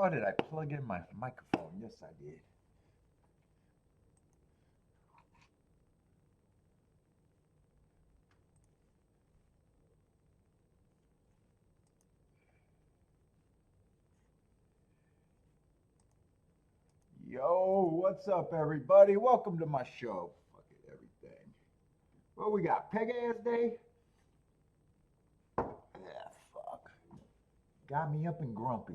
Oh, did I plug in my microphone? Yes, I did. Yo, what's up, everybody? Welcome to my show. Fuck it, everything. Well, we got Pegasus Day. Yeah, fuck. Got me up and grumpy.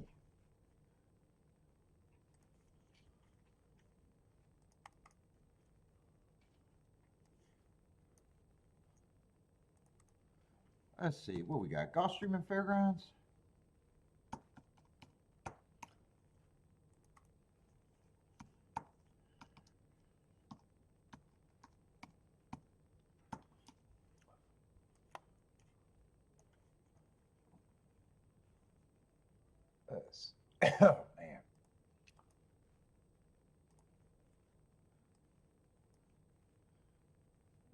Let's see, what we got? Gulfstream and Fairgrounds? Oh, man.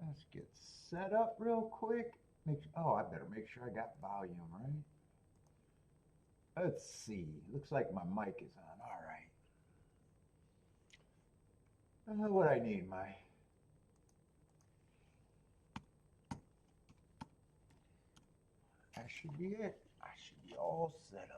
Let's get set up real quick. Oh, I better make sure I got volume, right? Let's see. Looks like my mic is on. All right. What I need, that should be it. I should be all set up.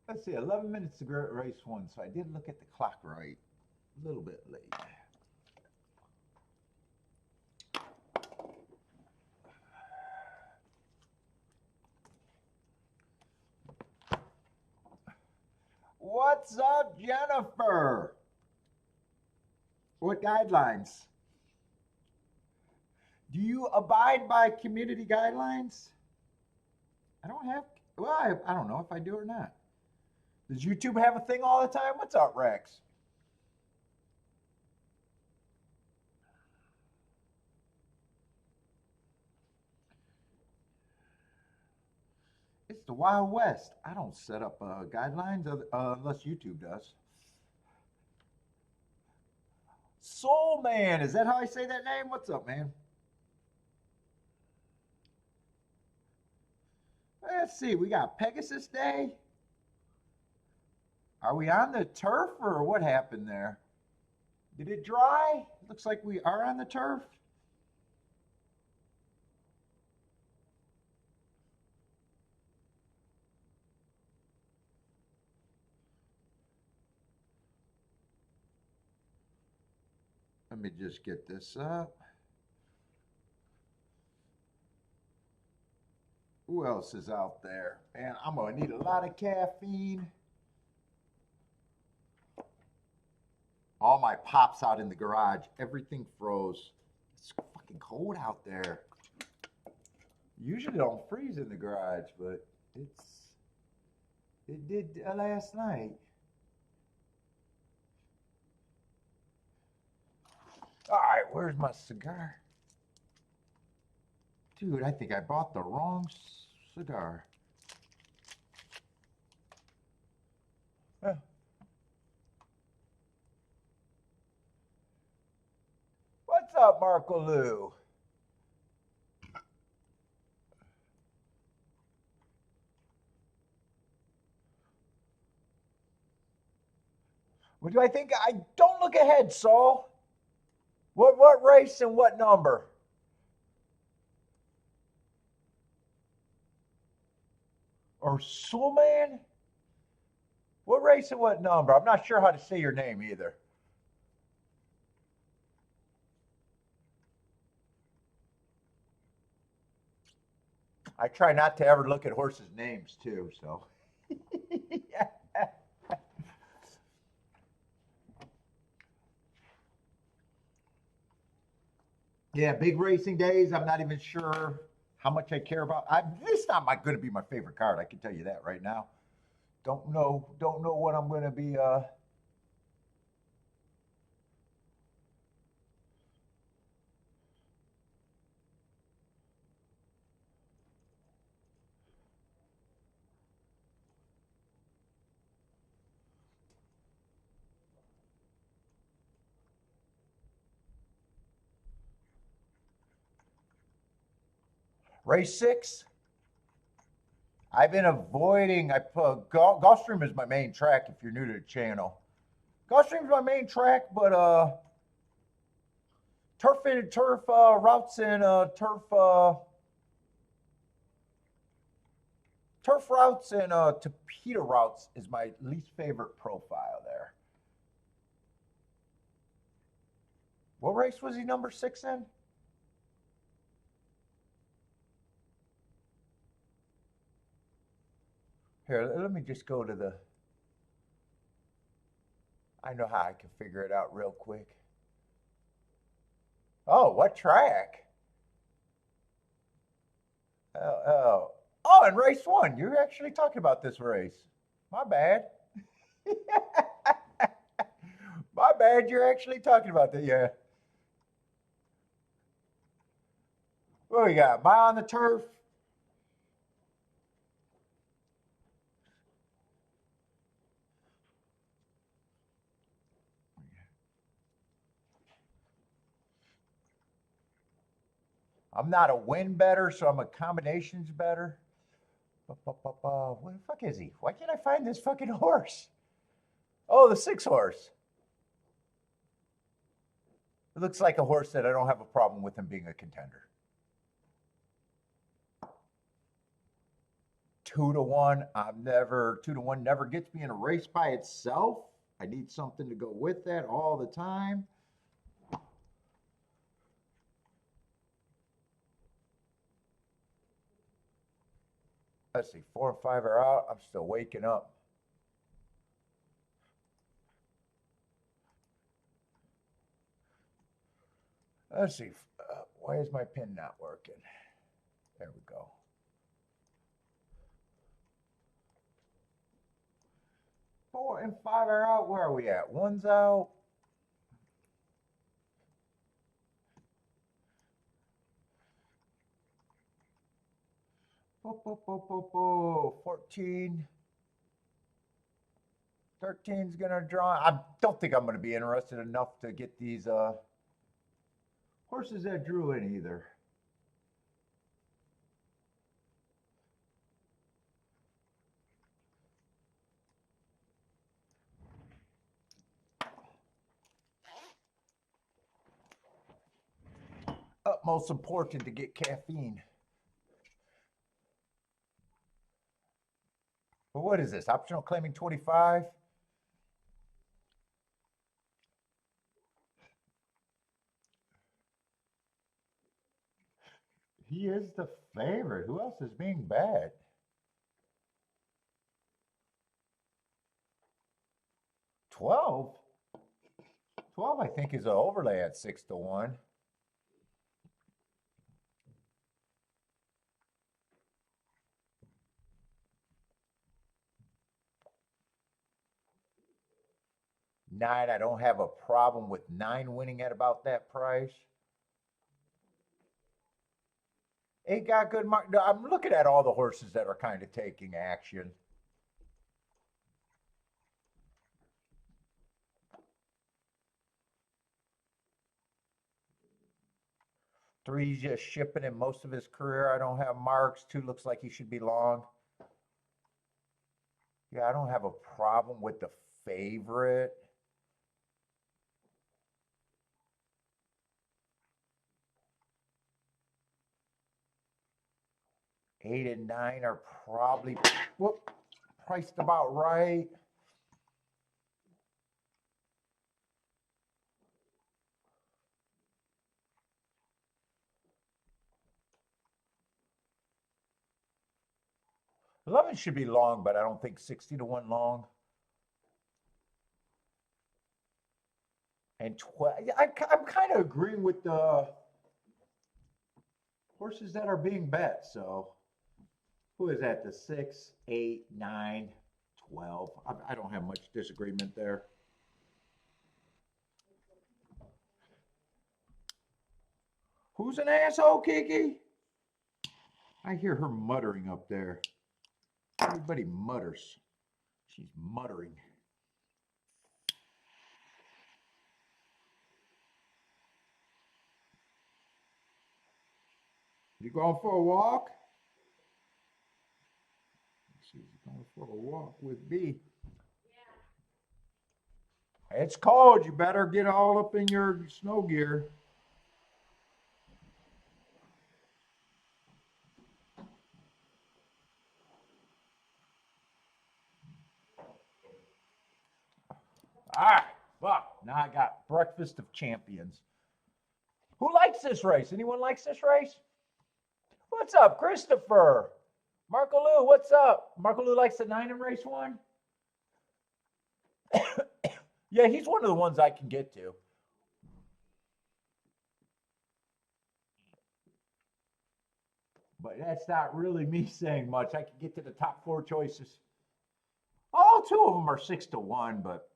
Let's see, 11 minutes to race one, so I did look at the clock right. A little bit late. What's up, Jennifer? What guidelines? Do you abide by community guidelines? I don't have, well, I don't know if I do or not. Does YouTube have a thing all the time? What's up, Rex? It's the Wild West. I don't set up guidelines unless YouTube does. Soul Man, is that how I say that name? What's up, man? Let's see, we got Pegasus Day. Are we on the turf or what happened there? Did it dry? Looks like we are on the turf. Let me just get this up. Who else is out there? Man, I'm gonna need a lot of caffeine. All my pops out in the garage. Everything froze. It's fucking cold out there. Usually don't freeze in the garage, but it did last night. All right, where's my cigar? Dude, I think I bought the wrong cigar. Huh. What's up, Marco Lou? What do I think? I don't look ahead, Saul. What race and what number? Or Soulman? What race and what number? I'm not sure how to say your name either. I try not to ever look at horses' names too, so. Yeah, big racing days. I'm not even sure how much I care about. This is not going to be my favorite card. I can tell you that right now. Don't know. Don't know what I'm going to be. Race 6. I've been avoiding, Gulfstream is my main track if you're new to the channel. Gulfstream is my main track, but turf routes and turf routes and torpedo routes is my least favorite profile there. What race was he number 6 in? Here, let me just go to the... I know how I can figure it out real quick. Oh, what track? Oh, and race 1. You're actually talking about this race. My bad. My bad. You're actually talking about that. Yeah. What we got? Mile on the Turf. I'm not a win better, so I'm a combinations better. What the fuck is he? Why can't I find this fucking horse? Oh, the 6 horse. It looks like a horse that I don't have a problem with him being a contender. 2-1. 2-1 never gets me in a race by itself. I need something to go with that all the time. Let's see, 4 and 5 are out. I'm still waking up. Let's see. Why is my pin not working? There we go. Four and 5 are out. Where are we at? 1's out. Boop, boop, boop, boop, boop. 14. 13's going to draw. I don't think I'm going to be interested enough to get these horses that drew in either. Utmost important to get caffeine. But what is this? Optional claiming 25? He is the favorite. Who else is being bad? 12? 12, I think, is an overlay at 6-1. Nine, I don't have a problem with 9 winning at about that price. 8 got good mark. I'm looking at all the horses that are kind of taking action. Three's just shipping in most of his career. I don't have marks. 2 looks like he should be long. Yeah, I don't have a problem with the favorite. Eight and 9 are probably priced about right. $11 should be long, but I don't think 60-1 long. And 12, I'm kind of agreeing with the horses that are being bet. So who is that? The 6, 8, 9, 12. I don't have much disagreement there. Who's an asshole, Kiki? I hear her muttering up there. Everybody mutters. She's muttering. You going for a walk? She's going for a walk with B. Yeah. It's cold. You better get all up in your snow gear. All right. Well, now I got breakfast of champions. Who likes this race? Anyone likes this race? What's up, Christopher? Marco Lou, what's up? Marco Lou likes the 9 in race 1. Yeah, he's one of the ones I can get to. But that's not really me saying much. I can get to the top 4 choices. All 2 of them are 6 to 1, but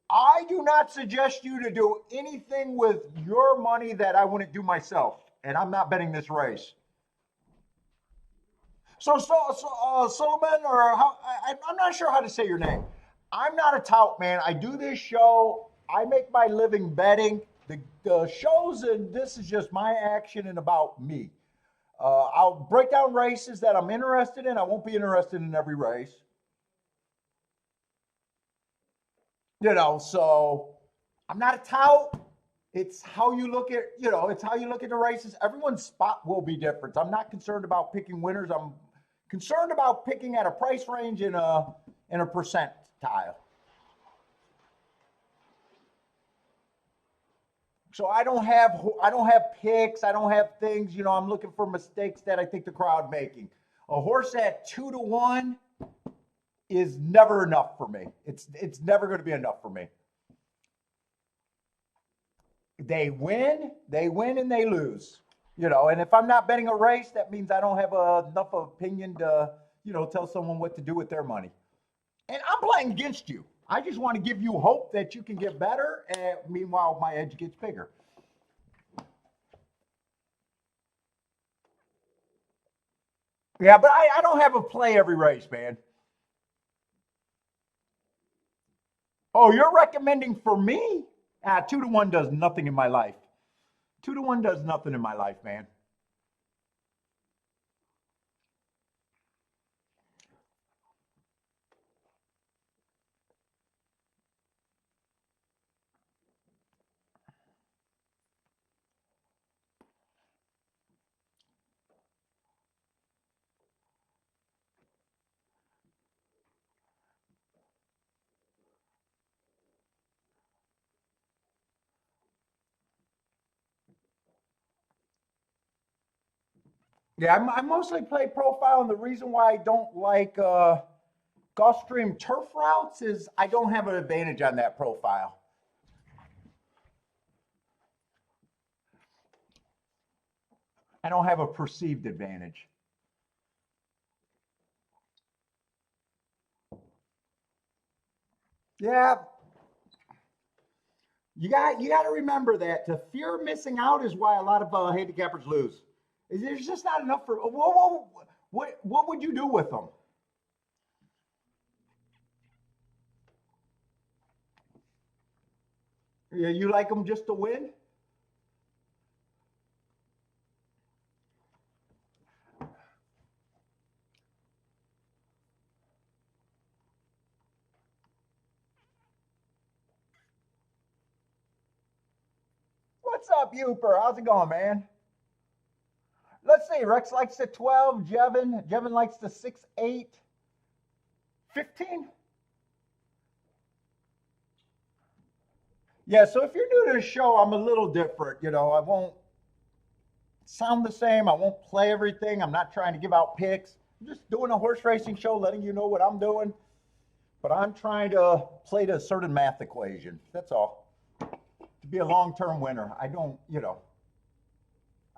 I do not suggest you to do anything with your money that I wouldn't do myself, and I'm not betting this race. Solomon, or I'm not sure how to say your name. I'm not a tout, man. I do this show. I make my living betting. The shows, and this is just my action and about me. I'll break down races that I'm interested in. I won't be interested in every race. So I'm not a tout. It's how you look at, it's how you look at the races. Everyone's spot will be different. I'm not concerned about picking winners. I'm concerned about picking at a price range in a percentile. So I don't have picks. I don't have things. I'm looking for mistakes that I think the crowd making. A horse at 2 to 1 is never enough for me. It's never going to be enough for me. They win, and they lose. And if I'm not betting a race, that means I don't have enough opinion to, tell someone what to do with their money. And I'm playing against you. I just want to give you hope that you can get better, and meanwhile, my edge gets bigger. Yeah, but I don't have a play every race, man. Oh, you're recommending for me? 2 to 1 does nothing in my life. 2 to 1 does nothing in my life, man. Yeah, I mostly play profile, and the reason why I don't like Gulfstream turf routes is I don't have an advantage on that profile. I don't have a perceived advantage. Yeah, you got to remember that the fear of missing out is why a lot of handicappers lose. There's just not enough for. What would you do with them? Yeah, you like them just to win? What's up, Uper? How's it going, man? Let's see. Rex likes the 12. Jevin likes the 6, 8, 15. Yeah, so if you're new to the show, I'm a little different. I won't sound the same. I won't play everything. I'm not trying to give out picks. I'm just doing a horse racing show, letting you know what I'm doing. But I'm trying to play to a certain math equation. That's all. To be a long-term winner. I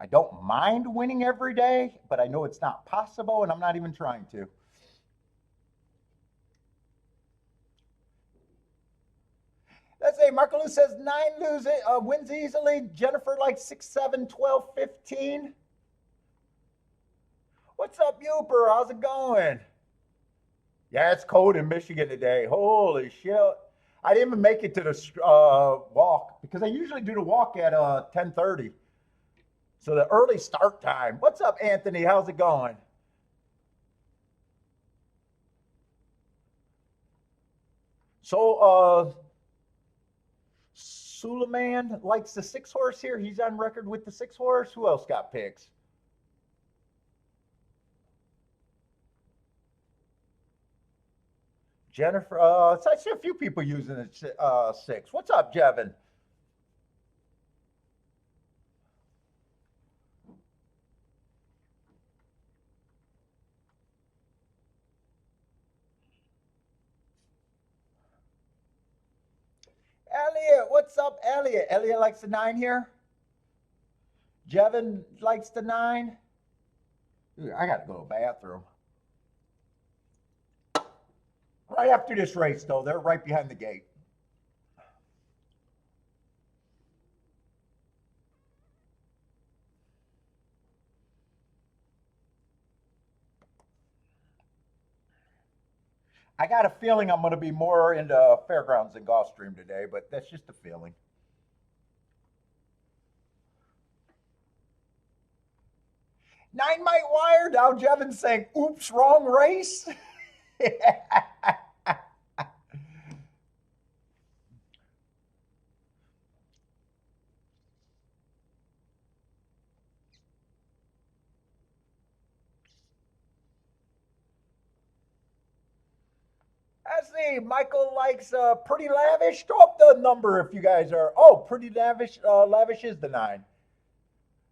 don't mind winning every day, but I know it's not possible, and I'm not even trying to. Let's say Marco Lou says 9 wins easily. Jennifer likes 6, 7, 12, 15. What's up, Uper? How's it going? Yeah, it's cold in Michigan today. Holy shit. I didn't even make it to the walk because I usually do the walk at 10:30. So the early start time. What's up, Anthony? How's it going? So Suleiman likes the six horse here. He's on record with the six horse. Who else got picks? Jennifer. So I see a few people using the six. What's up, Jevin? Elliot, what's up, Elliot? Elliot likes the nine here. Jevin likes the nine. Dude, I got to go to the bathroom. Right after this race, though, they're right behind the gate. I got a feeling I'm going to be more into fairgrounds than Gulfstream today, but that's just a feeling. Nine Might Wire. Now Jevin's saying, oops, wrong race. I see. Michael likes Pretty Lavish. Throw up the number if you guys are. Oh, Pretty Lavish. Lavish is the nine.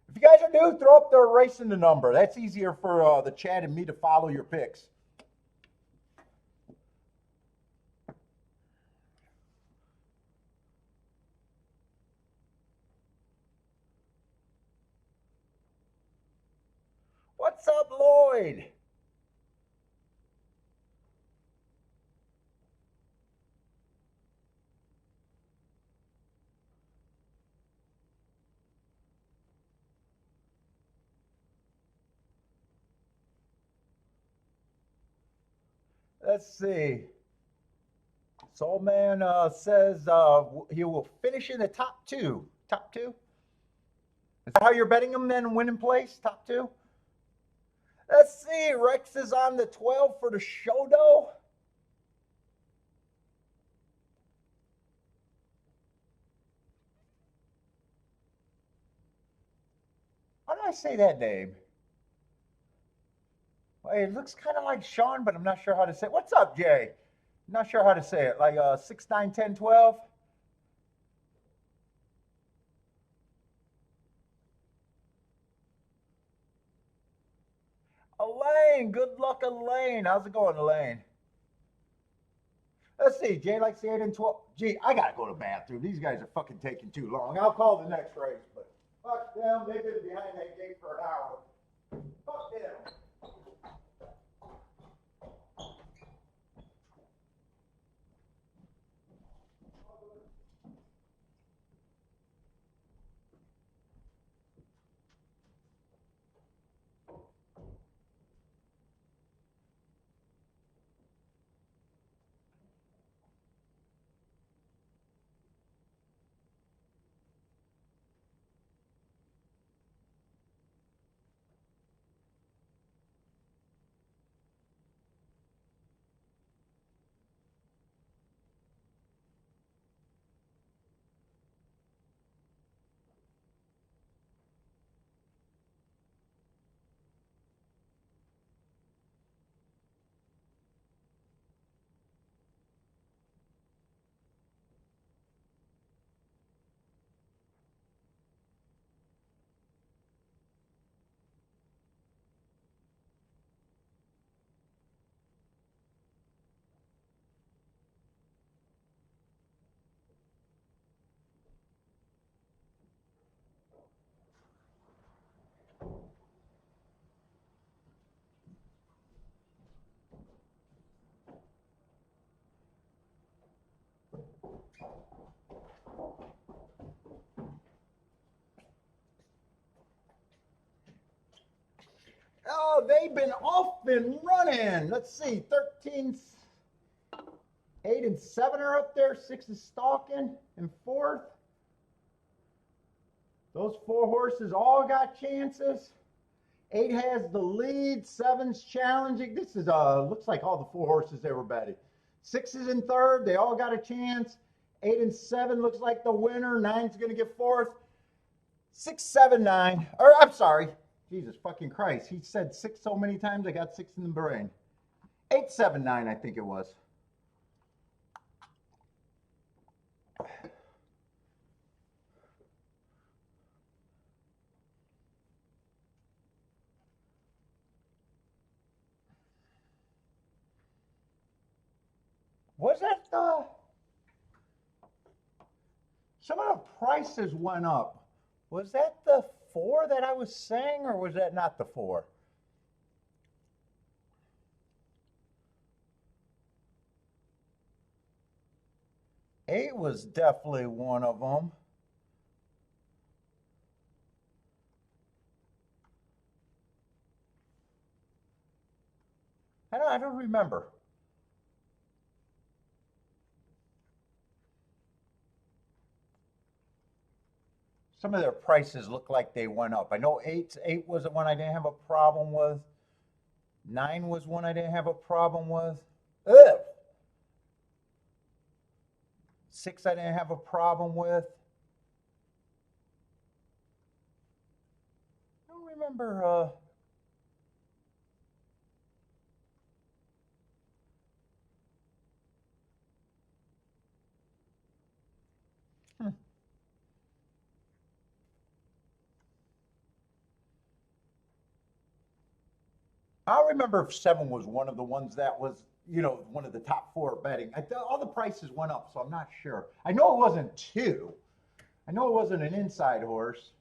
If you guys are new, throw up the race and the number. That's easier for the chat and me to follow your picks. What's up, Lloyd? Let's see. Soul Man says he will finish in the top two. Top two? Is that how you're betting him then, win in place? Top two? Let's see. Rex is on the 12 for the Shodo. How do I say that name? Well, it looks kind of like Sean, but I'm not sure how to say it. What's up, Jay? Not sure how to say it. Like 6, 9, 10, 12. Elaine, good luck, Elaine. How's it going, Elaine? Let's see. Jay likes the 8 and 12. Gee, I got to go to the bathroom. These guys are fucking taking too long. I'll call the next race, but fuck them. They've been behind that gate for an hour. Fuck them. Oh, they've been off and running. Let's see, 13, 8 and 7 are up there. 6 is stalking in 4th. Those 4 horses all got chances. 8 has the lead. 7's challenging. This is looks like all the 4 horses they were betting. 6 is in 3rd. They all got a chance. 8 and 7 looks like the winner. 9's going to get 4th. 6, 7, 9. Or I'm sorry. Jesus fucking Christ. He said 6 so many times I got 6 in the brain. 8, 7, 9 I think it was. Was that the... Some of the prices went up. Was that the 4 that I was saying, or was that not the 4? Eight was definitely one of them. I don't remember. Some of their prices look like they went up. I know 8 was the one I didn't have a problem with. 9 was one I didn't have a problem with. Ugh. 6 I didn't have a problem with. I don't remember. I remember if 7 was one of the ones that was, you know, one of the top 4 betting. All the prices went up, so I'm not sure. I know it wasn't 2. I know it wasn't an inside horse.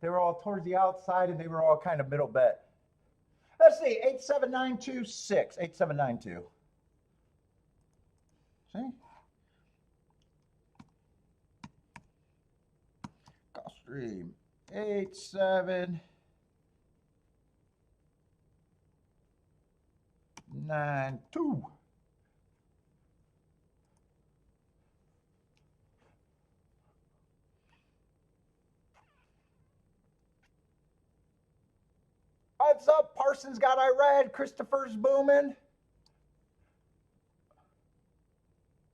They were all towards the outside, and they were all kind of middle bet. Let's see, 87926, 8792. See? Gulfstream, 8792. What's up? Parsons got Irad. Christopher's booming.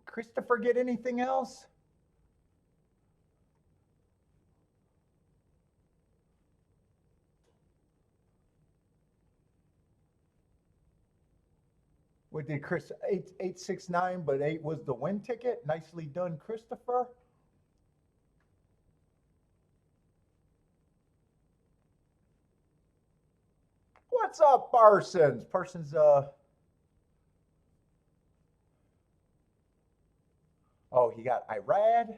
Christopher get anything else? What did Chris 869, but 8 was the win ticket? Nicely done, Christopher. What's up, Parsons? Parsons, oh, he got Irad.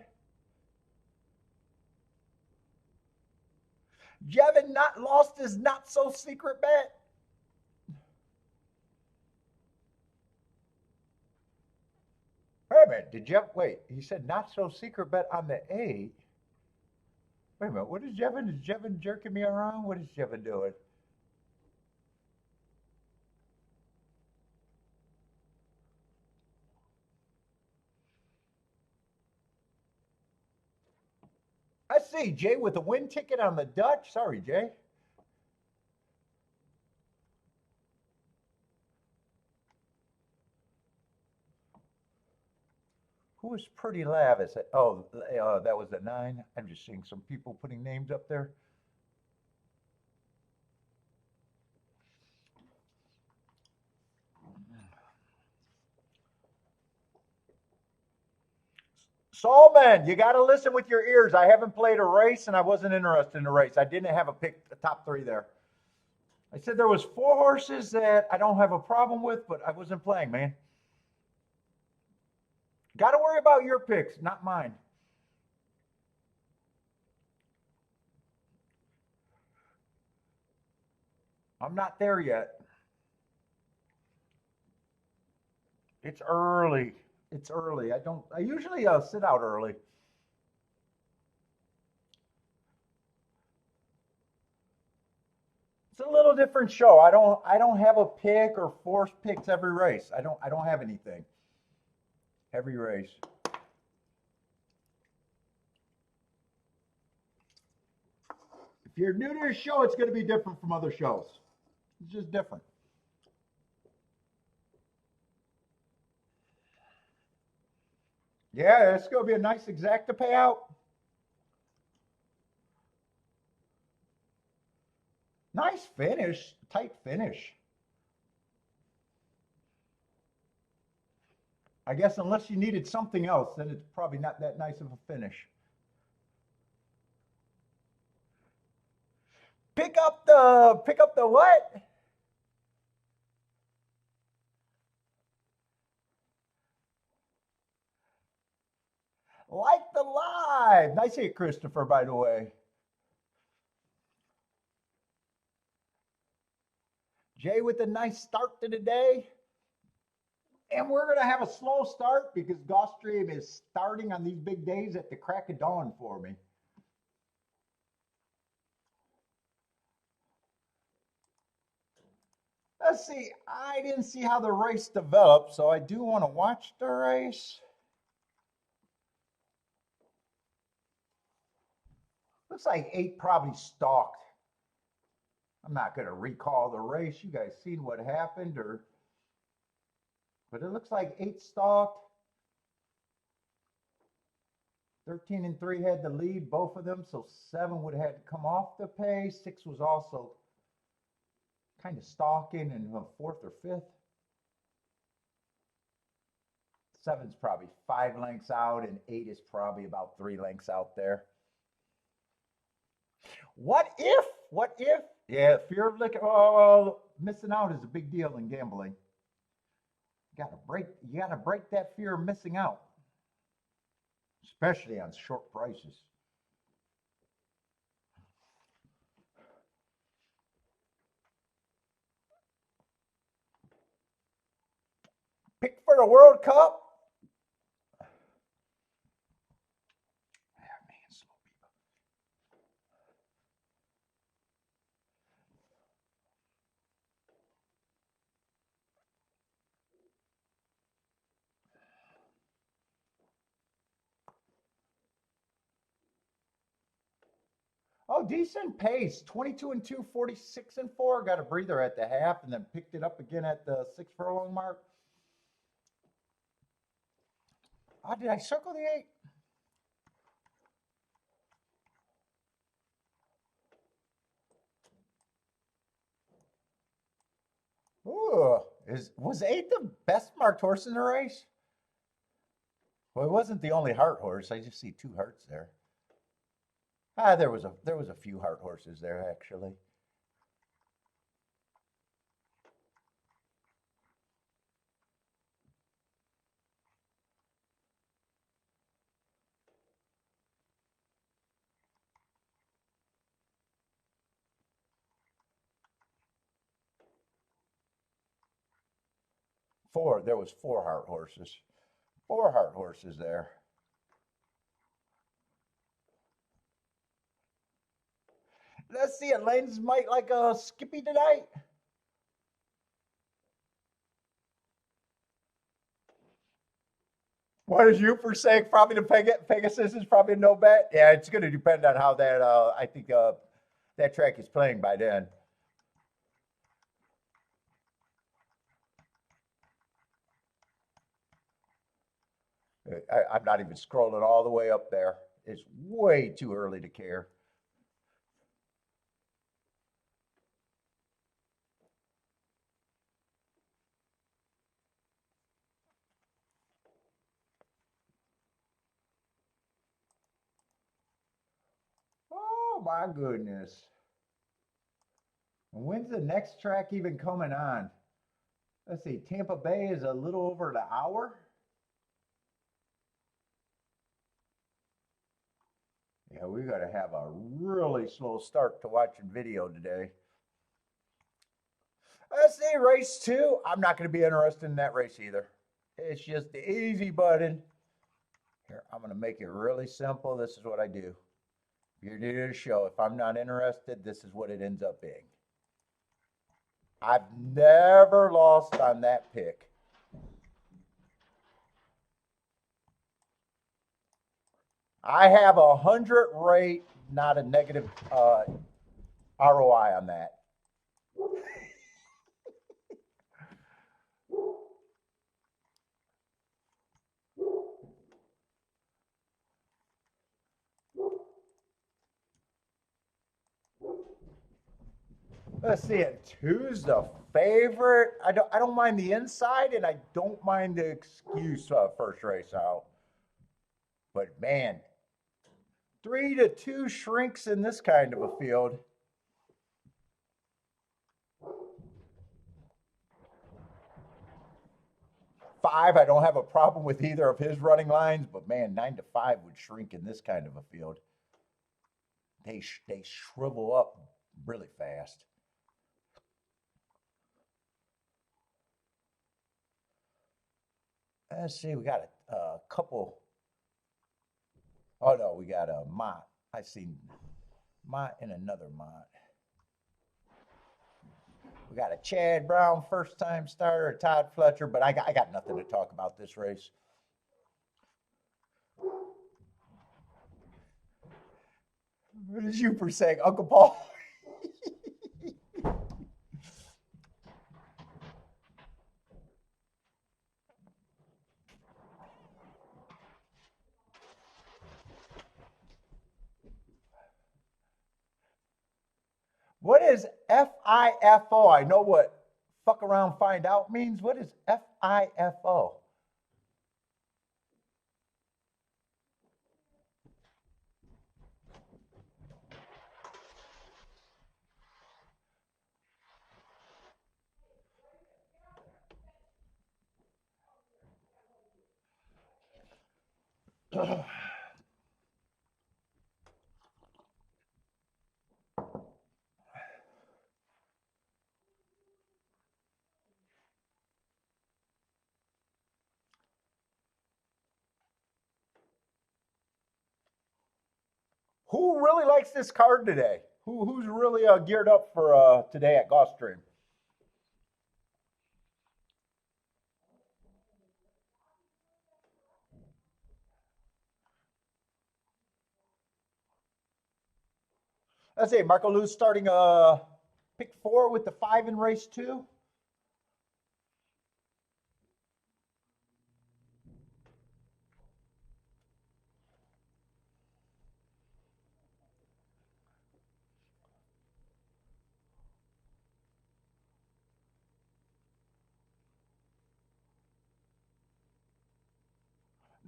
Jevin not lost his not so secret bet. Wait a minute, did Jeff, wait, he said not so secret bet on the 8. Wait a minute, what is Jevin? Is Jevin jerking me around? What is Jevin doing? I see Jay with a win ticket on the Dutch. Sorry, Jay. Who was Pretty Lavish? Oh, that was the 9. I'm just seeing some people putting names up there. Solman, you got to listen with your ears. I haven't played a race, and I wasn't interested in a race. I didn't have a pick, the top 3 there. I said there was 4 horses that I don't have a problem with, but I wasn't playing, man. Got to worry about your picks, not mine. I'm not there yet. It's early. It's early. I usually sit out early. a little different show. I don't have a pick or force picks every race. I don't have anything. Every race. If you're new to the show, it's going to be different from other shows. It's just different. Yeah, it's going to be a nice exacta payout. Nice finish, tight finish. I guess unless you needed something else, then it's probably not that nice of a finish. Pick up the what? Like the live. Nice hit, Christopher, by the way. Jay with a nice start to the day. And we're going to have a slow start because Gulfstream is starting on these big days at the crack of dawn for me. Let's see. I didn't see how the race developed, so I do want to watch the race. Looks like 8 probably stalked. I'm not going to recall the race. You guys seen what happened, but it looks like 8 stalked. 13 and 3 had the lead, both of them, so 7 would have had to come off the pace. 6 was also kind of stalking in 4th or 5th. 7's probably 5 lengths out, and 8 is probably about 3 lengths out there. What if? What if? Yeah, fear of missing out is a big deal in gambling. You gotta break that fear of missing out, especially on short prices. Pick for the World Cup. Oh, decent pace. 22 and 2, 46 and 4. Got a breather at the half and then picked it up again at the 6 furlong mark. Oh, did I circle the 8? Ooh, was 8 the best marked horse in the race? Well, it wasn't the only heart horse. I just see 2 hearts there. There was a few heart horses there actually. There was 4 heart horses. 4 heart horses there. Let's see, Elaine's might like a Skippy tonight. What is you for saying? Probably the Pegasus is probably a no bet. Yeah, it's going to depend on how that. I think that track is playing by then. I'm not even scrolling all the way up there. It's way too early to care. Oh my goodness. When's the next track even coming on? Let's see, Tampa Bay is a little over an hour. Yeah, we got to have a really slow start to watching video today. Let's see, race 2. I'm not going to be interested in that race either. It's just the easy button. Here, I'm going to make it really simple. This is what I do. You're new to the show. If I'm not interested, this is what it ends up being. I've never lost on that pick. I have 100 rate, not a negative ROI on that. Let's see it. Two's the favorite. I don't mind the inside, and I don't mind the excuse first race out. But man, 3-2 shrinks in this kind of a field. Five, I don't have a problem with either of his running lines, but man, 9-5 would shrink in this kind of a field. They shrivel up really fast. Let's see, we got a couple. Oh no, we got a Mott. I seen Mott and another Mott. We got a Chad Brown first time starter, a Todd Fletcher, but I got nothing to talk about this race. What did you for saying, Uncle Paul? What is FIFO? I know what fuck around find out means. What is FIFO? Who really likes this card today? Who's really geared up for today at Gulfstream? Let's say Marco Lou's starting pick 4 with the 5 in race 2.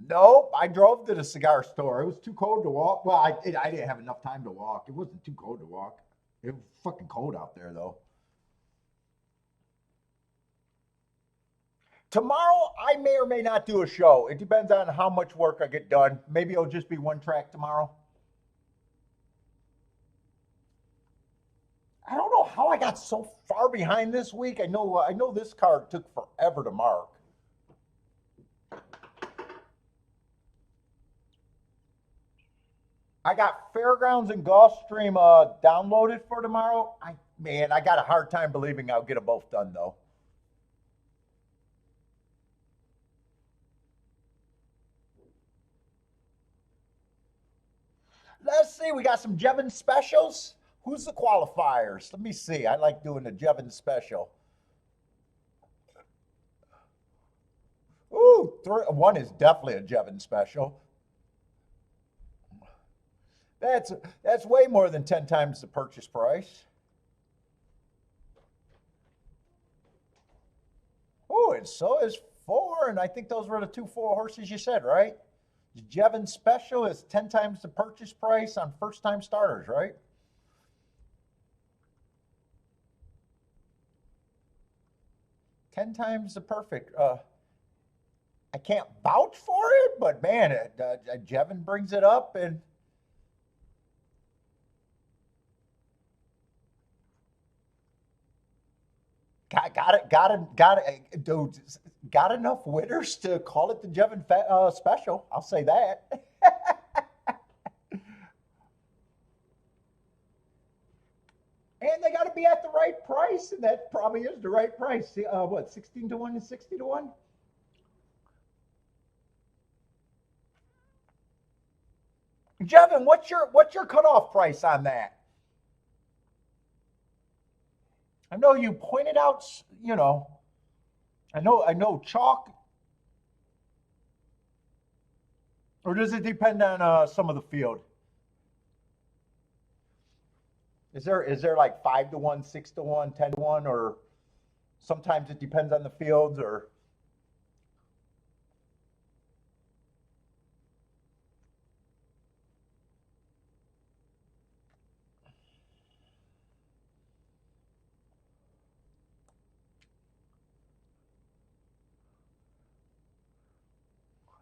Nope, I drove to the cigar store. It was too cold to walk. Well, I didn't have enough time to walk. It wasn't too cold to walk. It was fucking cold out there, though. Tomorrow, I may or may not do a show. It depends on how much work I get done. Maybe it'll just be one track tomorrow. I don't know how I got so far behind this week. I know this card took forever to mark. I got Fairgrounds and Gulfstream downloaded for tomorrow. I got a hard time believing I'll get them both done though. Let's see. We got some Jevon specials. Who's the qualifiers? Let me see. I like doing the Jevon special. Ooh, one is definitely a Jevon special. That's way more than 10 times the purchase price. Oh, and so is 4, and I think those were the 2 4 horses you said, right? Jevon special is 10 times the purchase price on first time starters, right? Ten times the perfect. I can't vouch for it, but man, Jevon brings it up, and dude, got enough winners to call it the Jevon special. I'll say that. And they got a to be at the right price, and that probably is the right price. See, what, 16 to 1 and 60 to 1? Jevin, what's your cutoff price on that? I know you pointed out, you know, I know chalk, or does it depend on some of the field? Is there like 5 to 1, 6 to 1, 10 to 1, or sometimes it depends on the fields, or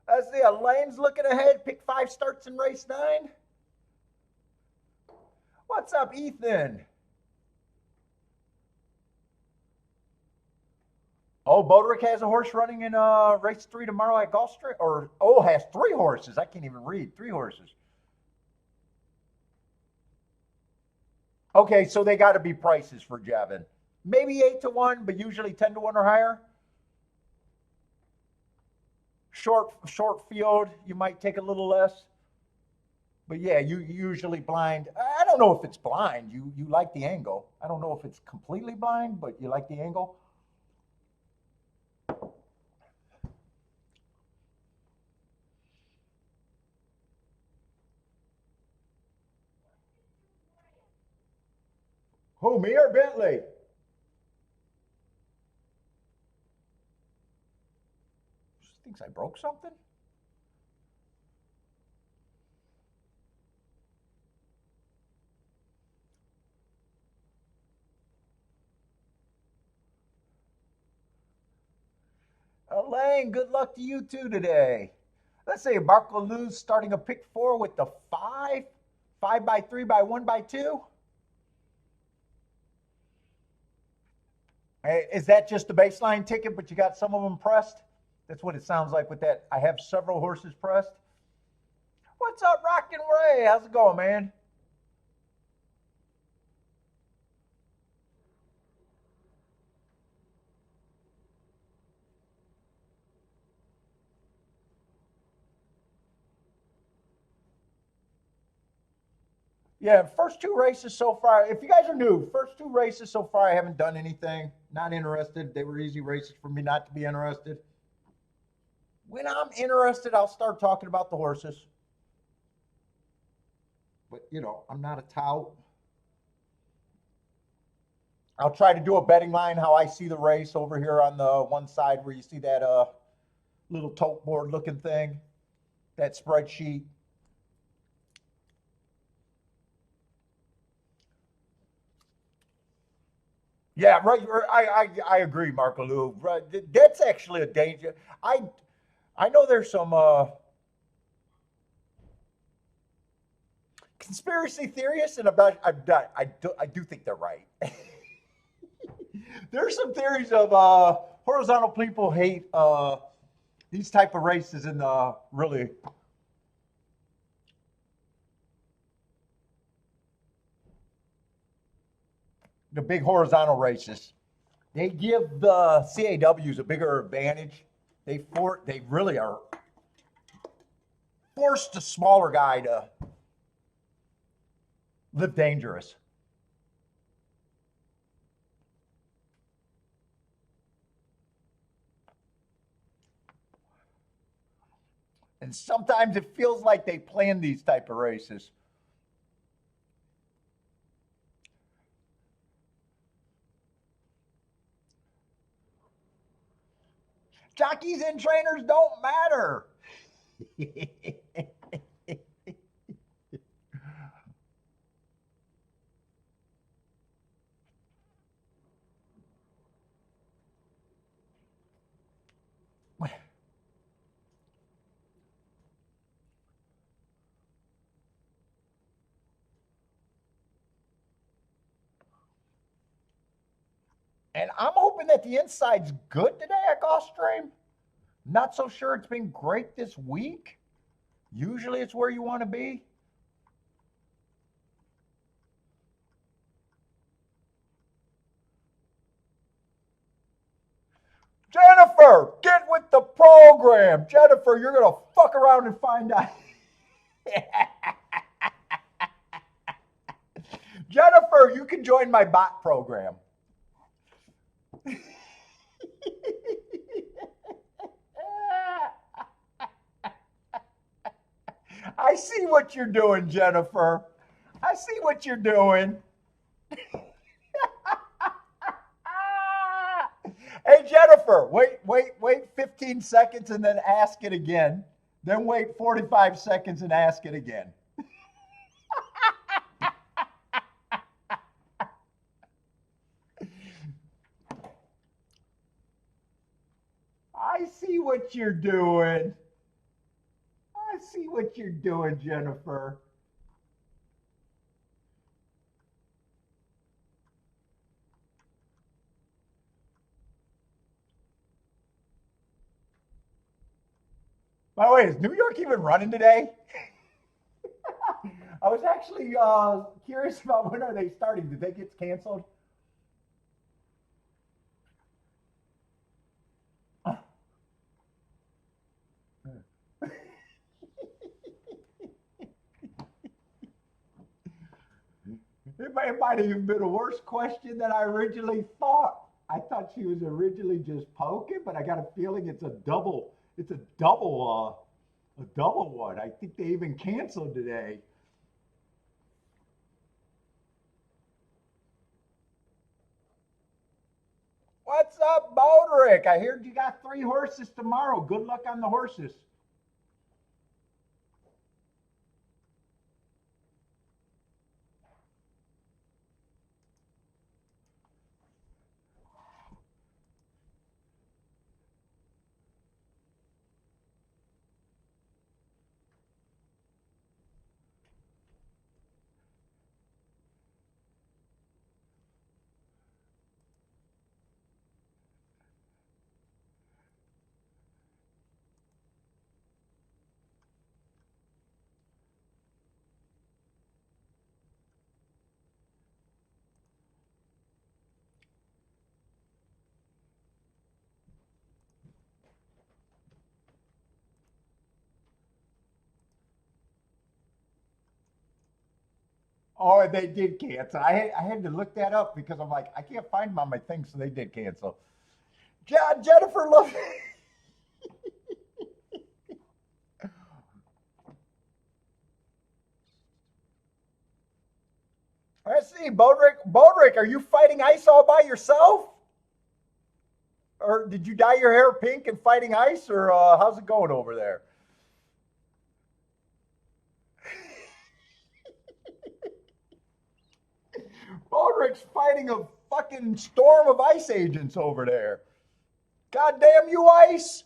let's see, Lane's looking ahead, pick 5 starts in race 9. What's up, Ethan? Oh, Boderick has a horse running in race 3 tomorrow at Gulfstream, or has 3 horses. I can't even read 3 horses. Okay, so they got to be prices for Javin. Maybe 8 to 1, but usually 10 to 1 or higher. Short field, you might take a little less. But yeah, you usually blind. I don't know if it's blind. You like the angle. I don't know if it's completely blind, but you like the angle. Who, me or Bentley? Thinks I broke something? Elaine, good luck to you too today. Let's say Marco Lou's starting a pick 4 with the 5, 5 by 3 by 1 by 2. Is that just the baseline ticket, but you got some of them pressed? That's what it sounds like with that. I have several horses pressed. What's up, Rockin' Ray? How's it going, man? Yeah, first 2 races so far. If you guys are new, first 2 races so far, I haven't done anything. Not interested. They were easy races for me not to be interested. When I'm interested, I'll start talking about the horses. But, I'm not a tout. I'll try to do a betting line how I see the race over here on the one side where you see that little tote board looking thing, that spreadsheet. Yeah, right. I agree, Marco Lou. Right, that's actually a danger. I know there's some conspiracy theorists, and I do think they're right. There's some theories of horizontal people hate these type of races in the really the big horizontal races. They give the CAWs a bigger advantage. They really are forced the smaller guy to live dangerous. And sometimes it feels like they plan these type of races. Jockeys and trainers don't matter. And I'm hoping that the inside's good today at Gulfstream. Not so sure it's been great this week. Usually it's where you want to be. Jennifer, get with the program. Jennifer, you're going to fuck around and find out. Jennifer, you can join my bot program. I see what you're doing, Jennifer. I see what you're doing. Hey, Jennifer, wait 15 seconds and then ask it again. Then wait 45 seconds and ask it again. I see what you're doing. I see what you're doing, Jennifer. By the way, is New York even running today? I was actually curious about when are they starting. Did they get canceled? It might have even been a worse question than I originally thought. I thought she was originally just poking, but I got a feeling it's a double. It's a double one. I think they even canceled today. What's up, Bodrick? I heard you got 3 horses tomorrow. Good luck on the horses. Oh, they did cancel. I had to look that up because I'm like, I can't find them on my thing, so they did cancel. Jennifer, look. Let's see, Bodrick, are you fighting ice all by yourself? Or did you dye your hair pink and fighting ice, or how's it going over there? Bodrick's fighting a fucking storm of ice agents over there. God damn you, ice!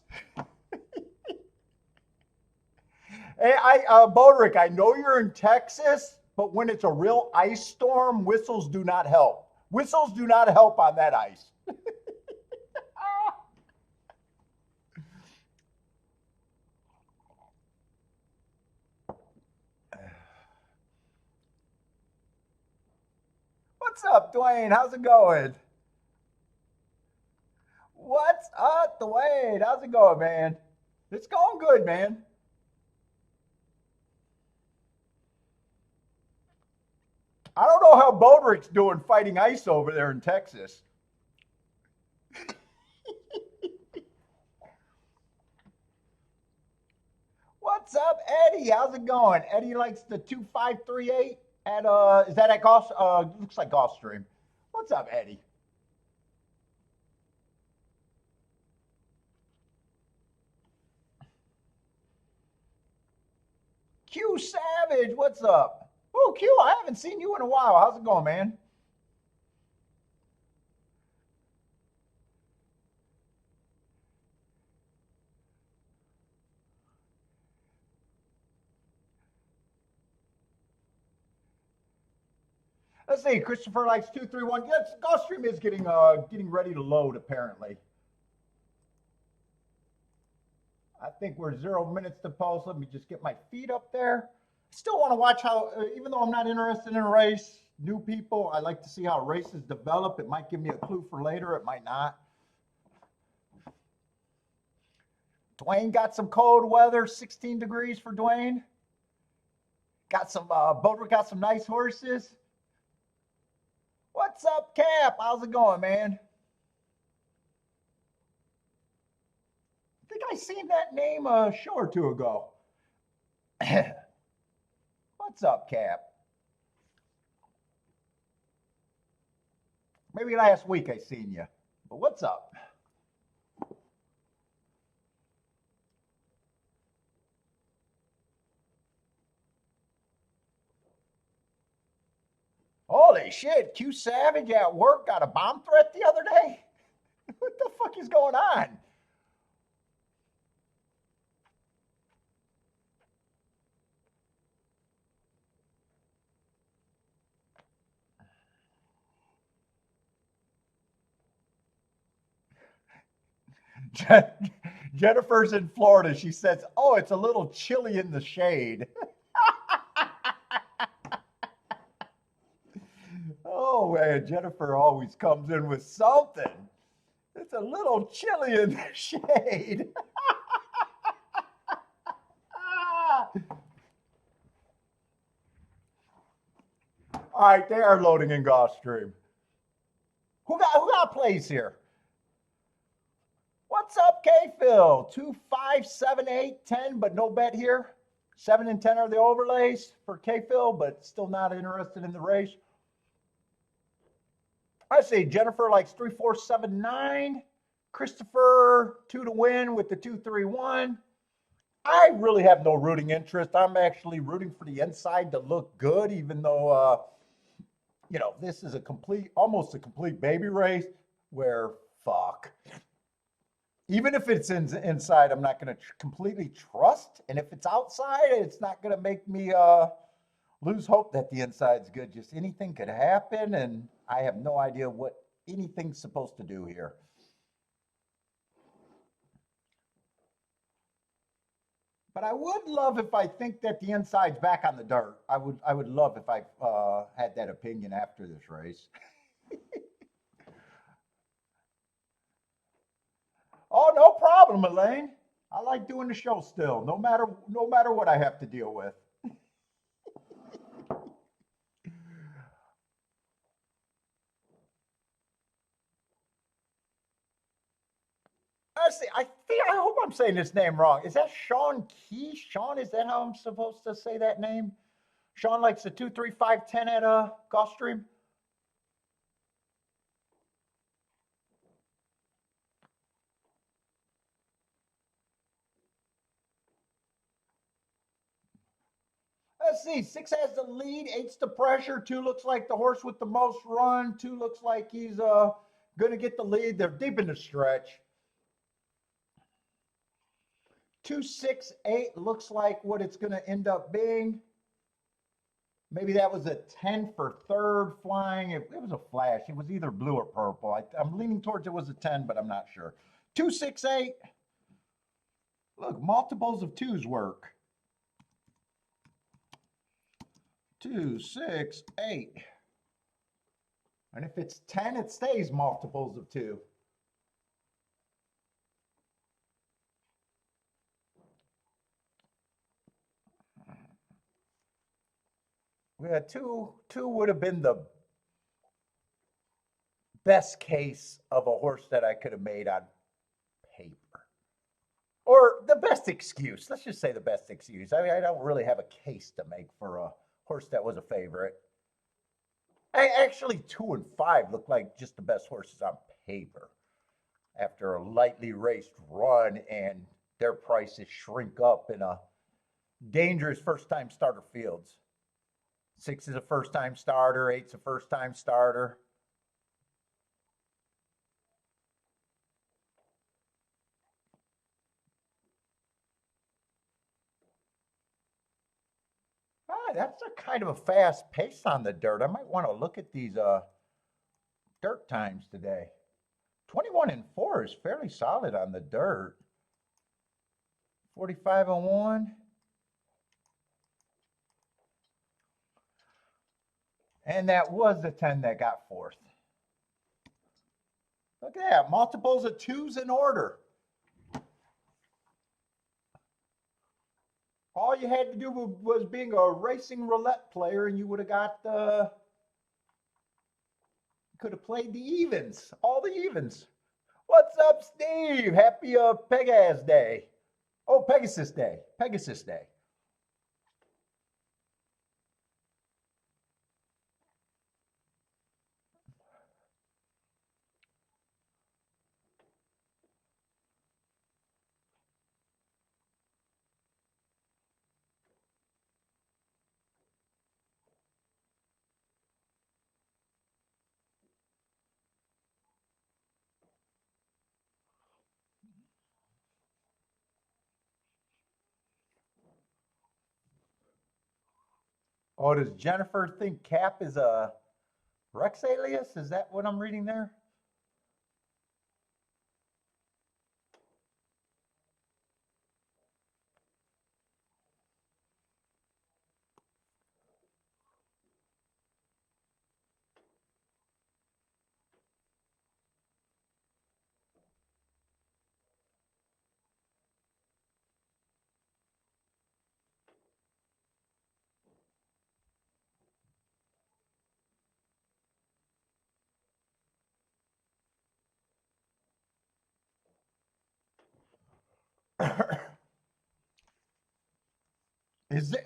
Hey, Bodrick, I know you're in Texas, but when it's a real ice storm, whistles do not help. Whistles do not help on that ice. What's up, Dwayne? How's it going? What's up, Dwayne? How's it going, man? It's going good, man. I don't know how Bodrick's doing fighting ice over there in Texas. What's up, Eddie? How's it going? Eddie likes the 2538 at is that at Golf looks like Gulfstream. What's up, Eddie? Q Savage, what's up? Oh, Q, I haven't seen you in a while. How's it going, man? Let's see. Christopher likes 231. Yes, Gulfstream is getting ready to load apparently. I think we're 0 minutes to post. Let me just get my feet up there. Still want to watch how, even though I'm not interested in a race, new people, I like to see how races develop. It might give me a clue for later. It might not. Dwayne got some cold weather, 16 degrees for Dwayne. Got some, Boatwright got some nice horses. What's up, Cap? How's it going, man? I think I seen that name a show or two ago. What's up, Cap? Maybe last week I seen you, but what's up? Holy shit, Q Savage at work got a bomb threat the other day? What the fuck is going on? Jennifer's in Florida. She says, "Oh, it's a little chilly in the shade." Oh man, Jennifer always comes in with something. It's a little chilly in the shade. All right, they are loading in Gulfstream. Who got plays here? What's up, K-Phil? 2, 5, 7, 8, 10, but no bet here. 7 and 10 are the overlays for K-Phil, but still not interested in the race. I see Jennifer likes 3, 4, 7, 9. Christopher 2 to win with the 2, 3, 1. I really have no rooting interest. I'm actually rooting for the inside to look good, even though this is almost a complete baby race where fuck. Even if it's inside, I'm not going to completely trust. And if it's outside, it's not going to make me lose hope that the inside's good. Just anything could happen, and I have no idea what anything's supposed to do here. But I would love if I think that the inside's back on the dirt. I would love if I had that opinion after this race. Oh, no problem, Elaine. I like doing the show still, no matter what I have to deal with. Honestly, I hope I'm saying this name wrong. Is that Sean Key? Sean, is that how I'm supposed to say that name? Sean likes the 2, 3, 5, 10 at Gulfstream. Let's see. 6 has the lead. 8's the pressure. 2 looks like the horse with the most run. 2 looks like he's going to get the lead. They're deep in the stretch. 2, 6, 8 looks like what it's going to end up being. Maybe that was a 10 for third flying. It was a flash. It was either blue or purple. I'm leaning towards it was a 10, but I'm not sure. 2, 6, 8. Look, multiples of 2s work. 2, 6, 8. And if it's 10, it stays multiples of 2. We had 2 would have been the best case of a horse that I could have made on paper. Or the best excuse. Let's just say the best excuse. I mean, I don't really have a case to make for a horse that was a favorite. Actually, 2 and 5 look like just the best horses on paper after a lightly raced run, and their prices shrink up in a dangerous first-time starter fields. 6 is a first-time starter. 8's a first-time starter. That's a kind of a fast pace on the dirt. I might want to look at these dirt times today. 21 and 4 is fairly solid on the dirt. 45 and 1. And that was the 10 that got fourth. Look at that. Multiples of 2s in order. All you had to do was being a racing roulette player, and you would have got could have played the evens, all the evens. What's up, Steve? Happy Pegasus Day. Oh, Pegasus Day. Pegasus Day. Oh, does Jennifer think Cap is a Rex alias? Is that what I'm reading there?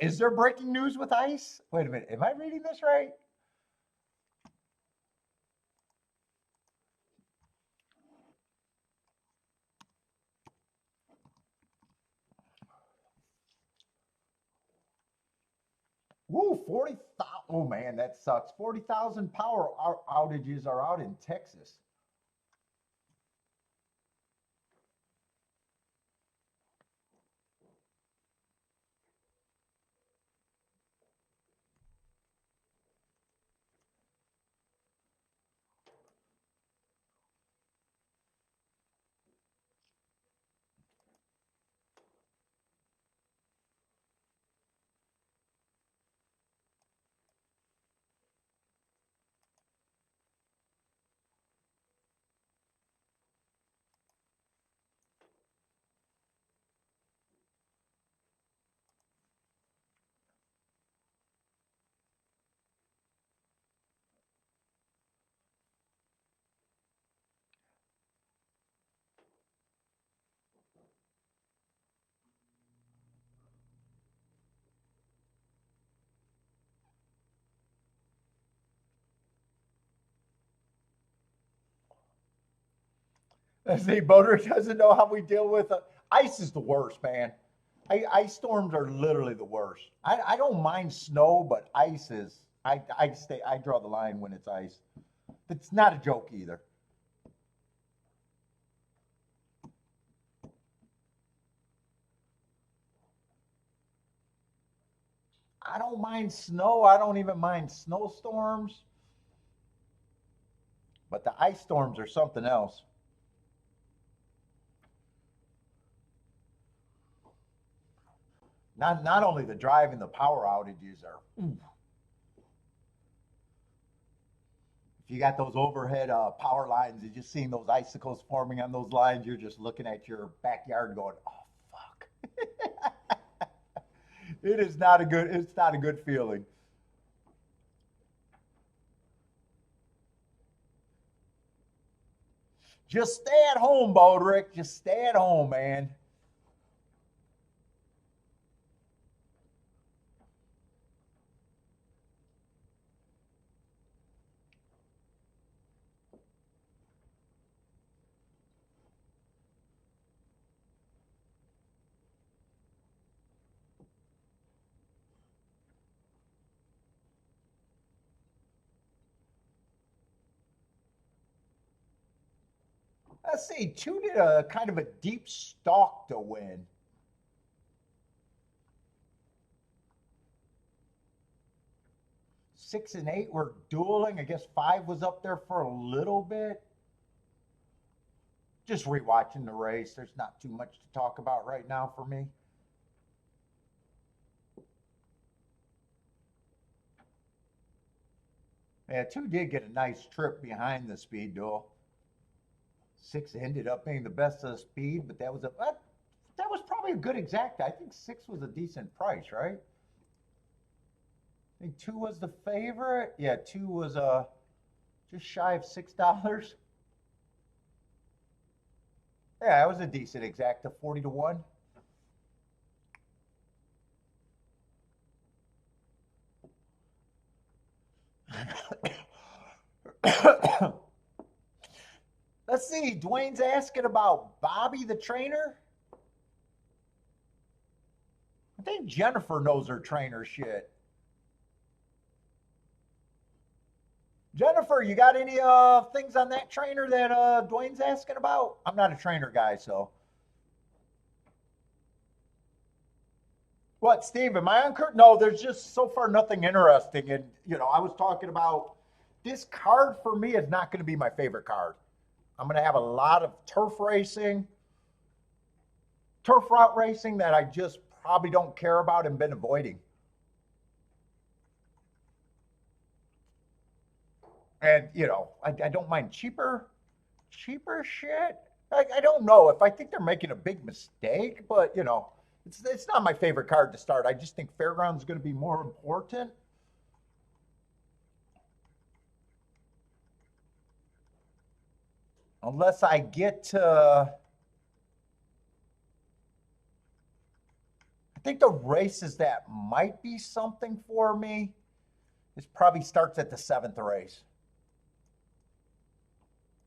Is there breaking news with ice? Wait a minute. Am I reading this right? Woo, 40,000. Oh man, that sucks. 40,000 power outages are out in Texas. See, Boater doesn't know how we deal with ice. Is the worst, man. Ice storms are literally the worst. I don't mind snow, but ice is. I draw the line when it's ice. It's not a joke either. I don't mind snow. I don't even mind snowstorms. But the ice storms are something else. Not only the drive and the power outages are. If you got those overhead power lines, and just seeing those icicles forming on those lines, you're just looking at your backyard going, "Oh fuck." It is not a good. It's not a good feeling. Just stay at home, Bodrick. Just stay at home, man. Let's see. Two did a kind of a deep stalk to win. 6 and 8 were dueling. I guess 5 was up there for a little bit. Just rewatching the race. There's not too much to talk about right now for me. Yeah, 2 did get a nice trip behind the speed duel. 6 ended up being the best of the speed, but that was probably a good exact. I think 6 was a decent price, right? I think 2 was the favorite. Yeah, 2 was just shy of $6. Yeah, that was a decent exact, 40 to 1. Let's see. Dwayne's asking about Bobby the trainer. I think Jennifer knows her trainer shit. Jennifer, you got any things on that trainer that Dwayne's asking about? I'm not a trainer guy, so. What, Steve? Am I on current? No, there's just so far nothing interesting. And I was talking about this card for me is not going to be my favorite card. I'm going to have a lot of turf route racing that I just probably don't care about and been avoiding. And I don't mind cheaper shit. I don't know if I think they're making a big mistake, but it's not my favorite card to start. I just think Fairgrounds is going to be more important. Unless I get to, I think the races that might be something for me, this probably starts at the 7th race.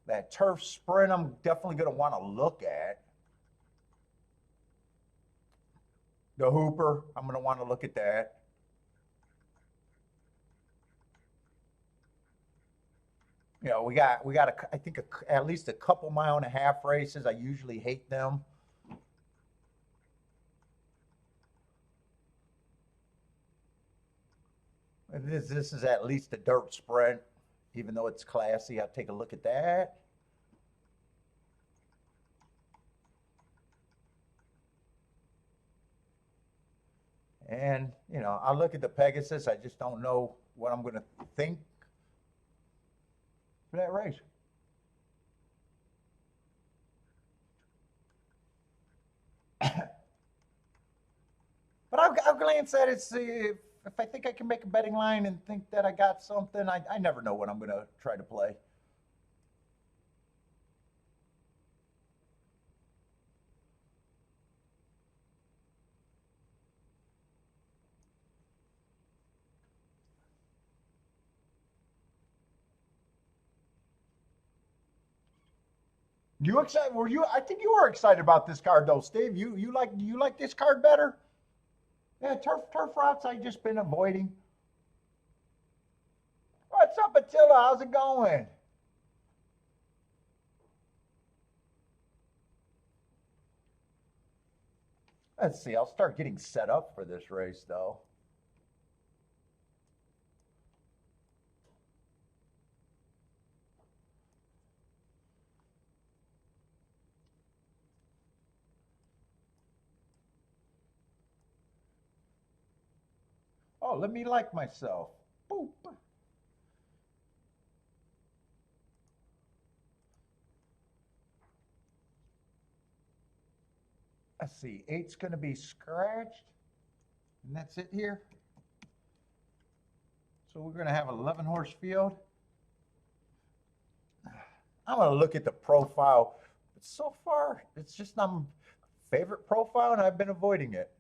That turf sprint, I'm definitely going to want to look at. The Hooper, I'm going to want to look at that. We got I think at least a couple mile-and-a-half races. I usually hate them. This is at least a dirt sprint, even though it's classy. I'll take a look at that. And, I'll look at the Pegasus. I just don't know what I'm going to think for that race. But I'll glance at it, see if I think I can make a betting line and think that I got something. I never know what I'm going to try to play. You excited? Were you? I think you were excited about this card, though, Steve. You like this card better? Yeah, turf routes. I've just been avoiding. What's up, Attila? How's it going? Let's see. I'll start getting set up for this race, though. Oh, let me like myself. Boop. Let's see. 8's going to be scratched. And that's it here. So we're going to have an 11-horse field. I'm going to look at the profile. But so far, it's just not my favorite profile, and I've been avoiding it.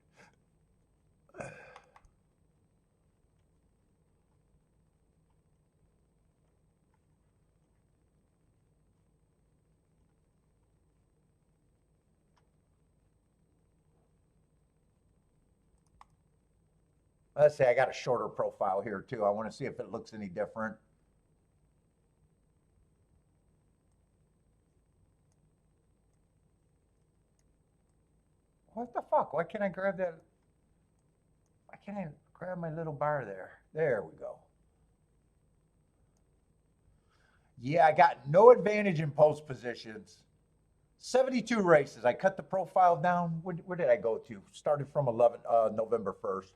Let's say I got a shorter profile here too. I want to see if it looks any different. What the fuck? Why can't I grab that? Why can't I grab my little bar there? There we go. Yeah, I got no advantage in post positions. 72 races. I cut the profile down. Where did I go to? Started from November 1st.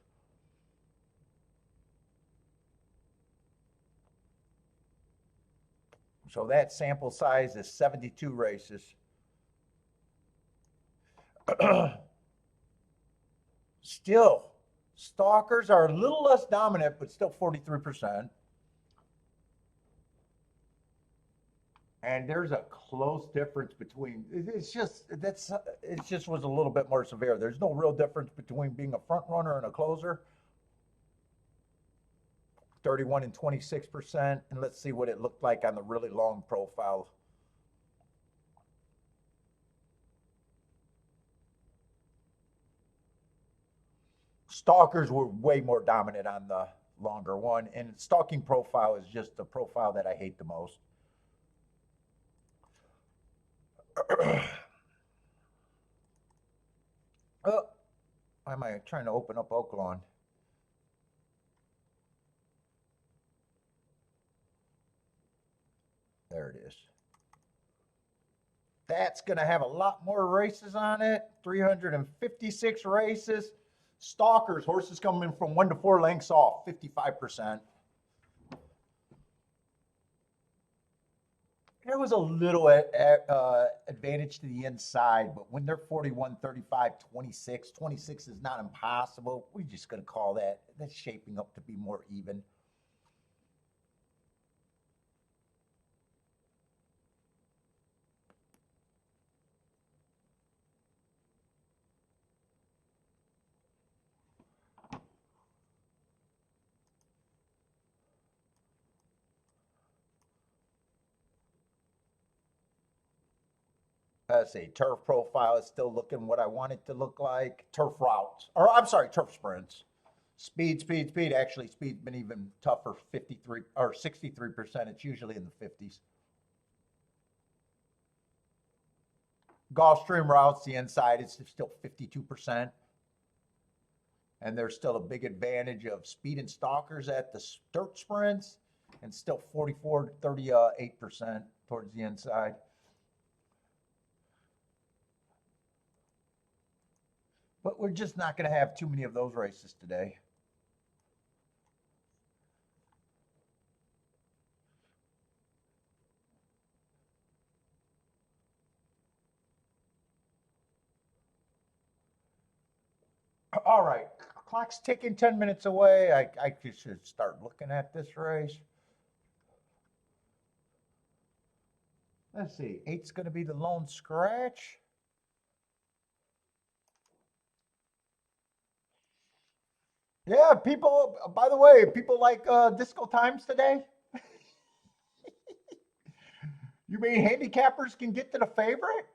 So that sample size is 72 races. Still, stalkers are a little less dominant, but still 43%. And there's a close difference between it just was a little bit more severe. There's no real difference between being a front runner and a closer. 31 and 26%. And let's see what it looked like on the really long profile. Stalkers were way more dominant on the longer one, and stalking profile is just the profile that I hate the most. Oh, why am I trying to open up Oaklawn? There it is. That's going to have a lot more races on it. 356 races. Stalkers, horses coming from 1 to 4 lengths off, 55%. There was a little advantage to the inside, but when they're 41, 35, 26, 26 is not impossible. We're just going to call that's shaping up to be more even. Let's see, turf profile is still looking what I want it to look like. Turf routes, or I'm sorry, turf sprints. Speed. Actually, speed's been even tougher, 53 or 63%. It's usually in the 50s. Gulfstream routes, the inside is still 52%. And there's still a big advantage of speed and stalkers at the dirt sprints, and still 44 to 38% towards the inside. But we're just not going to have too many of those races today. All right, clock's ticking, 10 minutes away. I should start looking at this race. Let's see, 8's going to be the lone scratch. Yeah, people, by the way, people like disco times today. You mean handicappers can get to the favorite?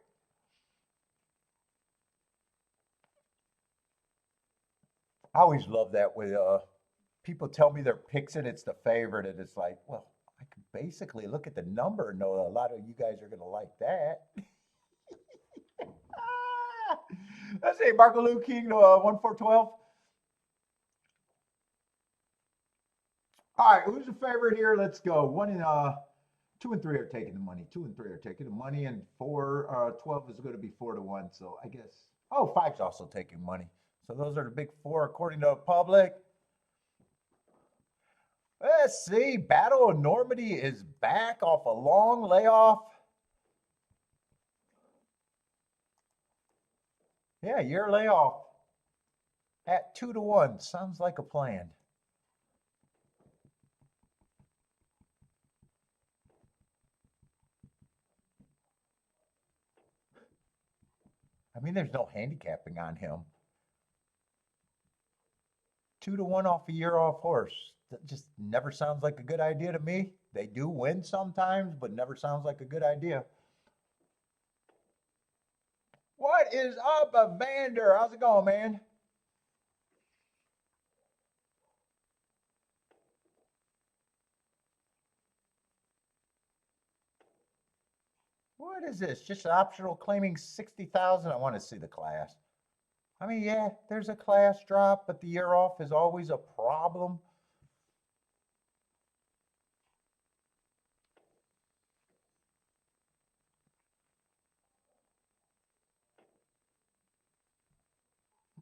I always love that when people tell me their picks and it's the favorite, and it's like, well, I could basically look at the number and know a lot of you guys are going to like that. Let's say Marco Luke King to 1-4-12. All right, who's the favorite here? Let's go. 2 and 3 are taking the money. 2 and 3 are taking the money, and 12 is going to be 4-1. So I guess 5's also taking money. So those are the big four according to the public. Let's see. Battle of Normandy is back off a long layoff. Yeah, year layoff at 2-1. Sounds like a plan. I mean, there's no handicapping on him. 2-1 off a year off horse. That just never sounds like a good idea to me. They do win sometimes, but never sounds like a good idea. What is up, Evander? How's it going, man? What is this? Just optional claiming 60,000. I want to see the class. I mean, yeah, there's a class drop, but the year off is always a problem.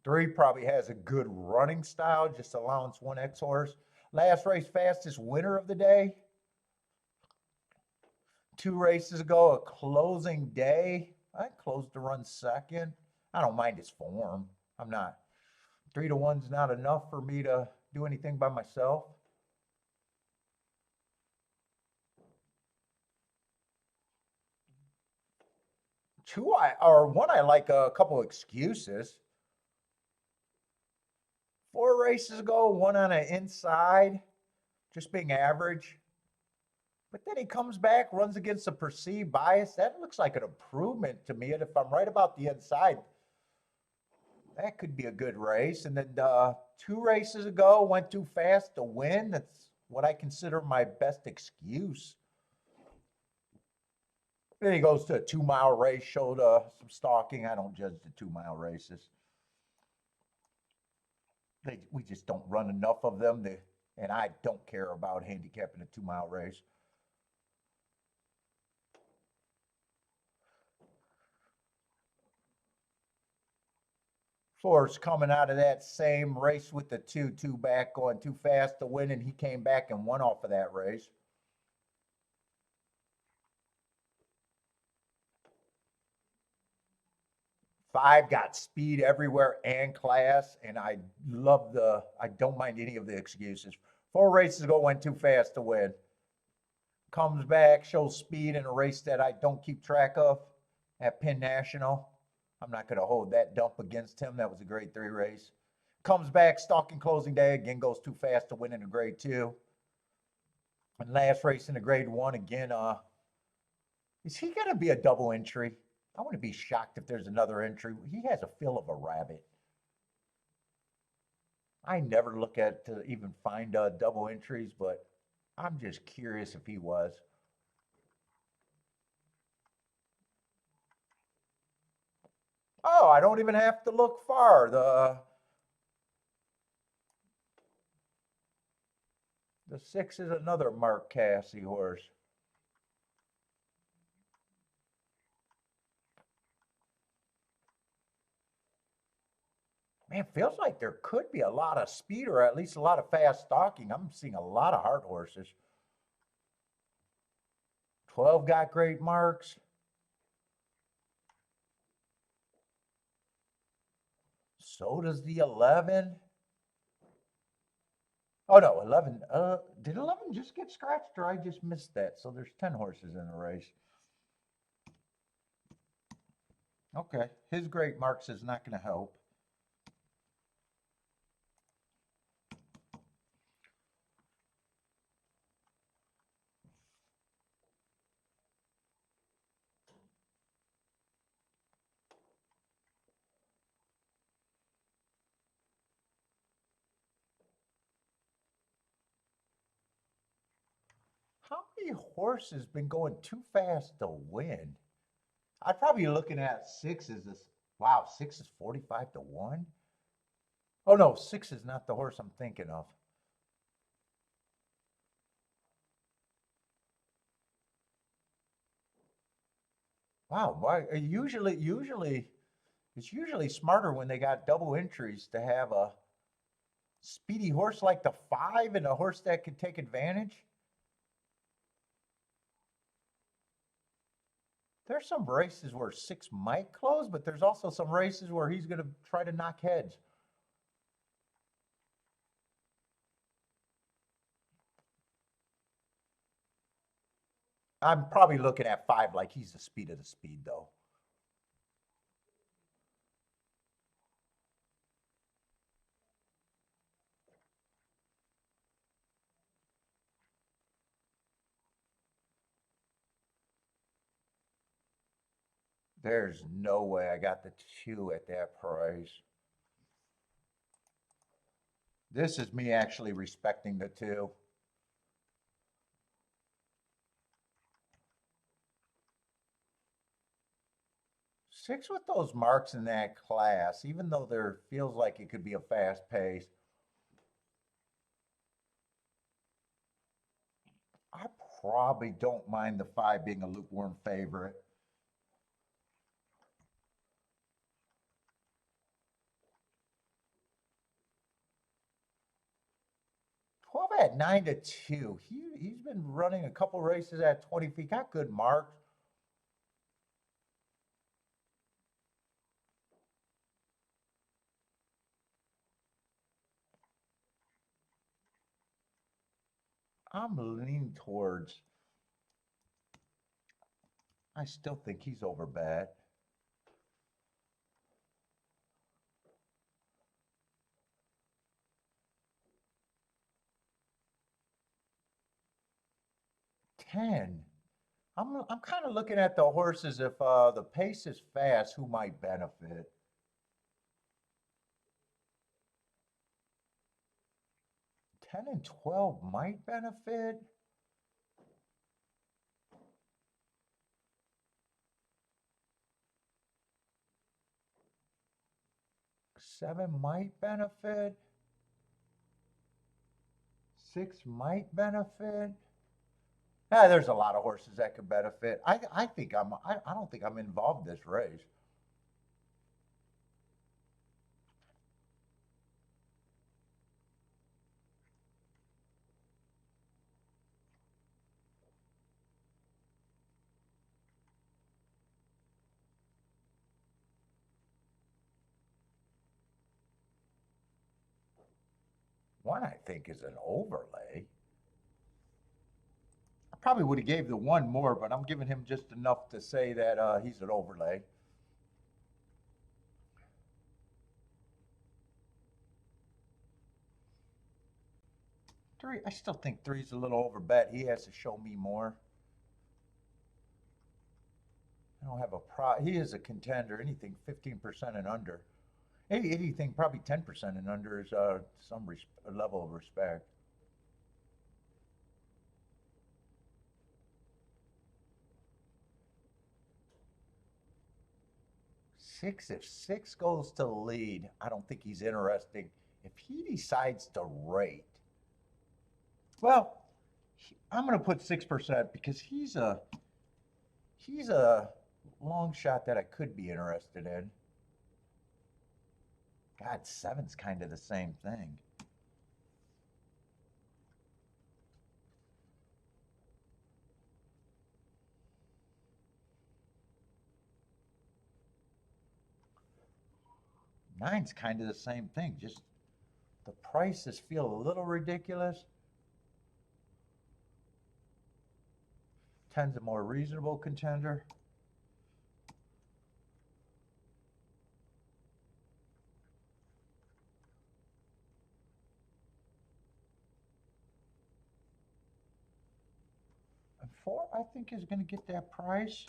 Three probably has a good running style, just allowance 1X horse. Last race fastest winner of the day. 2 races ago, a closing day. I closed to run second. I don't mind his form. I'm not 3-1's not enough for me to do anything by myself. One I like a couple excuses. 4 races ago, one on an inside, just being average. But then he comes back, runs against a perceived bias. That looks like an improvement to me. And if I'm right about the inside, that could be a good race. And then 2 races ago, went too fast to win. That's what I consider my best excuse. Then he goes to a 2-mile race, showed some stalking. I don't judge the 2-mile races. We just don't run enough of them, and I don't care about handicapping a 2-mile race. Forrest coming out of that same race with the 2-2 back, going too fast to win, and he came back and won off of that race. Five got speed everywhere and class, and I don't mind any of the excuses. 4 races ago, went too fast to win. Comes back, shows speed in a race that I don't keep track of at Penn National. I'm not going to hold that dump against him. That was a grade 3 race. Comes back, stalking closing day, again goes too fast to win in a grade 2. And last race in a grade 1, again, is he going to be a double entry? I wouldn't be shocked if there's another entry. He has a feel of a rabbit. I never look at to even find double entries, but I'm just curious if he was. Oh, I don't even have to look far. The 6 is another Mark Cassie horse. Man, feels like there could be a lot of speed or at least a lot of fast stalking. I'm seeing a lot of hard horses. 12 got great marks. So does the 11. Oh no, 11. Did 11 just get scratched or I just missed that? So there's 10 horses in the race. Okay, his great marks is not going to help. How many horses been going too fast to win? I'd probably be looking at 6 as this. Wow, 6 is 45 to 1. Oh no, 6 is not the horse I'm thinking of. Wow, why it's usually smarter when they got double entries to have a speedy horse like the 5 and a horse that could take advantage. There's some races where 6 might close, but there's also some races where he's going to try to knock heads. I'm probably looking at 5 like he's the speed of the speed, though. There's no way I got the 2 at that price. This is me actually respecting the 2. 6 with those marks in that class, even though there feels like it could be a fast pace, I probably don't mind the 5 being a lukewarm favorite. 12 at 9 to 2. He's been running a couple races at 20 feet, got good marks. I'm leaning towards, I still think he's over bet. $10. I'm kind of looking at the horses. If the pace is fast, who might benefit? 10 and 12 might benefit. 7 might benefit. 6 might benefit. Yeah, there's a lot of horses that could benefit. I think I don't think I'm involved in this race. One I think is an overlay. I probably would have gave the one more, but I'm giving him just enough to say that he's an overlay. Three, I still think three's a little over bet. He has to show me more. I don't have a he is a contender. Anything 15% and under. Anything probably 10% and under is some level of respect. 6, if 6 goes to lead, I don't think he's interesting. If he decides to rate, well, I'm going to put 6% because he's a long shot that I could be interested in. God, 7's kind of the same thing. Nine's kind of the same thing. Just the prices feel a little ridiculous. 10's a more reasonable contender. And 4, I think, is going to get that price.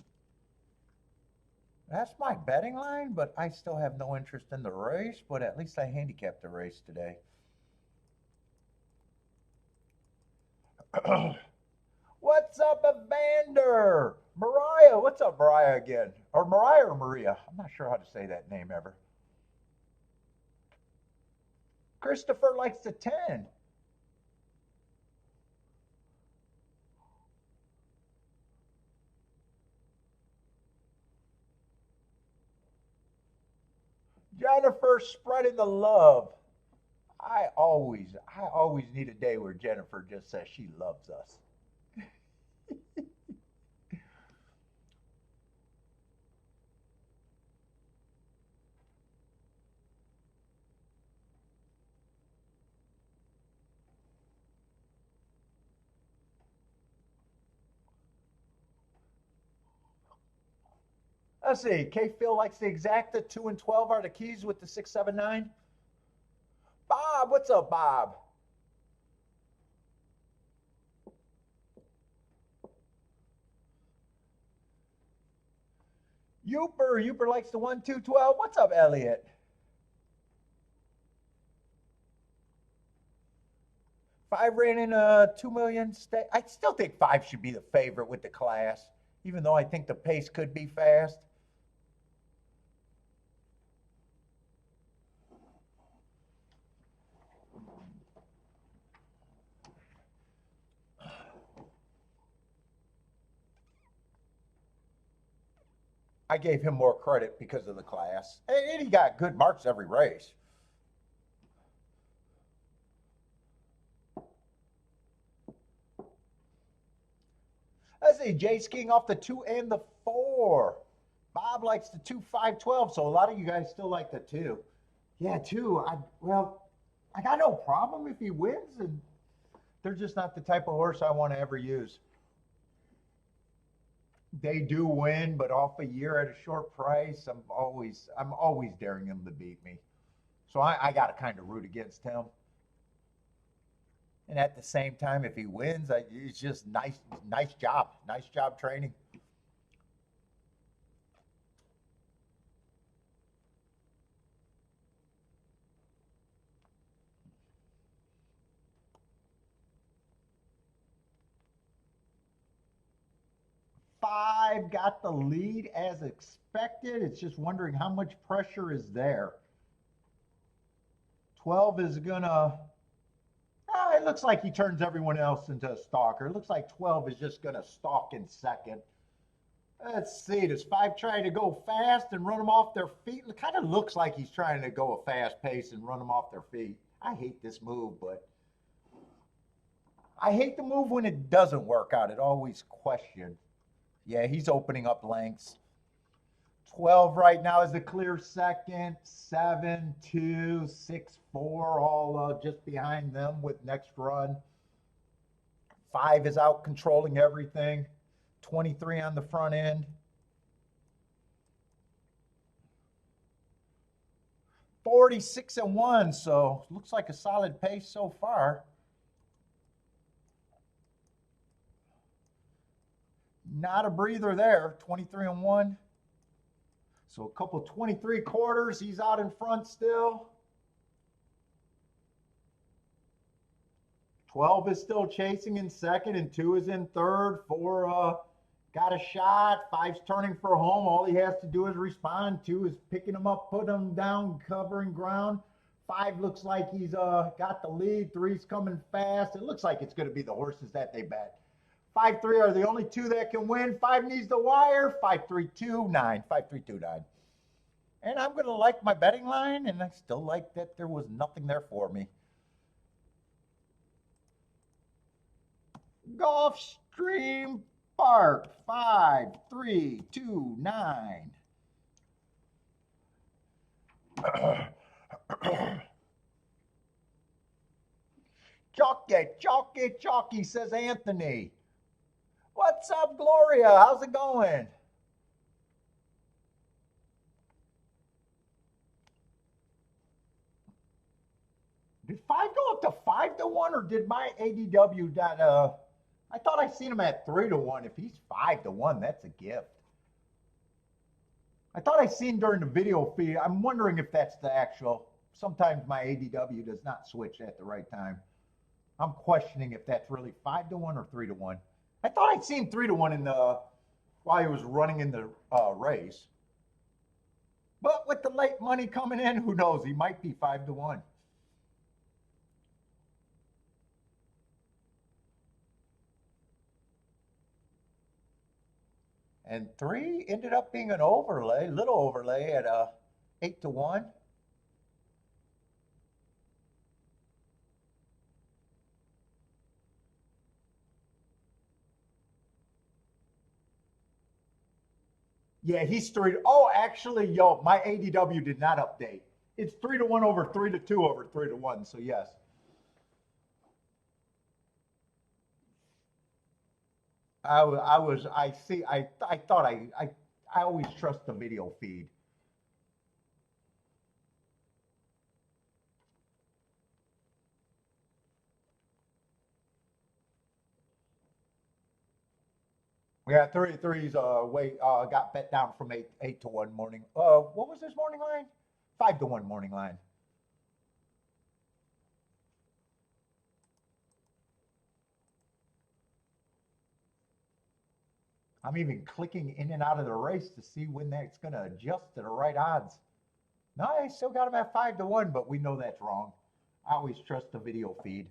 That's my betting line, but I still have no interest in the race, but at least I handicapped the race today. What's up, Evander? Mariah, what's up, Mariah again? Or Mariah or Maria? I'm not sure how to say that name ever. Christopher likes the 10. Jennifer spreading the love. I always need a day where Jennifer just says she loves us. Let's see. K Phil likes the exacta. 2 and 12 are the keys with the 6, 7, 9. Bob, what's up, Bob? Uper likes the 1, 2, 12. What's up, Elliot? 5 ran in 2 million. I still think 5 should be the favorite with the class, even though I think the pace could be fast. I gave him more credit because of the class. And he got good marks every race. Let's see, Jay skiing off the 2 and the 4. Bob likes the 2, 5, 12, so a lot of you guys still like the 2. Yeah, 2. I got no problem if he wins. And They're just not the type of horse I want to ever use. They do win, but off a year at a short price, I'm always daring him to beat me. So I got to kind of root against him. And at the same time, if he wins, it's just nice job training. 5 got the lead as expected. It's just wondering how much pressure is there. 12 is gonna, it looks like he turns everyone else into a stalker. It looks like 12 is just gonna stalk in second. Let's see, does 5 try to go fast and run them off their feet? It kind of looks like he's trying to go a fast pace and run them off their feet. I hate this move, but I hate the move when it doesn't work out. It always questions. Yeah, he's opening up lengths. 12 right now is the clear second. 7, 2, 6, 4, all just behind them with next run. 5 is out controlling everything. 23 on the front end. 46-1, so looks like a solid pace so far. Not a breather there, 23-1. So a couple 23 quarters, he's out in front still. 12 is still chasing in second, and 2 is in third. 4 got a shot. 5's turning for home. All he has to do is respond. 2 is picking him up, putting him down, covering ground. 5 looks like he's got the lead. 3's coming fast. It looks like it's going to be the horses that they bet. 5, 3 are the only 2 that can win. 5 needs the wire. 5, 3, 2, 9. 5, 3, 2, 9. And I'm going to like my betting line, and I still like that there was nothing there for me. Gulfstream Park, 5, 3, 2, 9. Chalky, says Anthony. What's up, Gloria? How's it going? Did 5 go up to 5-1, or did my ADW I thought I seen him at 3-1. If he's 5-1, that's a gift. I thought I seen during the video feed. I'm wondering if that's the actual. Sometimes my ADW does not switch at the right time. I'm questioning if that's really 5-1 or 3-1. I thought I'd seen 3-1 in the while he was running in the race. But with the late money coming in, who knows? He might be 5-1. And 3 ended up being an overlay, little overlay at 8-1. Yeah, he's 3. Oh, actually, yo, my ADW did not update. It's 3-1 over 3-2 over 3-1. So yes. I thought I always trust the video feed. Yeah, 33's got bet down from 8-1 morning. What was this morning line? 5-1 morning line. I'm even clicking in and out of the race to see when that's going to adjust to the right odds. No, I still got him at 5-1, but we know that's wrong. I always trust the video feed.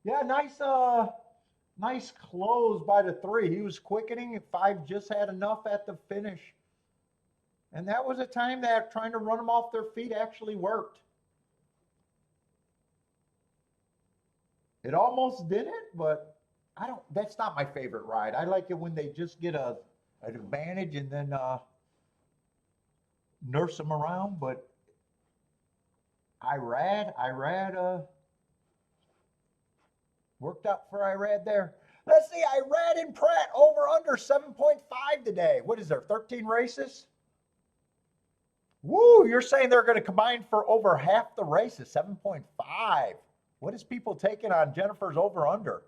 Yeah, nice close by the 3. He was quickening. 5 just had enough at the finish. And that was a time that trying to run them off their feet actually worked. It almost did it, but that's not my favorite ride. I like it when they just get an advantage and then nurse them around, but Irad worked out for Irad there. Let's see, Irad and Pratt over under 7.5 today. What is there, 13 races? Woo, you're saying they're going to combine for over half the races, 7.5. What is people taking on Jennifer's over under?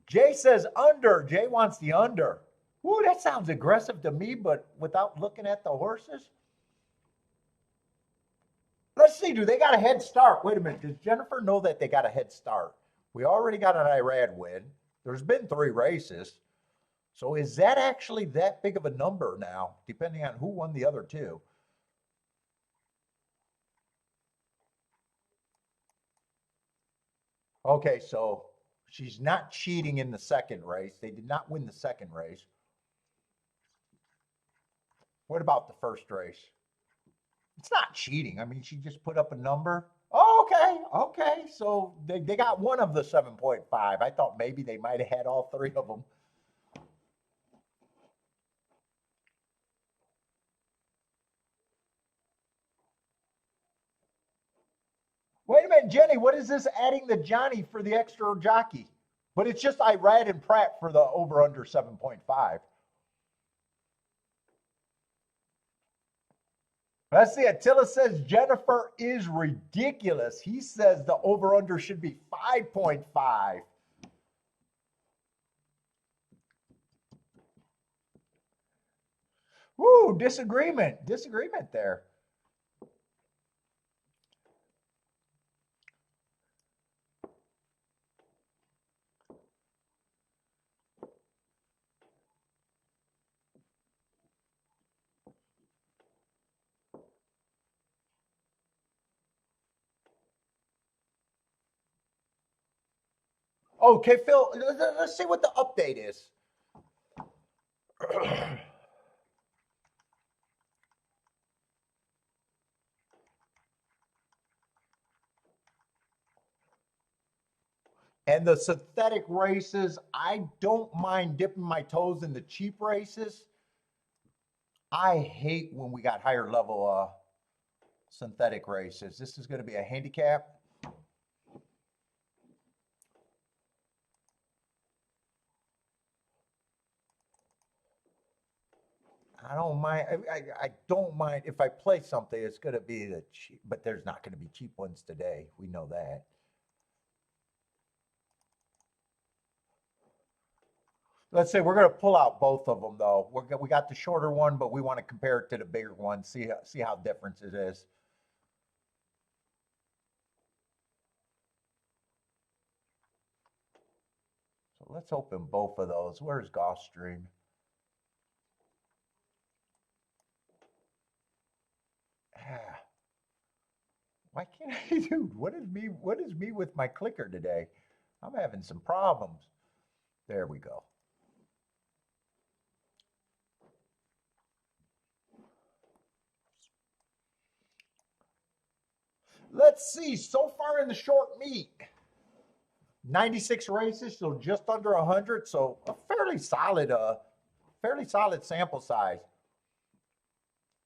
Jay says under. Jay wants the under. Woo, that sounds aggressive to me, but without looking at the horses. Let's see, do they got a head start? Wait a minute, does Jennifer know that they got a head start? We already got an Irad win. There's been 3 races. So is that actually that big of a number now, depending on who won the other 2? Okay, so she's not cheating in the second race. They did not win the second race. What about the first race? It's not cheating. I mean, she just put up a number. Oh, okay. So they got one of the 7.5. I thought maybe they might have had all 3 of them. Wait a minute, Jenny, what is this adding the Johnny for the extra jockey? But it's just Irad and Pratt for the over under 7.5. Let's see, Attila says Jennifer is ridiculous. He says the over under should be 5.5. Woo, disagreement there. Okay, Phil, let's see what the update is. And the synthetic races, I don't mind dipping my toes in the cheap races. I hate when we got higher level synthetic races. This is going to be a handicap. I don't mind. I don't mind if I play something. It's going to be the cheap, but there's not going to be cheap ones today. We know that. Let's say we're going to pull out both of them though. We got the shorter one, but we want to compare it to the bigger one. See how different it is. So let's open both of those. Where's Gulfstream? Why can't I do? What is me with my clicker today? I'm having some problems. There we go. Let's see, so far in the short meet, 96 races, so just under 100, so a fairly solid sample size.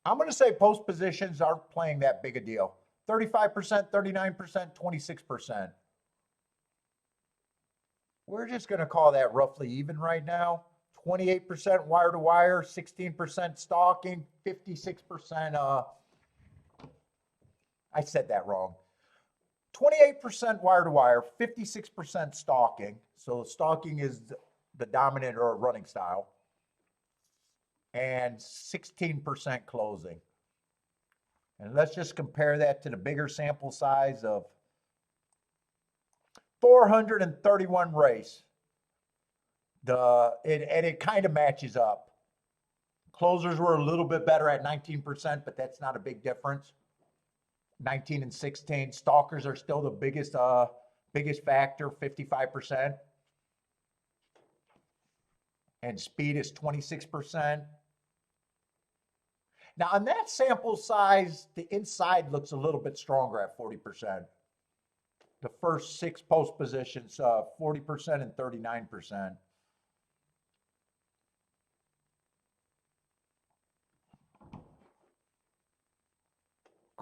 I'm going to say post positions aren't playing that big a deal. 35%, 39%, 26%. We're just going to call that roughly even right now. 28% wire to wire, 16% stalking, 56%, I said that wrong. 28% wire to wire, 56% stalking. So stalking is the dominant or running style. And 16% closing. And let's just compare that to the bigger sample size of 431 race. It kind of matches up. Closers were a little bit better at 19%, but that's not a big difference. 19 and 16. Stalkers are still the biggest factor, 55%. And speed is 26%. Now, on that sample size, the inside looks a little bit stronger at 40%. The first 6 post positions, 40% and 39%.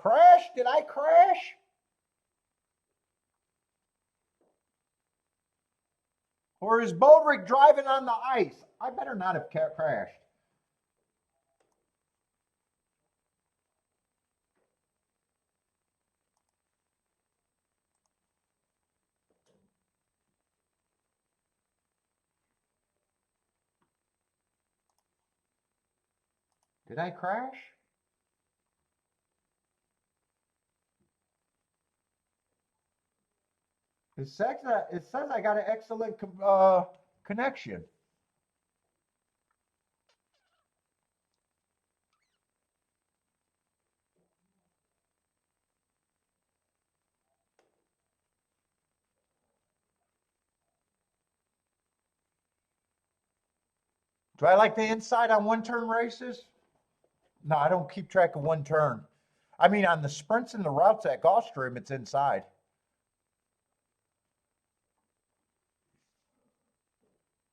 Crash? Did I crash? Or is Bodrick driving on the ice? I better not have crashed. Did I crash? It says I got an excellent connection. Do I like the inside on one-turn races? No, I don't keep track of one turn. I mean, on the sprints and the routes at Gulfstream, it's inside.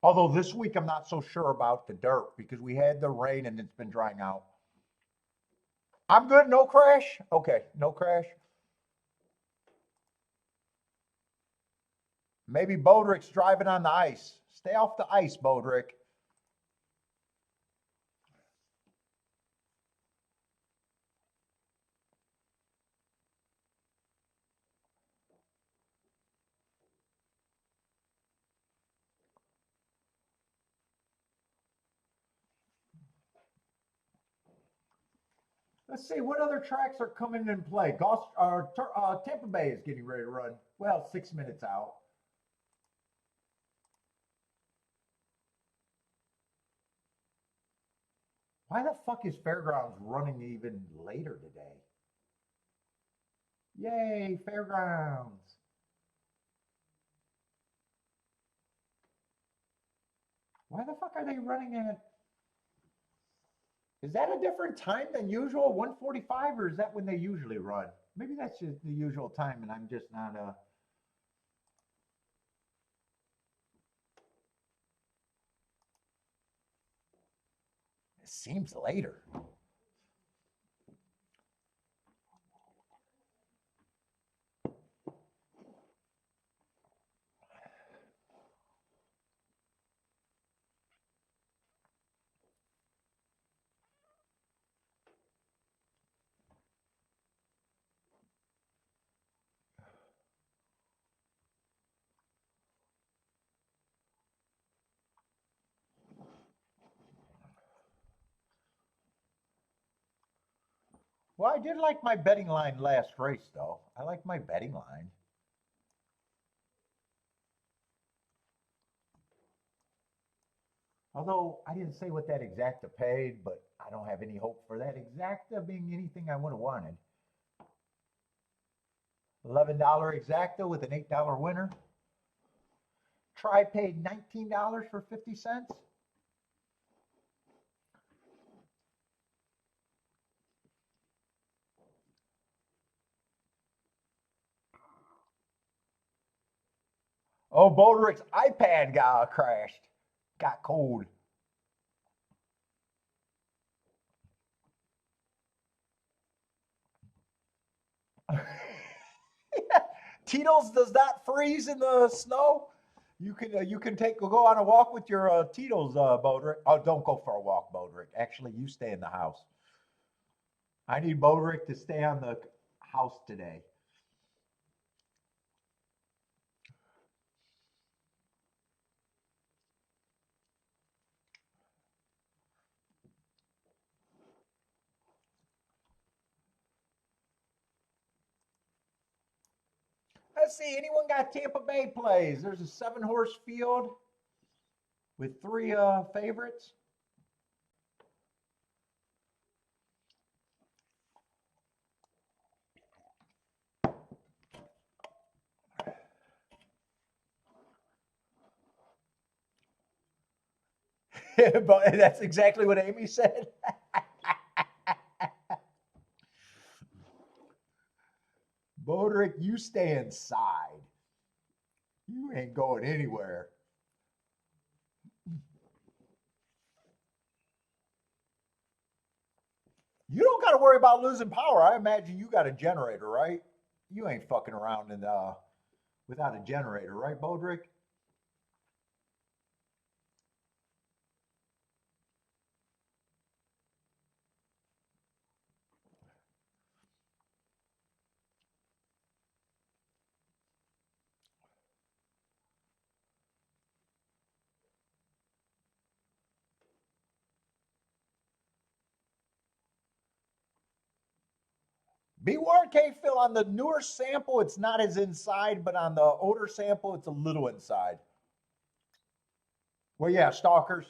Although this week I'm not so sure about the dirt because we had the rain and it's been drying out. I'm good, no crash? Okay, no crash. Maybe Bodrick's driving on the ice. Stay off the ice, Bodrick. Let's see, what other tracks are coming in play? Tampa Bay is getting ready to run. Well, 6 minutes out. Why the fuck is Fairgrounds running even later today? Yay, Fairgrounds. Why the fuck are they running at? Is that a different time than usual, 1:45, or is that when they usually run? Maybe that's just the usual time and I'm just not It seems later. Well, I did like my betting line last race, though. I like my betting line. Although I didn't say what that exacta paid, but I don't have any hope for that exacta being anything I would have wanted. $11 exacta with an $8 winner. Try paid $19 for 50 cents. Oh, Bodrick's iPad got crashed. Got cold. Tito's does not freeze in the snow. You can go on a walk with your Tito's Bodrick. Oh, don't go for a walk, Bodrick. Actually, you stay in the house. I need Bodrick to stay on the house today. Let's see. Anyone got Tampa Bay plays? There's a 7-horse field with 3 favorites. But that's exactly what Amy said. Bodrick, you stay inside. You ain't going anywhere. You don't got to worry about losing power. I imagine you got a generator, right? You ain't fucking around without a generator, right, Bodrick? B1K Phil, on the newer sample, it's not as inside, but on the older sample, it's a little inside. Well, yeah, stalkers.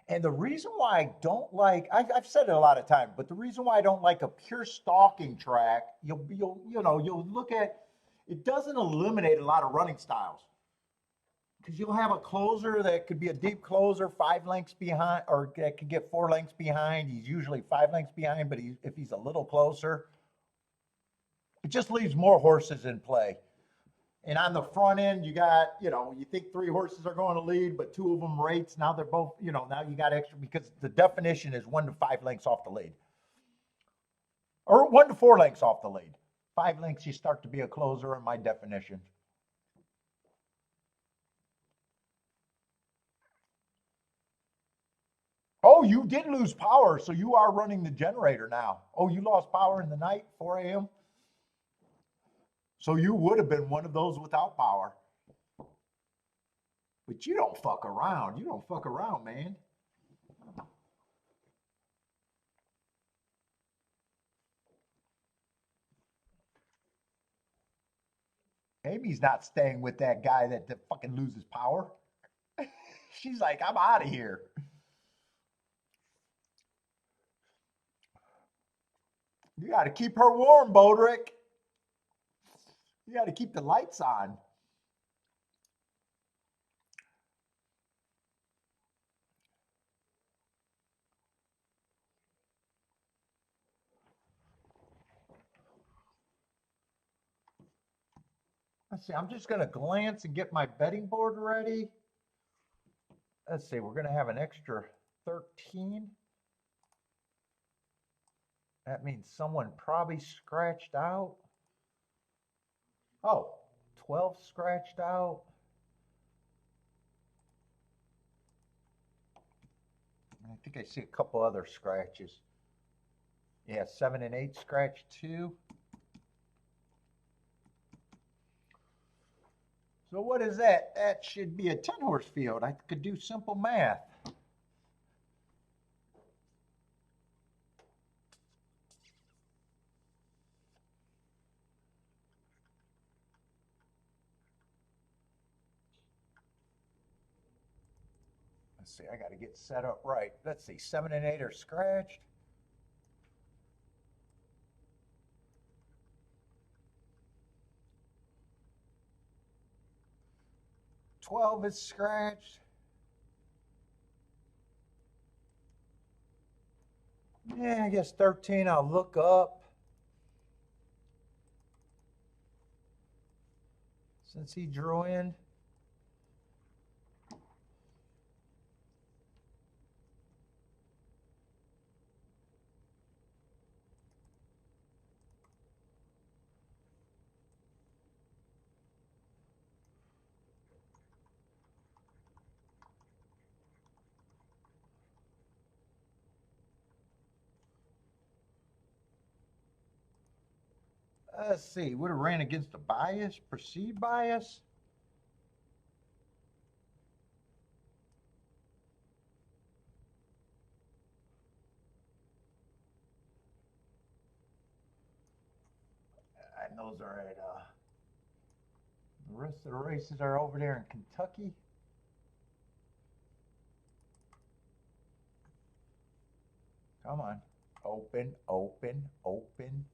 And the reason why I don't like, I've said it a lot of times, but the reason why I don't like a pure stalking track, you'll look at, it doesn't eliminate a lot of running styles. Because you'll have a closer that could be a deep closer 5 lengths behind, or that could get 4 lengths behind. He's usually 5 lengths behind, but if he's a little closer, it just leaves more horses in play. And on the front end, you got, you think 3 horses are going to lead, but 2 of them rates. Now they're both, now you got extra, because the definition is 1 to 5 lengths off the lead. Or 1 to 4 lengths off the lead. 5 lengths, you start to be a closer in my definition. Oh, you did lose power, so you are running the generator now. Oh, you lost power in the night, 4 a.m.? So you would have been one of those without power. But you don't fuck around. You don't fuck around, man. Amy's not staying with that guy that fucking loses power. She's like, I'm out of here. You got to keep her warm, Bodrick. You got to keep the lights on. Let's see, I'm just going to glance and get my betting board ready. Let's see, we're going to have an extra 13. That means someone probably scratched out. Oh, 12 scratched out. I think I see a couple other scratches. Yeah, 7 and 8 scratched too. So what is that? That should be a 10-horse field. I could do simple math. Let's see, I got to get set up right. Let's see, 7 and 8 are scratched. 12 is scratched. Yeah, I guess 13 I'll look up. Since he drew in. Let's see, would have ran against a bias, perceived bias. And those are at, the rest of the races are over there in Kentucky. Come on, open, open, open.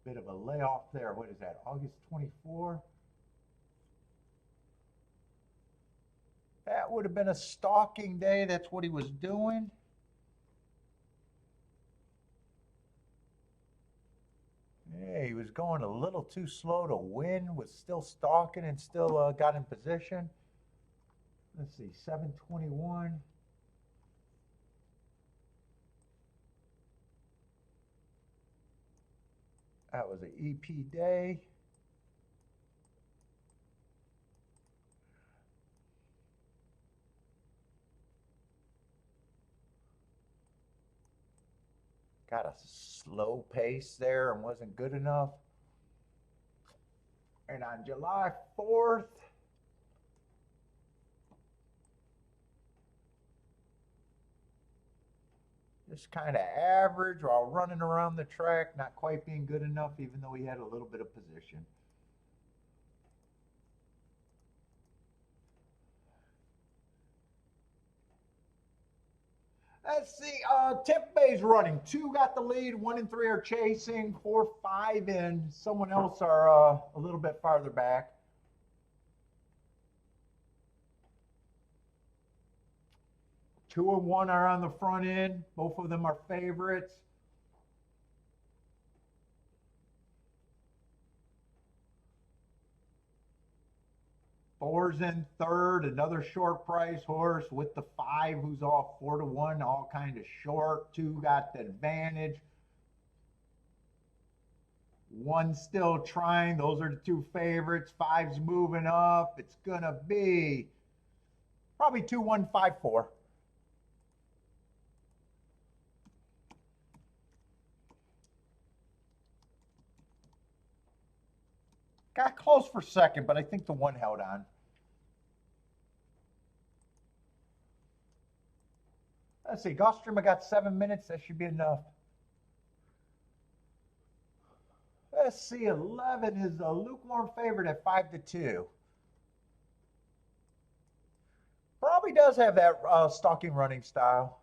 Bit of a layoff there. What is that, August 24? That would have been a stalking day. That's what he was doing. Yeah, he was going a little too slow to win, was still stalking and still got in position. Let's see, 721. That was an EP day. Got a slow pace there and wasn't good enough. And on July 4th, just kind of average while running around the track, not quite being good enough, even though he had a little bit of position. Let's see. Tampa Bay's running. 2 got the lead. 1 and 3 are chasing. 4, 5, and someone else are a little bit farther back. Two and 1 are on the front end. Both of them are favorites. Four's in third, another short price horse with the 5 who's off 4 to 1, all kind of short. 2 got the advantage. 1's still trying. Those are the 2 favorites. 5's moving up. It's gonna be probably 2-1-5-4. Got close for second, but I think the 1 held on. Let's see, Gulfstream, I got 7 minutes. That should be enough. Let's see, 11 is a lukewarm favorite at 5 to 2. Probably does have that stalking running style.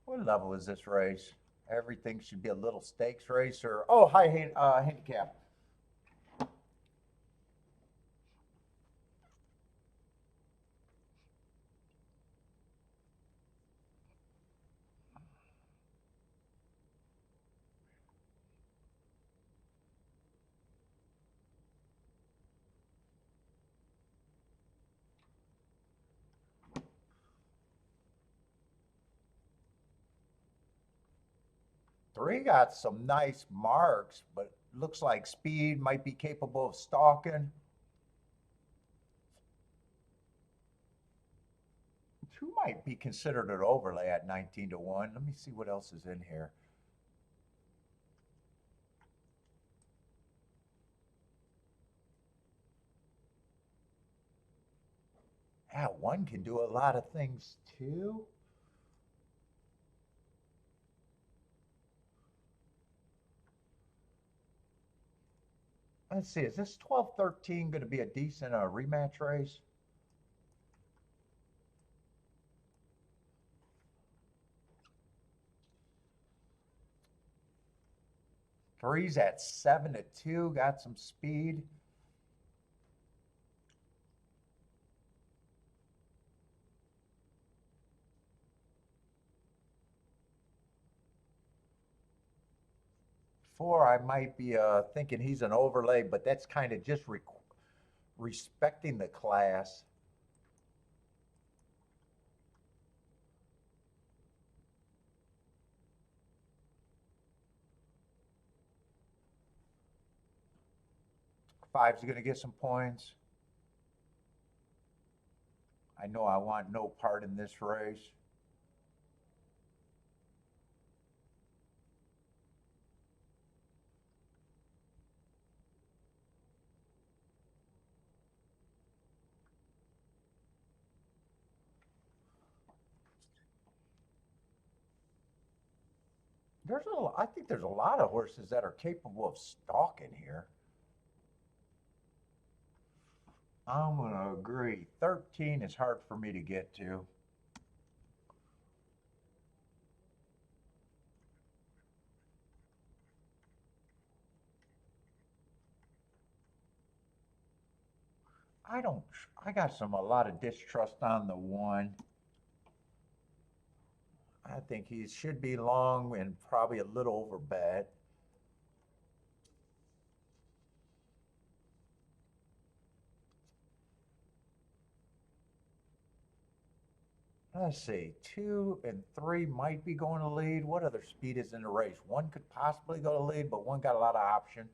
What level is this race? Everything should be a little stakes race or, oh, high handicap. Three got some nice marks, but looks like speed might be capable of stalking. 2 might be considered an overlay at 19 to 1. Let me see what else is in here. Yeah, 1 can do a lot of things too. Let's see, is this 12-13 going to be a decent rematch race? Three's at 7 to 2, got some speed. Four, I might be thinking he's an overlay, but that's kind of just respecting the class. Five's going to get some points. I know I want no part in this race. I think there's a lot of horses that are capable of stalking here. I'm going to agree. 13 is hard for me to get to. I got a lot of distrust on the 1. I think he should be long and probably a little overbet. Let's see, 2 and 3 might be going to lead. What other speed is in the race? 1 could possibly go to lead, but 1 got a lot of option.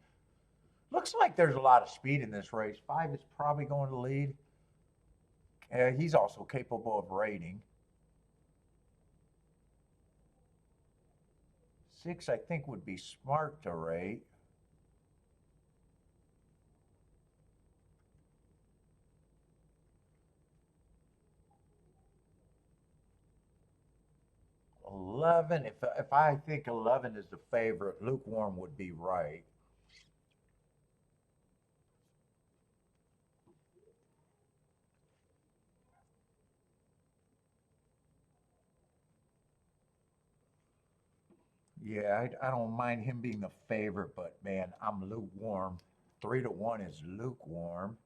Looks like there's a lot of speed in this race. 5 is probably going to lead. He's also capable of rating. 6, I think, would be smart to rate. If I think 11 is the favorite, lukewarm would be right. Yeah, I don't mind him being the favorite, but man, I'm lukewarm. 3-1 is lukewarm.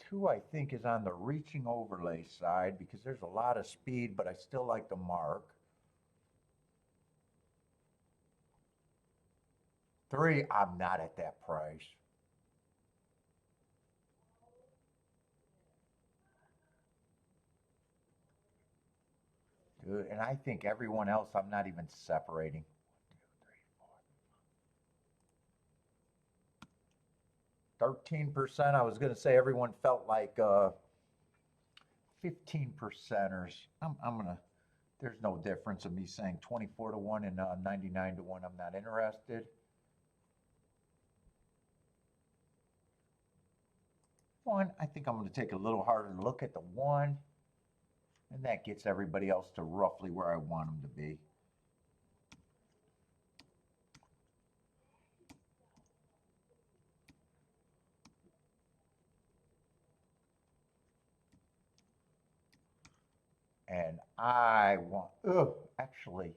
2, I think, is on the reaching overlay side because there's a lot of speed, but I still like the mark. 3, I'm not at that price. Dude, and I think everyone else I'm not even separating. 13%. I was going to say everyone felt like 15%ers. I'm going to, there's no difference in me saying 24-1 and 99-1. I'm not interested. 1, I think I'm going to take a little harder look at the 1. And that gets everybody else to roughly where I want them to be. And I want, actually,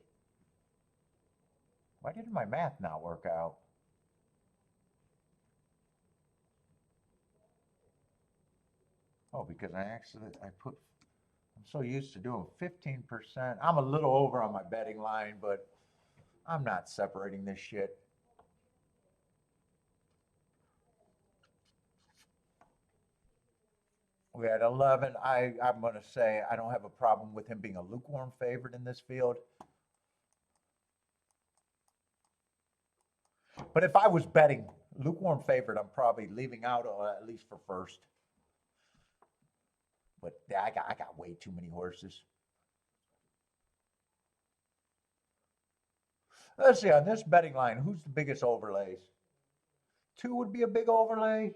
why did my math not work out? Oh, because I'm so used to doing 15%. I'm a little over on my betting line, but I'm not separating this shit. We had 11. I'm going to say I don't have a problem with him being a lukewarm favorite in this field. But if I was betting lukewarm favorite, I'm probably leaving out at least for first. But I got way too many horses. Let's see, on this betting line, who's the biggest overlays? 2 would be a big overlay.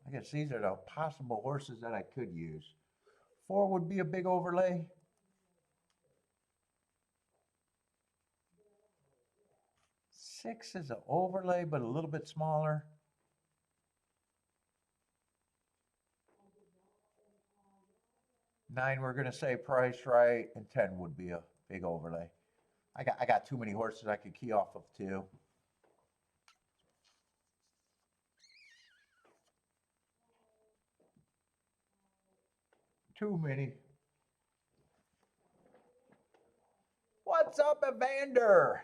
I guess these are the possible horses that I could use. 4 would be a big overlay. 6 is an overlay, but a little bit smaller. 9, we're going to say price right, and 10 would be a big overlay. I got too many horses I could key off of too. Too many. What's up, Evander?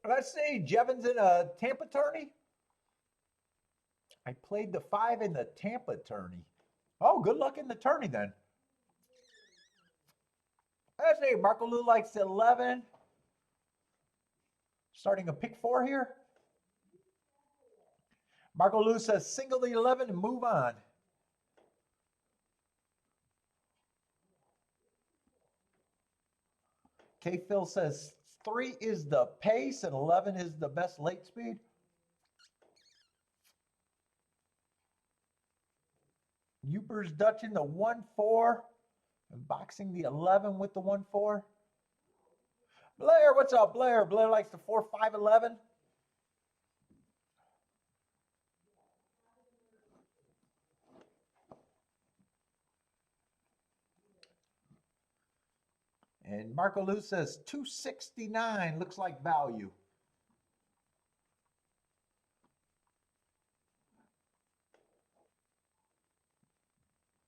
Let's see, Jevon's in a Tampa tourney. I played the 5 in the Tampa tourney. Oh, good luck in the tourney then. Let's see, Marco Lou likes 11. Starting a pick 4 here. Marco Lou says single the 11 and move on. K Phil says 3 is the pace and 11 is the best late speed. Uper's Dutching the 1-4 and boxing the 11 with the 1-4. Blair, what's up, Blair? Blair likes the 4-5-11. And Marco Lou says 269 looks like value.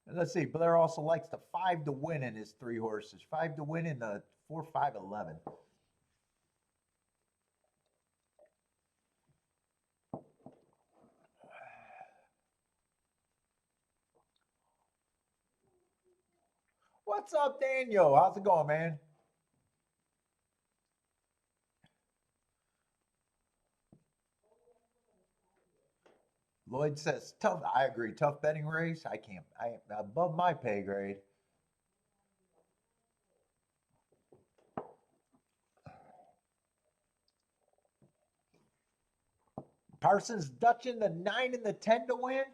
And let's see, Blair also likes the 5 to win in his 3 horses. 5 to win in the 4, 5, 11. What's up, Daniel? How's it going, man? Lloyd says tough. I agree. Tough betting race. I can't. I above my pay grade. Parsons Dutchin the 9 and the 10 to win.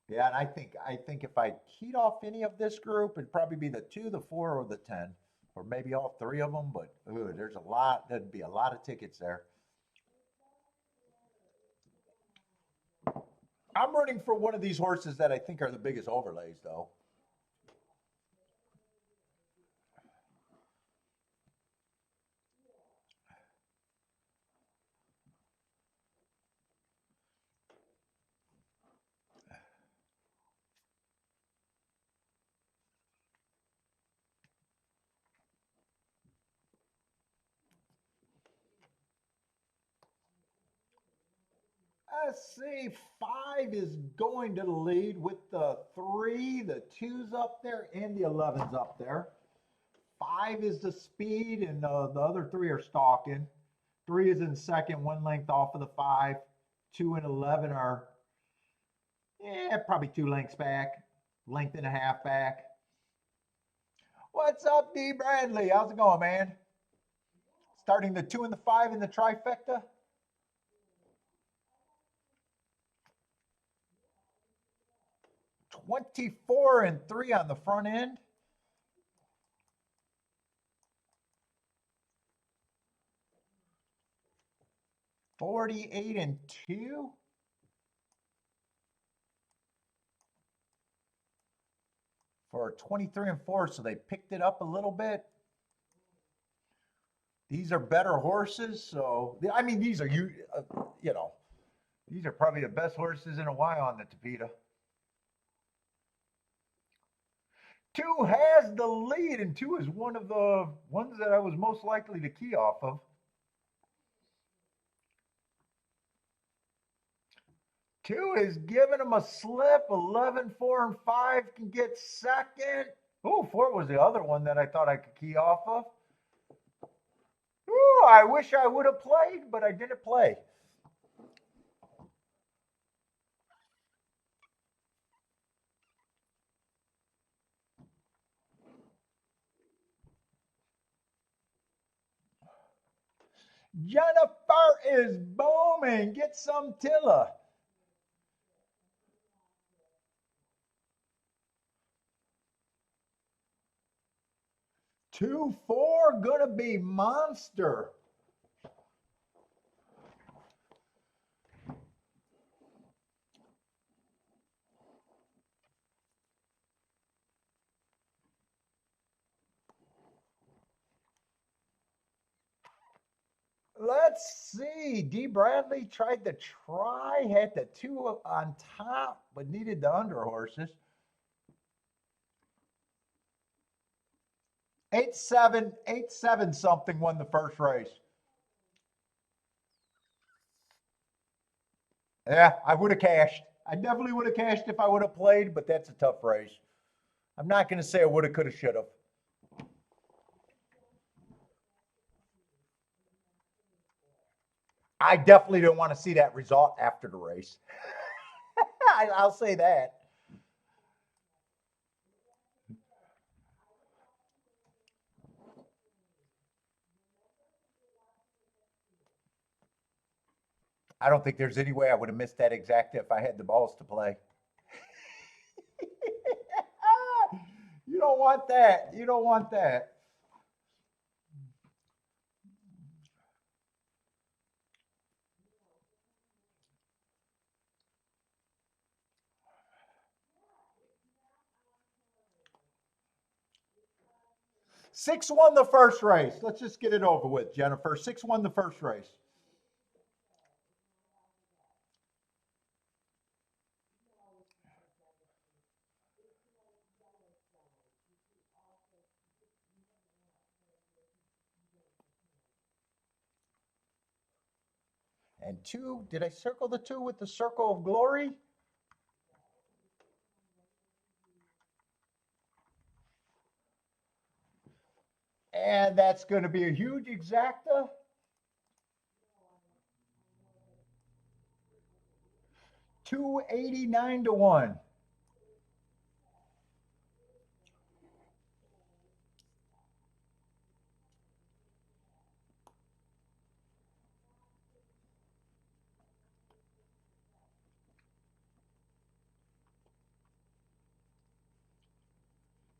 Yeah, and I think if I keyed off any of this group, it'd probably be the 2, the 4, or the 10, or maybe all 3 of them. But ooh, there's a lot. There'd be a lot of tickets there. I'm rooting for one of these horses that I think are the biggest overlays, though. Let's see, 5 is going to the lead with the 3, the 2's up there, and the 11's up there. 5 is the speed, and the other 3 are stalking. 3 is in second, 1 length off of the 5. 2 and 11 are, probably 2 lengths back, length and a half back. What's up, D. Bradley? How's it going, man? Starting the 2 and the 5 in the trifecta. 24 and 3 on the front end. $48 and 2. For 23 and 4, so they picked it up a little bit. These are better horses, so I mean these are these are probably the best horses in a while on the Tapeta. 2 has the lead, and 2 is one of the ones that I was most likely to key off of. 2 is giving them a slip. 11, 4, and 5 can get second. Oh, 4 was the other one that I thought I could key off of. Ooh, I wish I would have played, but I didn't play. Jennifer is booming. Get some Tilla. 2, 4, gonna be monster. Let's see. D. Bradley tried to had the 2 on top, but needed the under horses. 8-7, 8-7 something won the first race. Yeah, I would have cashed. I definitely would have cashed if I would have played, but that's a tough race. I'm not going to say I would have, could have, should have. I definitely didn't want to see that result after the race. I'll say that. I don't think there's any way I would have missed that exact if I had the balls to play. You don't want that. You don't want that. 6 won the first race. Let's just get it over with, Jennifer. 6 won the first race. And 2, did I circle the 2 with the circle of glory? And that's going to be a huge exacta. $289 to 1.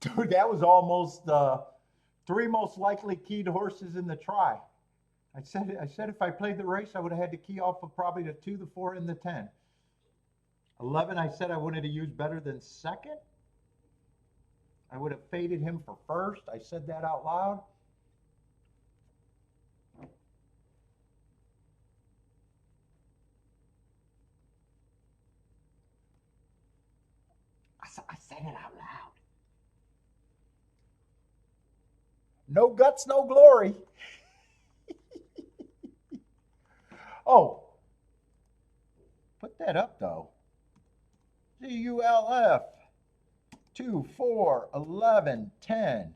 Dude, that was almost 3 most likely keyed horses in the try. I said if I played the race, I would have had to key off of probably the 2, the 4, and the 10. 11, I said I wanted to use better than second. I would have faded him for first. I said that out loud. I said it out loud. No guts, no glory. Oh, put that up though. GULF 2, 4, 11, 10.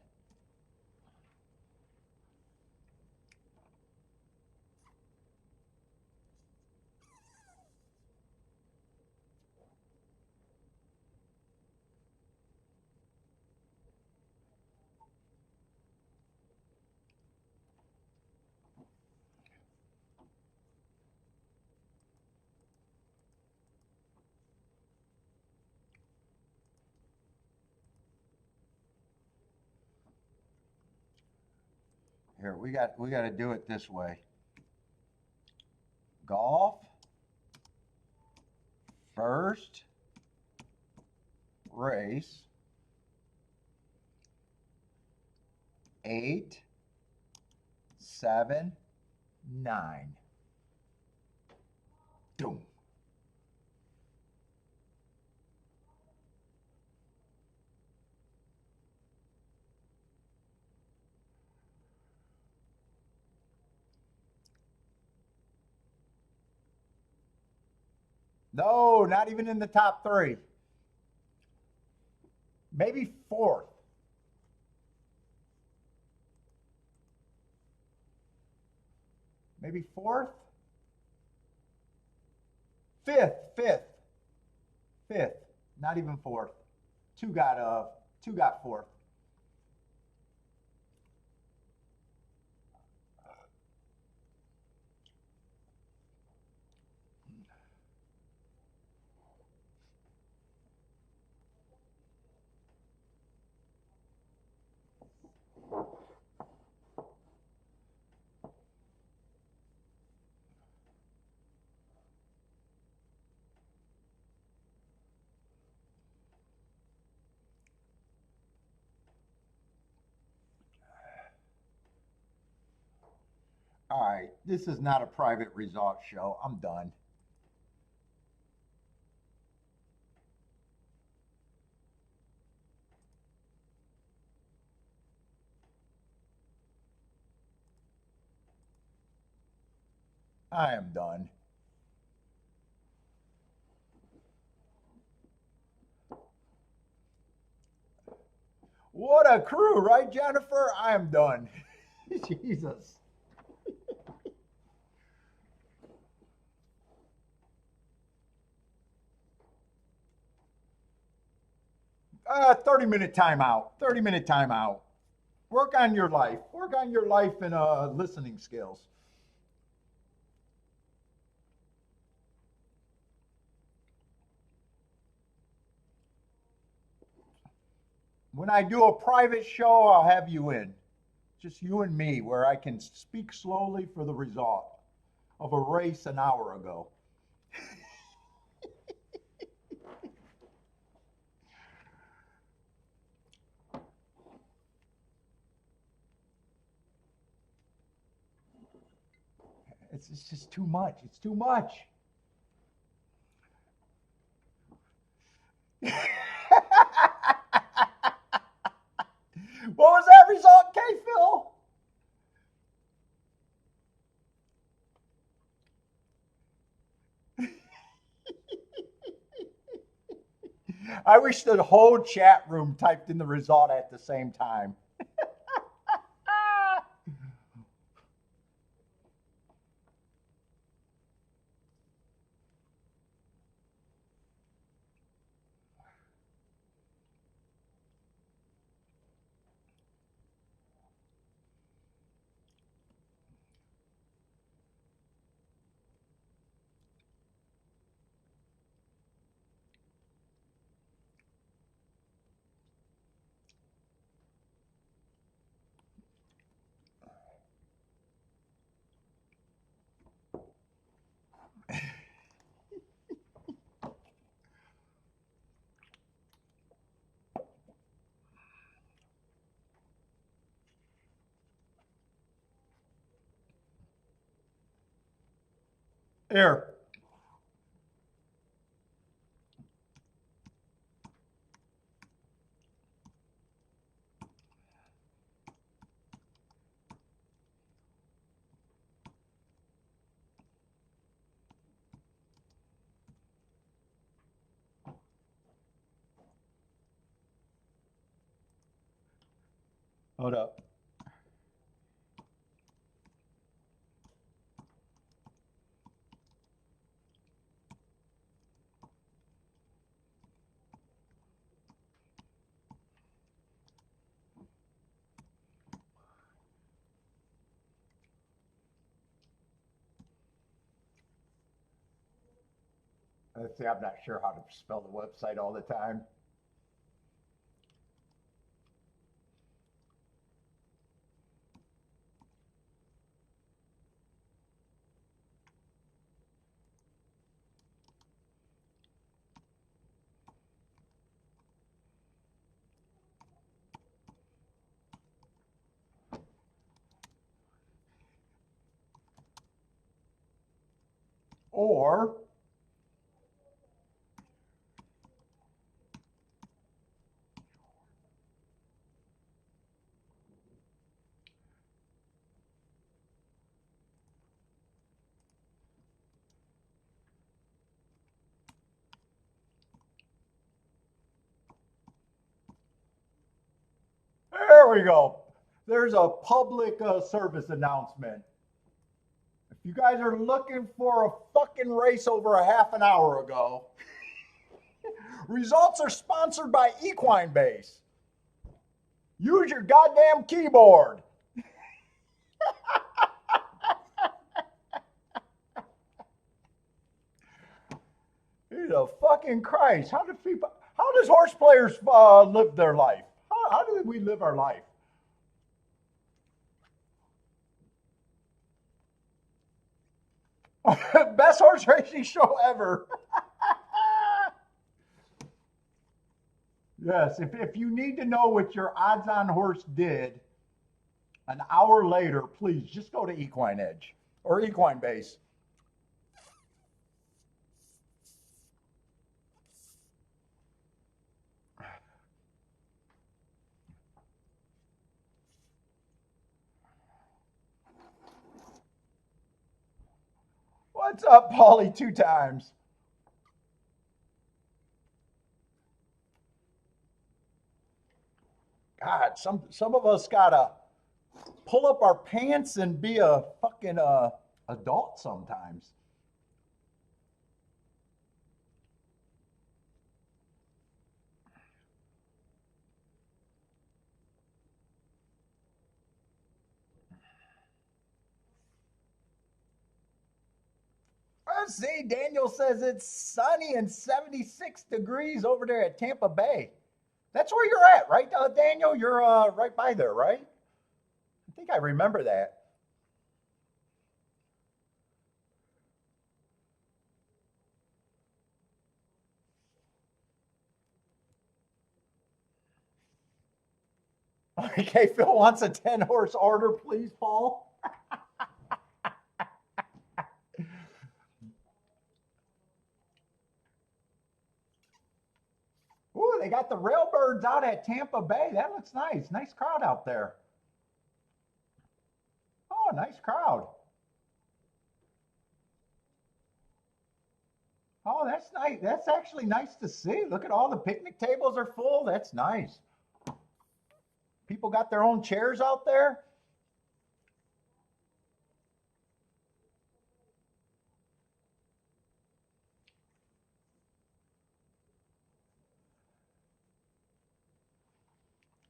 Here, we got to do it this way. Golf, first race, 8, 7, 9. Boom. No, not even in the top 3. Maybe 4th. Maybe 4th. 5th. 5th. Not even 4th. 2 got 4th. All right, this is not a private result show. I'm done. I am done. What a crew, right, Jennifer? I am done. Jesus. 30-minute timeout. 30-minute timeout. Work on your life. Work on your life and listening skills. When I do a private show, I'll have you in. Just you and me, where I can speak slowly for the result of a race an hour ago. It's just too much. It's too much. What was that result, K-Phil? I wish the whole chat room typed in the result at the same time. Here. Hold up. Let's see, I'm not sure how to spell the website all the time. Or there we go. There's a public service announcement. If you guys are looking for a fucking race over a half an hour ago, results are sponsored by Equine Base. Use your goddamn keyboard. Jesus fucking Christ. How does horse players live their life? How do we live our life? Best horse racing show ever. Yes, if you need to know what your odds on horse did an hour later, please just go to Equine Edge or Equine Base. What's up, Paulie? 2 times. God, some of us gotta pull up our pants and be a fucking adult sometimes. Let's see. Daniel says it's sunny and 76 degrees over there at Tampa Bay. That's where you're at, right, Daniel? You're right by there, right? I think I remember that. Okay, Phil wants a 10 horse order, please, Paul. Ooh, they got the Railbirds out at Tampa Bay. That looks nice. Nice crowd out there. Oh, nice crowd. Oh, that's nice. That's actually nice to see. Look at all the picnic tables are full. That's nice. People got their own chairs out there.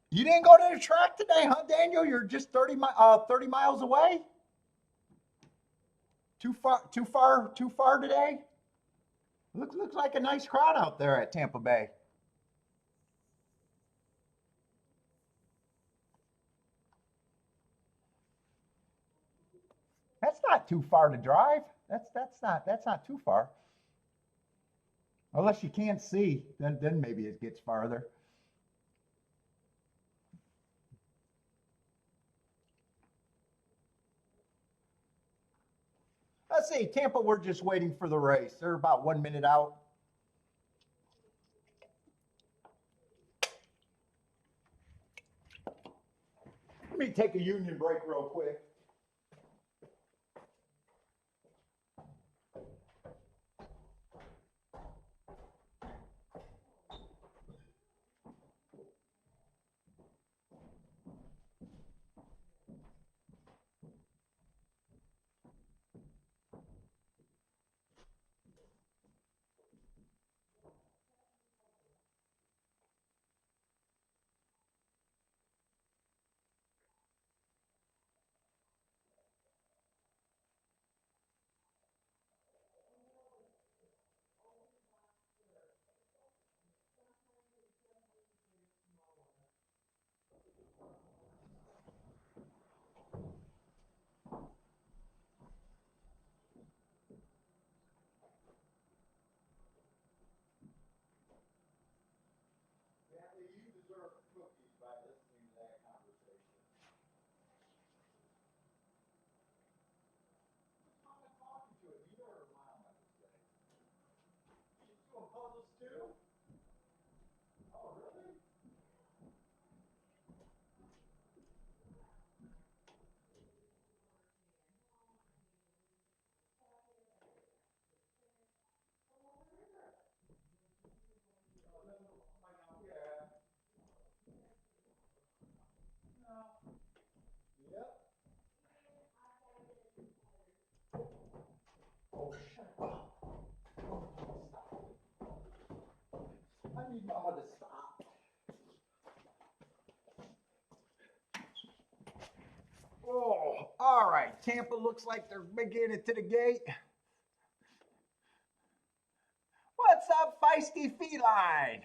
You didn't go to the track today, huh, Daniel? You're just 30 miles away. Too far today. Looks like a nice crowd out there at Tampa Bay. That's not too far to drive. That's not too far. Unless you can't see, then maybe it gets farther. Let's see, Tampa, we're just waiting for the race. They're about 1 minute out. Let me take a union break real quick. You deserve cookies by listening to that conversation. I'm not talking to it. You are around, I would say. She's doing puzzles too? Oh, really? Yeah. Yep. Oh, shut up. I need Mama to stop. Oh, all right. Tampa looks like they're beginning to the gate. What's up, feisty feline?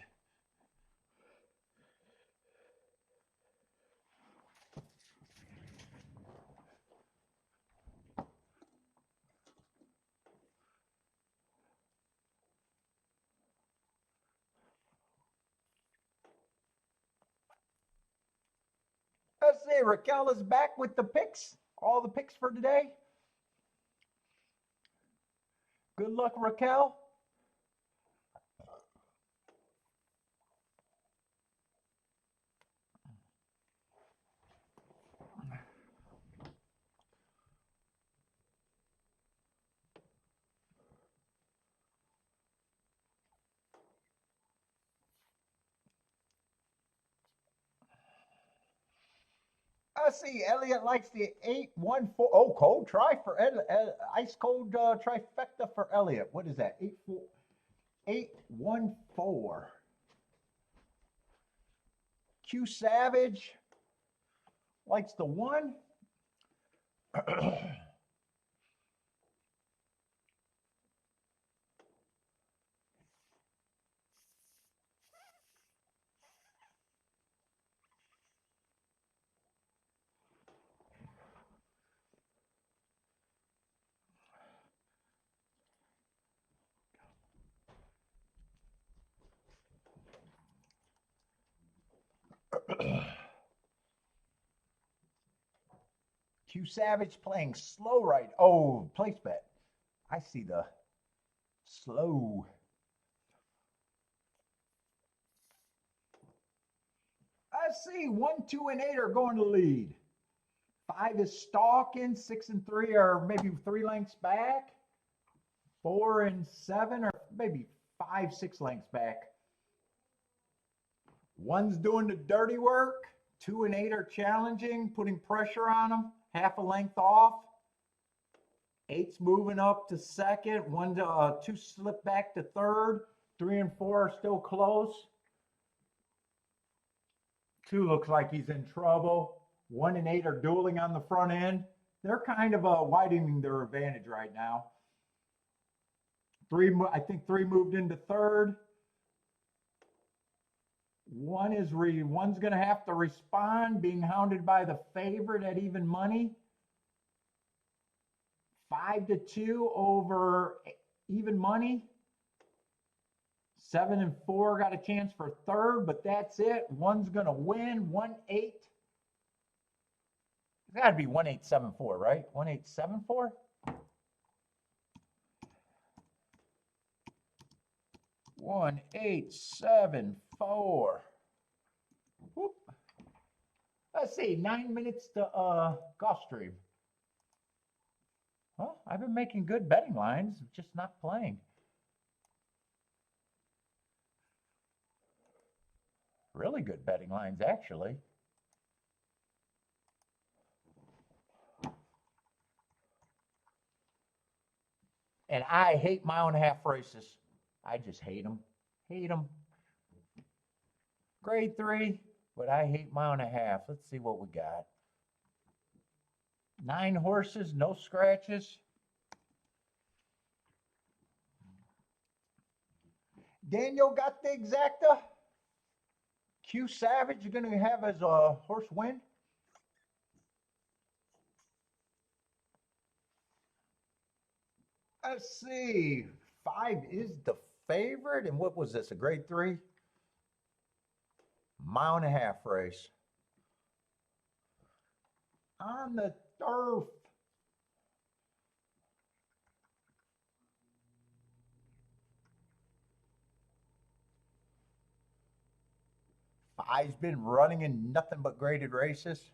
Let's see. Raquel is back with the picks. All the picks for today. Good luck, Raquel. Let's see. Elliot likes the 814. Oh, cold try for ice cold trifecta for Elliot. What is that? 814. Q Savage likes the one. Q Savage playing slow right. Oh, place bet. I see the slow. Let's see, 1, 2, and 8 are going to lead. 5 is stalking. 6 and 3 are maybe 3 lengths back. 4 and 7 are maybe 5, 6 lengths back. 1's doing the dirty work. 2 and 8 are challenging, putting pressure on them. Half a length off. 8's moving up to second. 2 slip back to third. 3 and 4 are still close. 2 looks like he's in trouble. 1 and 8 are dueling on the front end. They're kind of widening their advantage right now. I think 3 moved into third. 1's going to have to respond, being hounded by the favorite at even money. 5-2 over even money. 7 and 4 got a chance for third, but that's it. 1's going to win. 1-8. It's got to be 1874, right? 1874? One, 8, 7, 4. Whoop. Let's see, 9 minutes to Gulfstream. Well, I've been making good betting lines, just not playing. Really good betting lines, actually. And I hate mile and a half races. I just hate them. Hate them. Grade 3, but I hate mile and a half. Let's see what we got. 9 horses, no scratches. Daniel got the exacta. Q Savage, you're going to have as a horse win. Let's see. 5 is the favorite. And what was this, a grade 3? Mile and a half race. On the turf. Five's been running in nothing but graded races.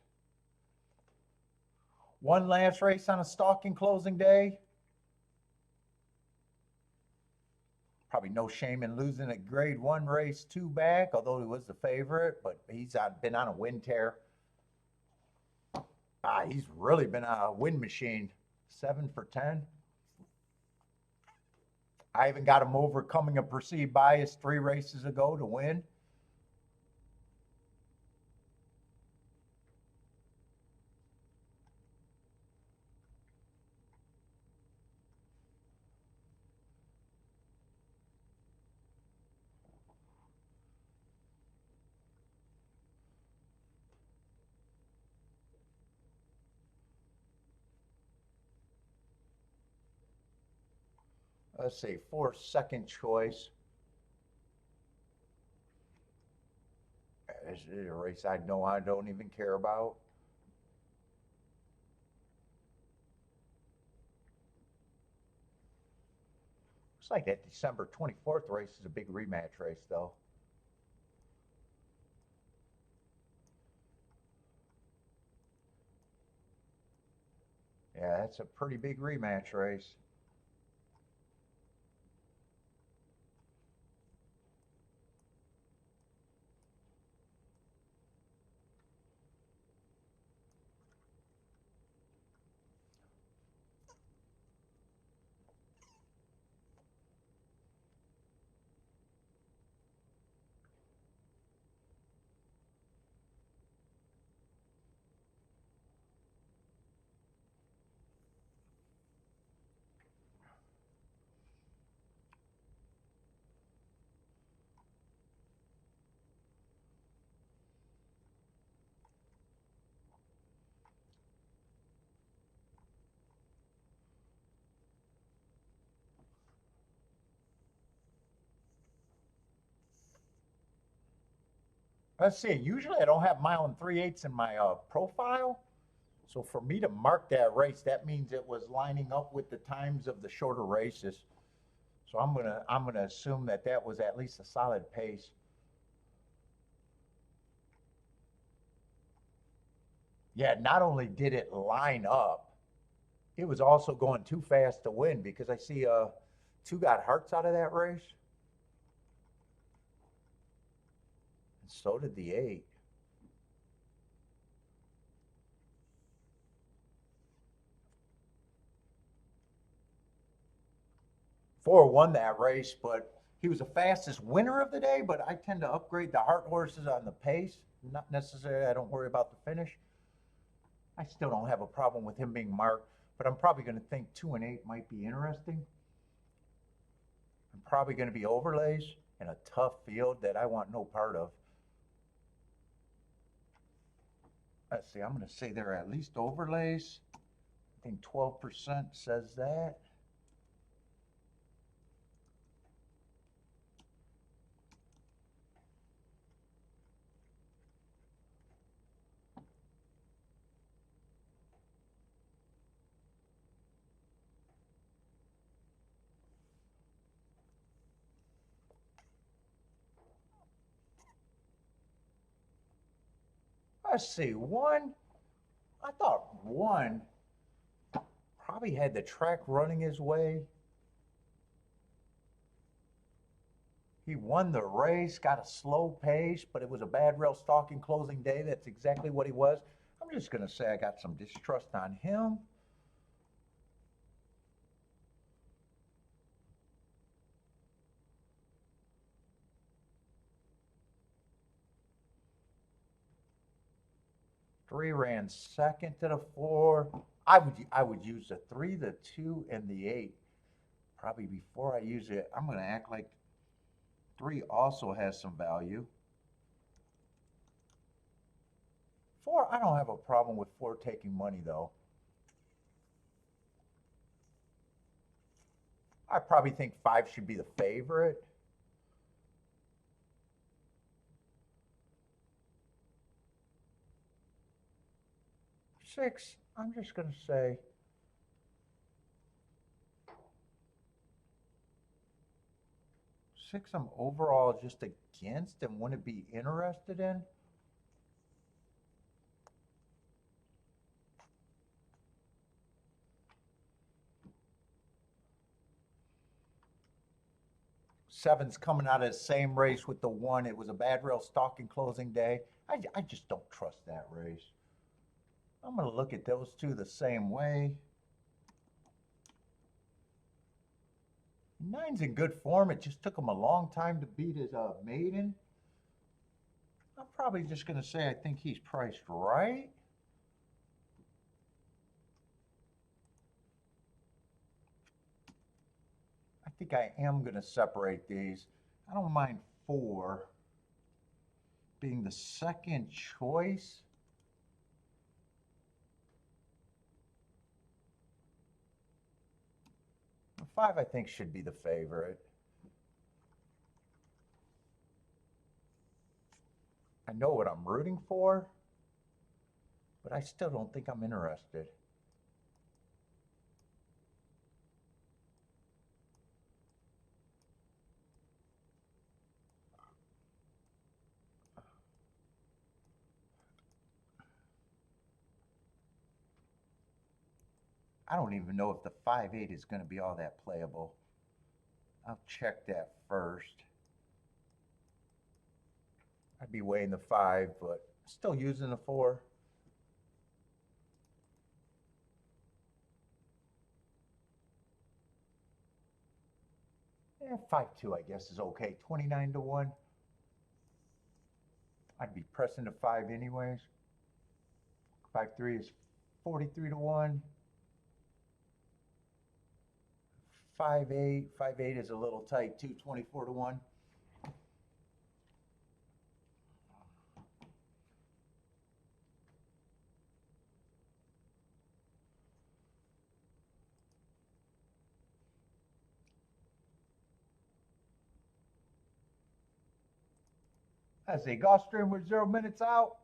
1 last race on a stalking closing day. Probably no shame in losing a grade 1 race 2 back, although he was the favorite, but he's been on a win tear. He's really been a win machine. 7 for 10. I even got him overcoming a perceived bias 3 races ago to win. Let's see, 4 second choice. This is a race I know I don't even care about. Looks like that December 24th race is a big rematch race, though. Yeah, that's a pretty big rematch race. Let's see, usually I don't have mile and 3/8 in my profile. So for me to mark that race, that means it was lining up with the times of the shorter races. So I'm gonna assume that that was at least a solid pace. Yeah, not only did it line up, it was also going too fast to win because I see two got hearts out of that race. And so did the 8. 4 won that race, but he was the fastest winner of the day. But I tend to upgrade the heart horses on the pace. Not necessarily, I don't worry about the finish. I still don't have a problem with him being marked, but I'm probably going to think 2 and 8 might be interesting. I'm probably going to be overlays in a tough field that I want no part of. Let's see, I'm going to say they're at least overlays. I think 12% says that. Let's see, 1, I thought 1 probably had the track running his way. He won the race, got a slow pace, but it was a bad rail stalking closing day. That's exactly what he was. I'm just going to say I got some distrust on him. Three ran second to the 4. I would use the 3, the 2, and the 8. Probably before I use it, I'm going to act like 3 also has some value. 4, I don't have a problem with 4 taking money though. I probably think 5 should be the favorite. Six, I'm just going to say 6 I'm overall just against and wouldn't be interested in. Seven's coming out of the same race with the 1. It was a bad rail stalking closing day. I just don't trust that race. I'm going to look at those two the same way. 9's in good form. It just took him a long time to beat his maiden. I'm probably just going to say I think he's priced right. I think I am going to separate these. I don't mind 4 being the second choice. 5 I think should be the favorite. I know what I'm rooting for, but I still don't think I'm interested. I don't even know if the 5-8 is going to be all that playable. I'll check that first. I'd be weighing the 5, but still using the 4. Yeah, 5-2 I guess is okay. 29 to 1. I'd be pressing the 5 anyways. 5-3 is 43 to 1. 5-8. 5-8 is a little tight too, 24 to 1. That's a Gulfstream with 0 minutes out.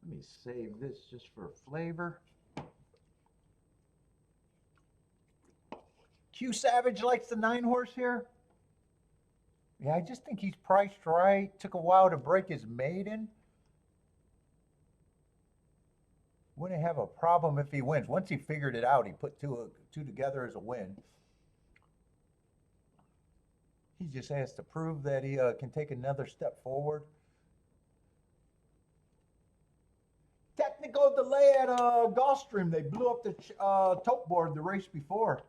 Let me save this just for flavor. Q Savage likes the 9 horse here. Yeah, I just think he's priced right. Took a while to break his maiden. Wouldn't have a problem if he wins. Once he figured it out, he put two together as a win. He just has to prove that he can take another step forward. Technical delay at Gulfstream. They blew up the tote board the race before.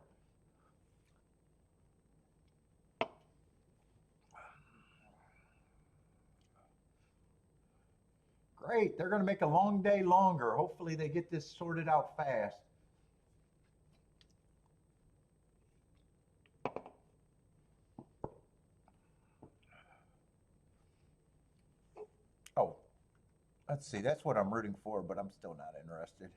Great. They're going to make a long day longer. Hopefully they get this sorted out fast. Oh, let's see. That's what I'm rooting for, but I'm still not interested.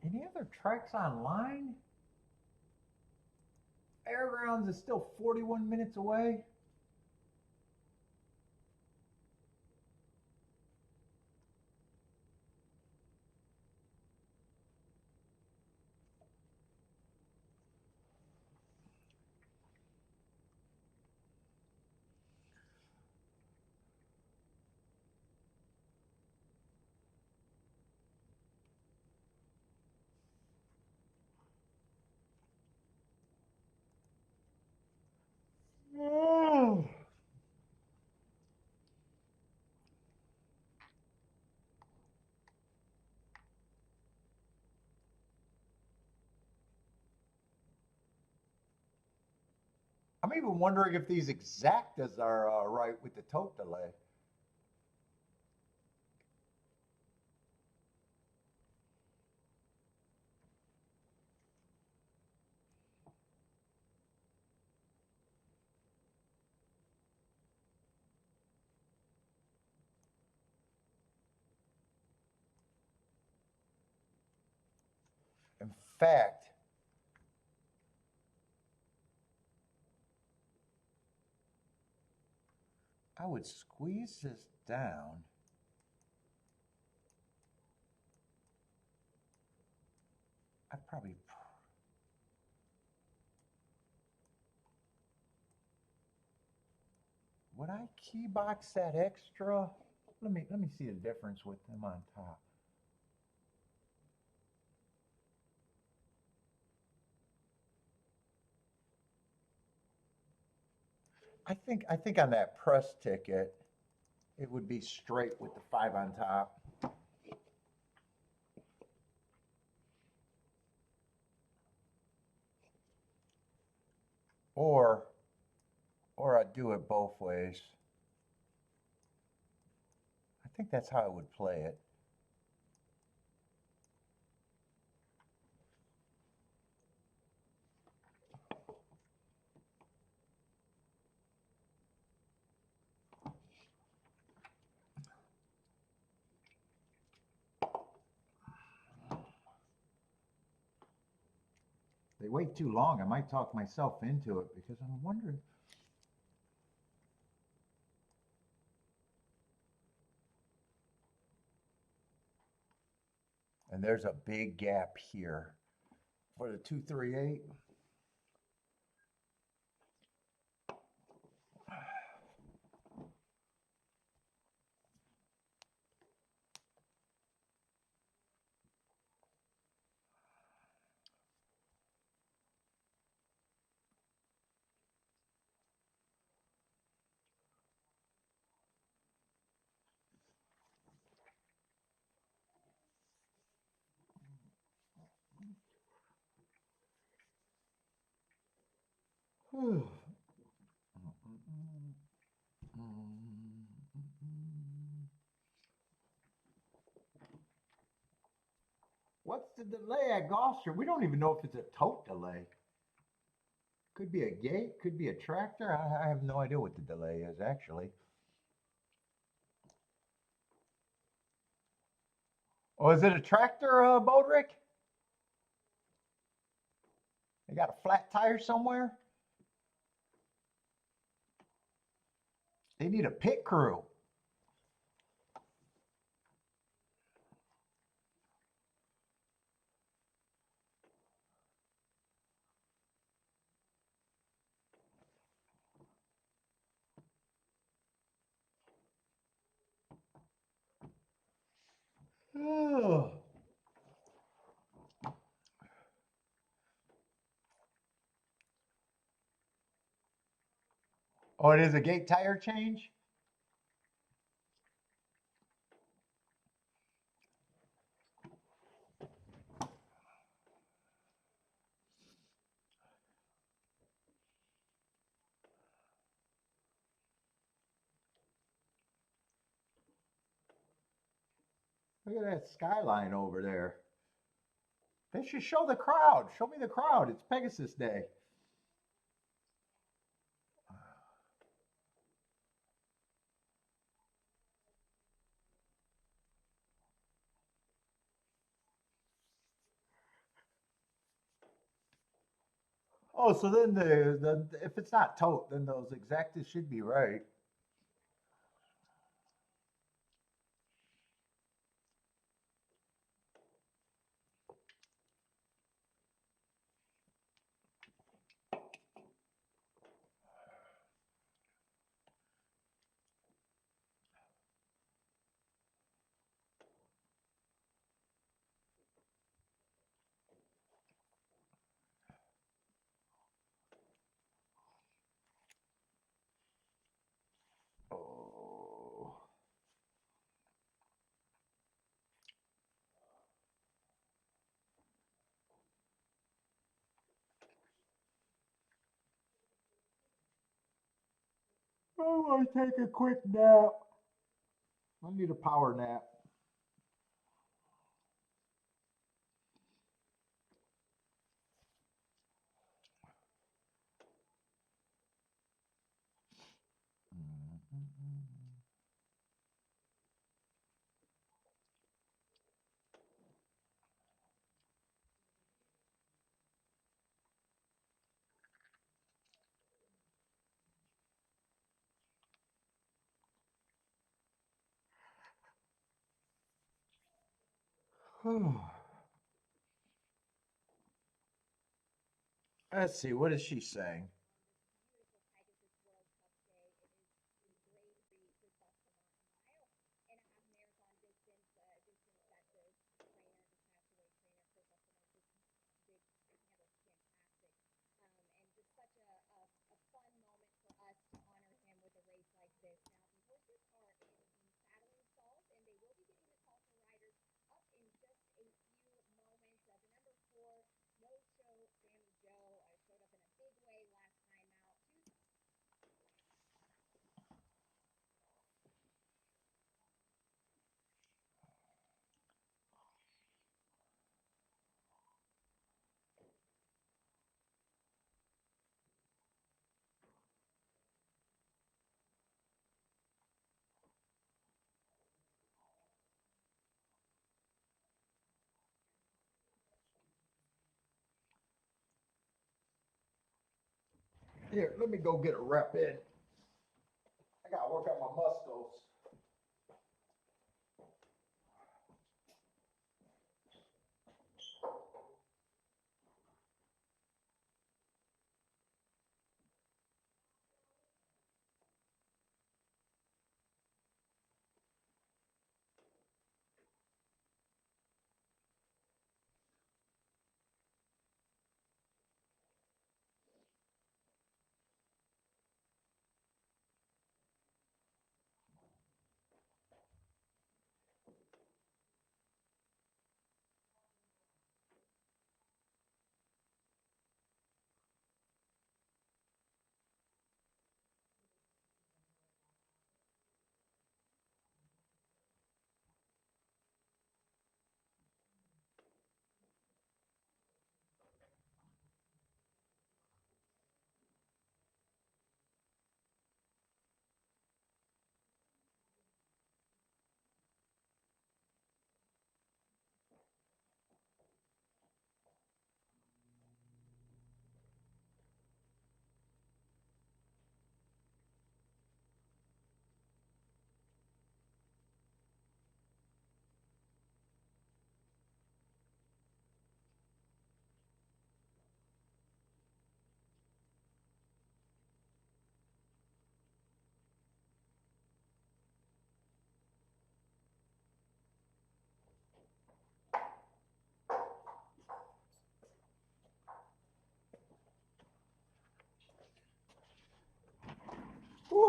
Any other tracks online? Fairgrounds is still 41 minutes away. Oh. I'm even wondering if these exactas are right with the tote delay. In fact, I would squeeze this down. I'd probably. Would I key box that extra? Let me see the difference with them on top. I think on that press ticket, it would be straight with the 5 on top. Or I'd do it both ways. I think that's how I would play it. They wait too long, I might talk myself into it because I'm wondering. And there's a big gap here for the 238. What's the delay at Gulfstream? We don't even know if it's a tote delay. Could be a gate, could be a tractor. I have no idea what the delay is actually. Oh, is it a tractor, Bodrick? They got a flat tire somewhere? They need a pit crew. Oh, it is a gate tire change? Look at that skyline over there. They should show the crowd. Show me the crowd. It's Pegasus Day. Oh, so then the if it's not tote, then those exactas should be right. Oh. I want to take a quick nap. I need a power nap. Let's see, what is she saying? Here, let me go get a rep in. I gotta work on my muscles.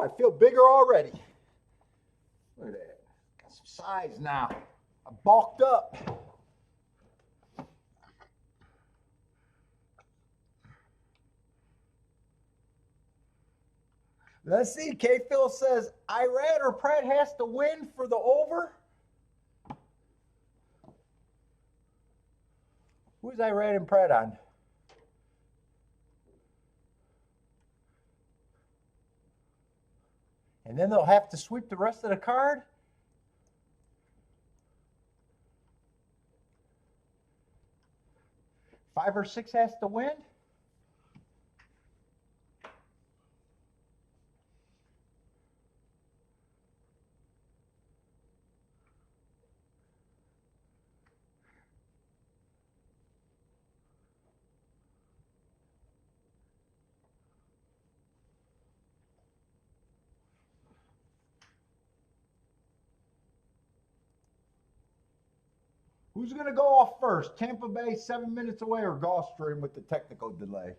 I feel bigger already. Look at that. Got some size now. I'm bulked up. Let's see. K-Phil says, Irad or Pratt has to win for the over. Who's Irad and Pratt on? And then they'll have to sweep the rest of the card. Five or six has to win. Who's going to go off first? Tampa Bay 7 minutes away or Gulfstream with the technical delay?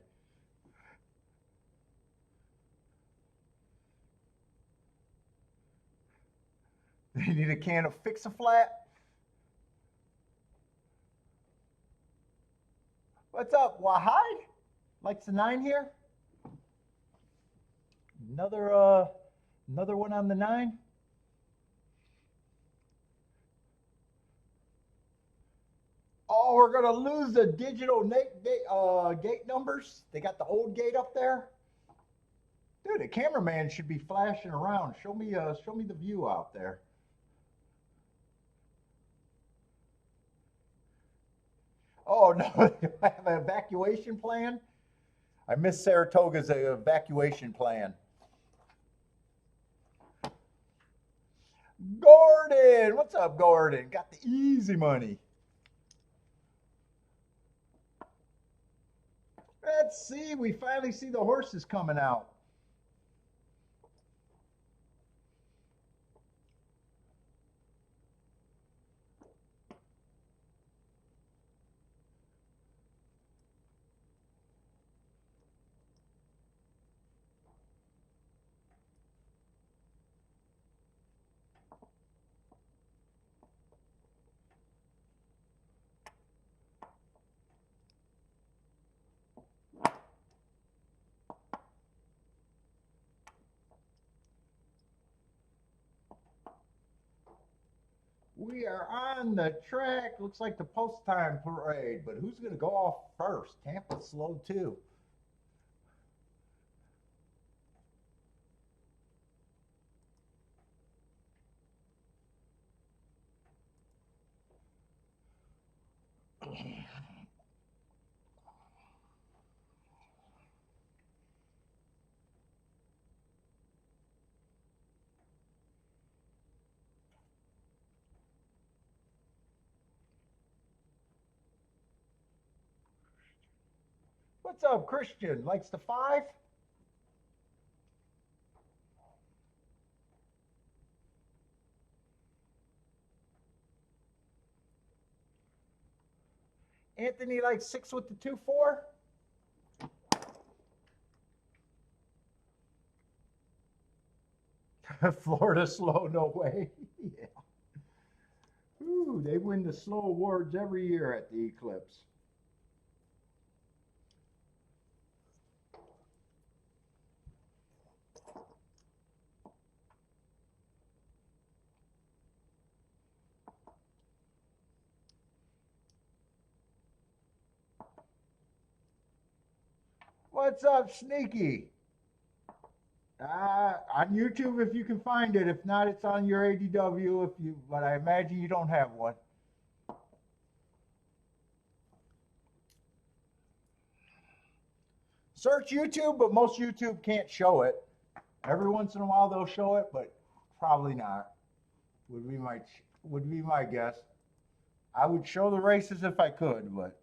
They need a can of Fix-A-Flat. What's up, Wahide? Likes the 9 here? Another one on the 9. Oh, we're going to lose the digital gate numbers. They got the old gate up there. Dude, the cameraman should be flashing around. Show me the view out there. Oh, no, I have an evacuation plan. I missed Saratoga's evacuation plan. Gordon, what's up, Gordon? Got the easy money. Let's see, we finally see the horses coming out. We are on the track. Looks like the post time parade, but who's going to go off first? Tampa's slow too. What's up, Christian? Likes the 5? Anthony likes 6 with the 2-4. Florida slow, no way. Yeah. Ooh, they win the slow awards every year at the Eclipse. What's up, Sneaky? On YouTube if you can find it. If not, it's on your ADW. But I imagine you don't have one. Search YouTube, but most YouTube can't show it. Every once in a while they'll show it, but probably not. Would be my guess. I would show the races if I could, but.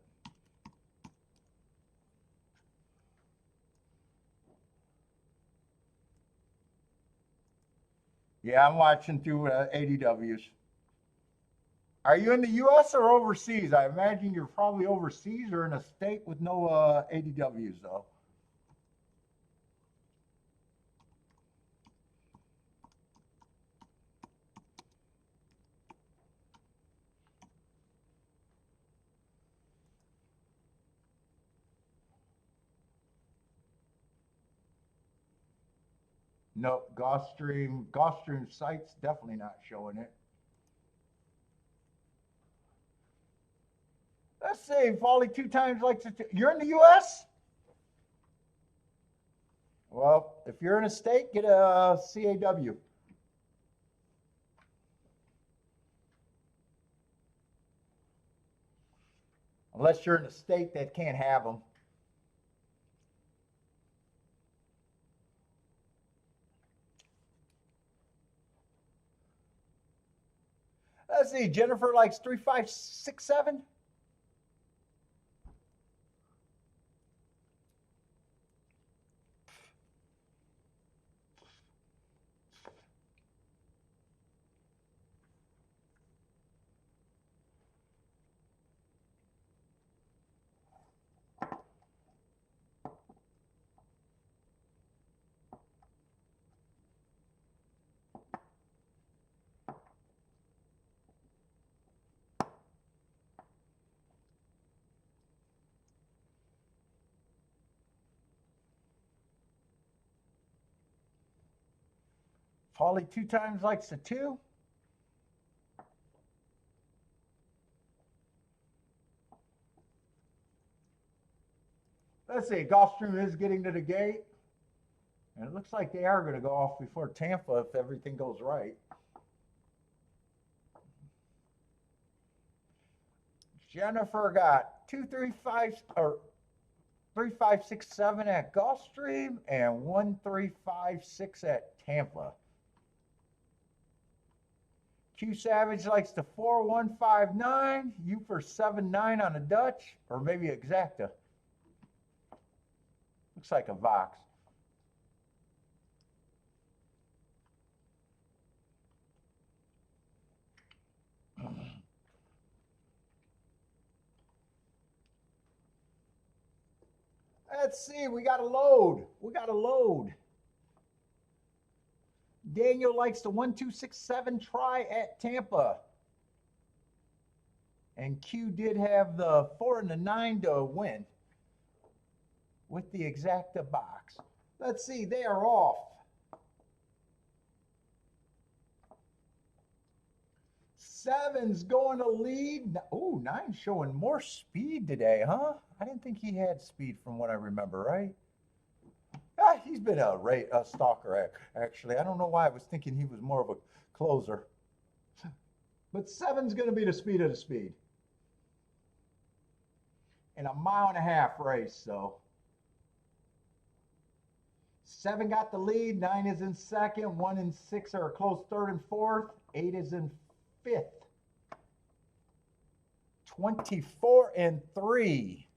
Yeah, I'm watching through ADWs. Are you in the U.S. or overseas? I imagine you're probably overseas or in a state with no ADWs, though. Nope, Gulfstream site's definitely not showing it. Let's see, volley 2 times like you're in the U.S. Well, if you're in a state, get a CAW. Unless you're in a state that can't have them. Let's see, Jennifer likes 3567. Volley 2 times likes a 2. Let's see, Gulfstream is getting to the gate. And it looks like they are going to go off before Tampa if everything goes right. Jennifer got 235 or 3567 at Gulfstream and 1356 at Tampa. Q Savage likes the 4159. You for 79 on a Dutch or maybe exacta. Looks like a Vox. Let's see, we got a load. We got a load. Daniel likes the 1267 try at Tampa. And Q did have the 4 and the 9 to win with the exacta box. Let's see, they are off. 7's going to lead. Oh, 9's showing more speed today, huh? I didn't think he had speed from what I remember, right? He's been a stalker, actually. I don't know why I was thinking he was more of a closer. But 7's going to be the speed of the speed. In a 1.5 mile race, so. 7 got the lead. 9 is in second. 1 and 6 are a close third and fourth. 8 is in fifth. 24 and 3.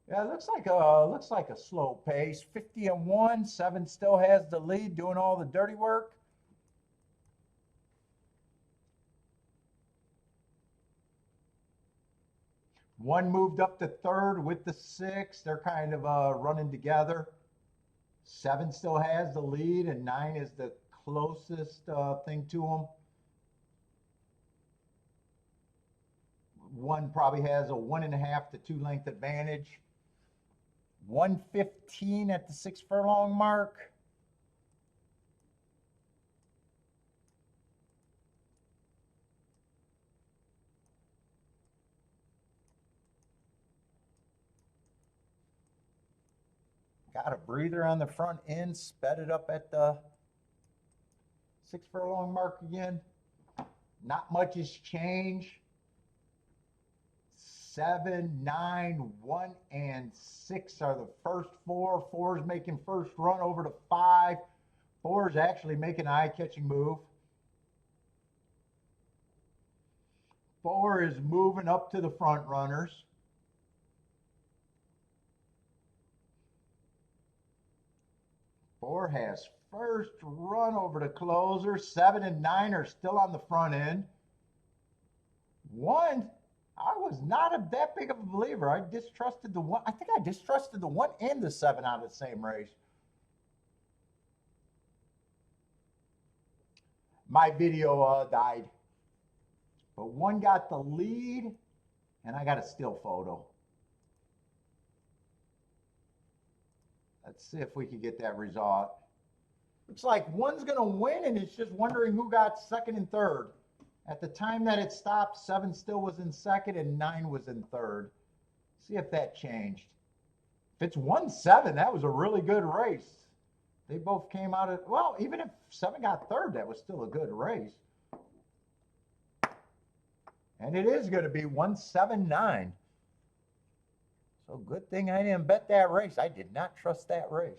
Yeah, it looks like a slow pace. 50 and 1. 7 still has the lead, doing all the dirty work. One moved up to third with the 6. They're kind of running together. 7 still has the lead, and 9 is the closest thing to him. 1 probably has a 1.5 to 2 length advantage. 115 at the 6 furlong mark. Got a breather on the front end, sped it up at the 6 furlong mark again. Not much has changed. 7, 9, 1, and 6 are the first 4. 4 is making first run over to 5. 4 is actually making an eye-catching move. 4 is moving up to the front runners. 4 has first run over the closer. 7 and 9 are still on the front end. 1, I was not that big of a believer. I distrusted the 1. I think I distrusted the 1 and the 7 out of the same race. my video died. But one got the lead, and I got a still photo. Let's see if we can get that result. Looks like one's going to win, and it's just wondering who got second and third. At the time that it stopped, 7 still was in second, and 9 was in third. See if that changed. If it's 1-7, that was a really good race. They both came out of, well, even if 7 got third, that was still a good race. And it is going to be 179. So good thing I didn't bet that race. I did not trust that race.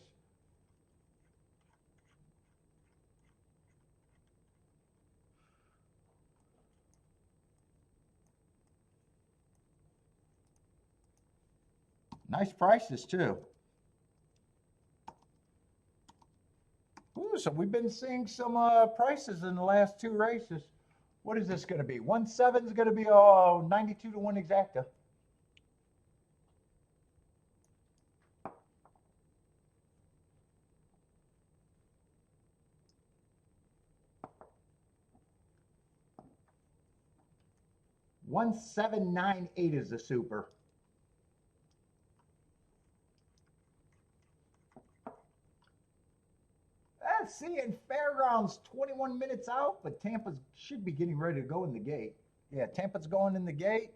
Nice prices too. Ooh, so we've been seeing some prices in the last 2 races. What is this going to be? 1-7 is going to be 92 to 1 exacta. $1,798 is the super. Let's see, in Fairgrounds, 21 minutes out, but Tampa should be getting ready to go in the gate. Yeah, Tampa's going in the gate.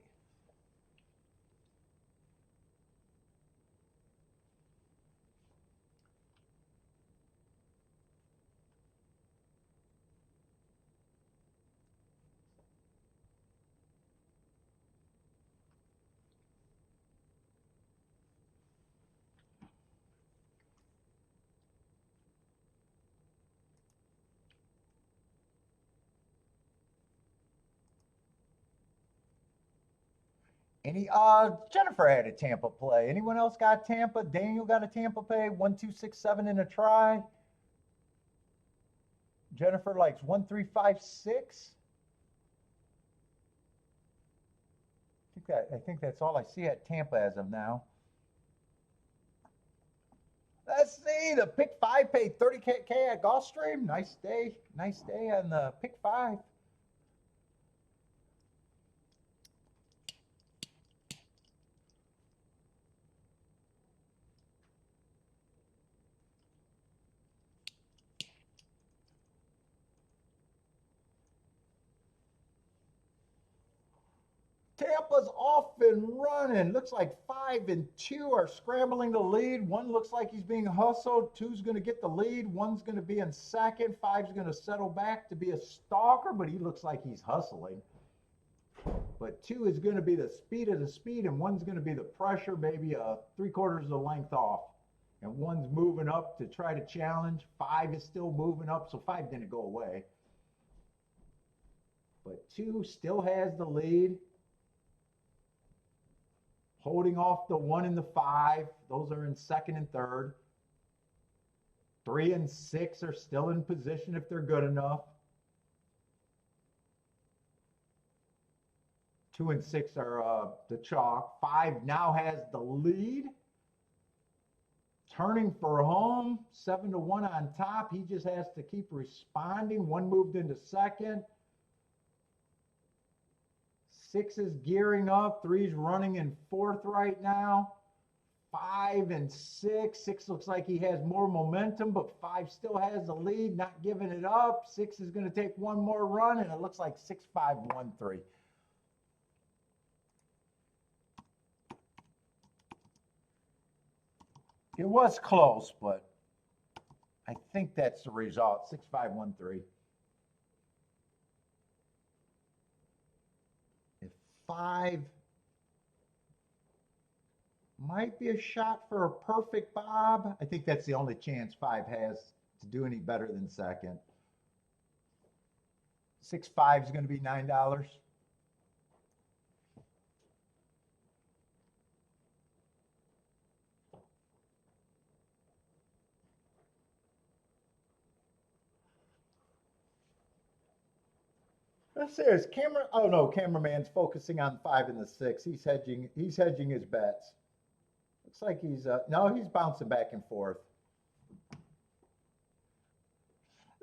Jennifer had a Tampa play. Anyone else got Tampa? Daniel got a Tampa play. 1, 2, 6, 7 in a try. Jennifer likes 1, 3, 5, 6. I think that's all I see at Tampa as of now. Let's see. The pick 5 paid 30K at Gulfstream. Nice day. Nice day on the pick 5. Tampa's off and running. Looks like 5 and 2 are scrambling to lead. 1 looks like he's being hustled. 2's going to get the lead. 1's going to be in second. 5's going to settle back to be a stalker, but he looks like he's hustling. But 2 is going to be the speed of the speed, and 1's going to be the pressure, maybe 3/4 of the length off. And 1's moving up to try to challenge. 5 is still moving up, so 5 didn't go away. But 2 still has the lead. Holding off the 1 and the 5. Those are in second and third. 3 and 6 are still in position if they're good enough. 2 and 6 are the chalk. 5 now has the lead. Turning for home. 7 to 1 on top. He just has to keep responding. 1 moved into second. 6 is gearing up. 3's running in fourth right now. 5 and 6. 6 looks like he has more momentum, but 5 still has the lead, not giving it up. 6 is going to take 1 more run, and it looks like 6-5-1-3. It was close, but I think that's the result. 6-5-1-3. 5 might be a shot for a perfect bob. I think that's the only chance 5 has to do any better than second. 6-5 is going to be $9. Let's see, is camera, oh no, cameraman's focusing on 5 and the 6. He's hedging his bets. Looks like he's no, he's bouncing back and forth.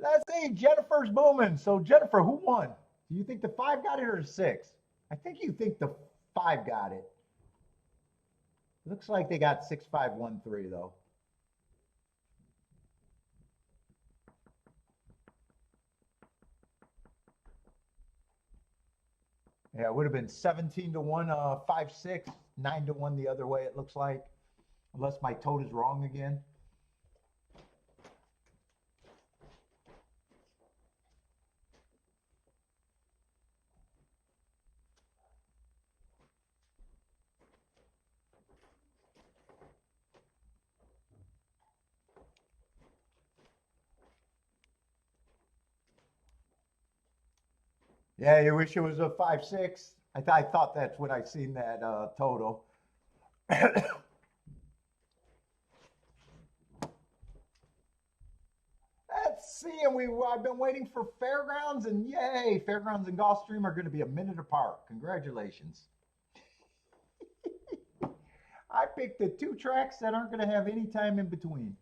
Let's see. Jennifer's booming. So Jennifer, who won? Do you think the 5 got it or the 6? I think you think the 5 got it. Looks like they got 6513 though. Yeah, it would have been 17 to 1, 5 6, 9 to 1 the other way, it looks like. Unless my tote is wrong again. Yeah, you wish it was a 5 6. I thought that's when I seen that total. Let's see, and I've been waiting for Fairgrounds, and yay, Fairgrounds and Gulfstream are going to be a minute apart. Congratulations. I picked the 2 tracks that aren't going to have any time in between.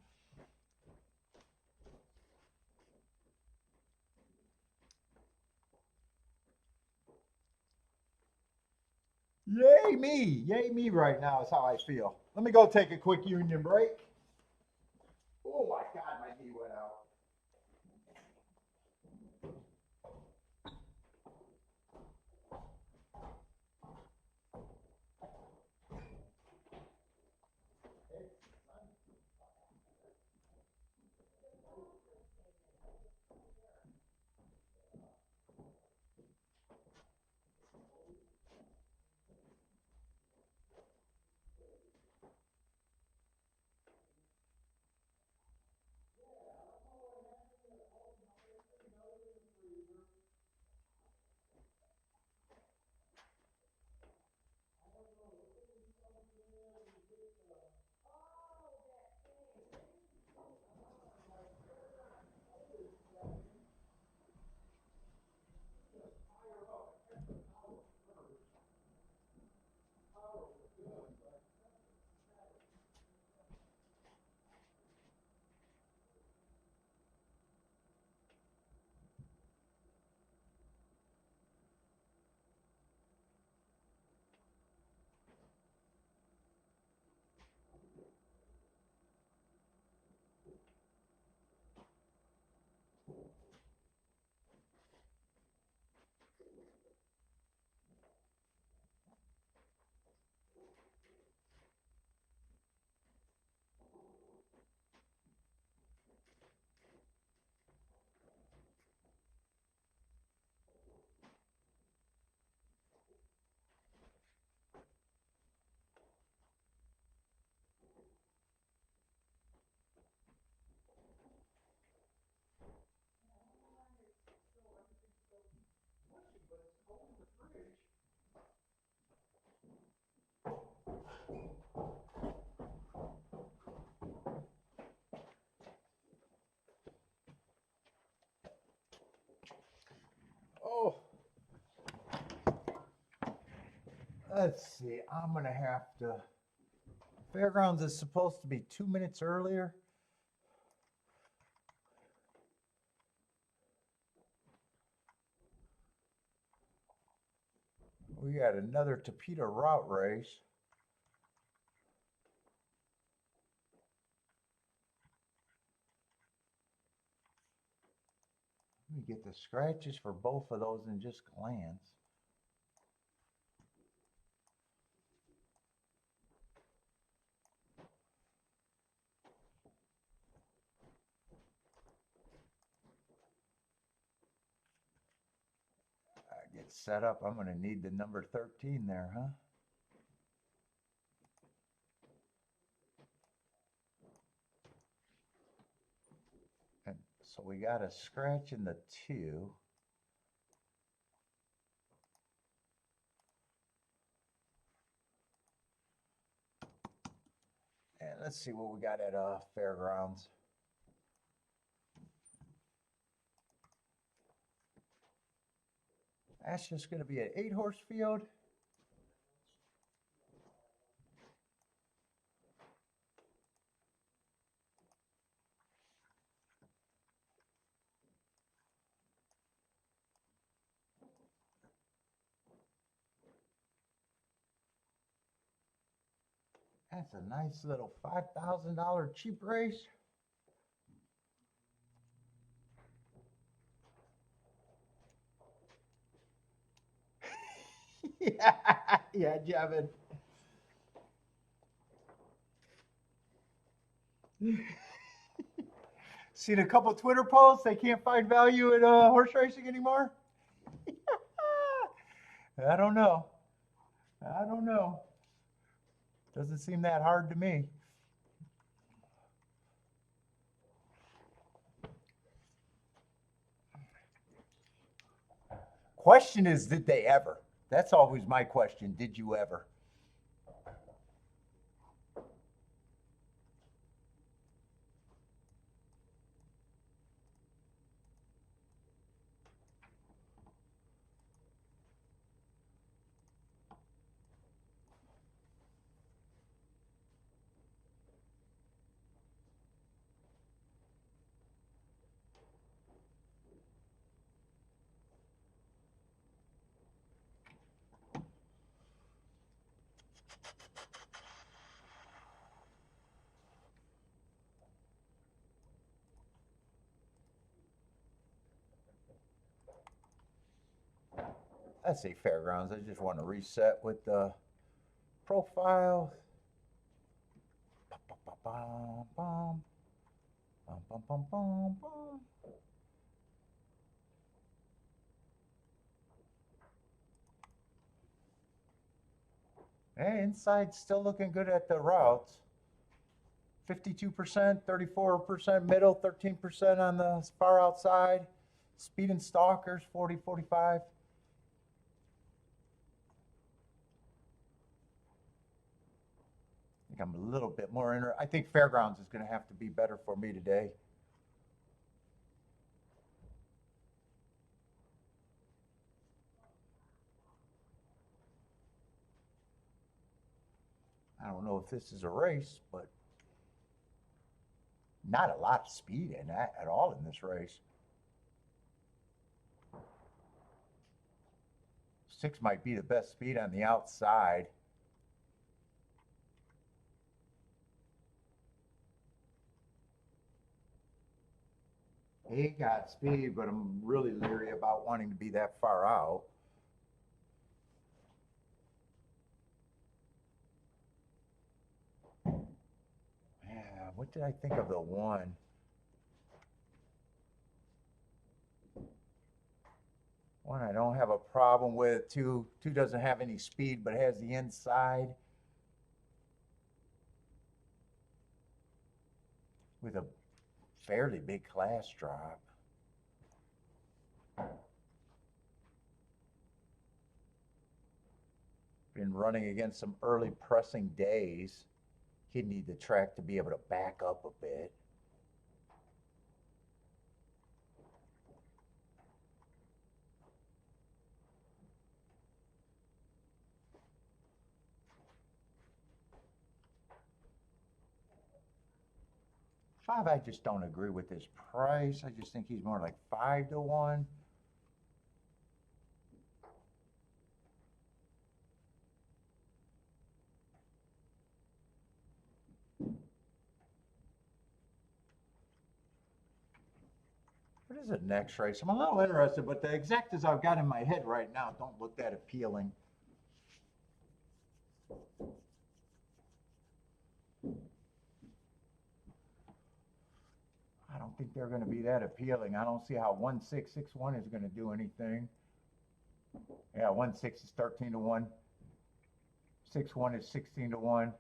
Yay me right now is how I feel. Let me go take a quick union break. Oh my God, my knee went out. Oh, let's see. I'm going to have to. Fairgrounds is supposed to be 2 minutes earlier. We got another Tapeta route race. Let me get the scratches for both of those in just glance. Get set up. I'm going to need the number 13 there, huh? And so we got a scratch in the 2. And let's see what we got at Fairgrounds. That's just going to be an 8-horse field. That's a nice little $5,000 cheap race. Yeah, Javin. Seen a couple Twitter posts. They can't find value in horse racing anymore. I don't know. I don't know. Doesn't seem that hard to me. Question is, did they ever? That's always my question. Did you ever? I say fairgrounds. I just want to reset with the profile. Hey, inside's still looking good at the routes. 52%, 34% middle, 13% on the far outside. Speed and stalkers, 40, 45. I think I'm a little bit more interested. I think fairgrounds is going to have to be better for me today. I don't know if this is a race, but not a lot of speed in that at all in this race. 6 might be the best speed on the outside. He got speed, but I'm really leery about wanting to be that far out. Yeah, what did I think of the 1? One I don't have a problem with. Two doesn't have any speed but has the inside with a fairly big class drop. Been running against some early pressing days. He'd need the track to be able to back up a bit. Five, I just don't agree with his price. I just think he's more like 5 to 1. What is the next race? I'm a little interested, but the exactas I've got in my head right now don't look that appealing. I don't think they're going to be that appealing. I don't see how 1661 is going to do anything. Yeah, 16 is 13 to 1. 61 is 16 to 1.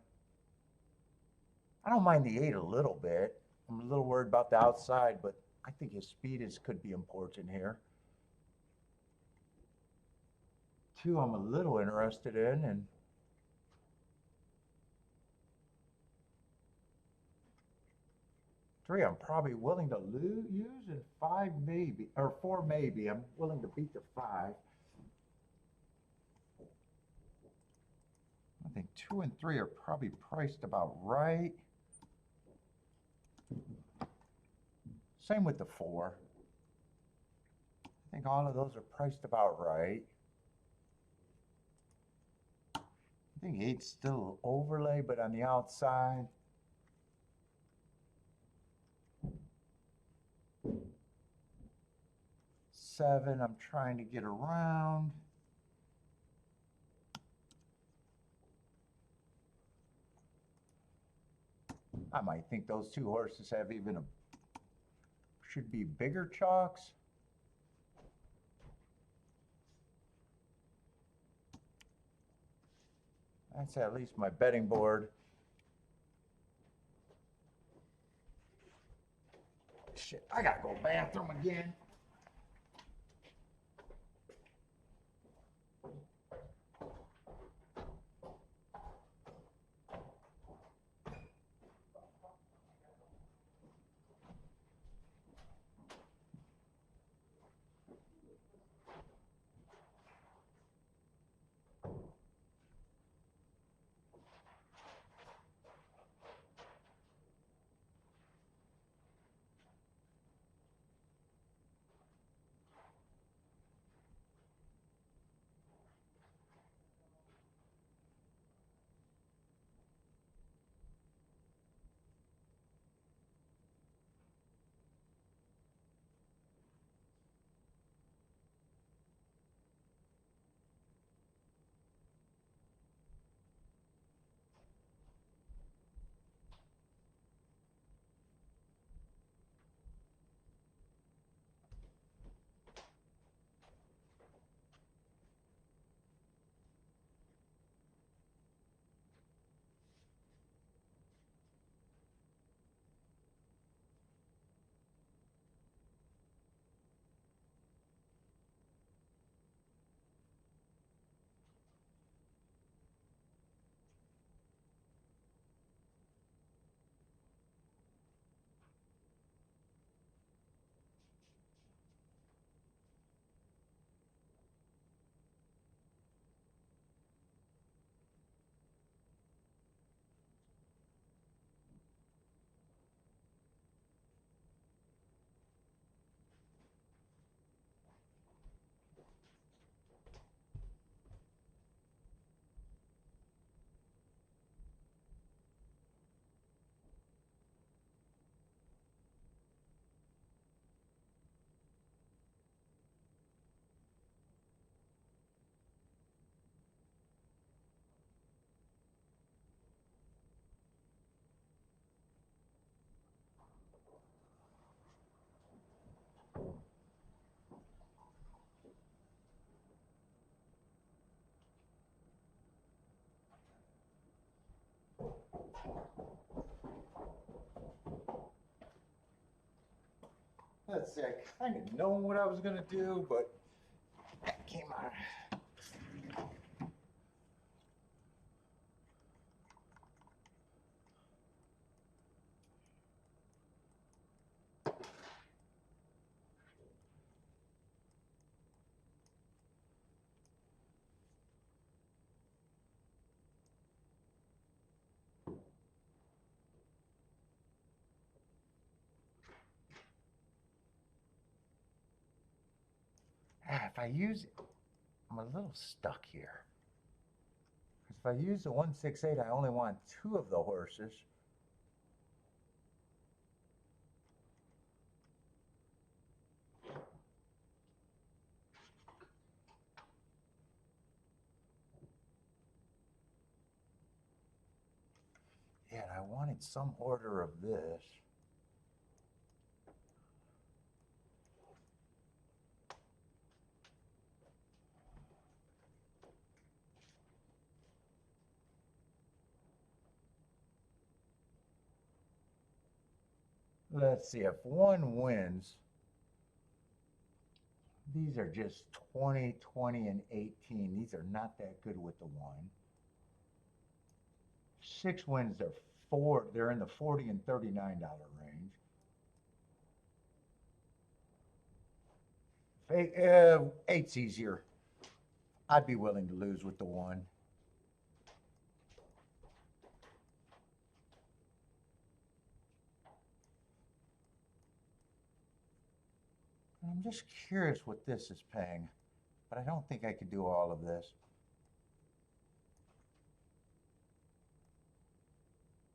I don't mind the 8 a little bit. I'm a little worried about the outside, but I think his speed could be important here. 2, I'm a little interested in, and 3, I'm probably willing to use, and 5 maybe, or 4 maybe. I'm willing to beat the 5. I think 2 and 3 are probably priced about right. Same with the 4. I think all of those are priced about right. I think 8's still overlay, but on the outside. Seven, I'm trying to get around. I might think those two horses have even should be bigger chalks. That's at least my betting board. Shit, I gotta go to the bathroom again. Let's see, I kind of know what I was gonna do, but that came out. If I use, I'm a little stuck here. Because if I use the 168, I only want two of the horses. Yeah, and I wanted some order of this. Let's see, if one wins, these are just 20, 20, and 18. These are not that good with the one. 6 wins, they're in the $40 and $39 range. 8's easier. I'd be willing to lose with the one. I'm just curious what this is paying, but I don't think I could do all of this.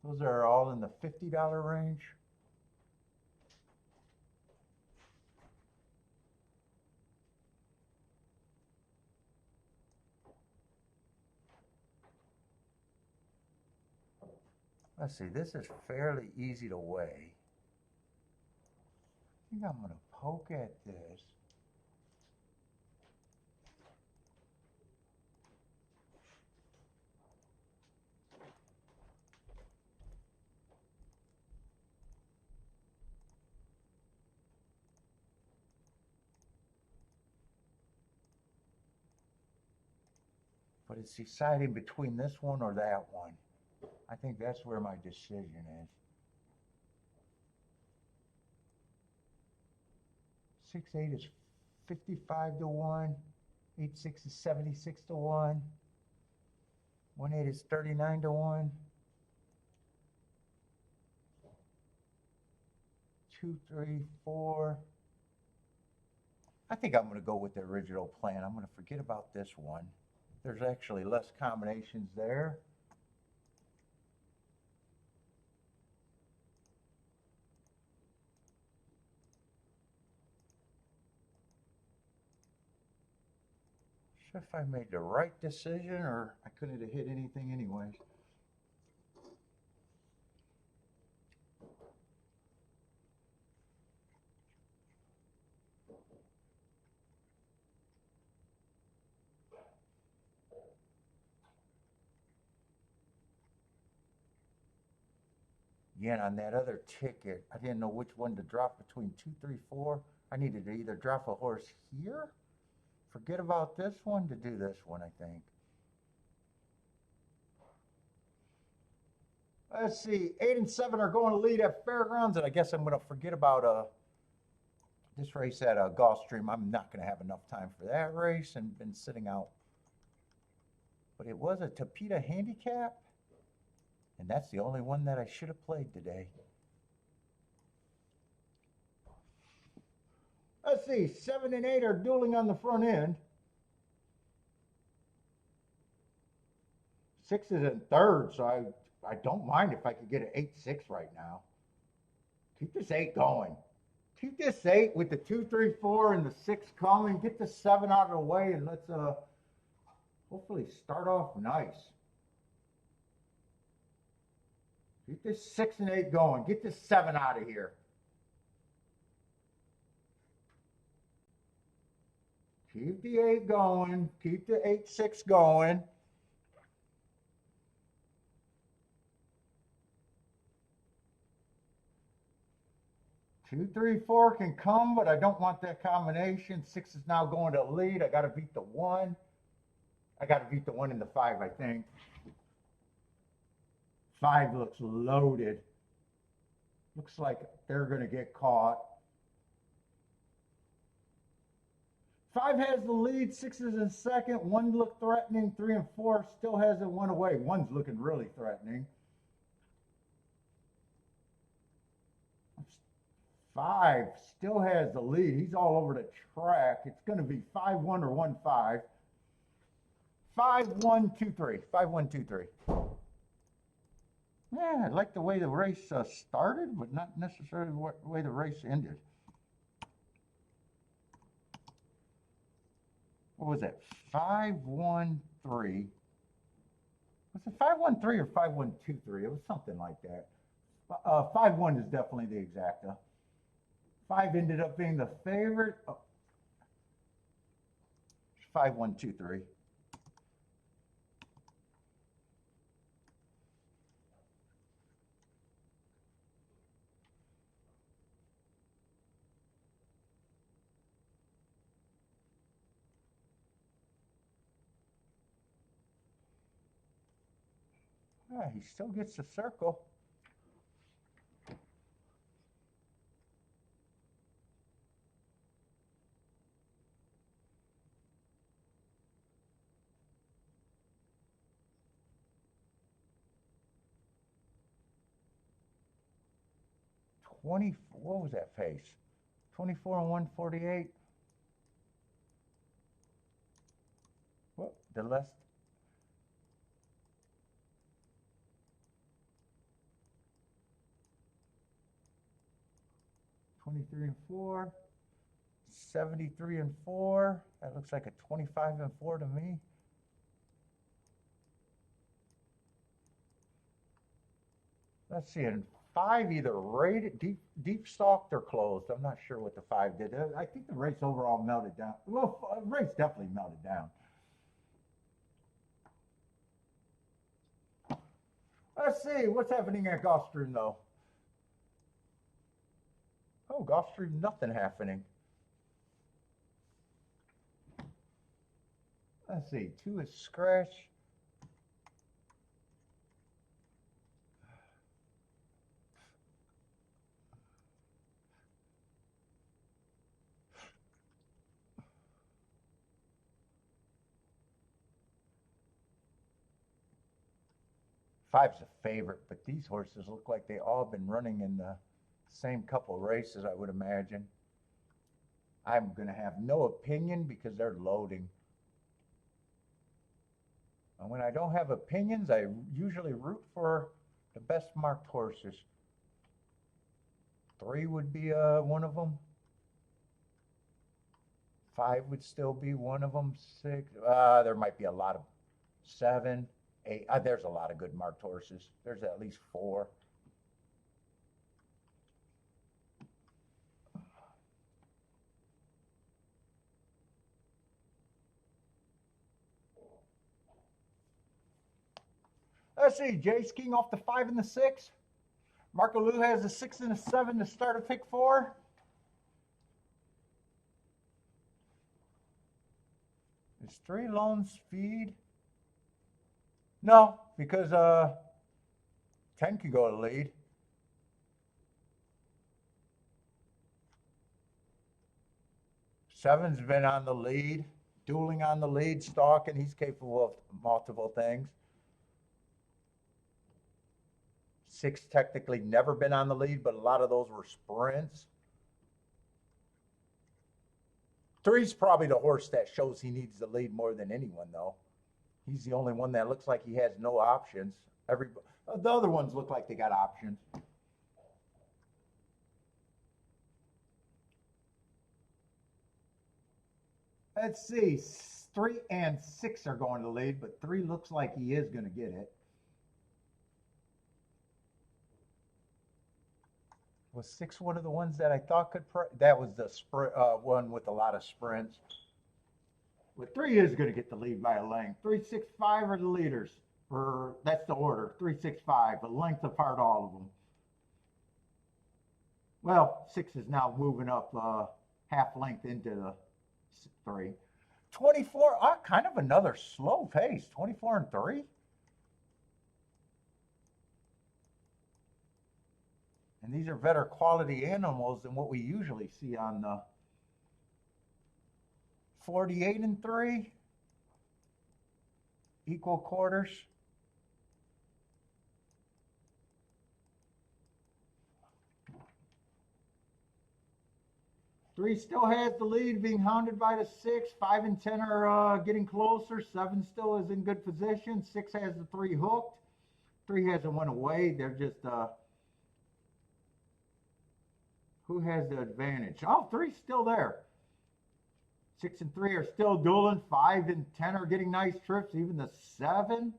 Those are all in the $50 range. Let's see, this is fairly easy to weigh. I think I'm going to poke at this. But it's deciding between this one or that one. I think that's where my decision is. 6/8 is 55 to 1. 8/6 is 76 to 1. 1/8 is 39 to 1. 2, 3, 4. I think I'm going to go with the original plan. I'm going to forget about this one. There's actually less combinations there. Sure if I made the right decision or I couldn't have hit anything anyway. Again, on that other ticket, I didn't know which one to drop between 2, 3, 4. I needed to either drop a horse here, forget about this one, to do this one, I think. Let's see, 8 and 7 are going to lead at Fairgrounds, and I guess I'm going to forget about this race at Gulfstream. I'm not going to have enough time for that race and been sitting out. But it was a Tampa handicap. And that's the only one that I should have played today. Let's see, 7 and 8 are dueling on the front end. 6 is in third, so I don't mind if I could get an 8-6 right now. Keep this 8 going. Keep this 8 with the 2, 3, 4 and the 6 coming. Get the 7 out of the way and let's hopefully start off nice. Keep this 6 and 8 going. Get this 7 out of here. Keep the 8 going. Keep the 8-6 going. Two, 3, 4 can come, but I don't want that combination. 6 is now going to lead. I got to beat the 1. I got to beat the 1 and the 5, I think. 5 looks loaded. Looks like they're going to get caught. 5 has the lead. 6 is in second. 1 looked threatening. 3 and 4 still has it 1 away. 1's looking really threatening. 5 still has the lead. He's all over the track. It's going to be 5-1 or 1-5. 5-1, 2-3. 5-1, 2-3. Yeah, I like the way the race started, but not necessarily the way the race ended. What was that? 5-1-3. Was it 5-1-3 or 5-1-2-3? It was something like that. 5-1 is definitely the exacta. 5 ended up being the favorite. 5-1-2-3. Yeah, he still gets the circle. What was that pace? 24 and 148. Well, the less. 23 and 4. 73 and 4. That looks like a 25 and 4 to me. Let's see, and 5 either rated, deep stalked or closed. I'm not sure what the 5 did. I think the race overall melted down. Well, the race definitely melted down. Let's see, what's happening at Gulfstream though? Oh, Gulfstream, nothing happening. Let's see, 2 is scratch. Five's a favorite, but these horses look like they all been running in the same couple races, I would imagine. I'm going to have no opinion because they're loading. And when I don't have opinions, I usually root for the best marked horses. 3 would be one of them. 5 would still be one of them. 6, there might be a lot of 7, 8. There's a lot of good marked horses. There's at least 4. Let's see, Jace King off the 5 and the 6. Marco Lou has the 6 and the 7 to start a pick 4. Is 3 lone speed? No, because 10 can go to lead. Seven's been on the lead, dueling on the lead, stalking. He's capable of multiple things. 6 technically never been on the lead, but a lot of those were sprints. 3's probably the horse that shows he needs the lead more than anyone, though. He's the only one that looks like he has no options. The other ones look like they got options. Let's see. 3 and 6 are going to the lead, but 3 looks like he is going to get it. Was 6 one of the ones that I thought could? That was the one with a lot of sprints. But 3 is going to get the lead by a length. 3, 6, 5 are the leaders. That's the order. 3, 6, 5, a length apart, all of them. Well, 6 is now moving up half length into the 3. 24, kind of another slow pace. 24 and 3. And these are better quality animals than what we usually see on the 48 and 3. Equal quarters. Three still has the lead, being hounded by the 6. 5 and 10 are getting closer. 7 still is in good position. 6 has the 3 hooked. 3 hasn't went away. They're just who has the advantage? Oh, 3's still there. 6 and 3 are still dueling. 5 and 10 are getting nice trips. Even the 7.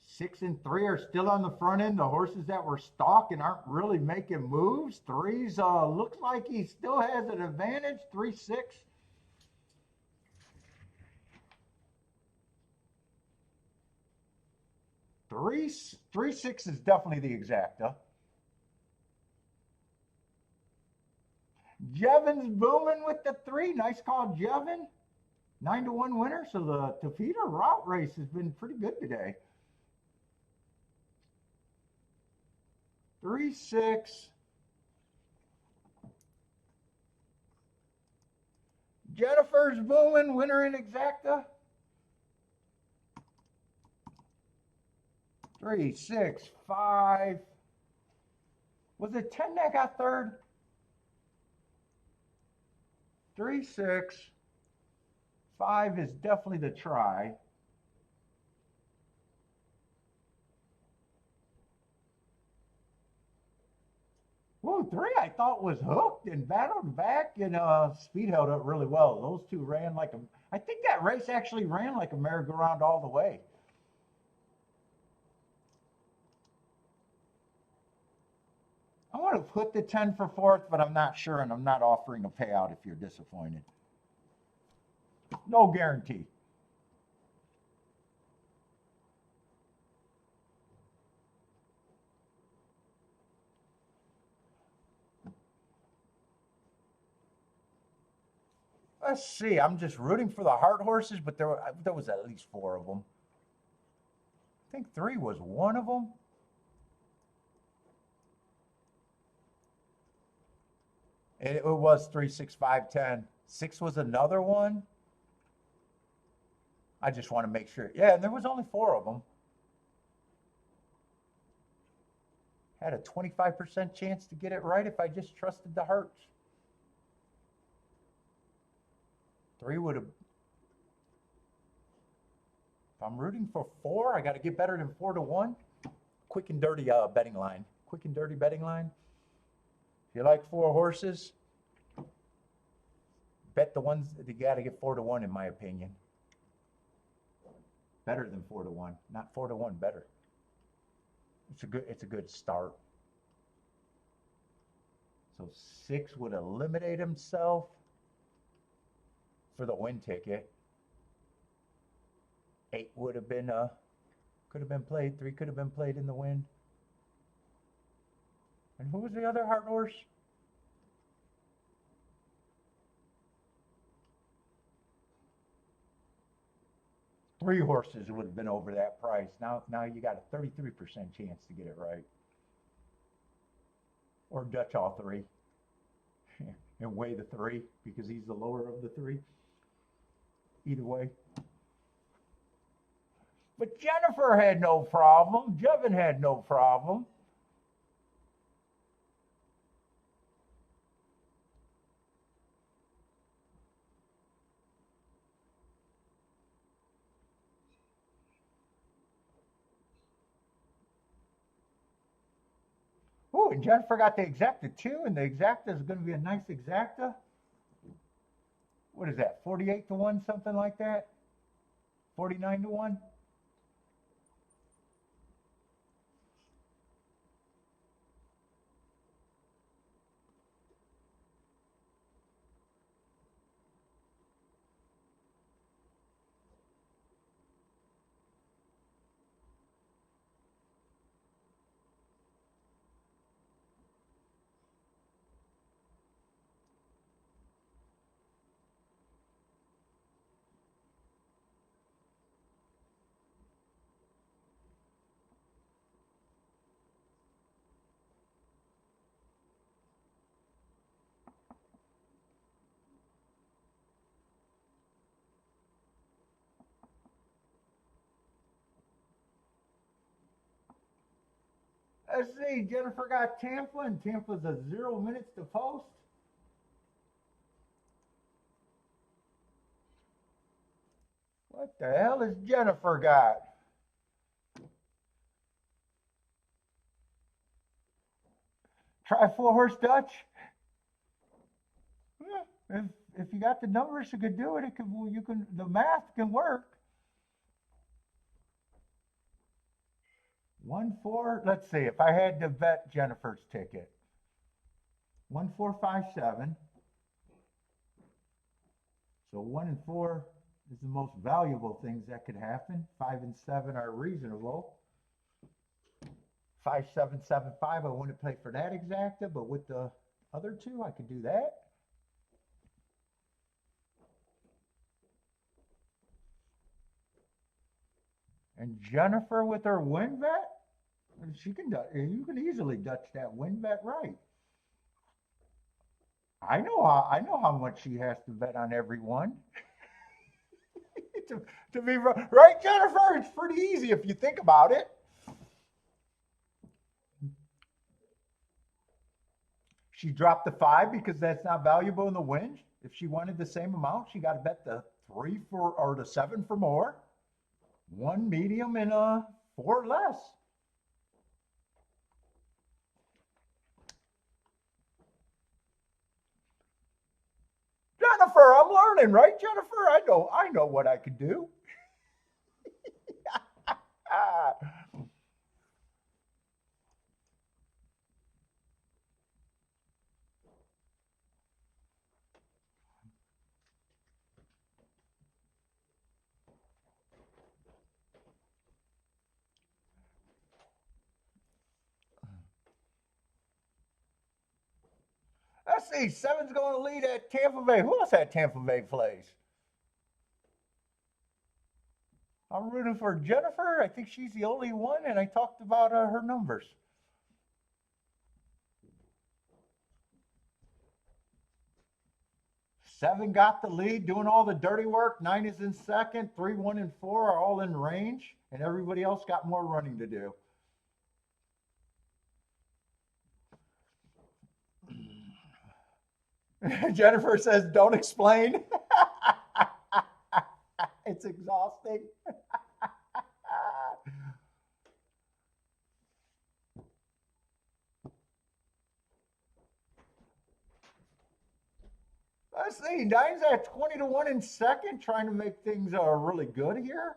6 and 3 are still on the front end. The horses that were stalking aren't really making moves. 3's looks like he still has an advantage. 3, 6. Three, 6 is definitely the exacta. Jevon's booming with the 3. Nice call, Jevon. 9-1 winner. So the Tafita route race has been pretty good today. 3, 6. Jennifer's booming, winner in exacta. 3, 6, 5. Was it 10 that got third? 3, 6. 5 is definitely the try. Whoa, I thought was hooked and battled back, and speed held up really well. Those two ran like a. I think that race actually ran like a merry-go-round all the way. I want to put the 10 for fourth, but I'm not sure, and I'm not offering a payout if you're disappointed. No guarantee. Let's see. I'm just rooting for the heart horses, but there was at least 4 of them. I think 3 was one of them. It was 3, 6, 5, 10. 6 was another one. I just want to make sure. Yeah, and there was only 4 of them. Had a 25% chance to get it right if I just trusted the hearts. 3 would have. If I'm rooting for 4, I got to get better than 4 to 1. Quick and dirty betting line. Quick and dirty betting line. If you like 4 horses, bet the ones that you got to get 4 to 1, in my opinion. Better than 4 to 1, not 4 to 1. Better. It's a good start. So 6 would eliminate himself for the win ticket. 8 would have been could have been played. 3 could have been played in the win. And who was the other heart horse? Three horses would have been over that price. Now you got a 33% chance to get it right. Or Dutch all 3. And weigh the 3 because he's the lower of the 3. Either way. But Jennifer had no problem. Jevin had no problem. Oh, and Jennifer got the exacta too, and the exacta is going to be a nice exacta. What is that, 48 to 1, something like that? 49 to 1? Let's see, Jennifer got Tampa, and Tampa's a 0 minutes to post. What the hell has Jennifer got? Try 4 horse Dutch? Yeah, if you got the numbers, you could do it. The math can work. 1-4. Let's see. If I had to bet Jennifer's ticket, 1-4-5-7. So 1 and 4 is the most valuable things that could happen. 5 and 7 are reasonable. 5-7-7-5. I wouldn't play for that exacta, but with the other 2, I could do that. And Jennifer with her win bet, you can easily Dutch that win bet right. I know how much she has to bet on every one. to be right, Jennifer. It's pretty easy if you think about it. She dropped the 5 because that's not valuable in the win. If she wanted the same amount, she got to bet the 3 for or the 7 for more. 1 medium and 4 less. Jennifer, I'm learning, right, Jennifer? I know what I can do. Ah. Let's see. Seven's going to lead at Tampa Bay. Who else had Tampa Bay plays? I'm rooting for Jennifer. I think she's the only one, and I talked about her numbers. Seven got the lead, doing all the dirty work. Nine is in second. 3, 1, and 4 are all in range, and everybody else got more running to do. Jennifer says, "Don't explain." It's exhausting. Let's see. Nine's at 20 to 1 in second, trying to make things really good here.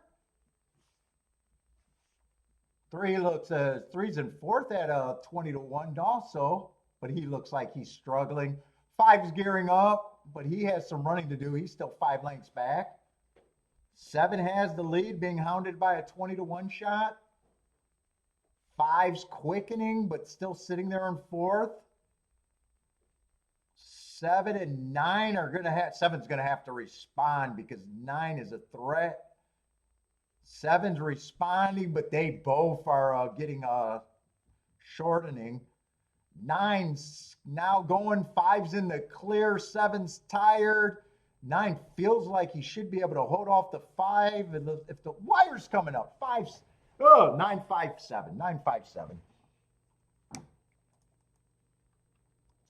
Three's in fourth at 20 to 1 also, but he looks like he's struggling. Five's gearing up, but he has some running to do. He's still 5 lengths back. Seven has the lead, being hounded by a 20 to 1 shot. Five's quickening, but still sitting there in fourth. 7 and 9 are going to have, 7's going to have to respond because 9 is a threat. 7's responding, but they both are getting shortening. 9's now going, 5's in the clear, 7's tired. 9 feels like he should be able to hold off the 5. And if the wire's coming up, 5's, 9-5-7, 9-5-7.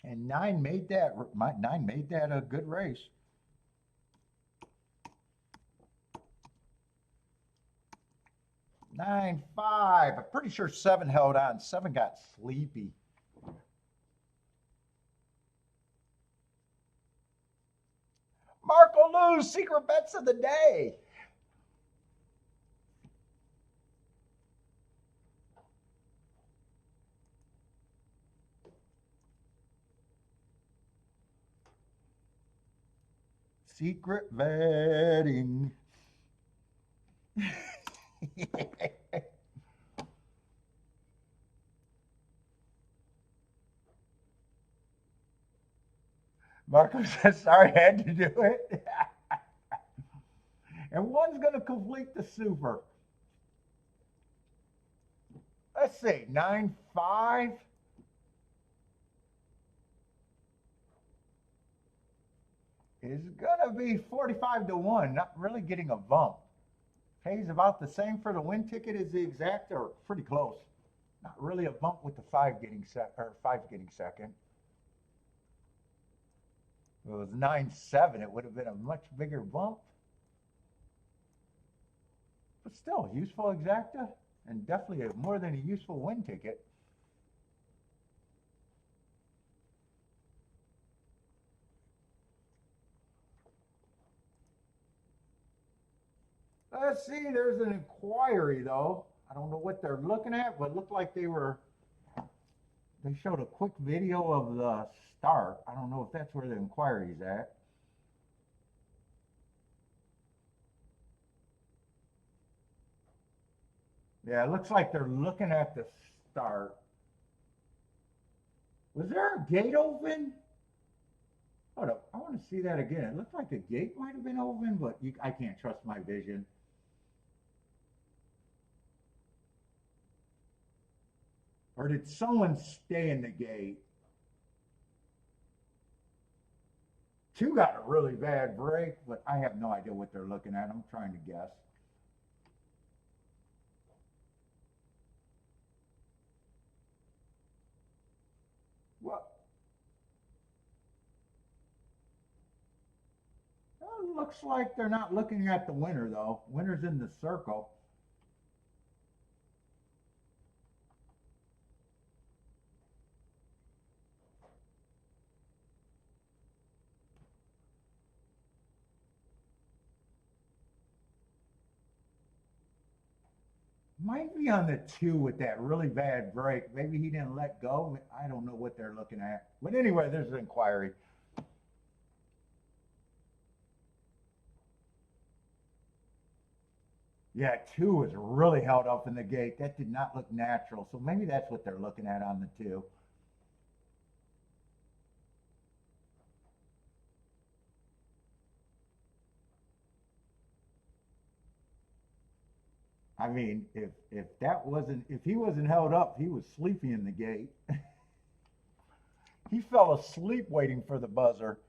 And 9 made that a good race. 9-5. I'm pretty sure 7 held on. 7 got sleepy. Marco Lou's secret bets of the day. Secret betting. Marco says, sorry, I had to do it. And one's going to complete the super. Let's see, 9-5. Is going to be 45 to 1, not really getting a bump. Pays about the same for the win ticket as the exact, or pretty close. Not really a bump with the 5 getting second. If it was 9-7, it would have been a much bigger bump. But still, useful exacta, and definitely more than a useful win ticket. Let's see, there's an inquiry though. I don't know what they're looking at, but it looked like they showed a quick video of the start. I don't know if that's where the inquiry's at. Yeah, it looks like they're looking at the start. Was there a gate open? Hold up, I want to see that again. It looked like the gate might have been open, but I can't trust my vision. Or did someone stay in the gate? 2 got a really bad break, but I have no idea what they're looking at. I'm trying to guess. Well, it looks like they're not looking at the winner, though. Winner's in the circle. Might be on the 2 with that really bad break. Maybe he didn't let go. I don't know what they're looking at. But anyway, there's an inquiry. Yeah, 2 was really held up in the gate. That did not look natural. So maybe that's what they're looking at on the 2. I mean, if he wasn't held up, he was sleepy in the gate. He fell asleep waiting for the buzzer.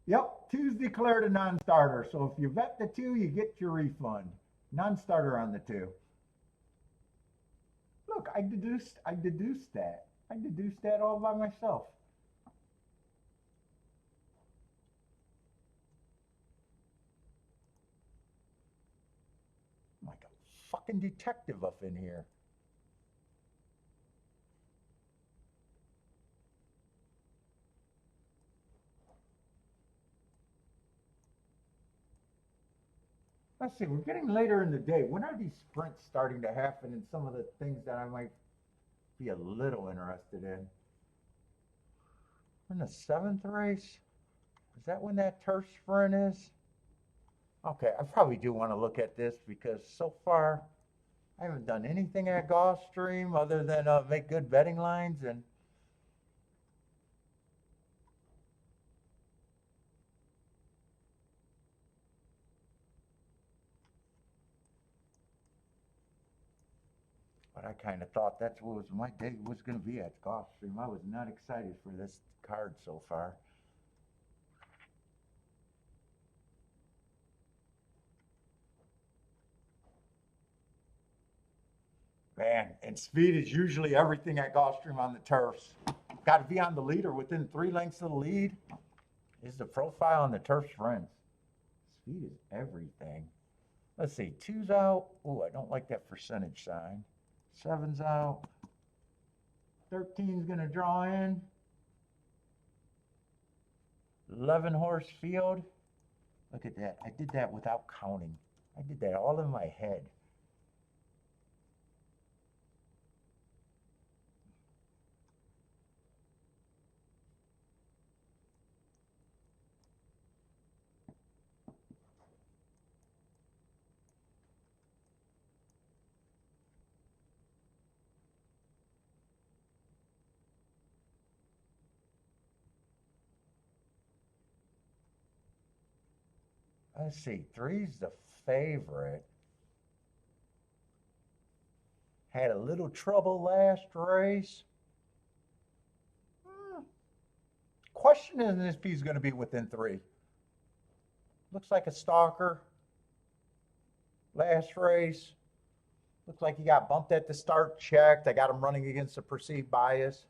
Yep, 2's declared a non-starter. So if you vet the 2, you get your refund. Non-starter on the 2. Look, I deduced that. I deduced that all by myself. I'm like a fucking detective up in here. Let's see, we're getting later in the day. When are these sprints starting to happen and some of the things that I might be a little interested in? We're in the 7th race. Is that when that turf sprint is? Okay, I probably do want to look at this because so far I haven't done anything at Gulfstream other than make good betting lines and but I kind of thought that's what was my day was going to be at Gulfstream. I was not excited for this card so far. Man, and speed is usually everything at Gulfstream on the turfs. Got to be on the lead or within 3 lengths of the lead is the profile on the turf sprints. Speed is everything. Let's see, 2's out. Oh, I don't like that percentage sign. 7's out. 13's going to draw in. 11 horse field. Look at that. I did that without counting. I did that all in my head. Let's see, 3's the favorite. Had a little trouble last race. Question is if he's going to be within 3. Looks like a stalker. Last race. Looks like he got bumped at the start, checked. I got him running against a perceived bias.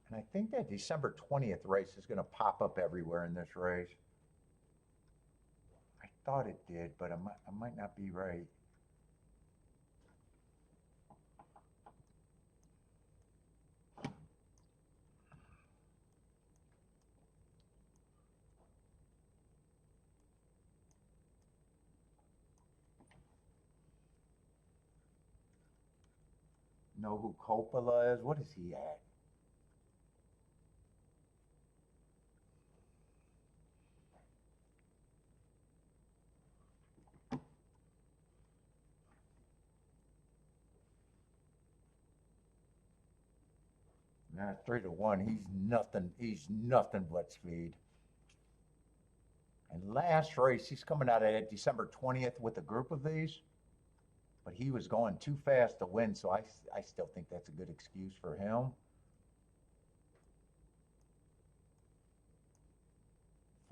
And I think that December 20th race is going to pop up everywhere in this race. I thought it did, but I might not be right. Know who Coppola is? What is he at? Nah, 3-1. He's nothing but speed. And last race, he's coming out at December 20th with a group of these. But he was going too fast to win, so I still think that's a good excuse for him.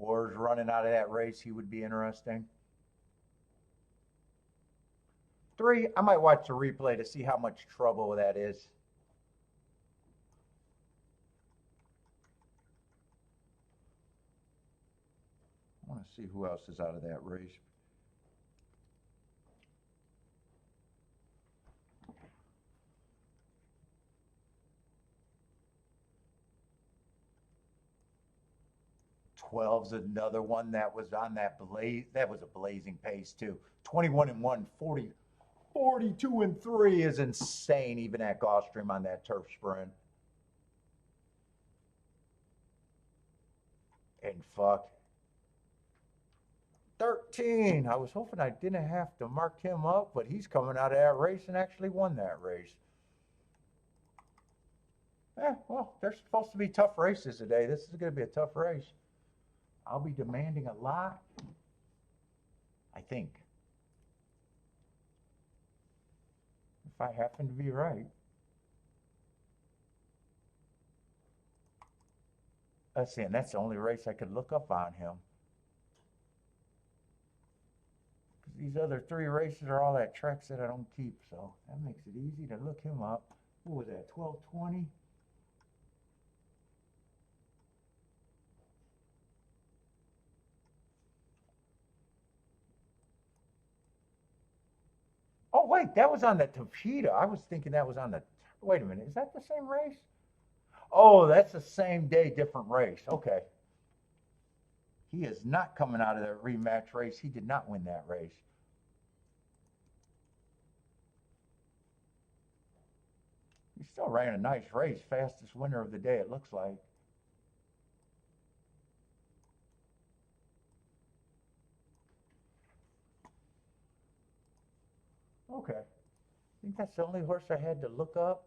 4's running out of that race. He would be interesting. 3, I might watch the replay to see how much trouble that is. Let's see who else is out of that race. Twelve's another one that was on that blaze. That was a blazing pace too. 21-1, 42-3 is insane, even at Gulfstream on that turf sprint. And fuck. 13. I was hoping I didn't have to mark him up, but he's coming out of that race and actually won that race. Well, there's supposed to be tough races today. This is going to be a tough race. I'll be demanding a lot, I think. If I happen to be right. Let's see, and that's the only race I could look up on him. Because these other 3 races are all at tracks that I don't keep, so that makes it easy to look him up. What was that, 12:20? Oh, wait, that was on the Tapeta. I was thinking that was on the, wait a minute, is that the same race? Oh, that's the same day, different race. Okay. He is not coming out of that rematch race. He did not win that race. He still ran a nice race. Fastest winner of the day, it looks like. Okay. I think that's the only horse I had to look up.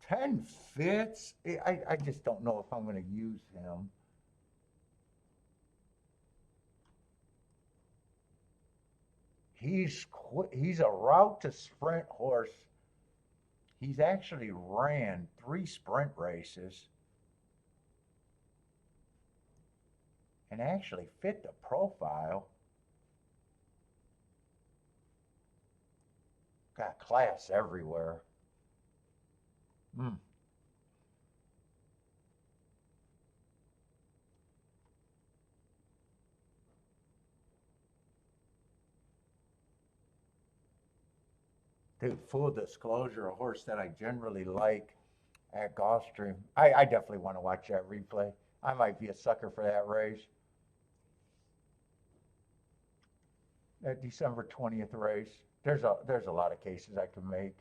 Ten Fitz. I just don't know if I'm going to use him. He's a route to sprint horse. He's actually ran 3 sprint races and actually fit the profile. Got class everywhere. Dude, full disclosure, a horse that I generally like at Gulfstream. I definitely want to watch that replay. I might be a sucker for that race. That December 20th race. There's a lot of cases I can make.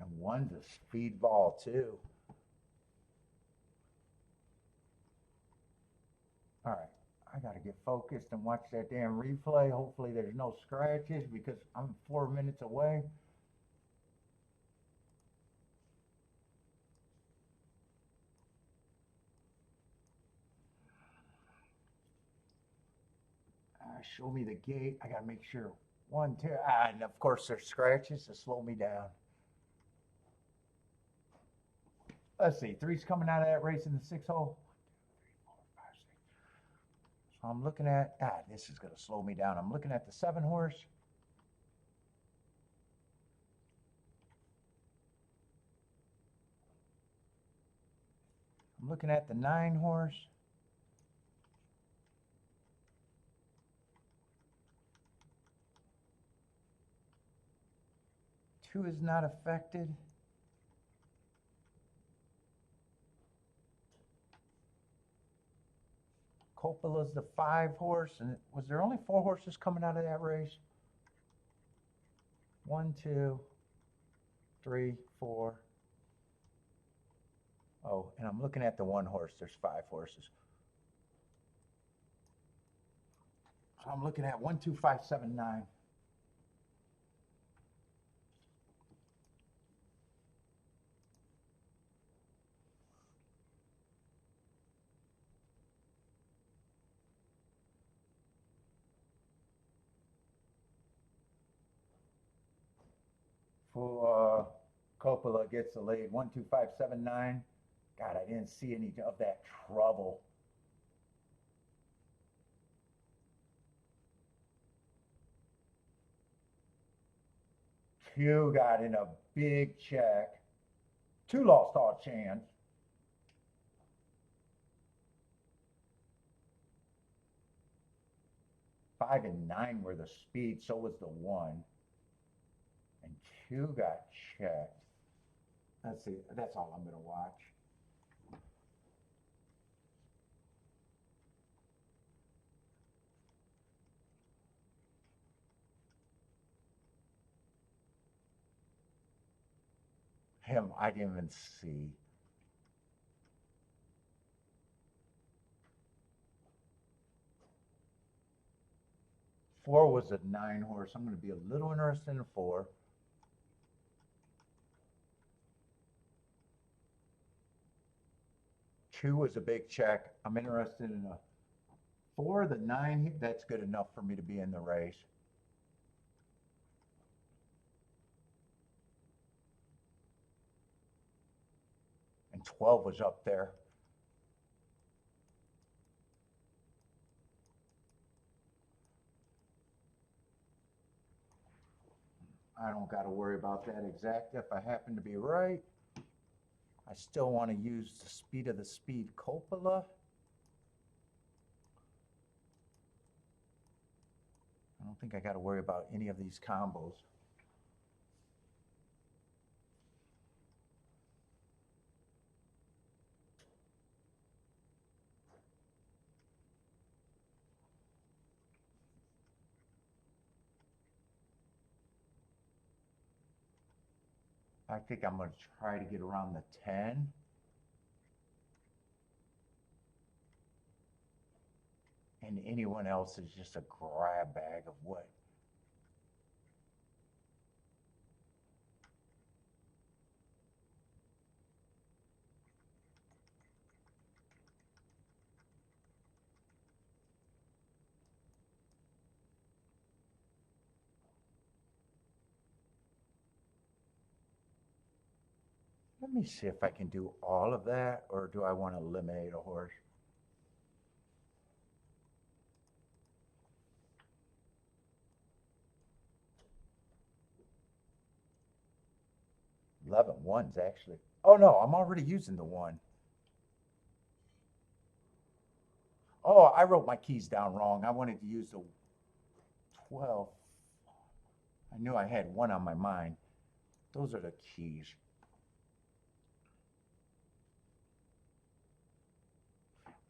And one's a speedball too. All right, I got to get focused and watch that damn replay. Hopefully there's no scratches because I'm 4 minutes away. Show me the gate. I got to make sure. 1, 2, and of course there's scratches to slow me down. Let's see, 3's coming out of that race in the 6 hole. 1, 2, 3, 4, 5, 6. So I'm looking at, this is going to slow me down. I'm looking at the 7 horse. I'm looking at the 9 horse. Two is not affected. Coppola's the 5 horse, and was there only 4 horses coming out of that race? 1, 2, 3, 4. Oh, and I'm looking at the 1 horse. There's 5 horses. So I'm looking at 1, 2, 5, 7, 9. For Coppola gets the lead. 12579. God, I didn't see any of that trouble. Q got in a big check. 2 lost all chance. 5 and 9 were the speed, so was the 1. And Q got checked. Let's see, that's all I'm going to watch. Him, I didn't even see. Four was a 9 horse. I'm going to be a little interested in 4. Two was a big check. I'm interested in a 4, the 9. That's good enough for me to be in the race. And 12 was up there. I don't got to worry about that exact. If I happen to be right, I still want to use the speed of the speed Coppola. I don't think I got to worry about any of these combos. I think I'm going to try to get around the 10. And anyone else is just a grab bag of what? Let me see if I can do all of that, or do I want to eliminate a horse? One's actually. Oh no, I'm already using the 1. Oh, I wrote my keys down wrong. I wanted to use the 12. I knew I had 1 on my mind. Those are the keys.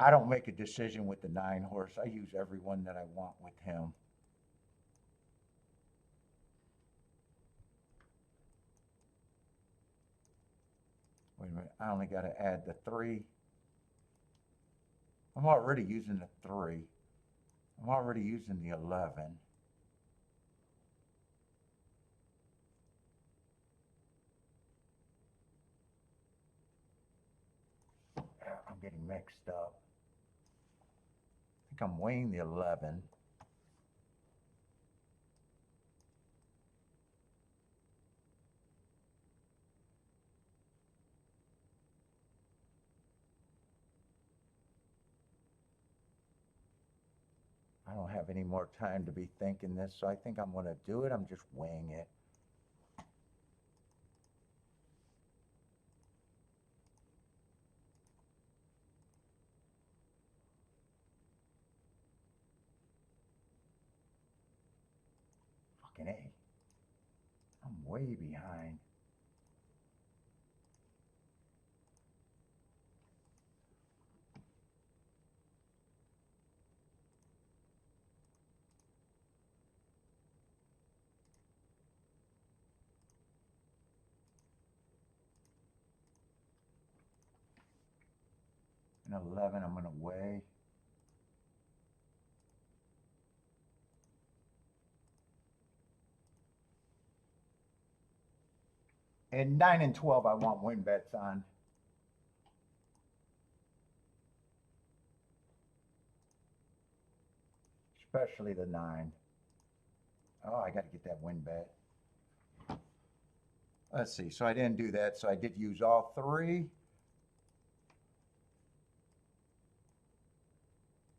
I don't make a decision with the 9 horse. I use every one that I want with him. Wait a minute, I only got to add the 3. I'm already using the 3. I'm already using the 11. I'm getting mixed up. I think I'm weighing the 11. I don't have any more time to be thinking this, so I think I'm going to do it. I'm just weighing it. Fucking A. I'm way behind. And 11, I'm going to weigh. And 9 and 12, I want win bets on. Especially the 9. Oh, I got to get that win bet. Let's see. So I didn't do that. So I did use all three.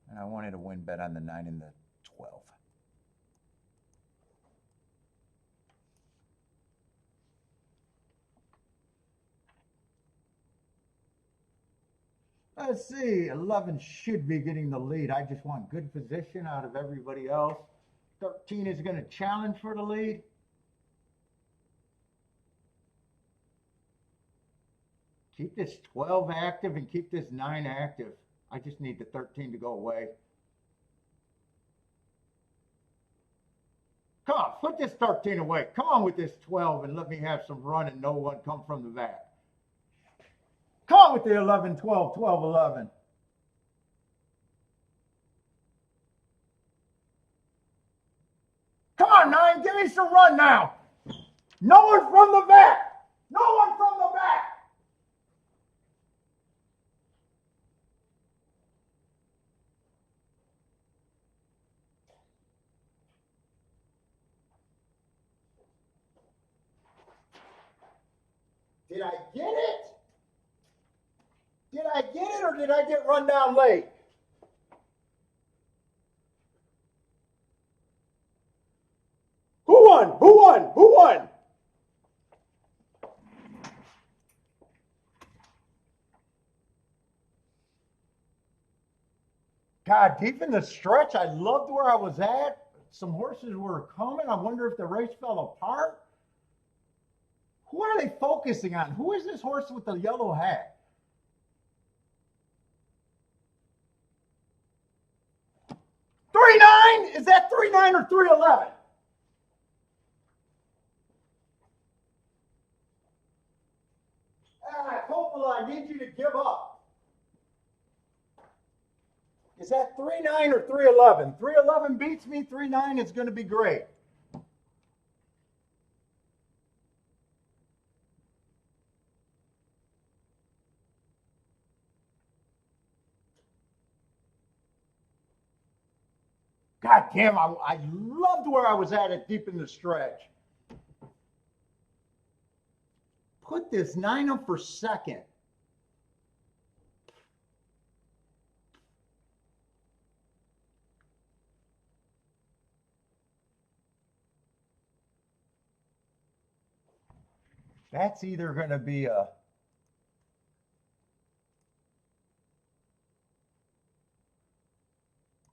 And I wanted a win bet on the 9 and the 12. Let's see. 11 should be getting the lead. I just want good position out of everybody else. 13 is going to challenge for the lead. Keep this 12 active and keep this 9 active. I just need the 13 to go away. Come on, put this 13 away. Come on with this 12 and let me have some run and no one come from the back. Come on with the 11, 12, 12, 11. Come on, 9, give me some run now. No one from the back. No one from the back. Did I get it? Did I get it or did I get run down late? Who won? Who won? Who won? God, deep in the stretch, I loved where I was at. Some horses were coming. I wonder if the race fell apart. Who are they focusing on? Who is this horse with the yellow hat? Three nine? Is that 3-9 or 3-11? Hopefully, I need you to give up. Is that 3-9 or 3-11? 3-11 beats me. 3-9 is going to be great. God damn, I loved where I was at deep in the stretch. Put this 9 up for second. That's either going to be a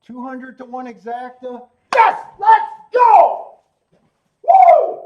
$200 to 1 exacta. Yes, let's go! Woo!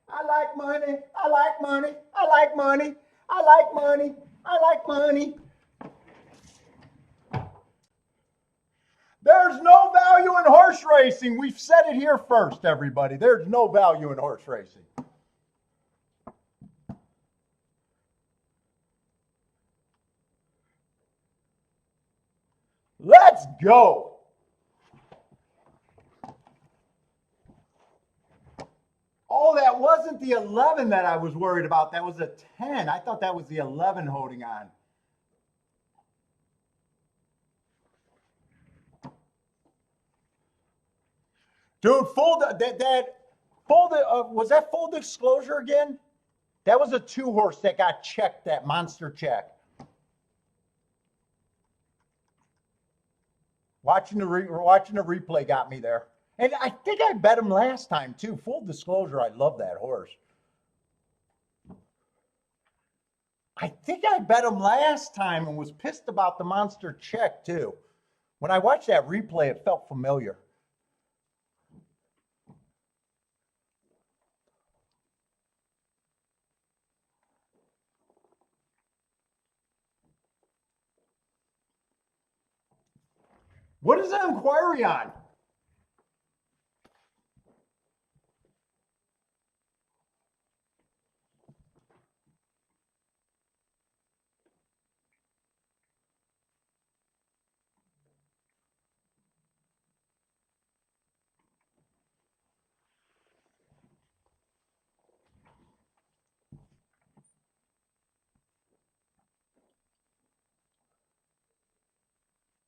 I like money. I like money. I like money. I like money. I like money. There's no value in horse racing. We've said it here first, everybody. There's no value in horse racing. Let's go. Oh, that wasn't the 11 that I was worried about. That was a 10. I thought that was the 11 holding on. Dude, was that full disclosure again? That was a 2 horse that got checked, that monster check. Watching the replay got me there. And I think I bet him last time, too. Full disclosure, I love that horse. I think I bet him last time and was pissed about the monster check, too. When I watched that replay, it felt familiar. What is that inquiry on?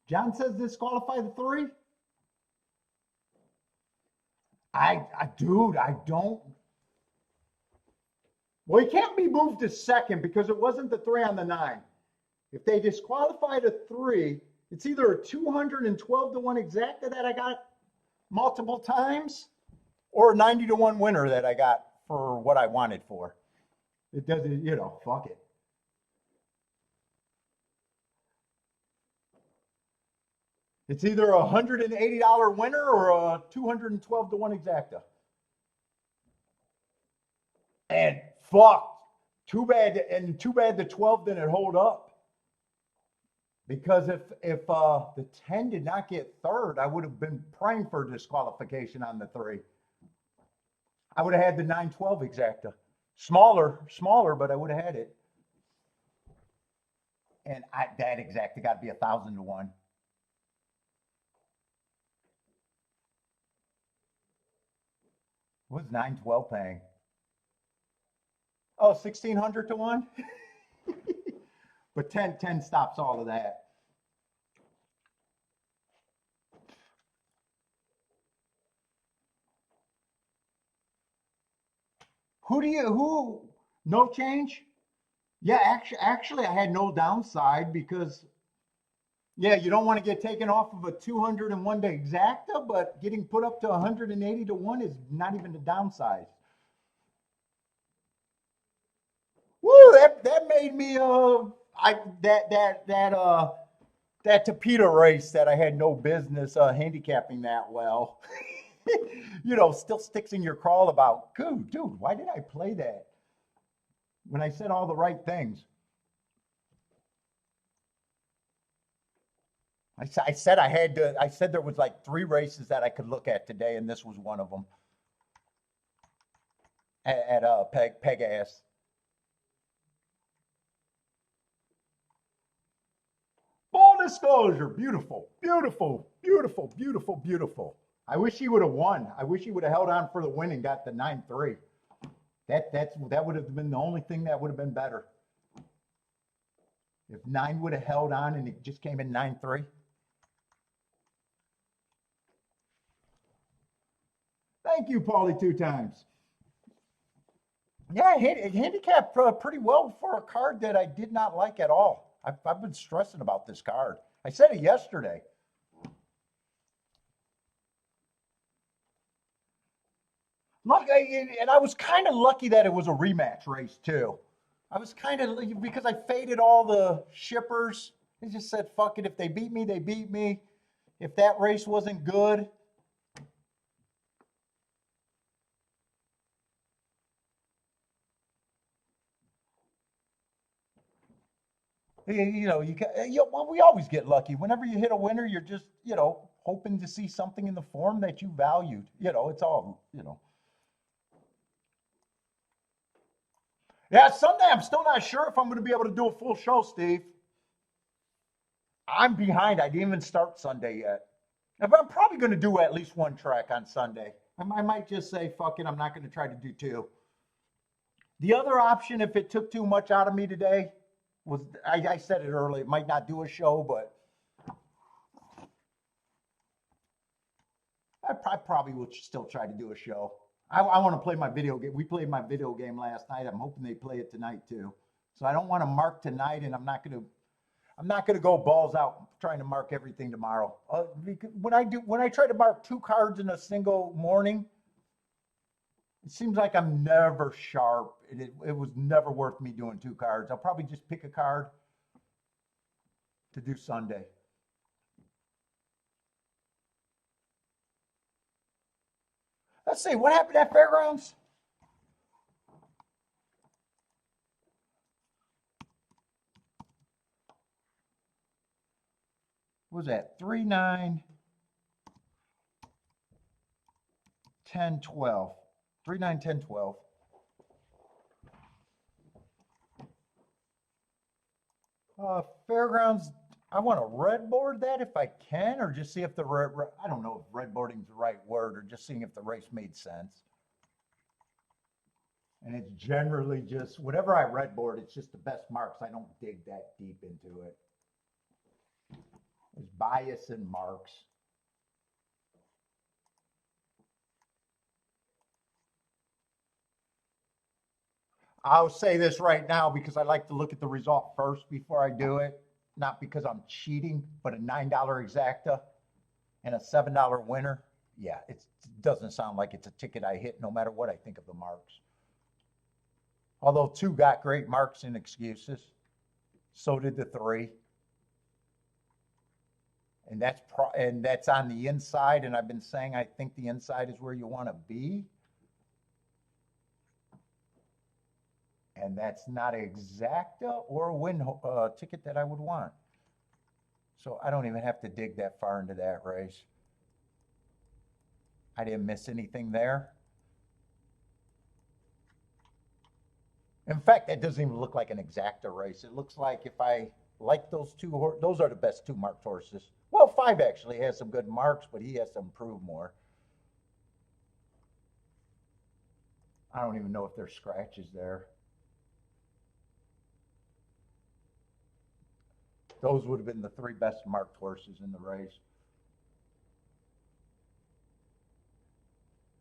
John says disqualify the 3. Dude, I don't. Well, he can't be moved to second because it wasn't the 3 on the 9. If they disqualified a 3, it's either a 212 to 1 exacta that I got multiple times, or a 90 to 1 winner that I got for what I wanted for. It doesn't, fuck it. It's either a $180 winner or a 212 to 1 exacta. And fuck, too bad the 12 didn't hold up. Because if the 10 did not get third, I would have been praying for disqualification on the 3. I would have had the 912 exacta. Smaller, but I would have had it. And that exacta got to be 1,000 to 1. What was 912 paying? Oh, 1,600 to 1? But 10 stops all of that. Who, no change? Yeah, actually I had no downside because, yeah, you don't want to get taken off of a 201 to exacta, but getting put up to 180 to 1 is not even the downside. Woo, that made me, that Tapeta race that I had no business handicapping that well. Still sticks in your crawl about, dude, why did I play that when I said all the right things? I said I said there was like 3 races that I could look at today, and this was one of them at Pegasus. Full disclosure, beautiful. I wish he would have won. I wish he would have held on for the win and got the 9-3. That would have been the only thing that would have been better. If 9 would have held on and it just came in 9-3. Thank you, Paulie, 2 times. Yeah, handicapped pretty well for a card that I did not like at all. I've been stressing about this card. I said it yesterday. And I was kind of lucky that it was a rematch race too. I was kind of, because I faded all the shippers. I just said, fuck it. If they beat me, they beat me. If that race wasn't good. We always get lucky. Whenever you hit a winner, you're just, hoping to see something in the form that you valued. It's all. Yeah, Sunday, I'm still not sure if I'm going to be able to do a full show, Steve. I'm behind. I didn't even start Sunday yet. I'm probably going to do at least 1 track on Sunday. I might just say, fuck it, I'm not going to try to do 2. The other option, if it took too much out of me today, was, I said it earlier, it might not do a show, but I probably will still try to do a show. I want to play my video game. We played my video game last night. I'm hoping they play it tonight too. So I don't want to mark tonight, and I'm not going to go balls out trying to mark everything tomorrow. When I try to mark 2 cards in a single morning, it seems like I'm never sharp. It was never worth me doing 2 cards. I'll probably just pick a card to do Sunday. Let's see, what happened at Fairgrounds? What was that? 3, 9, 10, 12. 3, 9, 10, 12. Fairgrounds, I want to red board that if I can, or just see if I don't know if red boarding is the right word, or just seeing if the race made sense. And it's generally just, whatever I red board, it's just the best marks. I don't dig that deep into it. There's bias and marks. I'll say this right now because I like to look at the result first before I do it. Not because I'm cheating, but a $9 exacta and a $7 winner. Yeah, it doesn't sound like it's a ticket I hit no matter what I think of the marks. Although 2 got great marks and excuses. So did the 3. And that's on the inside, and I've been saying I think the inside is where you want to be. And that's not an exacta or a win ticket that I would want. So I don't even have to dig that far into that race. I didn't miss anything there. In fact, that doesn't even look like an exacta race. It looks like if I like those 2, those are the best 2 marked horses. Well, 5 actually has some good marks, but he has to improve more. I don't even know if there's scratches there. Those would have been the 3 best marked horses in the race.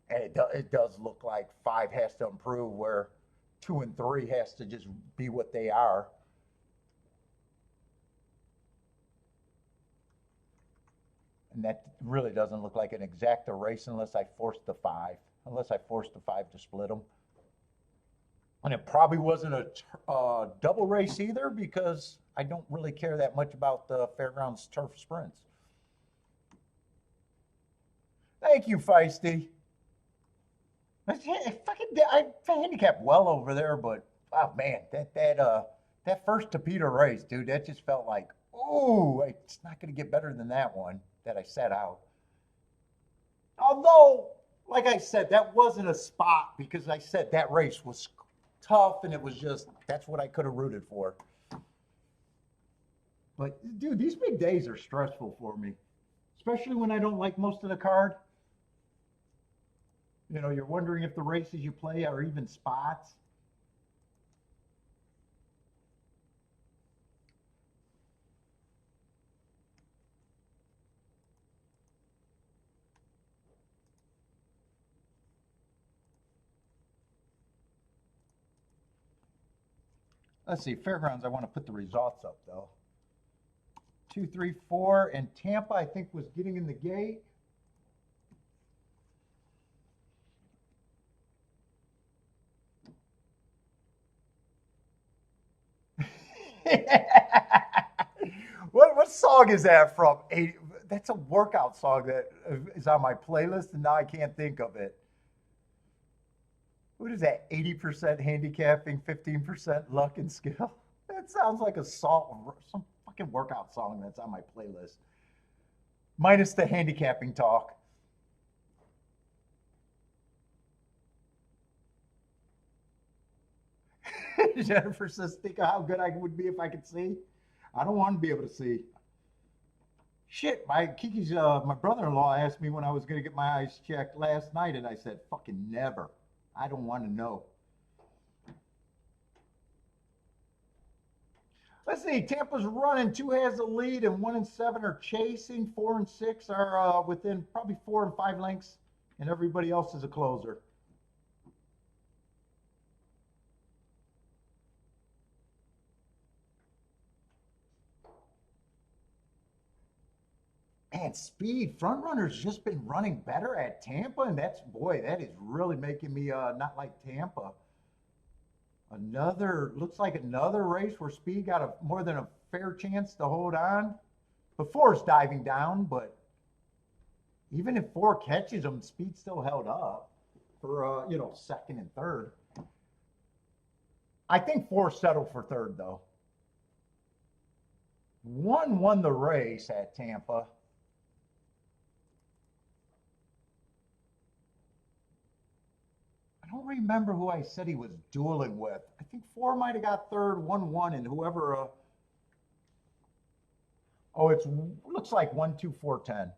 And it does look like 5 has to improve where 2 and 3 has to just be what they are. And that really doesn't look like an exacta race unless I force the 5. Unless I force the 5 to split them. And it probably wasn't a double race either because I don't really care that much about the Fairgrounds turf sprints. Thank you, Feisty. I handicapped well over there, but oh man, that first Tapeta race, dude, that just felt like, ooh, it's not going to get better than that one that I set out. Although, like I said, that wasn't a spot because I said that race was tough and it was just, that's what I could have rooted for. But dude, these big days are stressful for me, especially when I don't like most of the card. You know, you're wondering if the races you play are even spots. Let's see, Fairgrounds, I want to put the results up though. 2, 3, 4, and Tampa, I think, was getting in the gate. What song is that from? That's a workout song that is on my playlist, and now I can't think of it. What is that? 80% handicapping, 15% luck and skill. That sounds like a song, some fucking workout song that's on my playlist. Minus the handicapping talk. Jennifer says, think of how good I would be if I could see. I don't want to be able to see. Shit, my brother-in-law asked me when I was going to get my eyes checked last night, and I said, fucking never. I don't want to know. Let's see, Tampa's running. 2 has the lead, and 1 and 7 are chasing. 4 and 6 are within probably 4 and 5 lengths, and everybody else is a closer. Man, speed. Front runner's just been running better at Tampa, and that is really making me not like Tampa. Looks like another race where Speed got more than a fair chance to hold on. Before it's diving down, but even if 4 catches him, Speed still held up for second and third. I think 4 settled for third though. 1 won the race at Tampa. I don't remember who I said he was dueling with. I think 4 might have got third, 1 won, and whoever. It looks like 1, 2, 4, 10.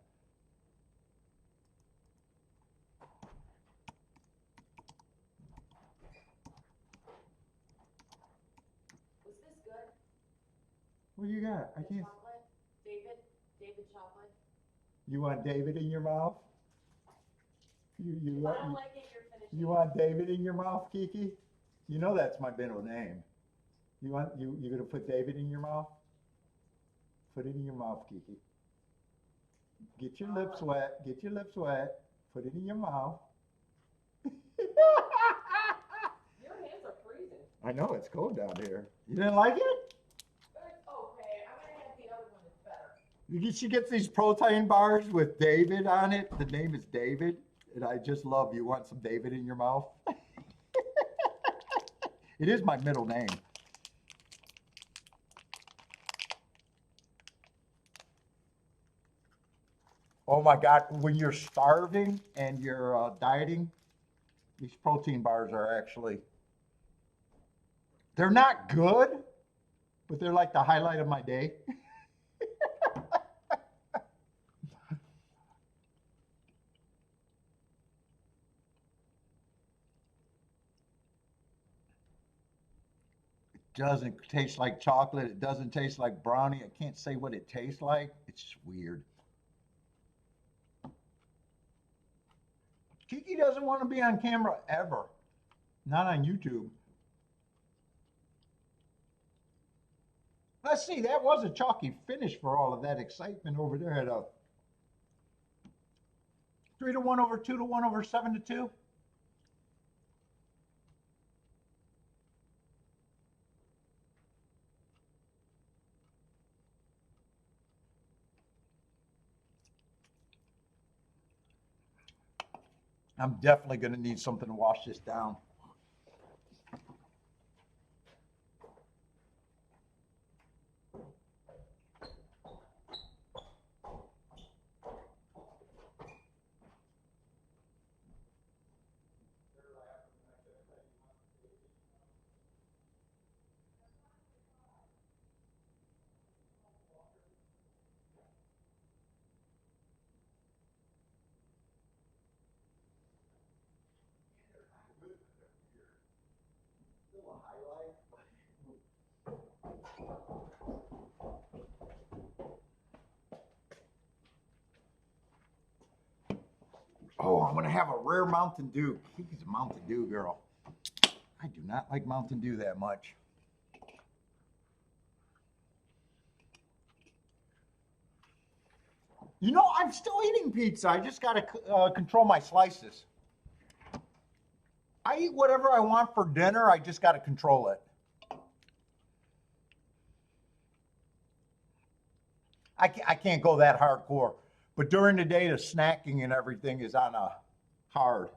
Was this good? What do you got? I can't. Chocolate? David David chocolate. You want David in your mouth? If I don't like it, you're finishing. You want David in your mouth, Kiki? You know that's my middle name. You gonna put David in your mouth? Put it in your mouth, Kiki. Get your lips wet. Get your lips wet. Put it in your mouth. Your hands are freezing. I know, it's cold down here. You didn't like it? It's okay. I'm gonna have the other one that's better. She gets these protein bars with David on it. The name is David. And I just love you. Want some David in your mouth? It is my middle name. Oh my God, when you're starving and you're dieting, these protein bars are actually, they're not good, but they're like the highlight of my day. Doesn't taste like chocolate. It doesn't taste like brownie. I can't say what it tastes like. It's just weird. Kiki doesn't want to be on camera ever. Not on YouTube. Let's see, that was a chalky finish for all of that excitement over there at a 3-1 over 2-1 over 7-2. I'm definitely going to need something to wash this down. Oh, I'm going to have a rare Mountain Dew. Kiki's a Mountain Dew girl. I do not like Mountain Dew that much. You know, I'm still eating pizza. I just got to control my slices. I eat whatever I want for dinner. I just got to control it. I can't go that hardcore. But during the day, the snacking and everything is on a hard.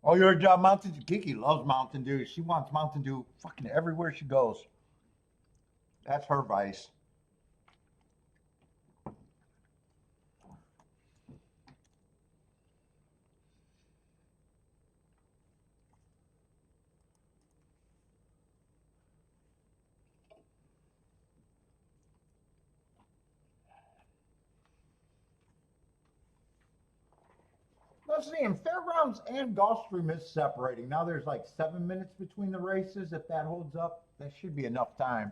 Oh, you're a Mountain Dew. Kiki loves Mountain Dew. She wants Mountain Dew fucking everywhere she goes. That's her vice. Let's see, in Fairgrounds and Gulfstream is separating. Now there's like 7 minutes between the races. If that holds up, that should be enough time.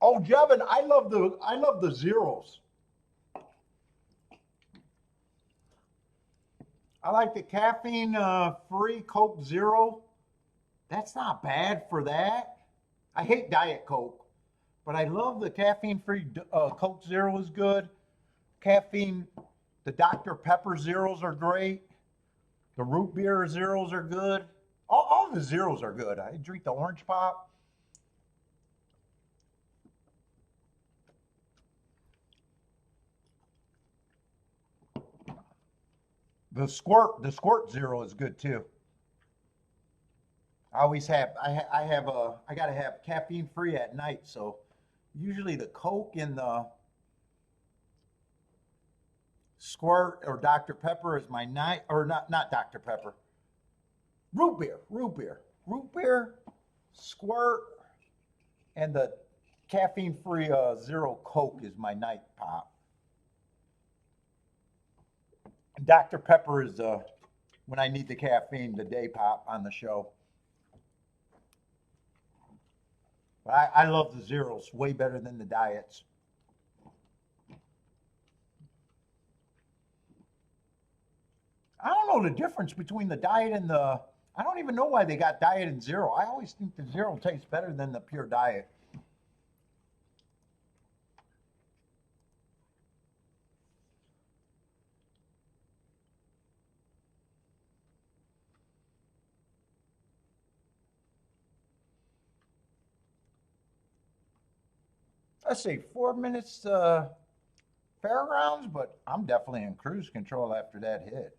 Oh, Jevin, I love the zeros. I like the caffeine free Coke Zero. That's not bad for that. I hate Diet Coke, but I love the caffeine free Coke Zero is good. Caffeine, the Dr. Pepper Zeros are great. The root beer zeros are good. All the zeros are good. I drink the orange pop. The squirt zero is good too. I always have I gotta have caffeine free at night, so usually the Coke and the squirt or Dr. Pepper is my night, or not Dr. Pepper. Root beer, squirt, and the caffeine free zero Coke is my night pop. Dr. Pepper is when I need the caffeine, the day pop on the show. But I love the zeros way better than the diets. I don't know the difference between the diet and the. I don't even know why they got diet and zero. I always think the zero tastes better than the pure diet. Let's see, 4 minutes fairgrounds, but I'm definitely in cruise control after that hit.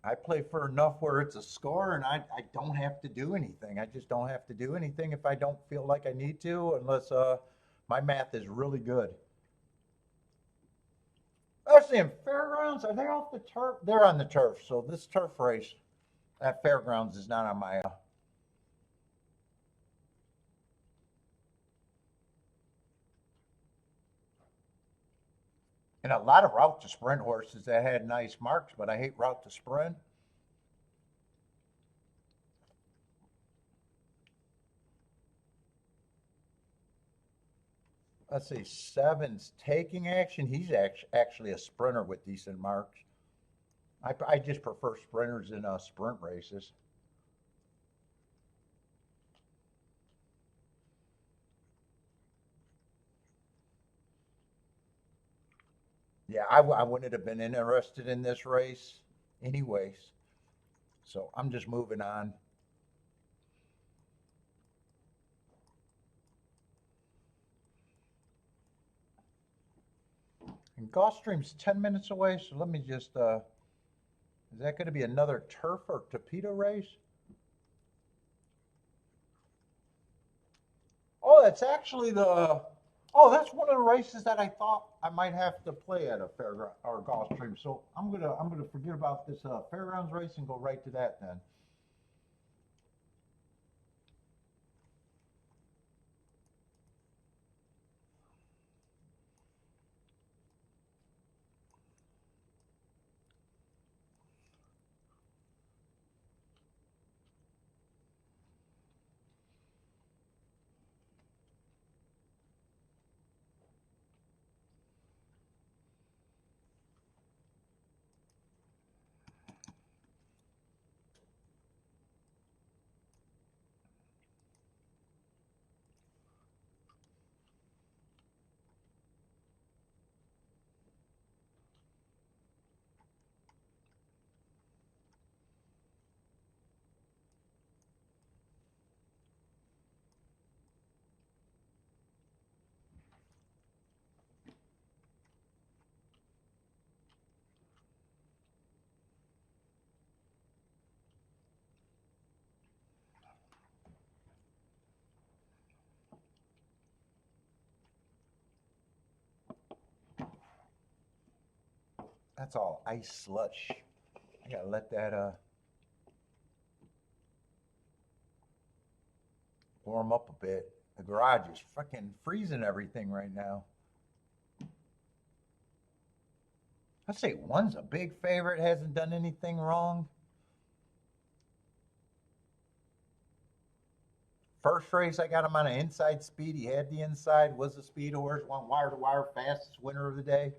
I play for enough where it's a score and I don't have to do anything. I just don't have to do anything if I don't feel like I need to, unless my math is really good. Let's see, in fairgrounds, are they off the turf? They're on the turf, so this turf race at fairgrounds is not on my. And a lot of route to sprint horses that had nice marks, but I hate route to sprint. Let's see, Seven's taking action. He's actually a sprinter with decent marks. I just prefer sprinters in sprint races. Yeah, I wouldn't have been interested in this race anyways. So I'm just moving on. And Gulfstream's 10 minutes away, so let me just, is that going to be another turf or torpedo race? Oh, that's actually the, oh, that's one of the races that I thought I might have to play at a fairground or Gulfstream. So I'm gonna forget about this fairgrounds race and go right to that then. That's all ice slush. I gotta let that warm up a bit. The garage is fucking freezing everything right now. I'd say one's a big favorite, hasn't done anything wrong. First race, I got him on an inside speed. He had the inside, was the speed horse, went wire to wire, fastest winner of the day.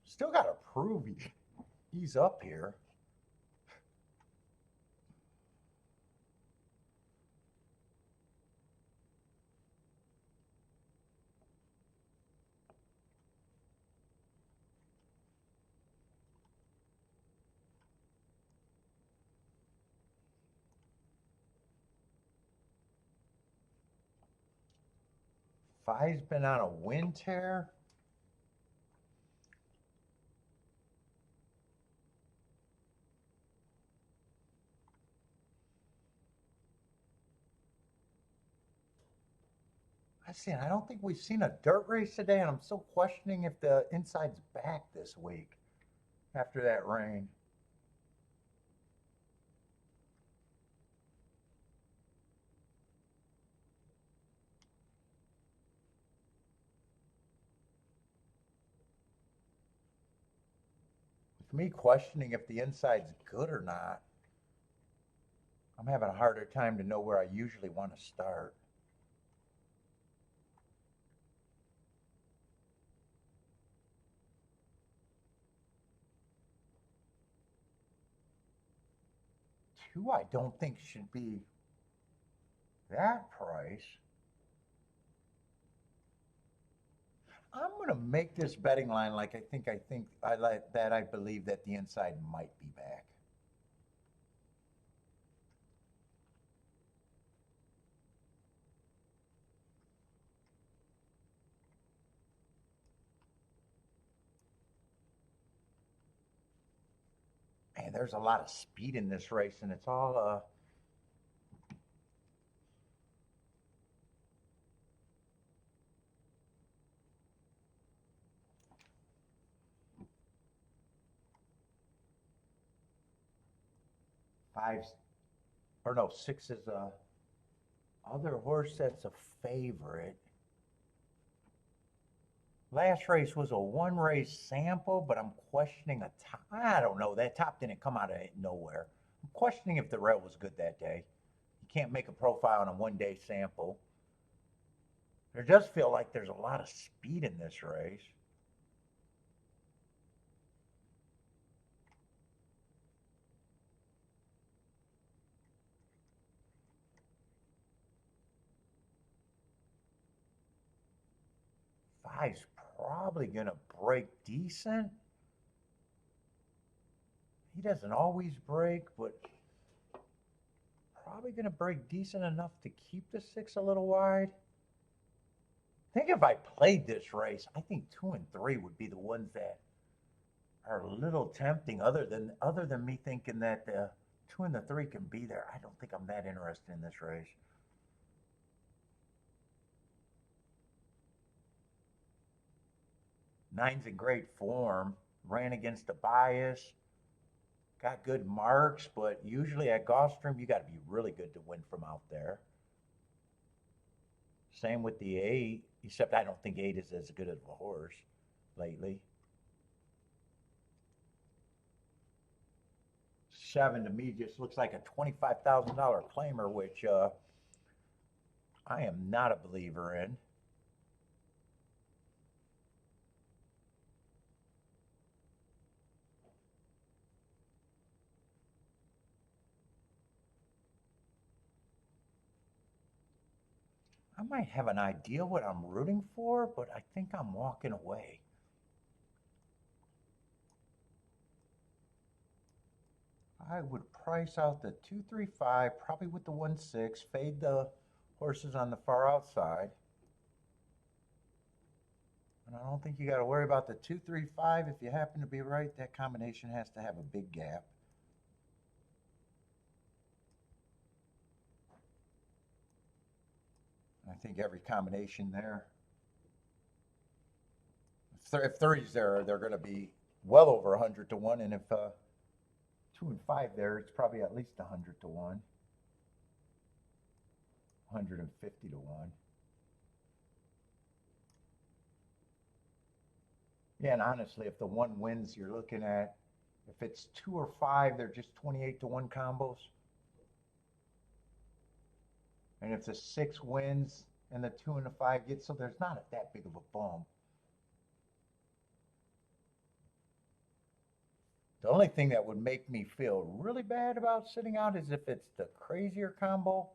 Still got to prove he's up here. Five's been on a wind tear. I don't think we've seen a dirt race today, and I'm still questioning if the inside's back this week after that rain. With me questioning if the inside's good or not, I'm having a harder time to know where I usually want to start. Two, I don't think should be that price. I'm gonna make this betting line like I like that I believe that the inside might be back. Man, there's a lot of speed in this race, and it's all 5s, or no, 6 is a other horse that's a favorite. Last race was a one race sample, but I'm questioning a top. I don't know. That top didn't come out of nowhere. I'm questioning if the rail was good that day. You can't make a profile on a 1 day sample. There does feel like there's a lot of speed in this race. Five's probably going to break decent. He doesn't always break, but probably going to break decent enough to keep the 6 a little wide. I think if I played this race, I think 2 and 3 would be the ones that are a little tempting. Other than me thinking that the 2 and the 3 can be there, I don't think I'm that interested in this race. Nine's in great form. Ran against the bias. Got good marks, but usually at Gulfstream, you got to be really good to win from out there. Same with the 8, except I don't think 8 is as good of a horse lately. 7 to me just looks like a $25,000 claimer, which I am not a believer in. I might have an idea what I'm rooting for, but I think I'm walking away. I would price out the 235, probably with the 1-6, fade the horses on the far outside. And I don't think you got to worry about the 235. If you happen to be right, that combination has to have a big gap. I think every combination there, if three's there, they're going to be well over 100 to 1. And if 2 and 5 there, it's probably at least 100 to 1, 150 to 1. Yeah, and honestly, if the 1 wins, you're looking at, if it's 2 or 5, they're just 28 to 1 combos. And if the 6 wins and the 2 and the 5 gets, so there's not that big of a bump. The only thing that would make me feel really bad about sitting out is if it's the crazier combo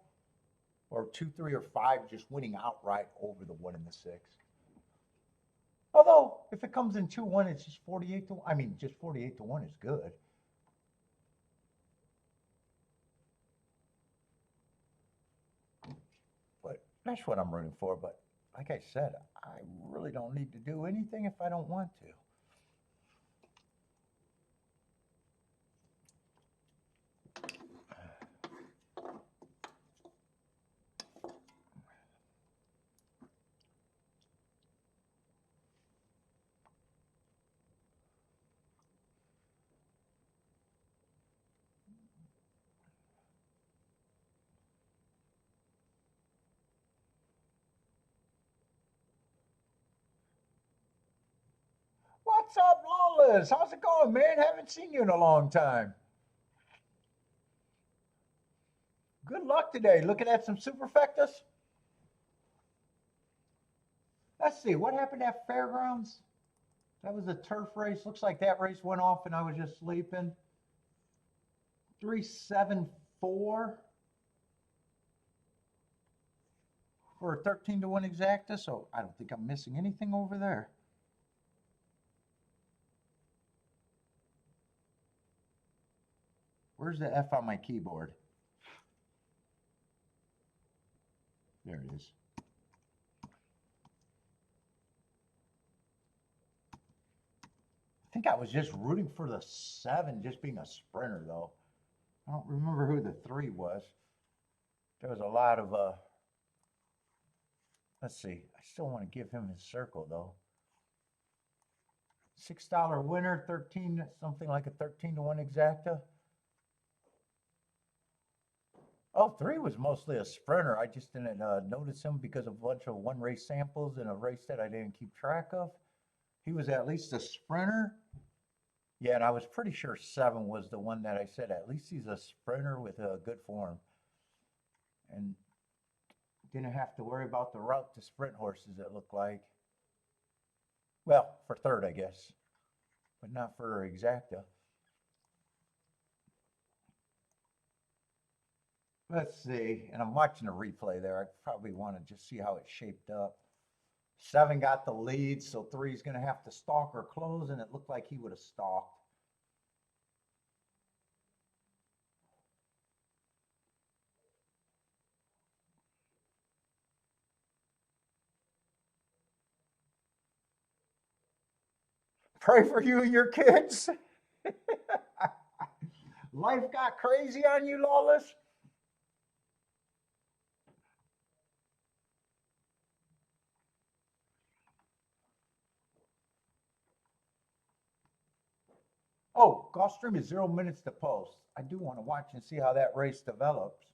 or 2, 3, or 5 just winning outright over the 1 and the 6. Although, if it comes in 2-1, it's just 48 to, I mean, just 48 to 1 is good. But that's what I'm rooting for. But like I said, I really don't need to do anything if I don't want to. What's up, Lawless? How's it going, man? Haven't seen you in a long time. Good luck today. Looking at some superfectus. Let's see, what happened at Fairgrounds? That was a turf race. Looks like that race went off and I was just sleeping. 374 for a 13 to 1 exacta. So I don't think I'm missing anything over there. Where's the F on my keyboard? There it is. I think I was just rooting for the 7, just being a sprinter, though. I don't remember who the 3 was. There was a lot of, let's see. I still want to give him his circle, though. $6 winner, 13, something like a 13 to 1 exacta. Oh, 3 was mostly a sprinter. I just didn't notice him because of a bunch of one race samples in a race that I didn't keep track of. He was at least a sprinter. Yeah, and I was pretty sure 7 was the one that I said, at least he's a sprinter with a good form. And didn't have to worry about the route to sprint horses, it looked like. Well, for third, I guess, but not for exacta. Let's see, and I'm watching a replay there. I probably want to just see how it shaped up. 7 got the lead, so 3 is going to have to stalk or close, and it looked like he would have stalked. Pray for you and your kids. Life got crazy on you, Lawless. Oh, Gulfstream is 0 minutes to post. I do want to watch and see how that race develops.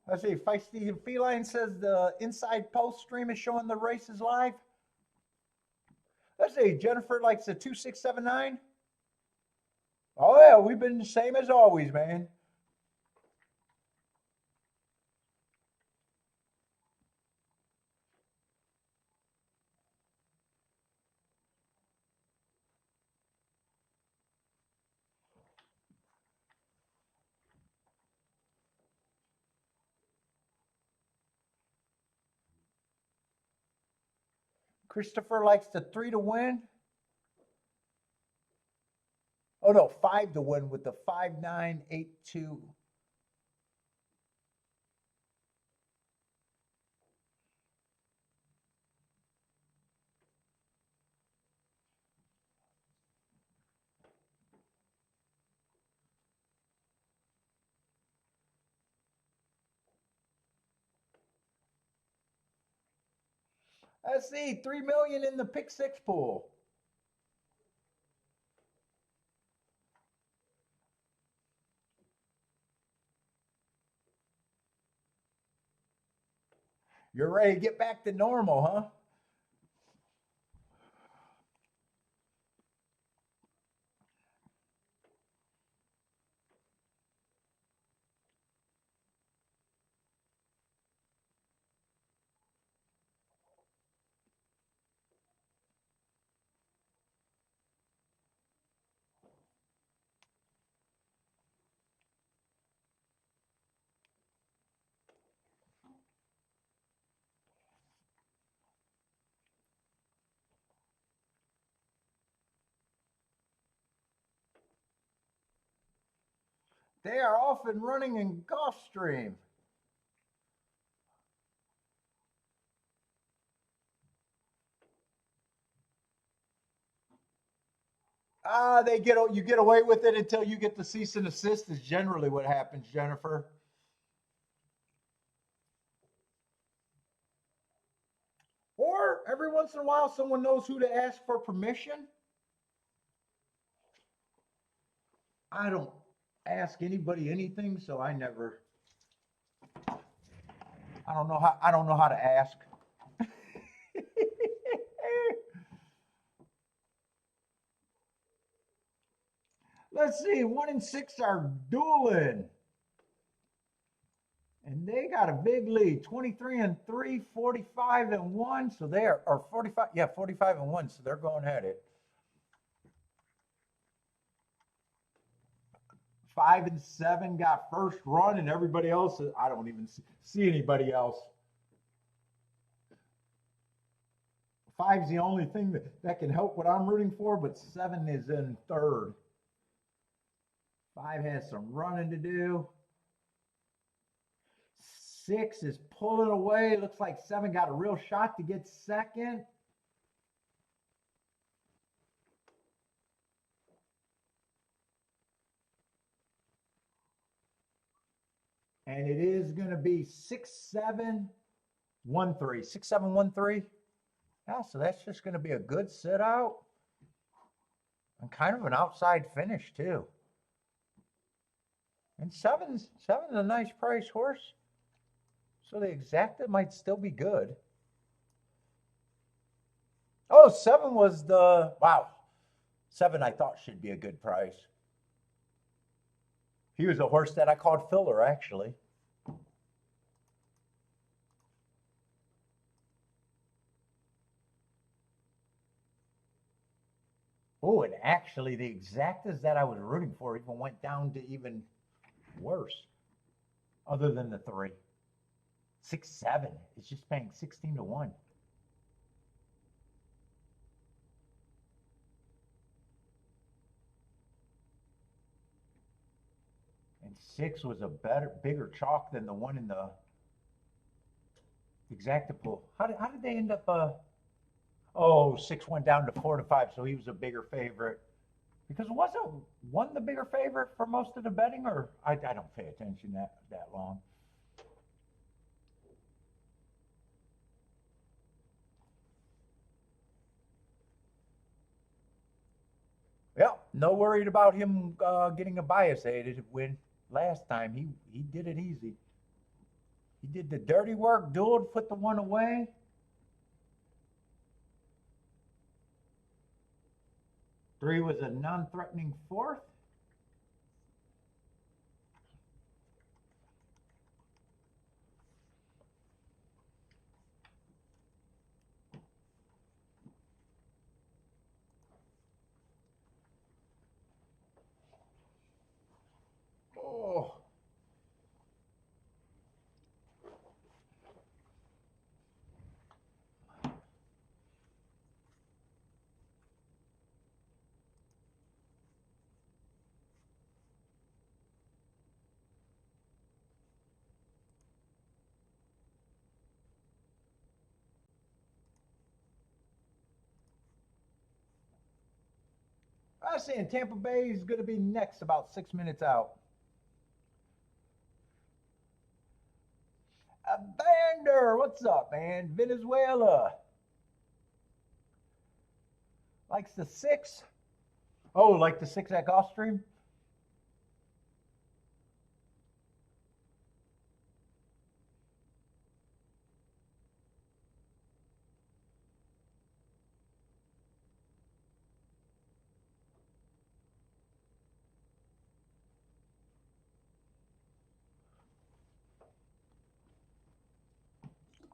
Let's see, Feisty Feline says the inside post stream is showing the races live. Let's see, Jennifer likes the 2679. Oh yeah, we've been the same as always, man. Christopher likes the 3 to win. Oh no, 5 to win with the 5982. Let's see, 3 million in the pick 6 pool. You're ready to get back to normal, huh? They are off and running in Gulfstream. You get away with it until you get the cease and desist is generally what happens, Jennifer. Or every once in a while, someone knows who to ask for permission. I don't ask anybody anything, so I don't know how to ask. Let's see, 1 and 6 are dueling. And they got a big lead, 23 and 3, 45 and 1. So they are, or 45, yeah, 45 and 1. So they're going at it. 5 and 7 got first run, and everybody else, I don't even see anybody else. 5's the only thing that can help what I'm rooting for, but 7 is in third. 5 has some running to do. 6 is pulling away. Looks like 7 got a real shot to get second. And it is going to be 6-7-1-3. 6-7-1-3. Yeah, so that's just going to be a good sit out. And kind of an outside finish, too. And 7's a nice price horse. So the exacta might still be good. Oh, 7 was the, wow. 7 I thought should be a good price. He was a horse that I called filler, actually. Oh, and actually the exactas that I was rooting for even went down to even worse, other than the 3. 6-7. It's just paying 16 to 1. And 6 was a bigger chalk than the one in the exacta pool. How did they end up? Oh, 6 went down to 4 to 5, so he was a bigger favorite. Because wasn't 1 the bigger favorite for most of the betting, or I don't pay attention that long. Yeah, no worried about him getting a bias aided win last time. He did it easy. He did the dirty work, dueled, put the 1 away. Three was a non-threatening 4th. Oh. I was saying Tampa Bay is going to be next, about 6 minutes out. Vander, what's up, man? Venezuela. Likes the 6. Oh, like the 6 at Gulfstream?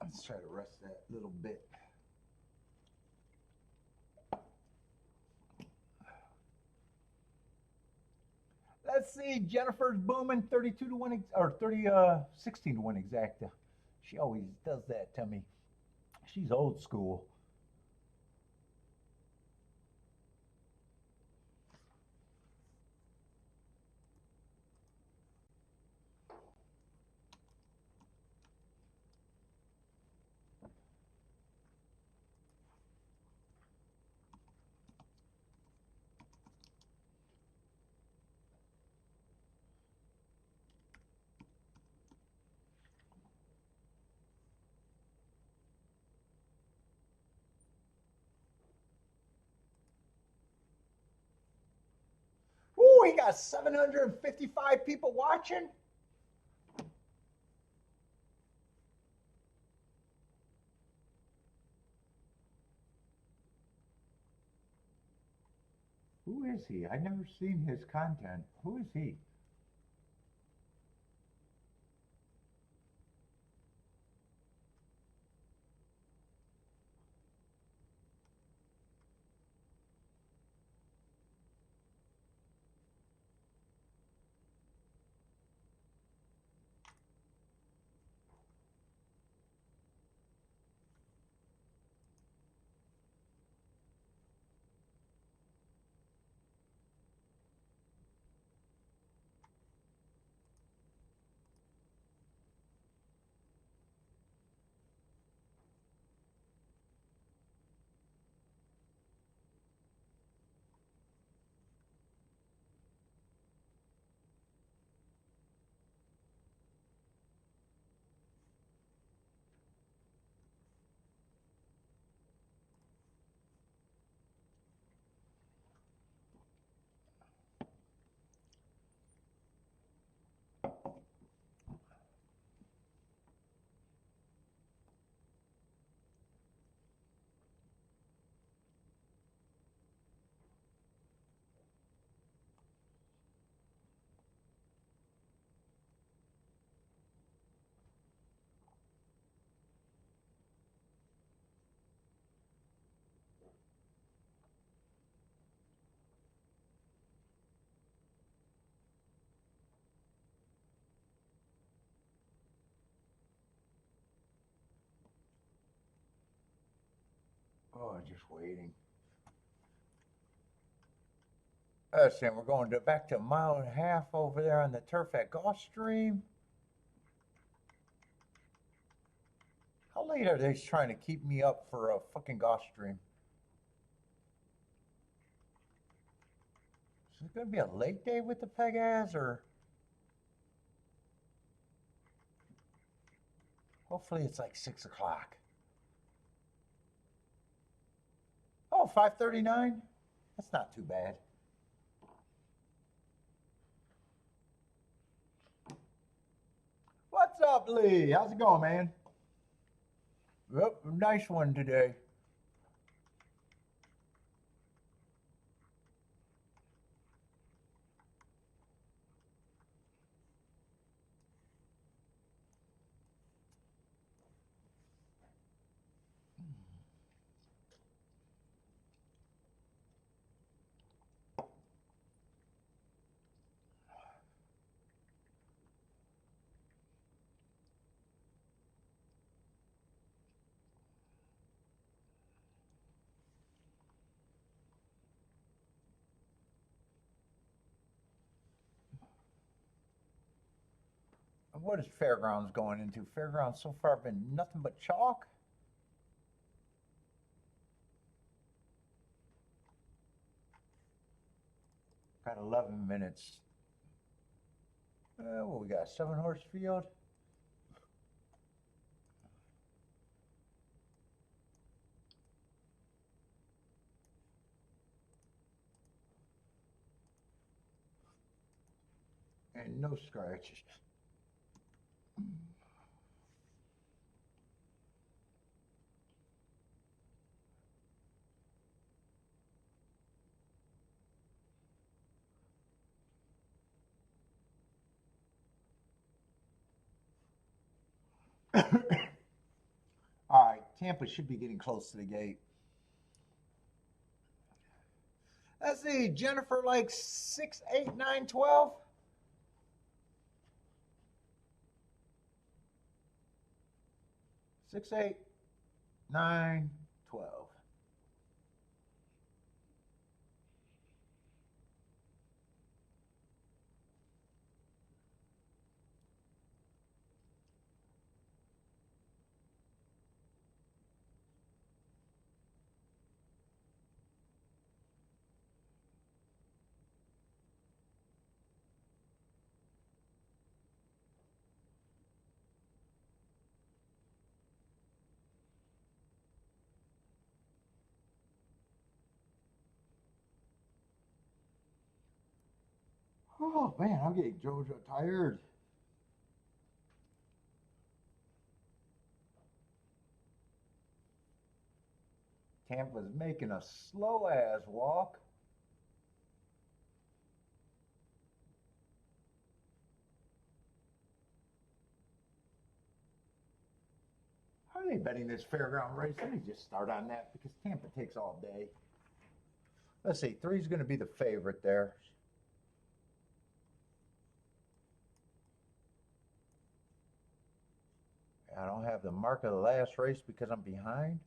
Let's try to rest that little bit. Let's see, Jennifer's booming 32 to 1 or 16 to 1 exacta. She always does that to me. She's old school. we got 755 people watching. Who is he? I've never seen his content. Who is he? Oh, just waiting. Listen, we're going back to a mile and a half over there on the turf at Gulfstream. How late are they trying to keep me up for a fucking Gulfstream? Is it going to be a late day with the Pegasus, or hopefully it's like 6 o'clock? Oh, 5:39? That's not too bad. What's up, Lee? How's it going, man? Yep, nice one today. What is Fairgrounds going into? Fairgrounds so far been nothing but chalk. Got 11 minutes. What we got? 7-horse field. And no scratches. All right, Tampa should be getting close to the gate. Let's see, Jennifer like 6, 8, 9, 12. 6, 8, 9, 12. Oh man, I'm getting Jojo tired. Tampa's making a slow ass walk. How are they betting this fairground race? Let me just start on that because Tampa takes all day. Let's see, three's going to be the favorite there. I don't have the mark of the last race because I'm behind.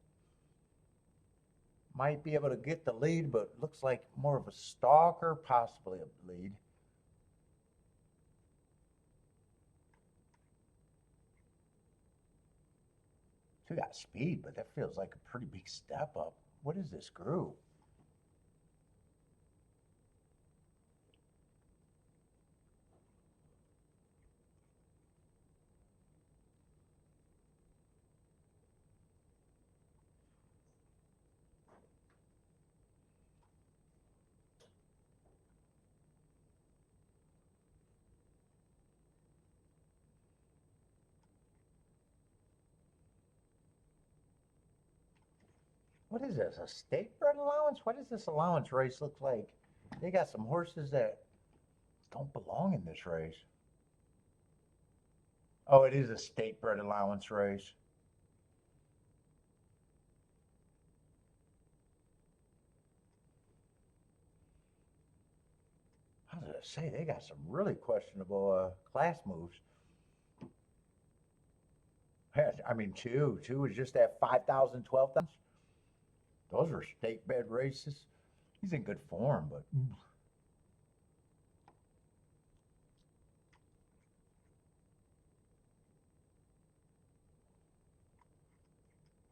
Might be able to get the lead, but looks like more of a stalker, possibly a lead. Two got speed, but that feels like a pretty big step up. What is this group? What is this? A state bred allowance? What does this allowance race look like? They got some horses that don't belong in this race. Oh, it is a state bred allowance race. I was gonna say they got some really questionable class moves. I mean, two is just at 5,000, 12,000. Those are state bred races. He's in good form, but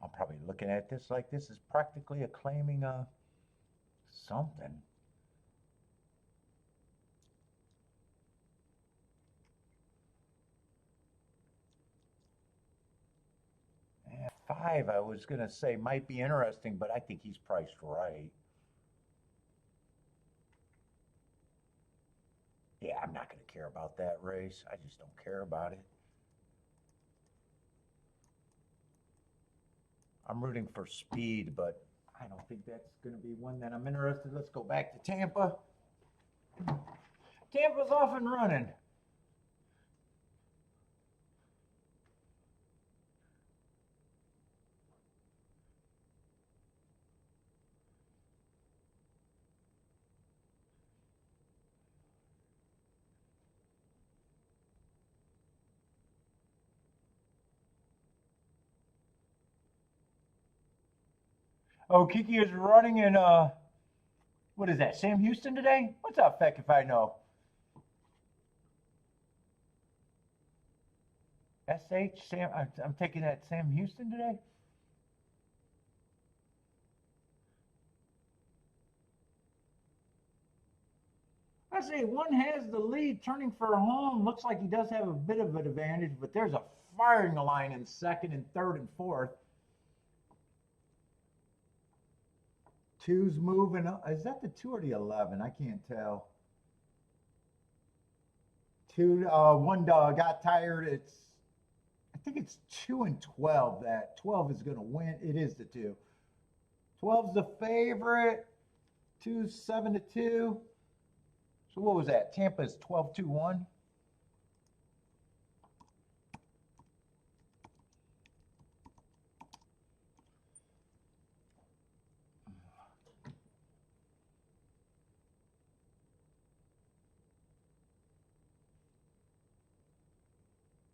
I'm probably looking at this like this is practically a claiming something. Five, I was gonna say might be interesting, but I think he's priced right. Yeah, I'm not gonna care about that race. I just don't care about it. I'm rooting for speed, but I don't think that's gonna be one that I'm interested. Let's go back to Tampa. Tampa's off and running. Oh, Kiki is running in what is that? Sam Houston today? What's up, Feck? If I know. SH Sam. I'm taking that Sam Houston today. I say one has the lead turning for home. Looks like he does have a bit of an advantage, but there's a firing line in second and third and fourth. Two's moving up. Is that the two or the 11? I can't tell. Two, one dog got tired. I think it's 2 and 12 that 12 is going to win. It is the two. 12's the favorite. Two's 7-2. So what was that? Tampa's 12-2-1.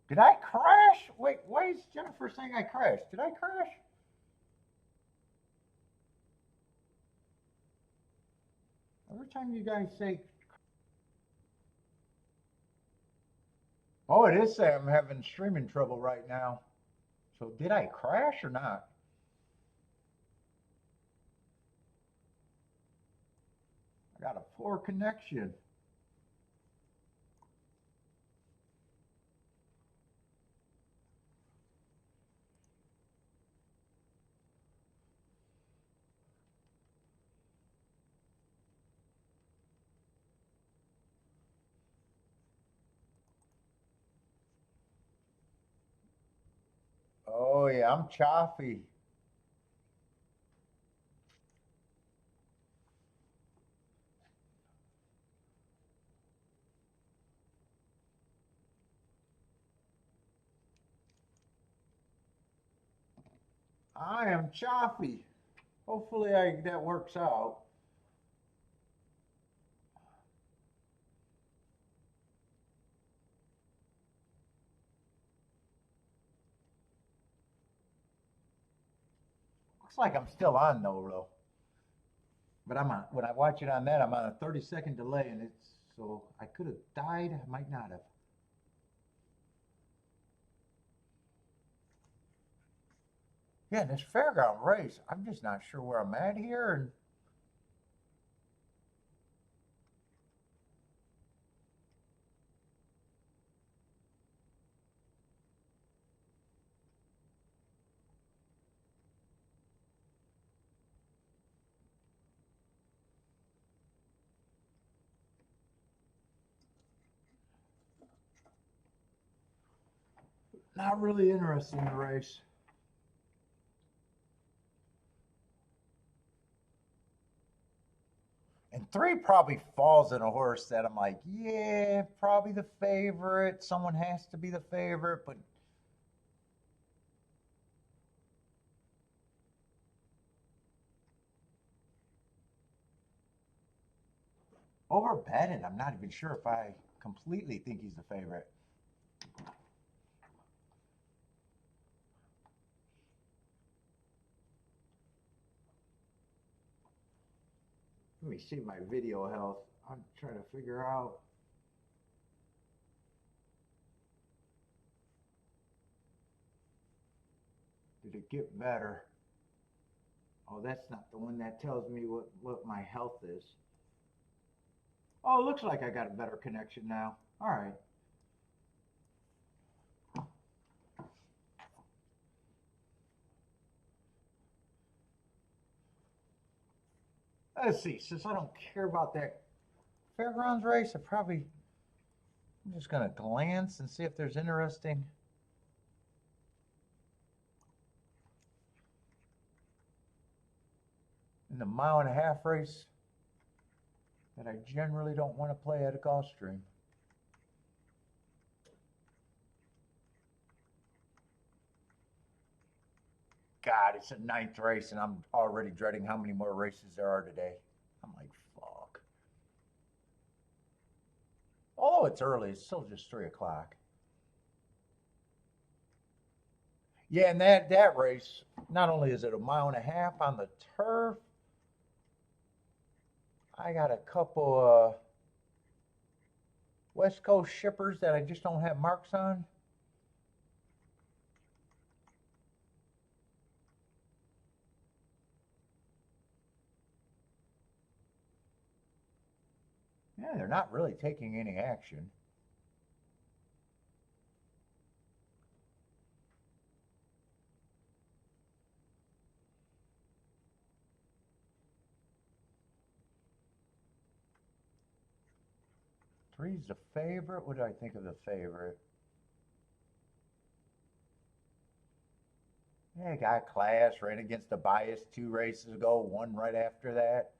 Did I crash? Wait, why is Jennifer saying I crashed? Did I crash? Every time you guys say, oh, it is saying I'm having streaming trouble right now. So did I crash or not? I got a poor connection. you, I'm choppy. I am choppy. Hopefully that works out. Looks like I'm still on though. But I'm on, when I watch it on that, I'm on a 30-second delay, and it's so I could have died, I might not have. Yeah, this fairground race, I'm just not sure where I'm at here, and not really interested in the race. And 3 probably falls in a horse that I'm like, yeah, probably the favorite. Someone has to be the favorite, but over betting, I'm not even sure if I completely think he's the favorite. Let me see my video health. I'm trying to figure out. Did it get better? Oh, that's not the one that tells me what my health is. Oh, it looks like I got a better connection now. All right. Let's see. Since I don't care about that fairgrounds race, I'm just going to glance and see if there's interesting. In the 1.5 mile race that I generally don't want to play at a Gulfstream. God, it's a 9th race, and I'm already dreading how many more races there are today. I'm like, fuck. Although it's early, it's still just 3 o'clock. Yeah, and that race, not only is it a 1.5 miles on the turf, I got a couple West Coast shippers that I just don't have marks on. Yeah, they're not really taking any action. Three's the favorite. What do I think of the favorite? Yeah, got class, ran against the bias 2 races ago, won right after that.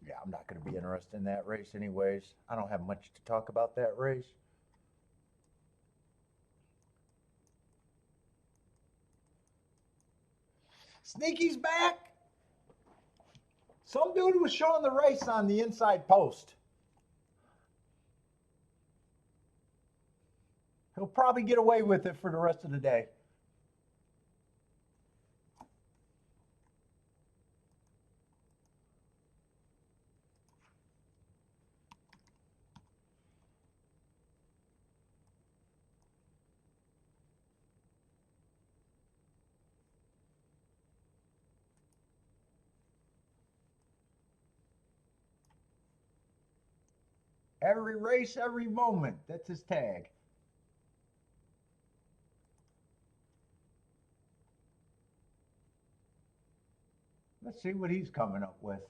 Yeah, I'm not going to be interested in that race anyways. I don't have much to talk about that race. Sneaky's back. Some dude was showing the race on the inside post. He'll probably get away with it for the rest of the day. Every race, every moment. That's his tag. Let's see what he's coming up with.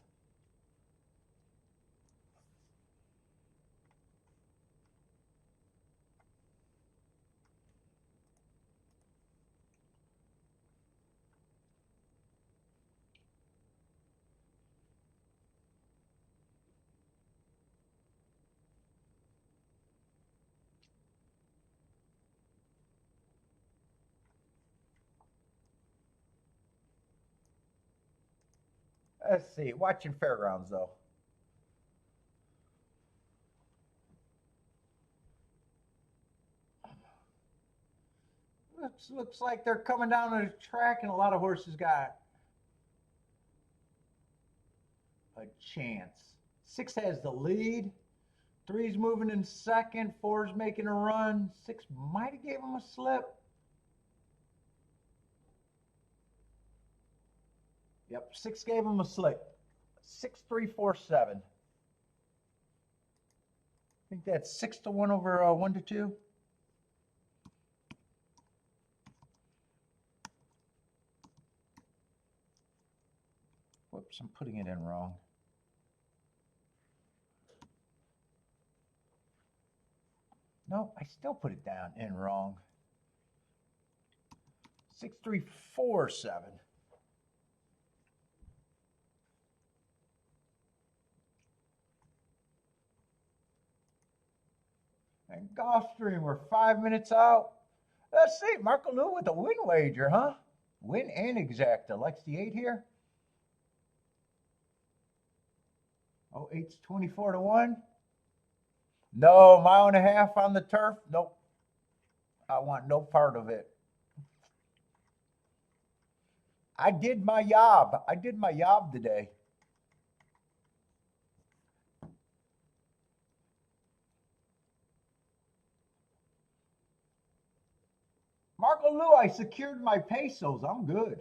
Let's see. Watching fairgrounds though. Looks like they're coming down the track, and a lot of horses got a chance. 6 has the lead. 3's moving in second. 4's making a run. 6 might have gave him a slip. Yep, 6 gave him a slip. 6, 3, 4, 7. I think that's 6-1 over 1-2. Whoops, I'm putting it in wrong. No, I still put it down in wrong. 6, 3, 4, 7. And Gulfstream, we're 5 minutes out. Let's see, Marco Lou with a win wager, huh? Win and exacta. Likes the 8 here. Oh, 8's 24-1. No, 1.5 miles on the turf. Nope. I want no part of it. I did my job. I did my job today. Marco Lou, I secured my pesos. I'm good.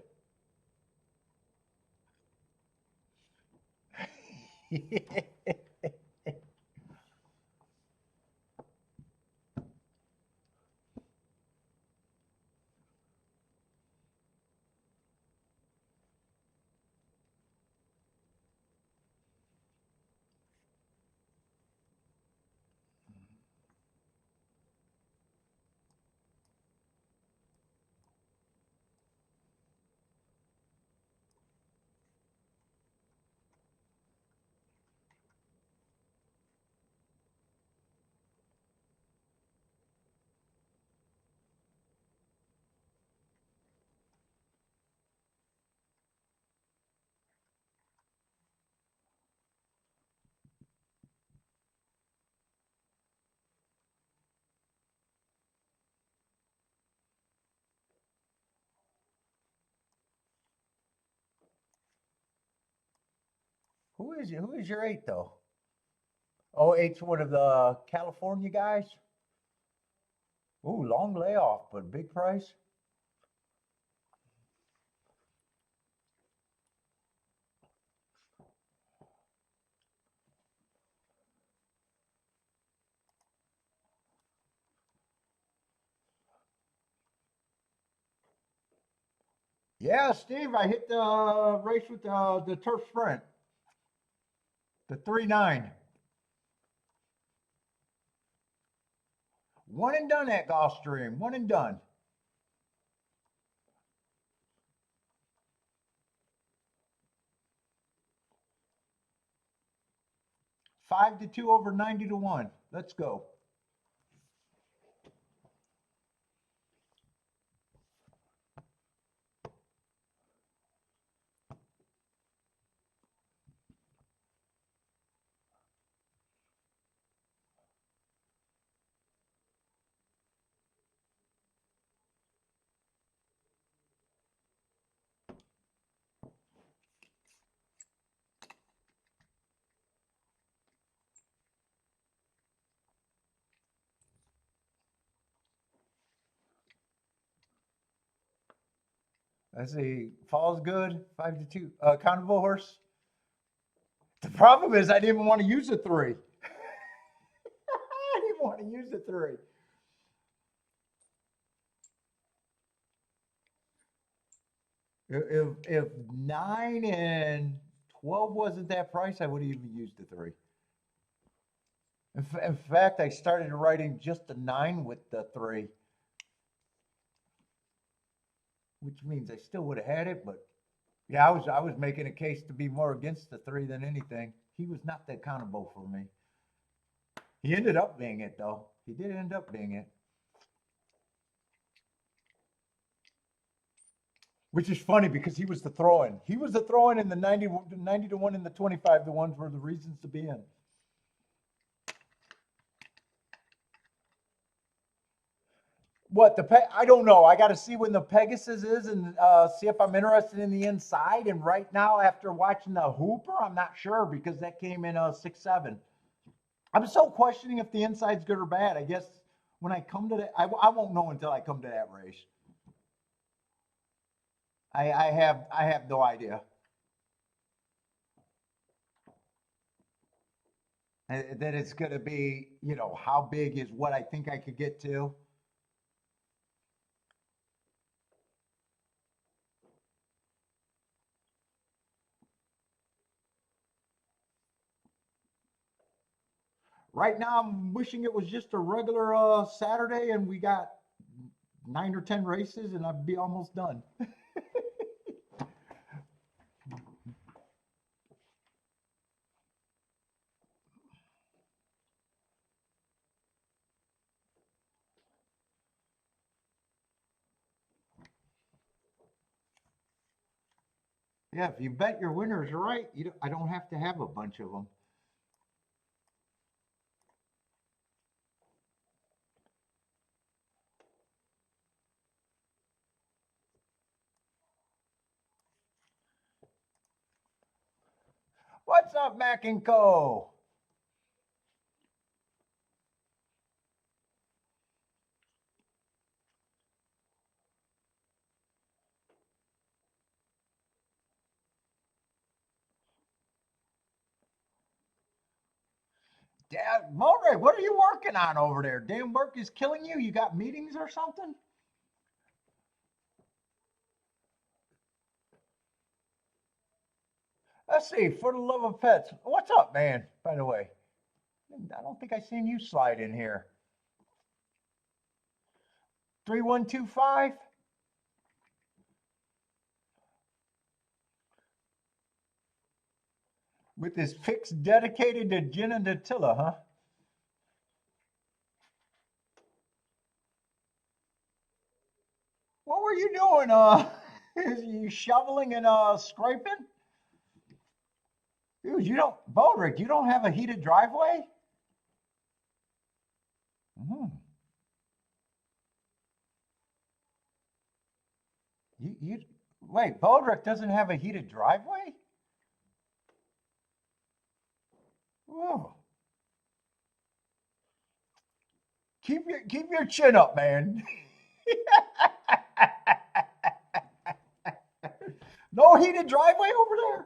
Who is your 8 though? Oh, 8's one of the California guys. Ooh, long layoff, but big price. Yeah, Steve, I hit the race with the turf sprint. The 3-9. One and done at Gulfstream. One and done. Five to 2 over 90-1. Let's go. Let's see. Fall's good. 5 to 2. Countable horse. The problem is I didn't want to use a 3. I didn't want to use a 3. If 9 and 12 wasn't that price, I would have even used the 3. In fact, I started writing just the 9 with the 3, which means I still would have had it. But yeah, I was making a case to be more against the 3 than anything. He was not that countable for me. He ended up being it though. He did end up being it. Which is funny because he was the throw-in. He was the throw-in in the 90 to 1 and the 25 to 1s were the reasons to be in. What I don't know. I got to see when the Pegasus is and see if I'm interested in the inside. And right now, after watching the Hooper, I'm not sure because that came in 6-7. I'm still questioning if the inside's good or bad. I guess when I come to that, I won't know until I come to that race. I have no idea. That it's going to be, you know, how big is what I think I could get to. Right now, I'm wishing it was just a regular Saturday and we got 9 or 10 races and I'd be almost done. Yeah, if you bet your winners right, I don't have to have a bunch of them. What's up, Mac and Co? Dad, Mulray, what are you working on over there? Damn work is killing you. You got meetings or something? Let's see. For the love of pets, what's up, man? By the way, I don't think I seen you slide in here. 3125. With his fix dedicated to Gin and Attila, huh? What were you doing? You shoveling and scraping? Dude, you don't, Bodrick, you don't have a heated driveway? Mm. You wait, Bodrick doesn't have a heated driveway? Whoa. Keep your chin up, man. No heated driveway over there?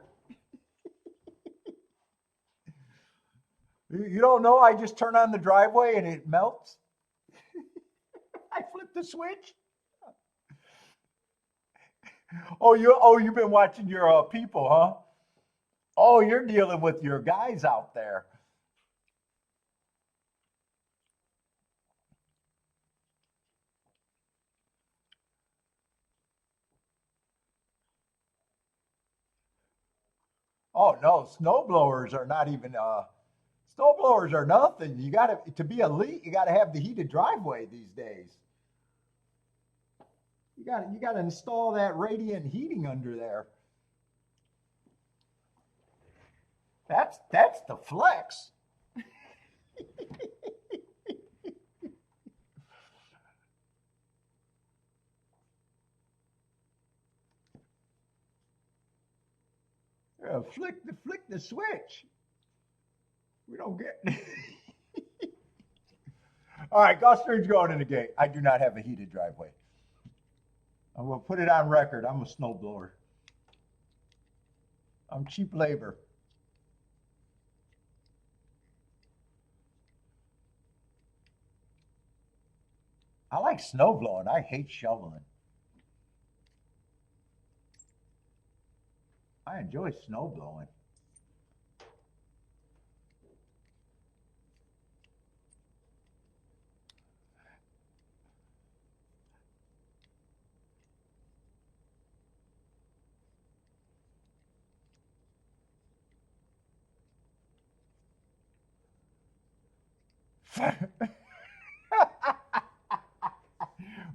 You don't know I just turn on the driveway and it melts? I flip the switch. You've been watching your people, huh? Oh, you're dealing with your guys out there. Oh no, snow blowers are not even snow blowers are nothing. You gotta to be elite, you gotta have the heated driveway these days. You gotta install that radiant heating under there. That's the flex. Flick the switch. We don't get. All right, Gulfstream's going in the gate. I do not have a heated driveway. I will put it on record. I'm a snowblower. I'm cheap labor. I like snow blowing. I hate shoveling. I enjoy snow blowing.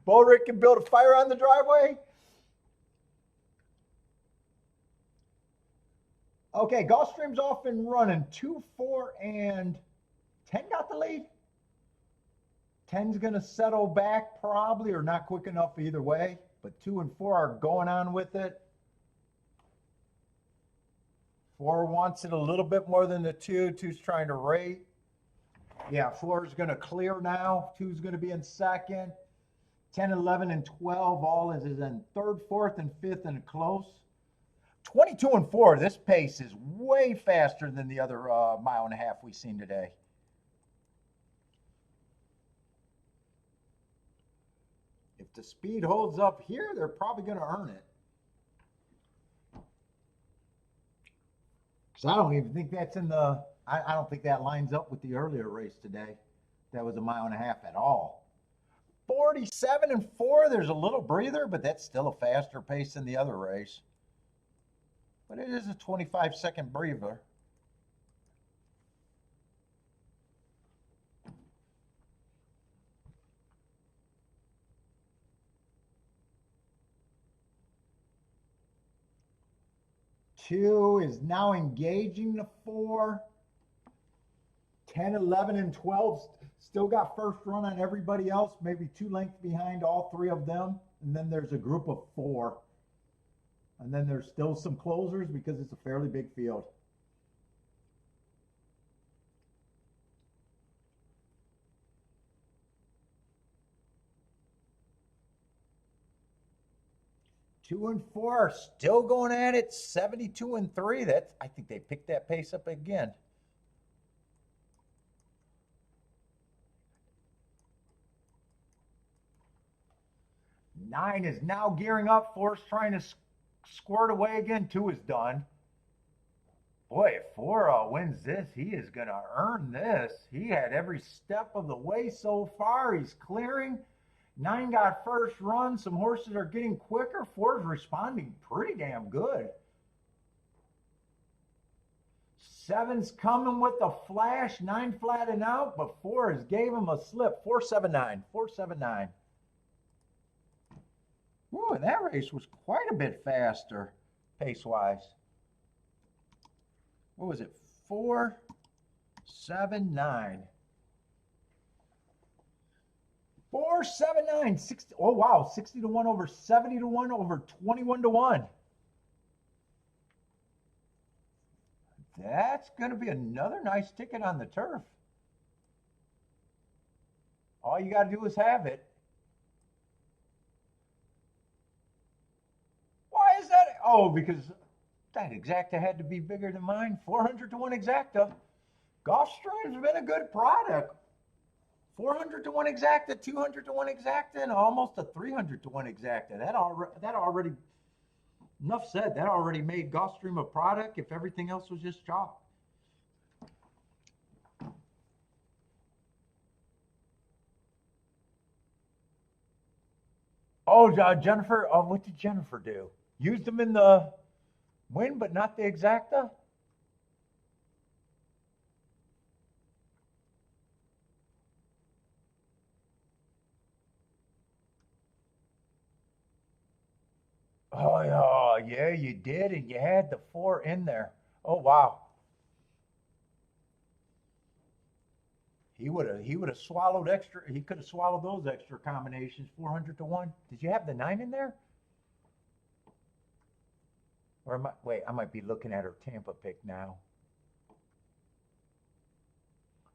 Bodrick can build a fire on the driveway. Okay, Gulfstream's off and running. 2, 4, and 10 got the lead. 10's going to settle back probably, or not quick enough either way. But 2 and 4 are going on with it. 4 wants it a little bit more than the 2. 2's trying to rate. Yeah, 4 is going to clear now. 2's going to be in second. 10, 11, and 12 all is in third, fourth, and fifth, and close. 22 and 4, this pace is way faster than the other mile and a half we've seen today. If the speed holds up here, they're probably going to earn it. Because I don't even think that's in the, I don't think that lines up with the earlier race today. That was a mile and a half at all. 47 and 4, there's a little breather, but that's still a faster pace than the other race. But it is a 25-second breather. Two is now engaging the 4. 10, 11, and 12 still got first run on everybody else, maybe 2 lengths behind all 3 of them. And then there's a group of 4. And then there's still some closers because it's a fairly big field. Two and 4 are still going at it. 72 and 3. That's, I think they picked that pace up again. Nine is now gearing up. 4's trying to squirt away again. 2 is done. Boy, if 4 wins this, he is going to earn this. He had every step of the way so far. He's clearing. 9 got first run. Some horses are getting quicker. 4's responding pretty damn good. 7's coming with the flash. 9 flattened out, but 4 has gave him a slip. 479. 479. Whoa, and that race was quite a bit faster, pace-wise. What was it? 479. 479. 60. Oh wow, 60 to 1 over 70 to 1 over 21 to 1. That's going to be another nice ticket on the turf. All you got to do is have it. Why is that? Oh, because that exacta had to be bigger than mine. 400 to 1 exacta. Gulfstream's been a good product. 400 to 1 exacta, 200 to 1 exacta, and almost a 300 to 1 exacta. That already, enough said, that already made Gulfstream a product if everything else was just chalk. Oh, Jennifer, what did Jennifer do? Used them in the win, but not the exacta? Oh, yeah, you did, and you had the 4 in there. Oh, wow. He would have swallowed extra. He could have swallowed those extra combinations. 400 to 1. Did you have the 9 in there? Or am I, wait, I might be looking at her Tampa pick now.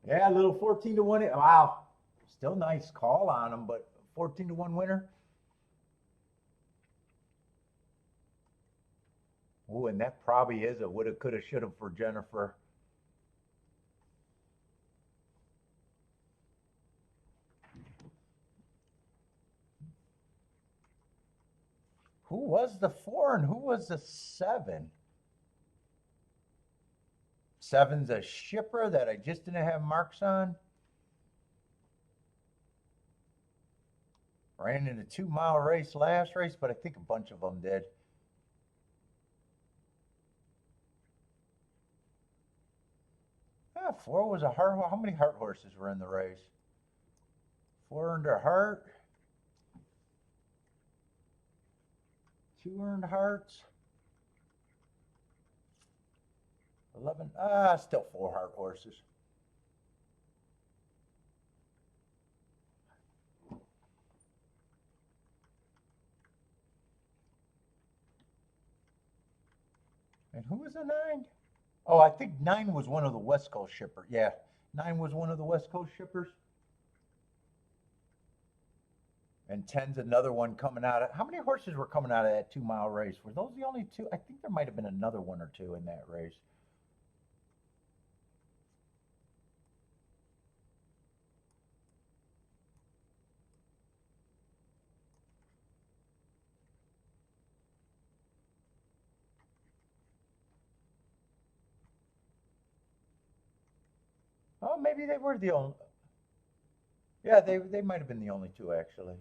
Yeah, a little 14 to 1. Wow. Still nice call on him, but 14 to 1 winner. Oh, and that probably is a woulda, coulda, shoulda for Jennifer. Who was the 4 and who was the 7? 7's a shipper that I just didn't have marks on. Ran in a 2-mile race last race, but I think a bunch of them did. Yeah, 4 was a heart. How many heart horses were in the race? 4 earned a heart. 2 earned hearts. 11, still 4 hard horses. And who was the 9? Oh, I think 9 was one of the West Coast shippers. Yeah, 9 was one of the West Coast shippers. And 10's another one coming out of. How many horses were coming out of that 2 mile race? Were those the only two? I think there might have been another one or two in that race. Oh, maybe they were the only. Yeah, they might have been the only two actually.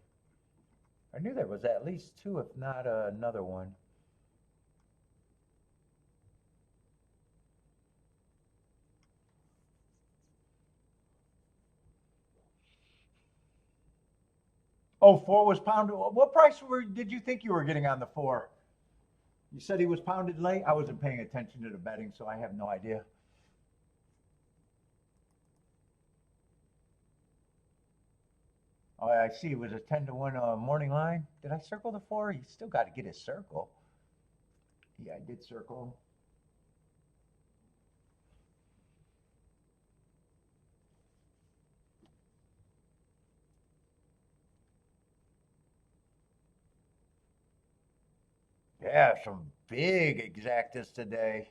I knew there was at least two, if not another one. Oh, 4 was pounded. What price did you think you were getting on the 4? You said he was pounded late. I wasn't paying attention to the betting, so I have no idea. Oh, I see. It was a 10-1 morning line. Did I circle the 4? He still got to get his circle. Yeah, I did circle. Yeah, some big exactas today.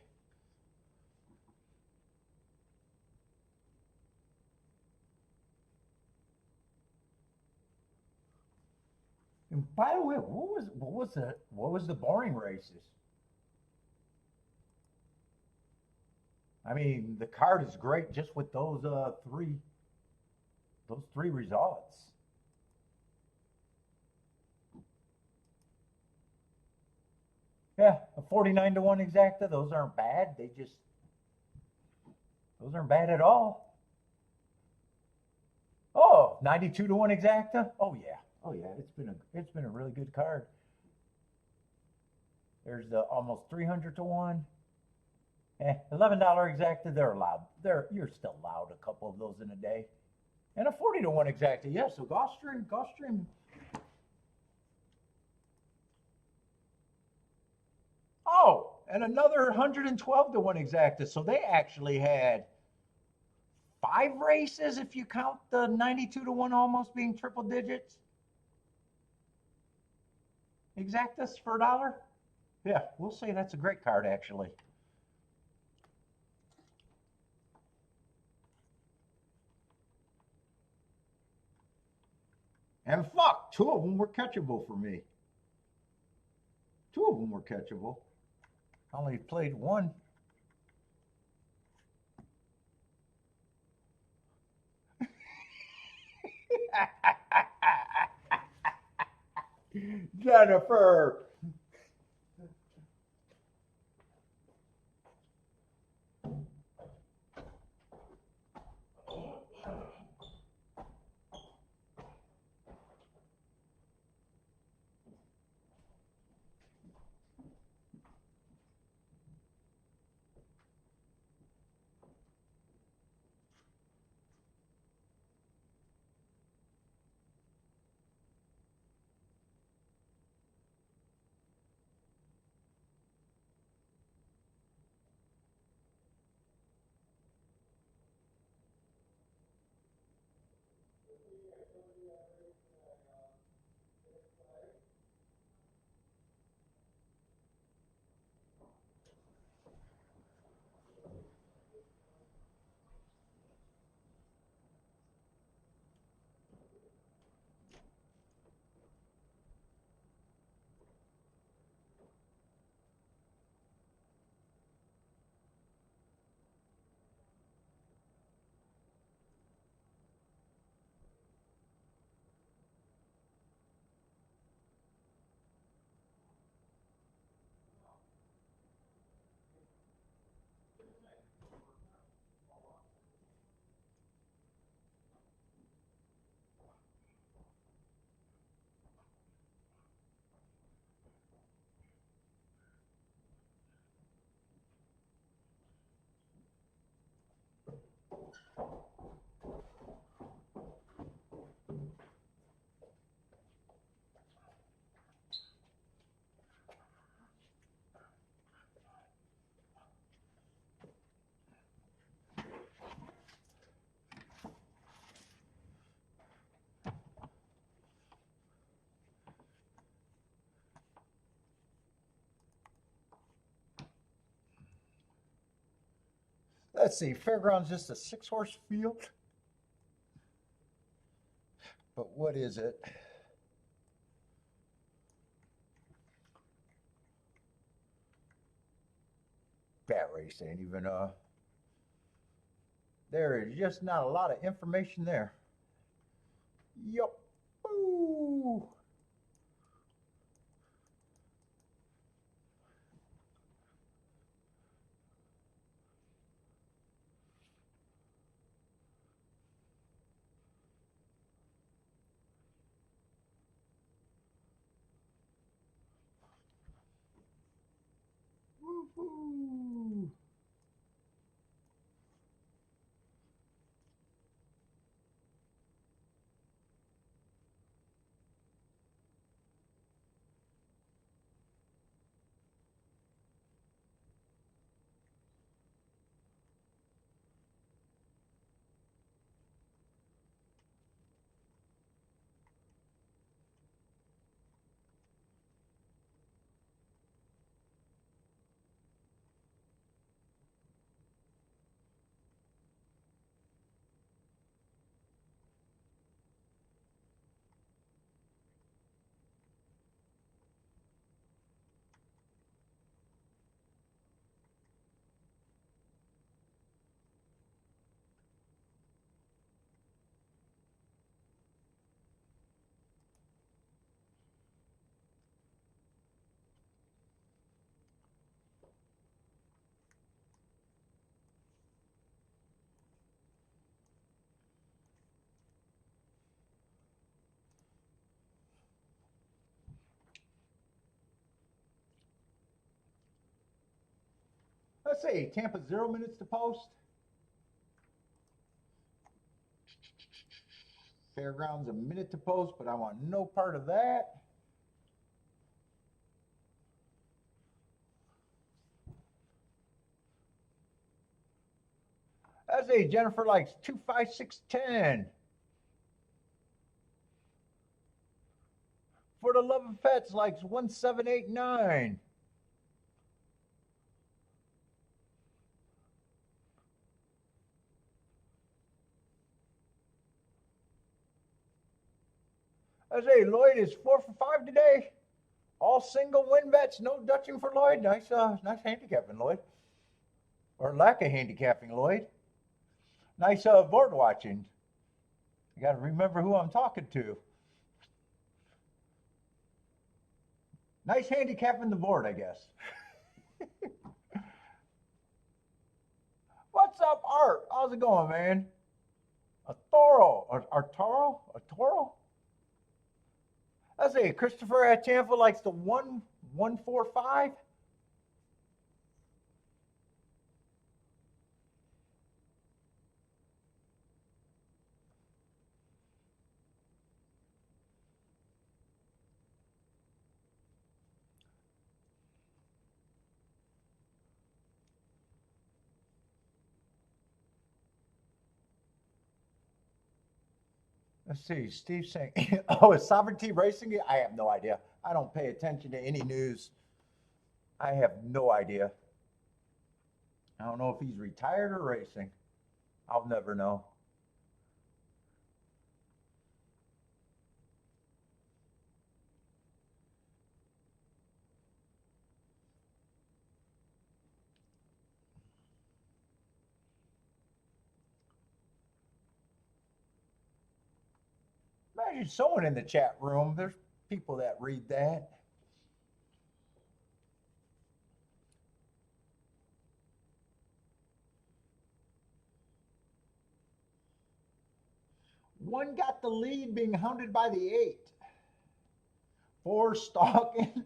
And by the way, what was the boring races? I mean, the card is great just with those three results. Yeah, a 49-1 exacta, those aren't bad. Those aren't bad at all. Oh, 92-1 exacta. Oh yeah. Oh yeah, it's been a really good card. There's the almost 300-1. $11 exacta, they're allowed. You're still allowed a couple of those in a day. And a 40-1 exacta. Yeah, so Gulfstream. Oh, and another 112-1 exacta. So they actually had 5 races if you count the 92-1 almost being triple digits. Exactas for $1. Yeah, we'll say that's a great card actually. And fuck, 2 of them were catchable for me. 2 of them were catchable. I only played one. Jennifer. Let's see, Fairgrounds just a 6-horse field. But what is it? Bat race ain't even there is just not a lot of information there. Yup. Ooh. Woo-hoo. Let's see, Tampa 0 minutes to post. Fairgrounds a minute to post, but I want no part of that. Let's see, Jennifer likes 25610. For the Love of Pets likes 1789. I say Lloyd is 4 for 5 today. All single win bets, no dutching for Lloyd. Nice, nice handicapping, Lloyd. Or lack of handicapping, Lloyd. Nice board watching. You got to remember who I'm talking to. Nice handicapping the board, I guess. What's up, Art? How's it going, man? Arturo? I say Christopher at Tampa likes the 145. Let's see, Steve saying, oh, is Sovereignty racing? I have no idea. I don't pay attention to any news. I have no idea. I don't know if he's retired or racing. I'll never know. Imagine someone in the chat room. There's people that read that. One got the lead being hounded by the 8. 4 stalking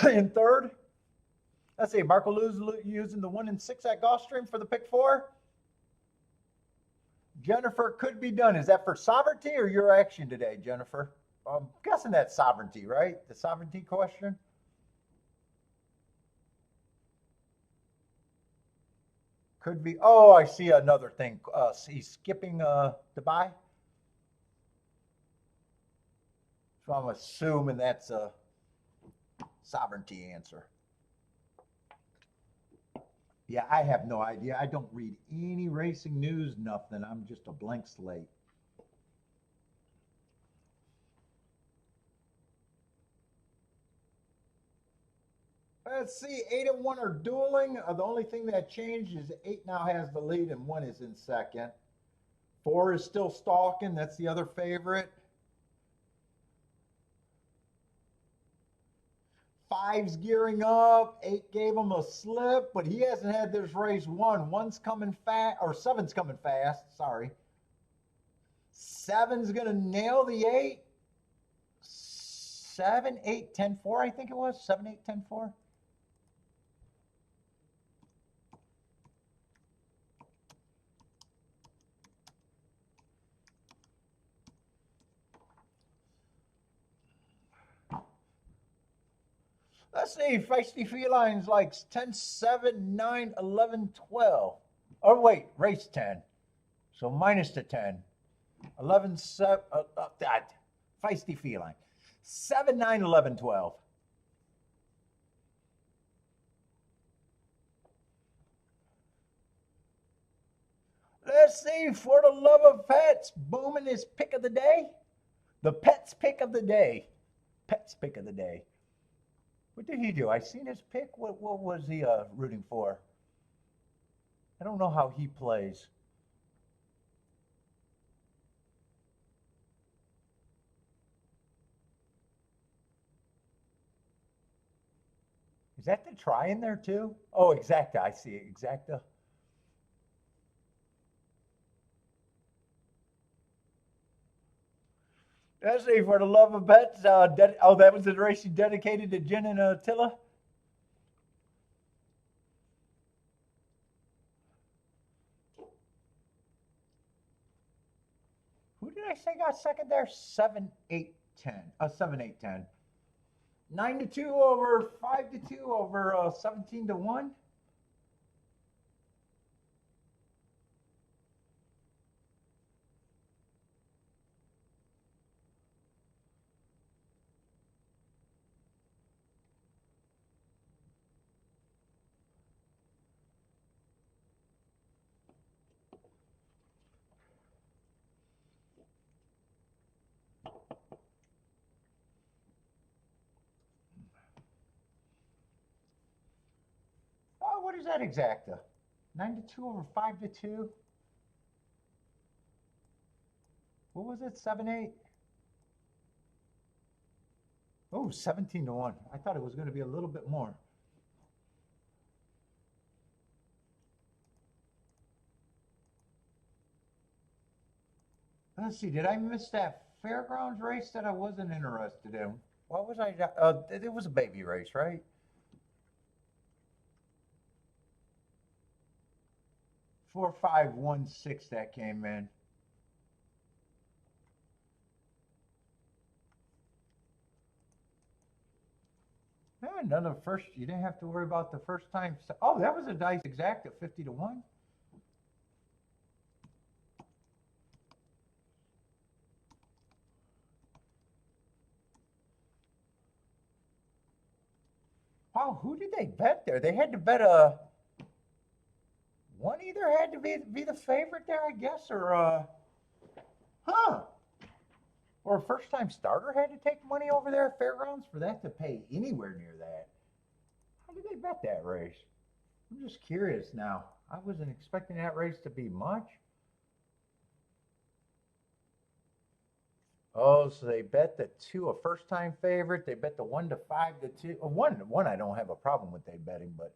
in third. Let's see, Marco Lou's using the 1 and 6 at Gulfstream for the pick 4. Jennifer could be done. Is that for sovereignty or your action today, Jennifer? I'm guessing that's sovereignty, right? The sovereignty question. Could be. Oh, I see another thing. He's skipping Dubai. So I'm assuming that's a sovereignty answer. Yeah, I have no idea. I don't read any racing news, nothing. I'm just a blank slate. Let's see, 8 and 1 are dueling. The only thing that changed is 8 now has the lead and 1 is in second. 4 is still stalking. That's the other favorite. 5's gearing up. 8 gave him a slip, but he hasn't had this race won. 1's coming fast, or 7's coming fast. Sorry. 7's going to nail the 8. 7, 8, 10, 4, I think it was. 7, 8, 10, 4. Let's see, Feisty Felines likes 10, 7, 9, 11, 12. Oh, wait, race 10. So minus the 10. 11, 7, Feisty Feline. 7, 9, 11, 12. Let's see, for the love of pets, booming his pick of the day. The Pets pick of the day. Pets pick of the day. What did he do? I seen his pick. What was he rooting for? I don't know how he plays. Is that the try in there too? Oh, exacta. I see it. Exacta. Let's see, for the love of pets. Oh, that was the race you dedicated to Jen and Attila? Who did I say got second there? 7, 8, 10. 7, 8, 10. 9 to 2 over 5 to 2 over 17 to 1. Oh, what is that exacta? 9 to 2 over 5 to 2. What was it? 7, 8? Oh, 17 to 1. I thought it was going to be a little bit more. Let's see, did I miss that fairgrounds race that I wasn't interested in? What was I? It was a baby race, right? 4, 5, 1, 6 that came in. Yeah, none of the first. You didn't have to worry about the first time. Oh, that was a dice exact at 50 to 1. Wow, who did they bet there? They had to bet one either had to be the favorite there, I guess, or huh? Or a first time starter had to take money over there at Fairgrounds for that to pay anywhere near that. How did they bet that race? I'm just curious now. I wasn't expecting that race to be much. Oh, so they bet the 2 a first time favorite. They bet the 1 to 5 to 2. 1 I don't have a problem with they betting, but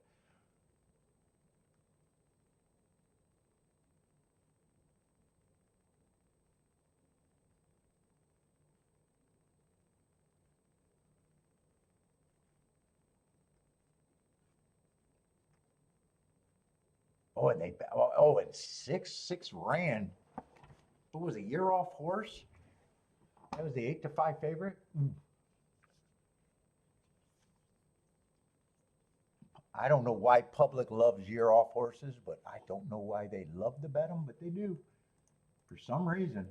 oh, and they and 6 ran. What was a year off horse? That was the 8 to 5 favorite. I don't know why public loves year off horses, but I don't know why they love to bet them, but they do. For some reason,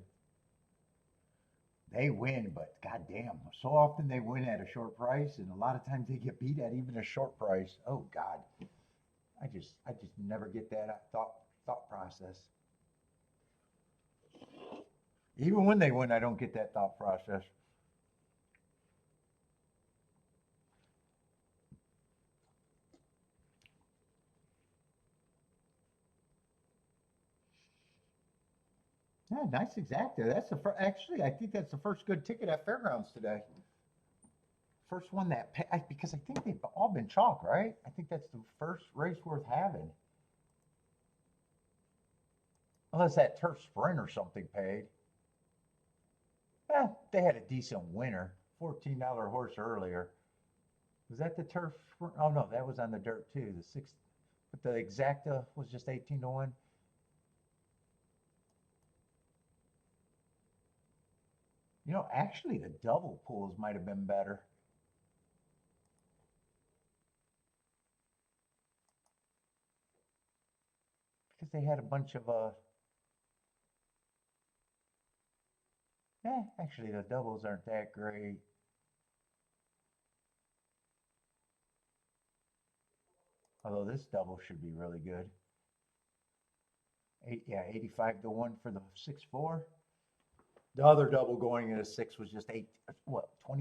they win, but goddamn, so often they win at a short price, and a lot of times they get beat at even a short price. Oh God, I just never get that thought process. Even when they win, I don't get that thought process. Yeah, nice exacta. That's the first. Actually, I think that's the first good ticket at Fairgrounds today. First one that because I think they've all been chalk, right? I think that's the first race worth having. Unless that turf sprint or something paid. They had a decent winner. $14 horse earlier. Was that the turf sprint? Oh no, that was on the dirt too. The sixth, but the exacta was just 18 to 1. You know, actually the double pools might have been better. Because they had a bunch of actually the doubles aren't that great. Although this double should be really good. 85 to 1 for the 6-4. The other double going into 6 was just 20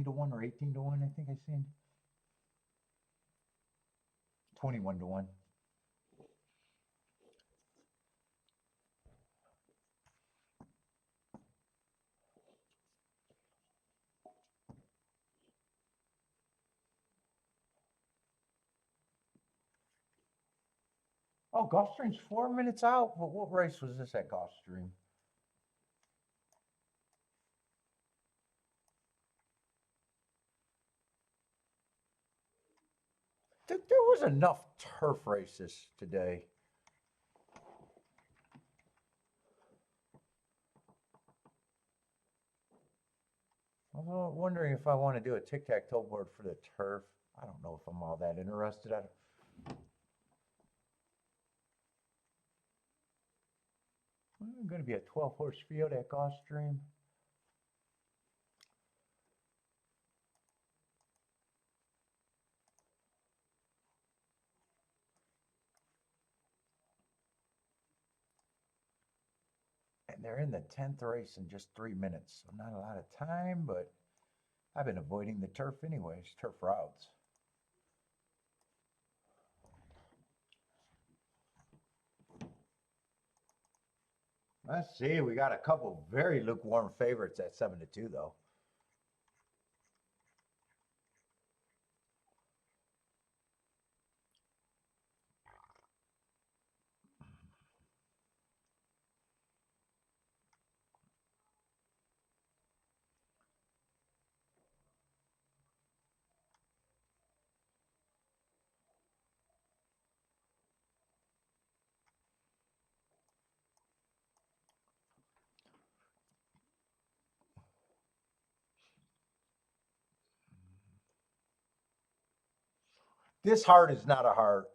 to 1 or 18 to 1, I think I seen. 21 to 1. Oh, Gulfstream's 4 minutes out. What race was this at Gulfstream? There was enough turf races today. I was wondering if I want to do a tic-tac-toe board for the turf. I don't know if I'm all that interested. I'm going to be a 12-horse field at Gulfstream. And they're in the 10th race in just 3 minutes. So not a lot of time, but I've been avoiding the turf anyways, turf routes. Let's see. We got a couple very lukewarm favorites at 7 to 2, though. This heart is not a heart.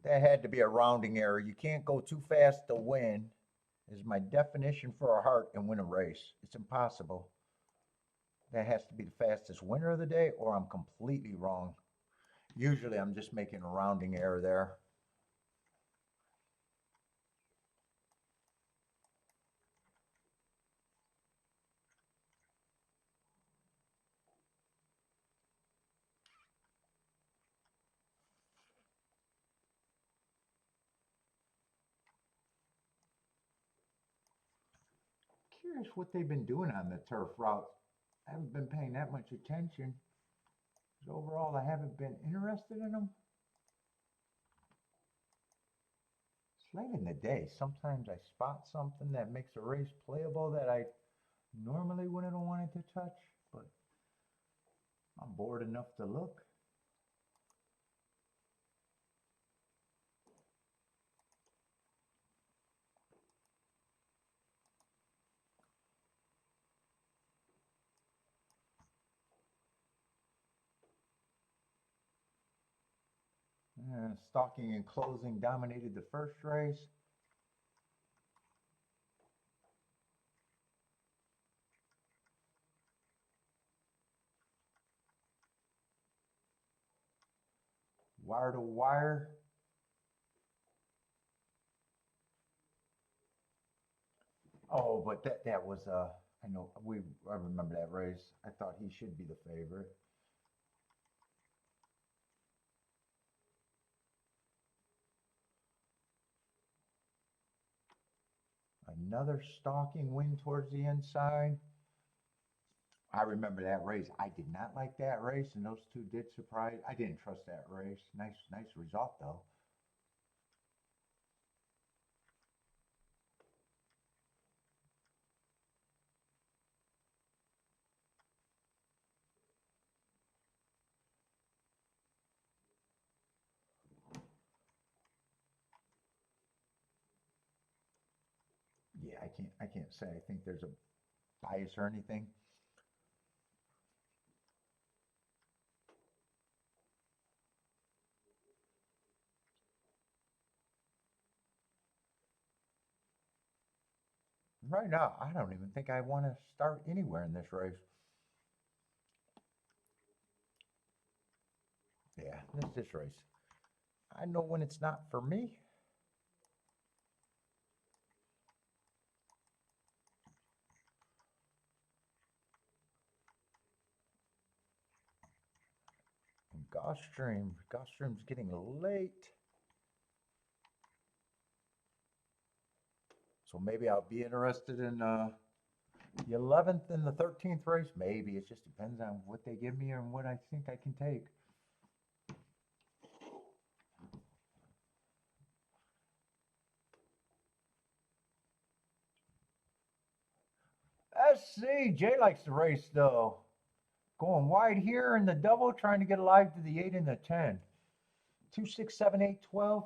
That had to be a rounding error. You can't go too fast to win, is my definition for a heart and win a race. It's impossible. That has to be the fastest winner of the day, or I'm completely wrong. Usually I'm just making a rounding error there. Curious what they've been doing on the turf route. I haven't been paying that much attention. Overall, I haven't been interested in them. It's late in the day. Sometimes I spot something that makes a race playable that I normally wouldn't have wanted to touch, but I'm bored enough to look. Stalking and closing dominated the first race. Wire to wire. Oh, but that was I know I remember that race. I thought he should be the favorite. Another stalking wing towards the inside. I remember that race. I did not like that race, and those two did surprise. I didn't trust that race. Nice result though. Yeah, I can't say I think there's a bias or anything. Right now, I don't even think I want to start anywhere in this race. Yeah, this race. I know when it's not for me. And Gulfstream's getting late. So maybe I'll be interested in the 11th and the 13th race. Maybe it just depends on what they give me and what I think I can take. Let's see. Jay likes the race though. Going wide here in the double, trying to get alive to the 8 and the 10. 2, 6, 7, 8, 12.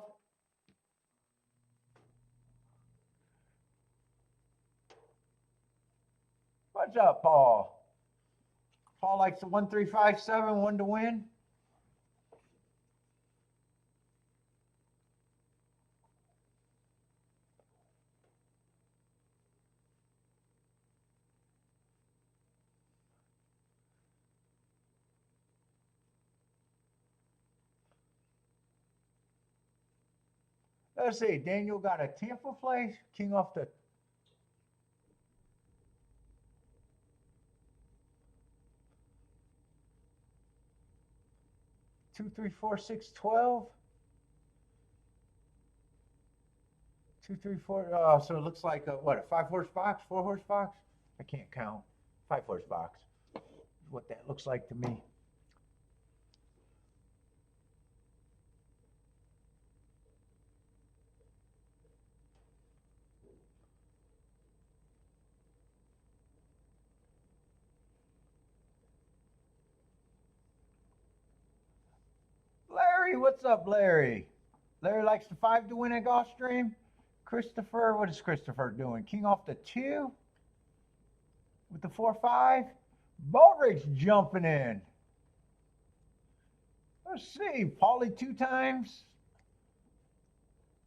What's up, Paul? Paul likes the 1, 3, 5, 7, 1 to win. Let's see. Daniel got a Tampa play. King off the 2, 3, 4, 6, 12. 2, 3, 4. So it looks like what, a 5-horse box, 4-horse box? I can't count. 5-horse box. What that looks like to me. Larry, what's up, Larry? Larry likes the 5 to win at Gulfstream. Christopher, what is Christopher doing? King off the 2 with the 4-5. Baldrick's jumping in. Let's see. Paulie 2 times.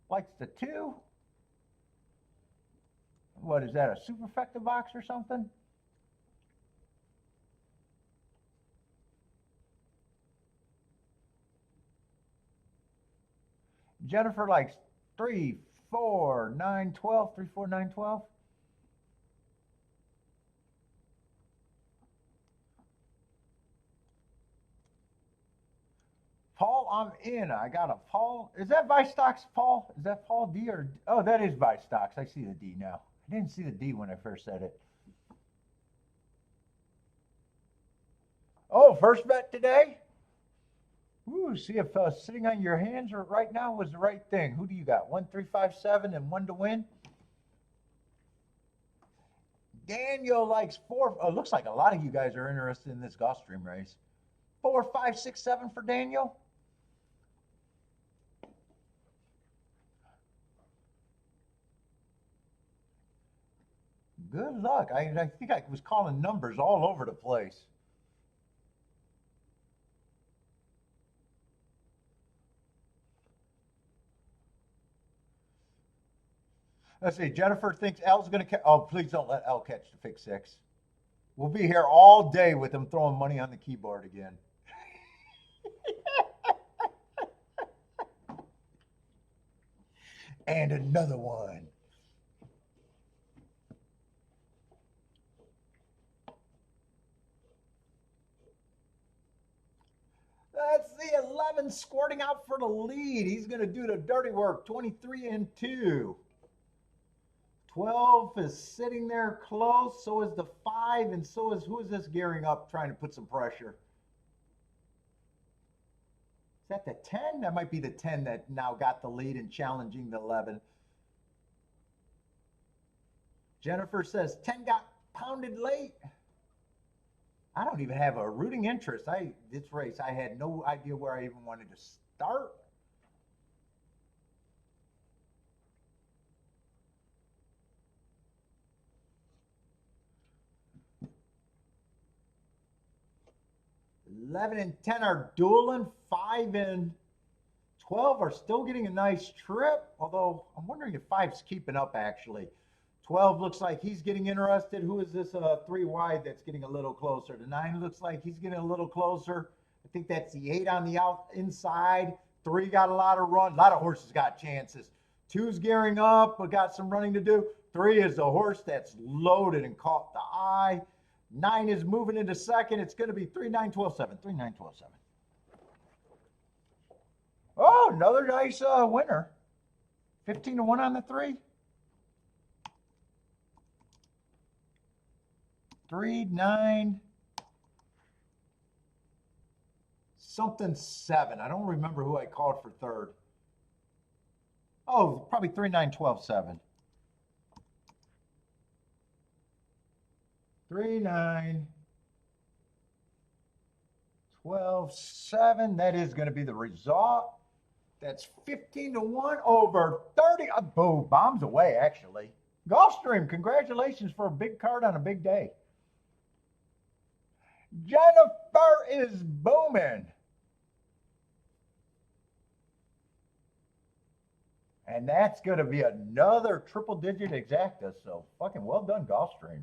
Likes the 2. What is that, a superfecta box or something? Jennifer likes 3, 4, 9, 12. 3, 4, 9, 12. Paul, I'm in. I got a Paul. Is that Vice Stocks, Paul? Is that Paul D or? Oh, that is Vice Stocks. I see the D now. I didn't see the D when I first said it. Oh, first bet today? Ooh, see if sitting on your hands right now was the right thing. Who do you got? 1, 3, 5, 7, and 1 to win. Daniel likes 4. Oh, looks like a lot of you guys are interested in this Gulfstream race. 4, 5, 6, 7 for Daniel. Good luck. I think I was calling numbers all over the place. Let's see. Jennifer thinks L's going to catch. Oh, please don't let L catch the pick 6. We'll be here all day with him throwing money on the keyboard again. And another one. squirting out for the lead. He's going to do the dirty work. 23-2. 12 is sitting there close. So is the 5, and so is, who is this gearing up, trying to put some pressure? Is that the 10? That might be the 10 that now got the lead and challenging the 11. Jennifer says 10 got pounded late. I don't even have a rooting interest. This race, I had no idea where I even wanted to start. $11 and $10 are dueling. 5 and 12 are still getting a nice trip. Although I'm wondering if 5's keeping up actually. 12 looks like he's getting interested. Who is this 3 wide that's getting a little closer? The 9 looks like he's getting a little closer. I think that's the 8 on the inside. 3 got a lot of run. A lot of horses got chances. 2's gearing up, but got some running to do. 3 is the horse that's loaded and caught the eye. 9 is moving into second. It's going to be 3, 9, 12, 7. 3, 9, 12, 7. Oh, another nice winner. 15-1 on the 3. 3, 9, something 7. I don't remember who I called for third. Oh, probably 3, 9, 12, 7. 3, 9, 12, 7. That is going to be the result. That's 15-1 over 30. Boom, bombs away, actually. Gulfstream, congratulations for a big card on a big day. Jennifer is booming. And that's going to be another triple-digit exacta. So fucking well done, Gulfstream.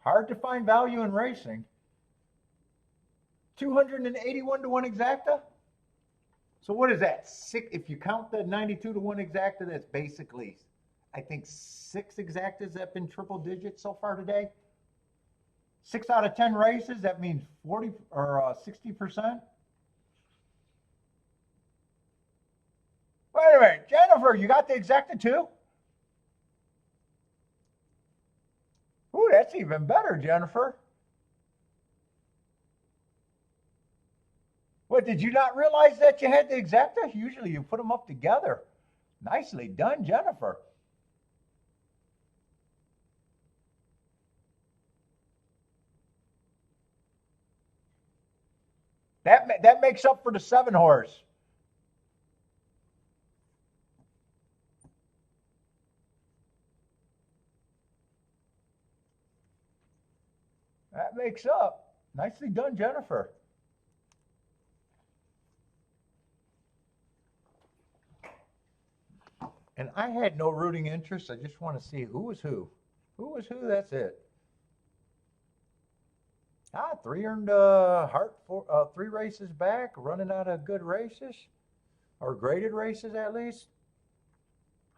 Hard to find value in racing. 281-1 exacta. So what is that? 6, if you count the 92-1 exacta, that's basically, I think, 6 exactas have been triple digits so far today. 6 out of 10 races, that means 40 or 60%. Wait a minute, Jennifer, you got the exacta too? Ooh, that's even better, Jennifer. What, did you not realize that you had the exacta? Usually you put them up together. Nicely done, Jennifer. That makes up for the 7 horse. That makes up. Nicely done, Jennifer. And I had no rooting interest. I just want to see who was who. Who was who, that's it. 3 earned heart for 3 races back, running out of good races, or graded races at least.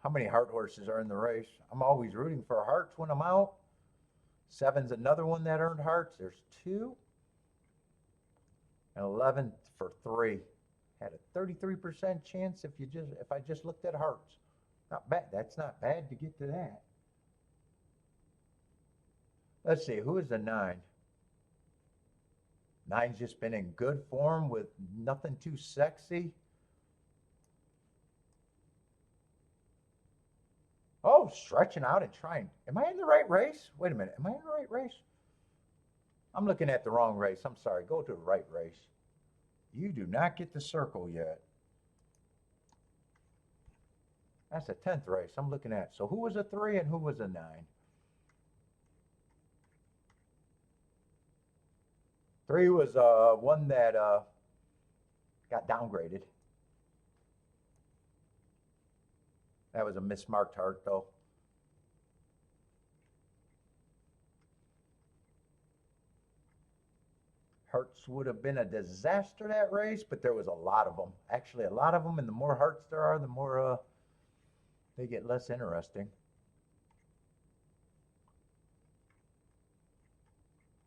How many heart horses are in the race? I'm always rooting for hearts when I'm out. 7's another one that earned hearts. There's 2. And 11 for 3. Had a 33% chance if I just looked at hearts. Not bad. That's not bad to get to that. Let's see, who is the 9? 9's just been in good form with nothing too sexy. Oh, stretching out and trying. Am I in the right race? Wait a minute. Am I in the right race? I'm looking at the wrong race. I'm sorry. Go to the right race. You do not get the circle yet. That's the 10th race I'm looking at. So who was a 3 and who was a 9? 3 was one that got downgraded. That was a mismarked heart, though. Hearts would have been a disaster that race, but there was a lot of them. Actually, a lot of them, and the more hearts there are, the more they get less interesting.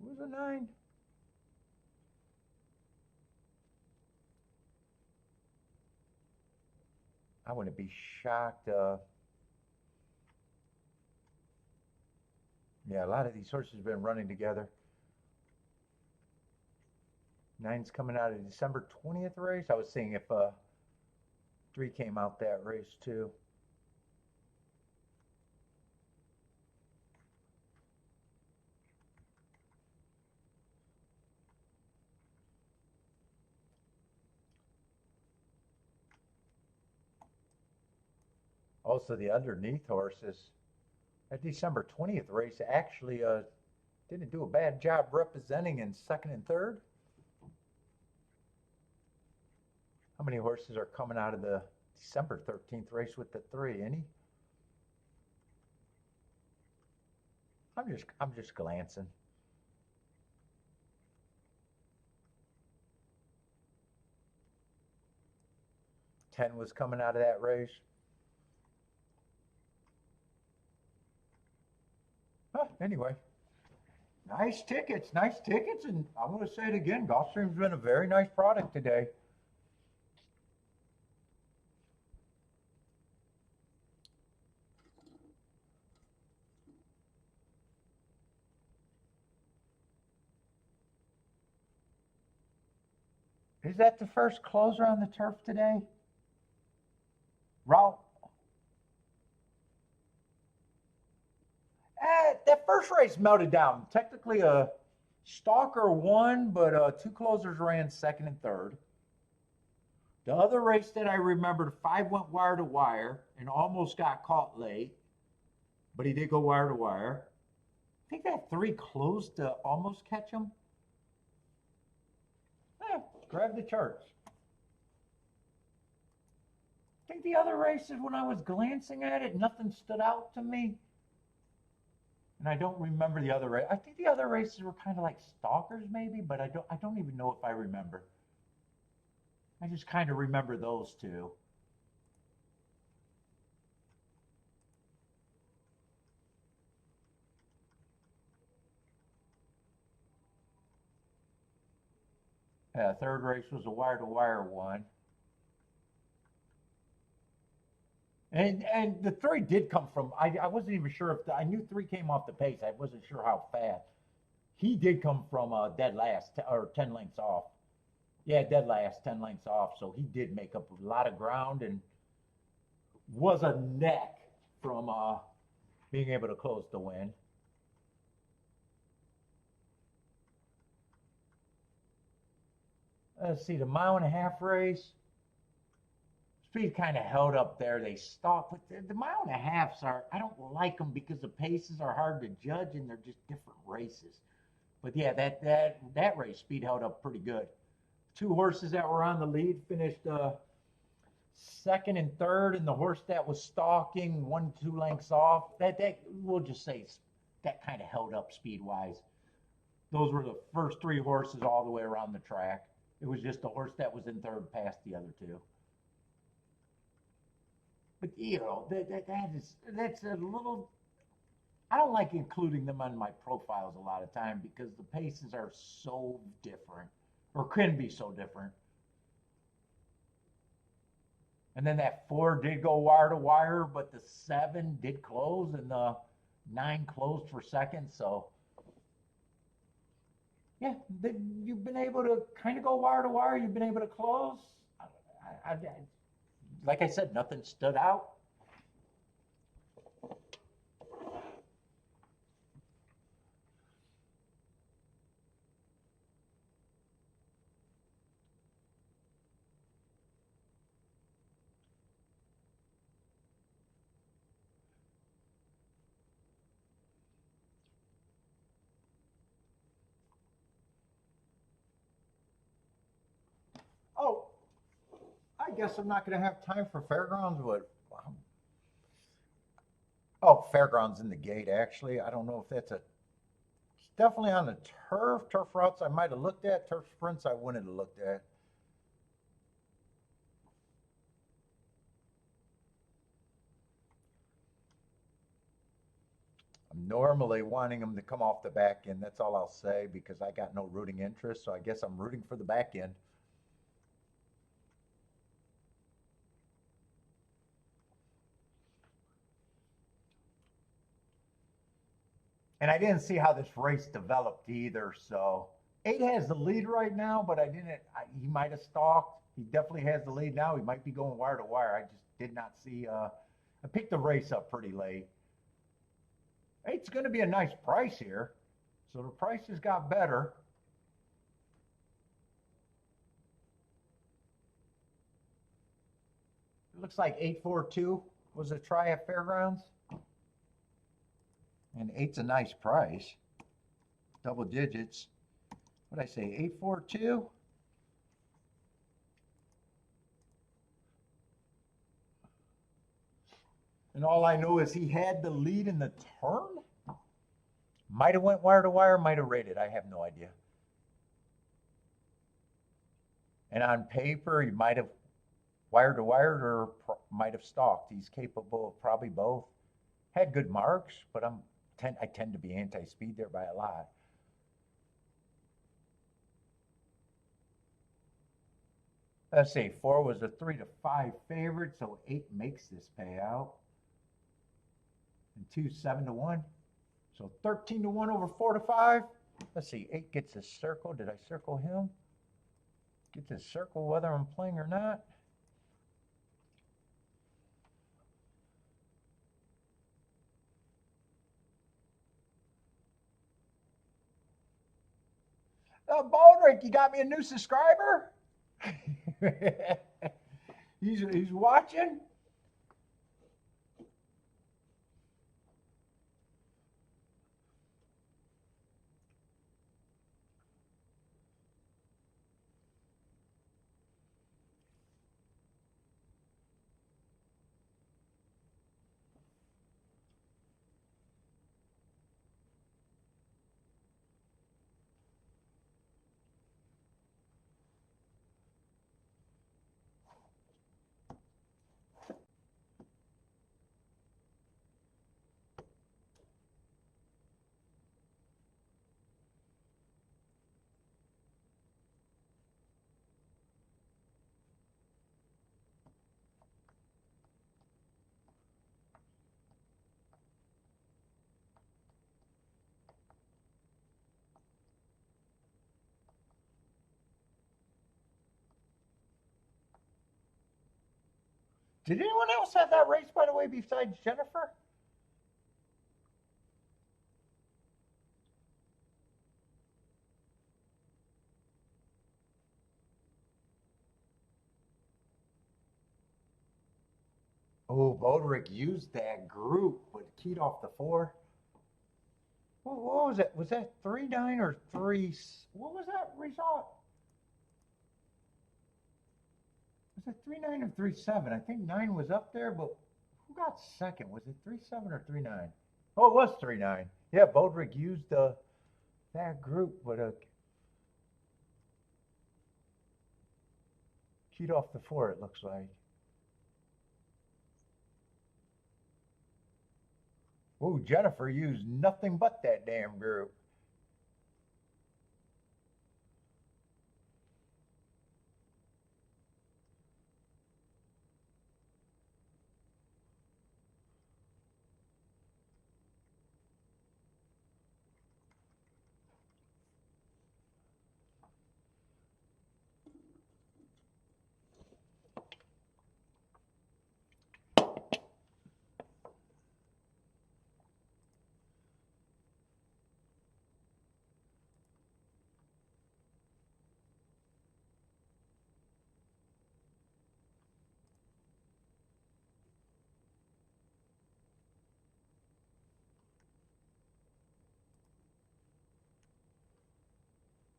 Who's a 9? I wouldn't be shocked. Yeah, a lot of these horses have been running together. 9's coming out of December 20th race. I was seeing if 3 came out that race too. Also, the underneath horses. That December 20th race actually didn't do a bad job representing in second and third. How many horses are coming out of the December 13th race with the 3? Any? I'm just glancing. Ten was coming out of that race. Huh, anyway, nice tickets, and I'm going to say it again. Gulfstream's been a very nice product today. Is that the first closer on the turf today? Ralph? That first race melted down. Technically, a stalker won, but 2 closers ran second and third. The other race that I remembered, 5 went wire to wire and almost got caught late, but he did go wire to wire. I think that 3 closed to almost catch him. Grab the charts. I think the other races, when I was glancing at it, nothing stood out to me. And I don't remember the other race. I think the other races were kind of like stalkers, maybe, but I don't even know if I remember. I just kind of remember those 2. Yeah, third race was a wire-to-wire one. And the 3 did come from, I wasn't even sure if, I knew 3 came off the pace. I wasn't sure how fast. He did come from dead last, or 10 lengths off. Yeah, dead last, 10 lengths off. So he did make up a lot of ground and was a neck from being able to close the win. Let's see, the 1.5 mile race. Speed kind of held up there. They stopped, but the 1.5 miles are, I don't like them because the paces are hard to judge and they're just different races. But yeah, that race, speed held up pretty good. 2 horses that were on the lead finished second and third, and the horse that was stalking 1-2 lengths off. That we'll just say that kind of held up speed wise. Those were the first 3 horses all the way around the track. It was just the horse that was in third past the other 2. But you know that's a little. I don't like including them on my profiles a lot of time because the paces are so different, or can be so different. And then that 4 did go wire to wire, but the 7 did close, and the 9 closed for second. So yeah, you've been able to kind of go wire to wire. You've been able to close. Like I said, nothing stood out. Oh, I guess I'm not going to have time for fairgrounds, but oh, fairgrounds in the gate, actually. I don't know if that's it's definitely on the turf. Turf routes I might have looked at. Turf sprints I wouldn't have looked at. I'm normally wanting them to come off the back end. That's all I'll say because I got no rooting interest. So I guess I'm rooting for the back end. And I didn't see how this race developed either. So 8 has the lead right now, but he might have stalked. He definitely has the lead now. He might be going wire to wire. I just did not see. I picked the race up pretty late. 8's going to be a nice price here. So the prices got better. It looks like 842 was a try at Fairgrounds. And 8's a nice price. Double digits. What did I say? 842? And all I know is he had the lead in the turn. Might have went wire to wire, might have rated. I have no idea. And on paper, he might have wire to wire or might have stalked. He's capable of probably both. Had good marks, but I tend to be anti-speed there by a lot. Let's see, 4 was a 3 to 5 favorite, so 8 makes this payout. And 2, 7 to 1. So 13 to 1 over 4 to 5. Let's see, 8 gets a circle. Did I circle him? Gets a circle whether I'm playing or not. Baldrick, you got me a new subscriber? He's watching. Did anyone else have that race, by the way, besides Jennifer? Oh, Bodrick used that group, but keyed off the 4. What was it? Was that 3-9 or 3? What was that result? Was it 3-9 or 3-7? I think 9 was up there, but who got second? Was it 3-7 or 3-9? Oh, it was 3-9. Yeah, Bodrick used that group, but keyed off the 4, it looks like. Oh, Jennifer used nothing but that damn group.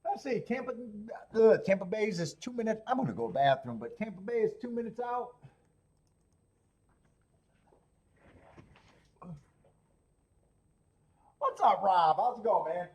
Let's see, Tampa Bay's is 2 minutes. I'm going to go to the bathroom, but Tampa Bay is 2 minutes out. What's up, Rob? How's it going, man?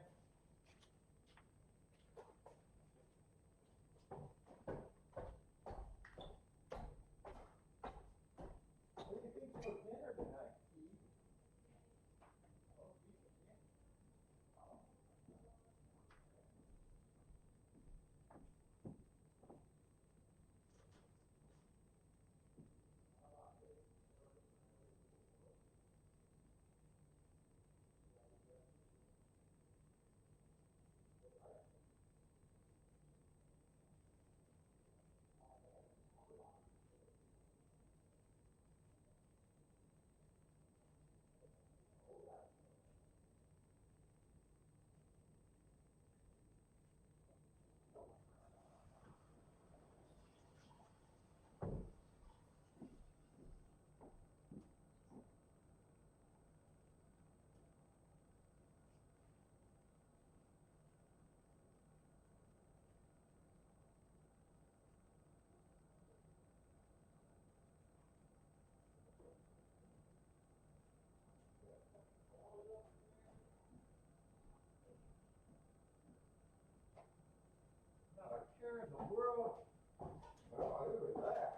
in the world? Oh, look at that.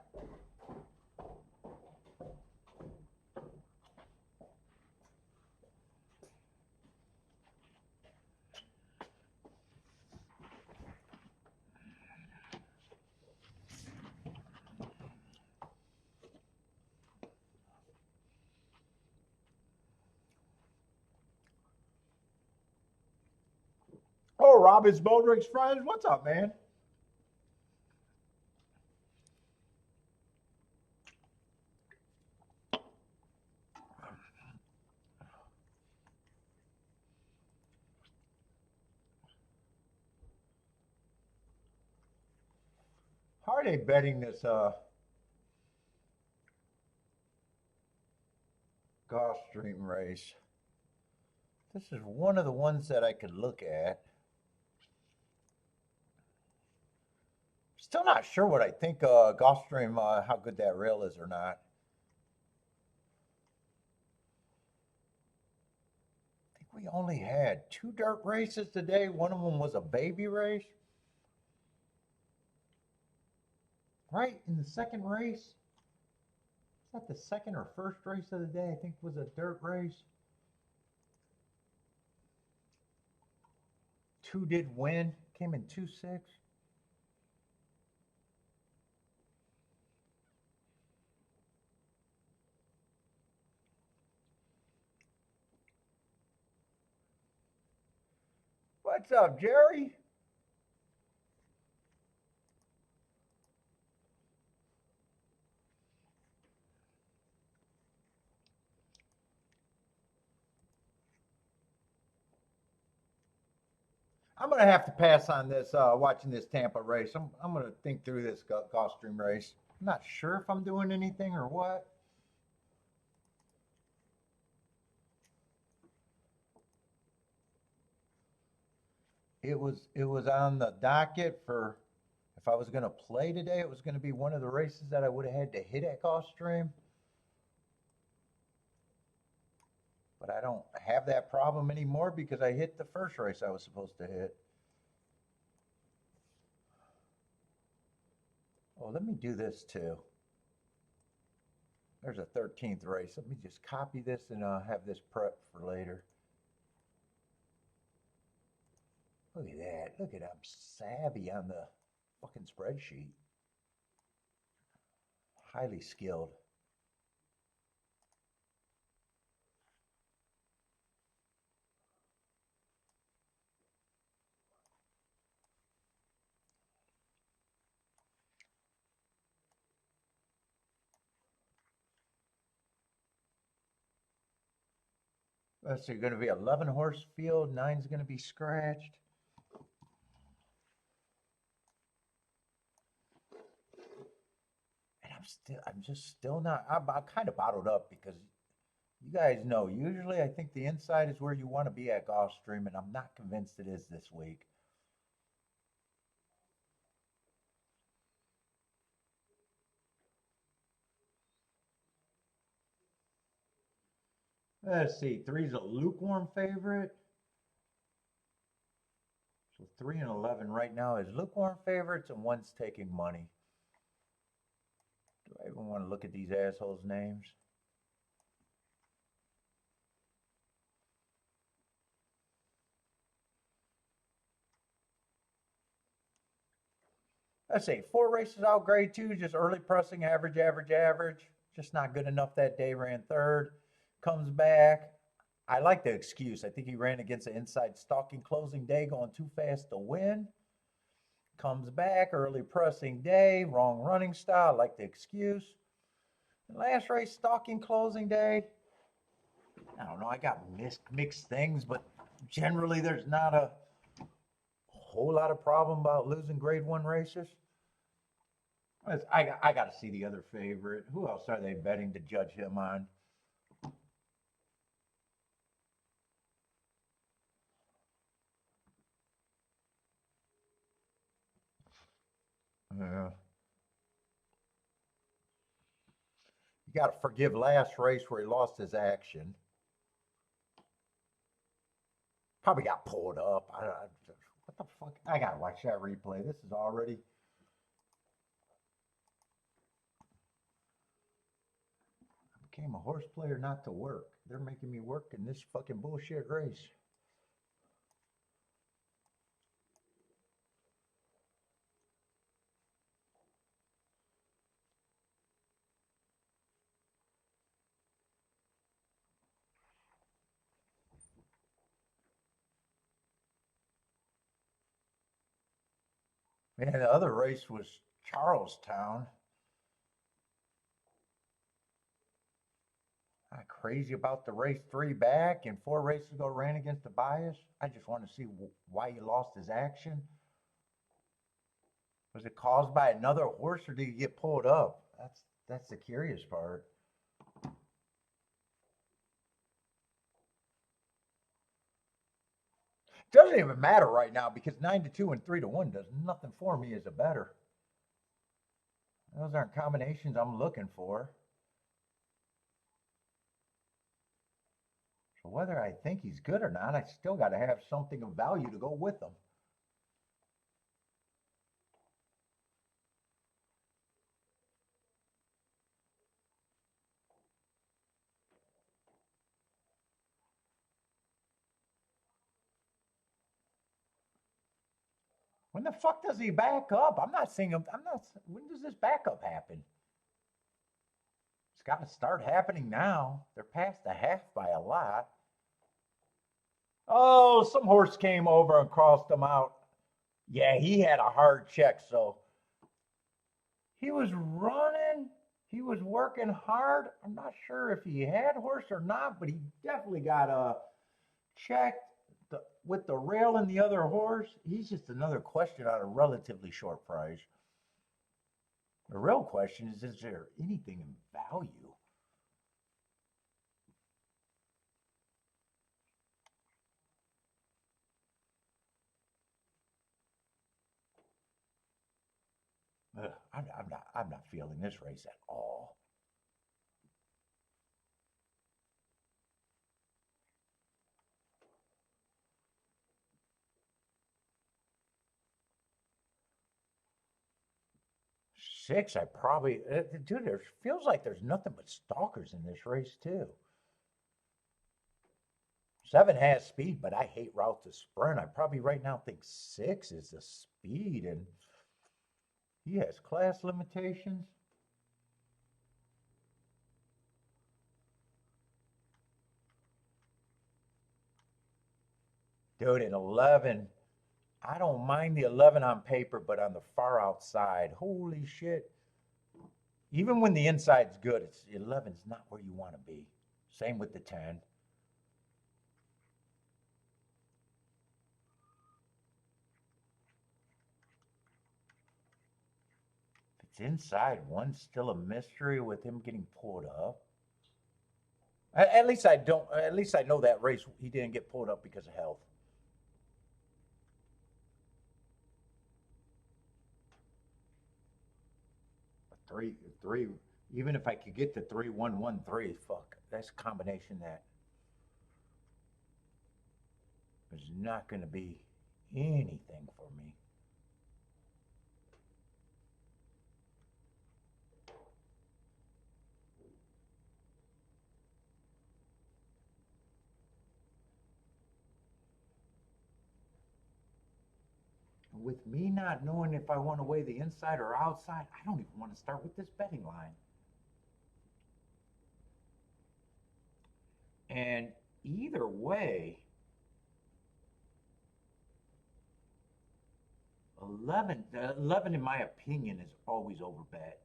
Oh, Robin's Boldrick's friends. What's up, man? How are they betting this Gulfstream race? This is one of the ones that I could look at. Still not sure what I think Gulfstream, how good that rail is or not. I think we only had 2 dirt races today. One of them was a baby race. Right in the second race. Is that the second or first race of the day? I think was a dirt race. 2 did win. Came in 2-6. What's up, Jerry? I'm gonna have to pass on this. Watching this Tampa race, I'm gonna think through this Gulfstream race. I'm not sure if I'm doing anything or what. It was on the docket for if I was gonna play today. It was gonna be one of the races that I would have had to hit at Gulfstream, but I don't have that problem anymore because I hit the first race I was supposed to hit. Oh, let me do this too. There's a 13th race. Let me just copy this and have this prep for later. Look at that. Look at I'm savvy on the fucking spreadsheet. Highly skilled. Let's see, going to be 11 horse field. 9's going to be scratched. And I'm just still not. I'm kind of bottled up because you guys know. Usually, I think the inside is where you want to be at Gulfstream, and I'm not convinced it is this week. Let's see. 3's a lukewarm favorite. So 3 and 11 right now is lukewarm favorites, and 1's taking money. Do I even want to look at these assholes' names? Let's see, 4 races out, grade 2, just early pressing, average, average, average. Just not good enough that day, ran 3rd. Comes back. I like the excuse. I think he ran against the inside stalking closing day, going too fast to win. Comes back, early pressing day, wrong running style. I like the excuse. Last race, stalking closing day. I don't know. I got mixed things, but generally there's not a whole lot of problem about losing grade 1 races. I got to see the other favorite. Who else are they betting to judge him on? Yeah. You got to forgive last race where he lost his action. Probably got pulled up. What the fuck? I got to watch that replay. This is already became a horse player not to work. They're making me work in this fucking bullshit race. Man, the other race was Charlestown. Not crazy about the race 3 back and 4 races ago ran against the bias. I just want to see why he lost his action. Was it caused by another horse or did he get pulled up? That's the curious part. Doesn't even matter right now because 9-2 and 3-1 does nothing for me as a bettor. Those aren't combinations I'm looking for. So whether I think he's good or not, I still got to have something of value to go with him. When the fuck does he back up? I'm not seeing him. When does this backup happen? It's got to start happening now. They're past the half by a lot. Oh, some horse came over and crossed him out. Yeah, he had a hard check, so he was running. He was working hard. I'm not sure if he had horse or not, but he definitely got checked with the rail and the other horse. He's just another question on a relatively short price. The real question is there anything in value? I'm not feeling this race at all. Six, I probably, dude, there feels like there's nothing but stalkers in this race too. 7 has speed, but I hate route to sprint. I probably right now think 6 is the speed, and he has class limitations. Dude, in 11, I don't mind the 11 on paper, but on the far outside, holy shit. Even when the inside's good, 11's not where you want to be. Same with the 10. If it's inside, 1's still a mystery with him getting pulled up. At least I don't. At least I know that race he didn't get pulled up because of health. Three. Even if I could get to 3-1-1-3, fuck, that's a combination that is not going to be anything for me. With me not knowing if I want to weigh the inside or outside, I don't even want to start with this betting line. And either way, 11 in my opinion is always overbet.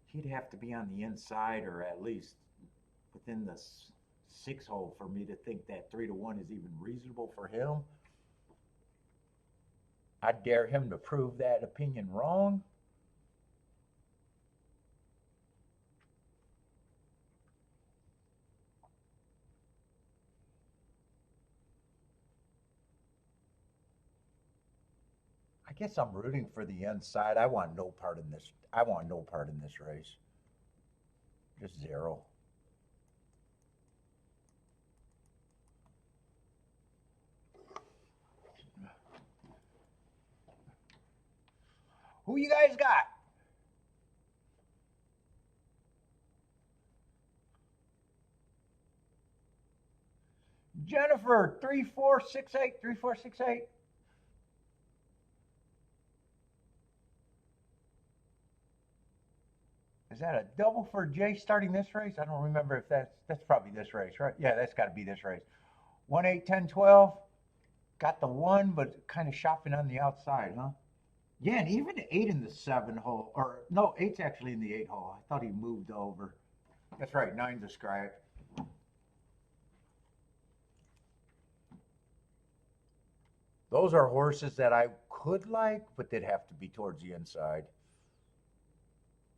He'd have to be on the inside or at least within the 6 hole for me to think that 3-1 is even reasonable for him. I dare him to prove that opinion wrong. I guess I'm rooting for the inside. I want no part in this. I want no part in this race. Just zero. Who you guys got? Jennifer, 3468, 3468. Is that a double for Jay starting this race? I don't remember if that's probably this race, right? Yeah, that's got to be this race. 1, 8, 10, 12. Got the 1, but kind of shopping on the outside, huh? Yeah, and even 8 in the 7 hole, or no, 8's actually in the 8 hole. I thought he moved over. That's right, 9's a scratch. Those are horses that I could like, but they'd have to be towards the inside.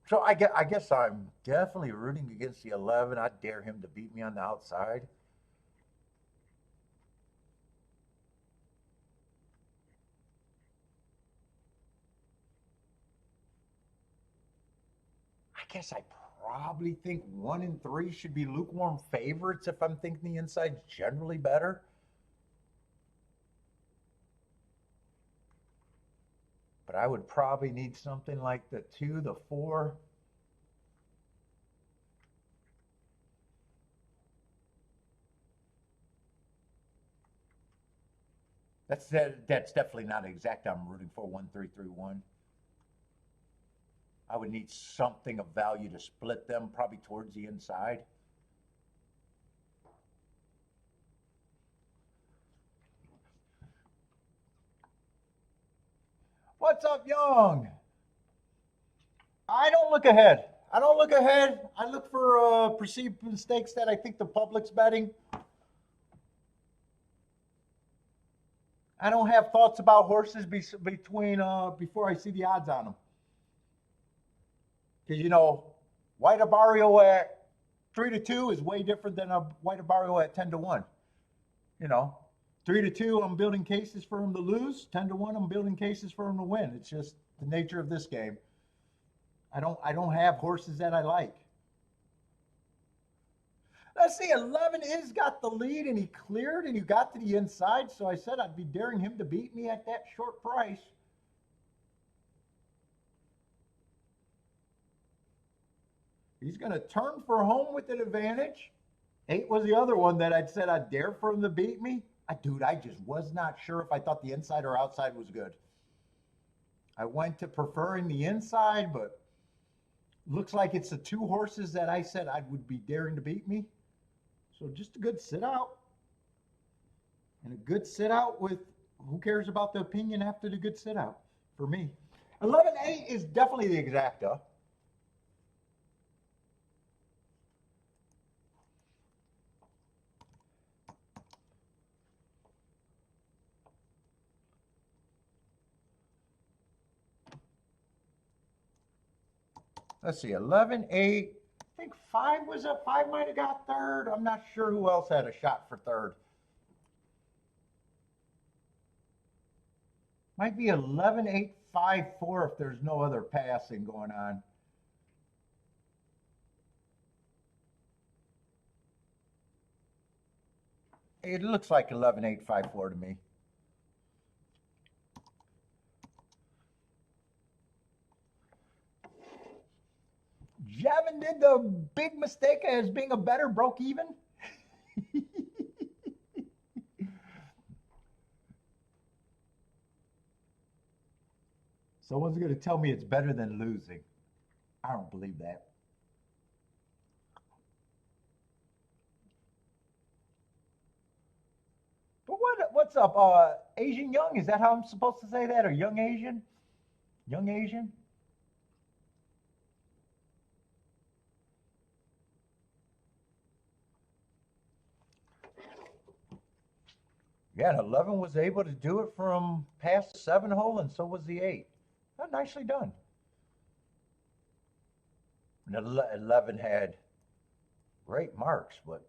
So I guess I'm definitely rooting against the 11. I dare him to beat me on the outside. I guess I probably think 1 and 3 should be lukewarm favorites if I'm thinking the inside's generally better. But I would probably need something like the 2, the 4. That's definitely not exact. I'm rooting for 1, 3, 3, 1. I would need something of value to split them, probably towards the inside. What's up, Young? I don't look ahead. I don't look ahead. I look for perceived mistakes that I think the public's betting. I don't have thoughts about horses between before I see the odds on them. Because White Abario at 3-2 is way different than a White Abario at 10-1. 3-2, I'm building cases for him to lose. 10-1, I'm building cases for him to win. It's just the nature of this game. I don't have horses that I like. Let's see, 11 is got the lead and he cleared and he got to the inside. So I said I'd be daring him to beat me at that short price. He's going to turn for home with an advantage. 8 was the other one that I'd said I'd dare for him to beat me. Dude, I just was not sure if I thought the inside or outside was good. I went to preferring the inside, but looks like it's the 2 horses that I said I would be daring to beat me. So just a good sit out. And a good sit out with, who cares about the opinion after the good sit out for me. 11-8 is definitely the exacta. Let's see, 11-8. I think 5 was up. 5 might have got third. I'm not sure who else had a shot for third. Might be 11-8, 5-4 if there's no other passing going on. It looks like 11-8, 5-4 to me. Javin did the big mistake as being a bettor, broke even. Someone's going to tell me it's better than losing. I don't believe that. But what's up? Asian Young? Is that how I'm supposed to say that? Or Young Asian? Young Asian? Yeah, and 11 was able to do it from past the 7 hole, and so was the 8. Nicely done. And 11 had great marks, but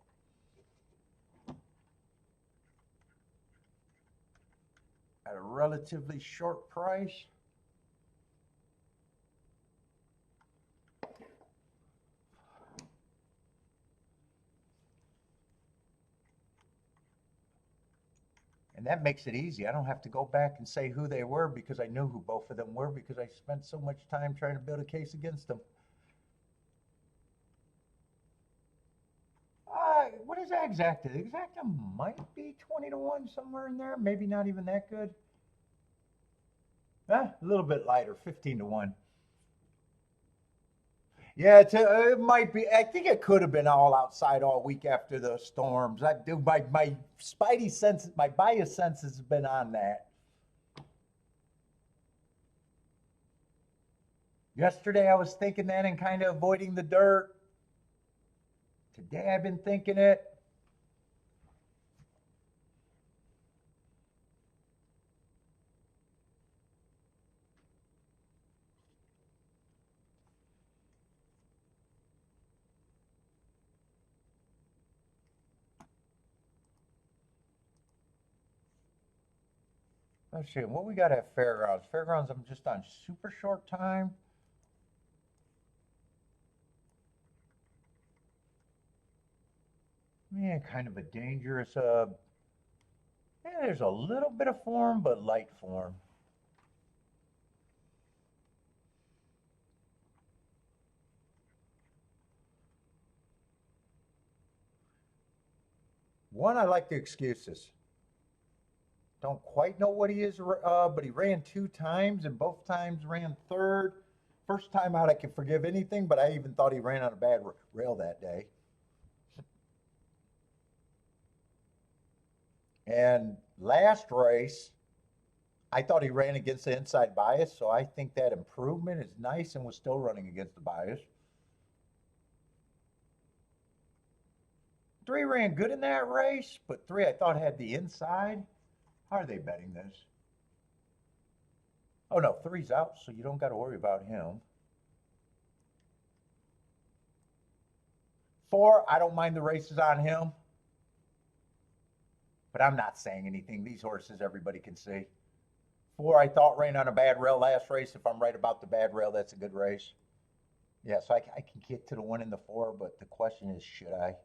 at a relatively short price. And that makes it easy. I don't have to go back and say who they were because I knew who both of them were because I spent so much time trying to build a case against them. what is that exacta? The exacta might be 20-1 somewhere in there. Maybe not even that good. A little bit lighter, 15-1. Yeah, it might be. I think it could have been all outside all week after the storms. I do my spidey sense, my bias sense has been on that. Yesterday I was thinking that and kind of avoiding the dirt. Today I've been thinking it. Let's see what we got at Fairgrounds. Fairgrounds, I'm just on super short time. Man, kind of a dangerous. Yeah, there's a little bit of form, but light form. One, I like the excuses. Don't quite know what he is, but he ran 2 times and both times ran third. First time out, I can forgive anything, but I even thought he ran on a bad rail that day. And last race, I thought he ran against the inside bias, so I think that improvement is nice and was still running against the bias. 3 ran good in that race, but 3 I thought had the inside. How are they betting this? Oh no, 3's out, so you don't got to worry about him. 4, I don't mind the races on him, but I'm not saying anything. These horses, everybody can see. 4, I thought ran on a bad rail last race. If I'm right about the bad rail, that's a good race. Yeah, so I can get to the 1 and the 4, but the question is, should I?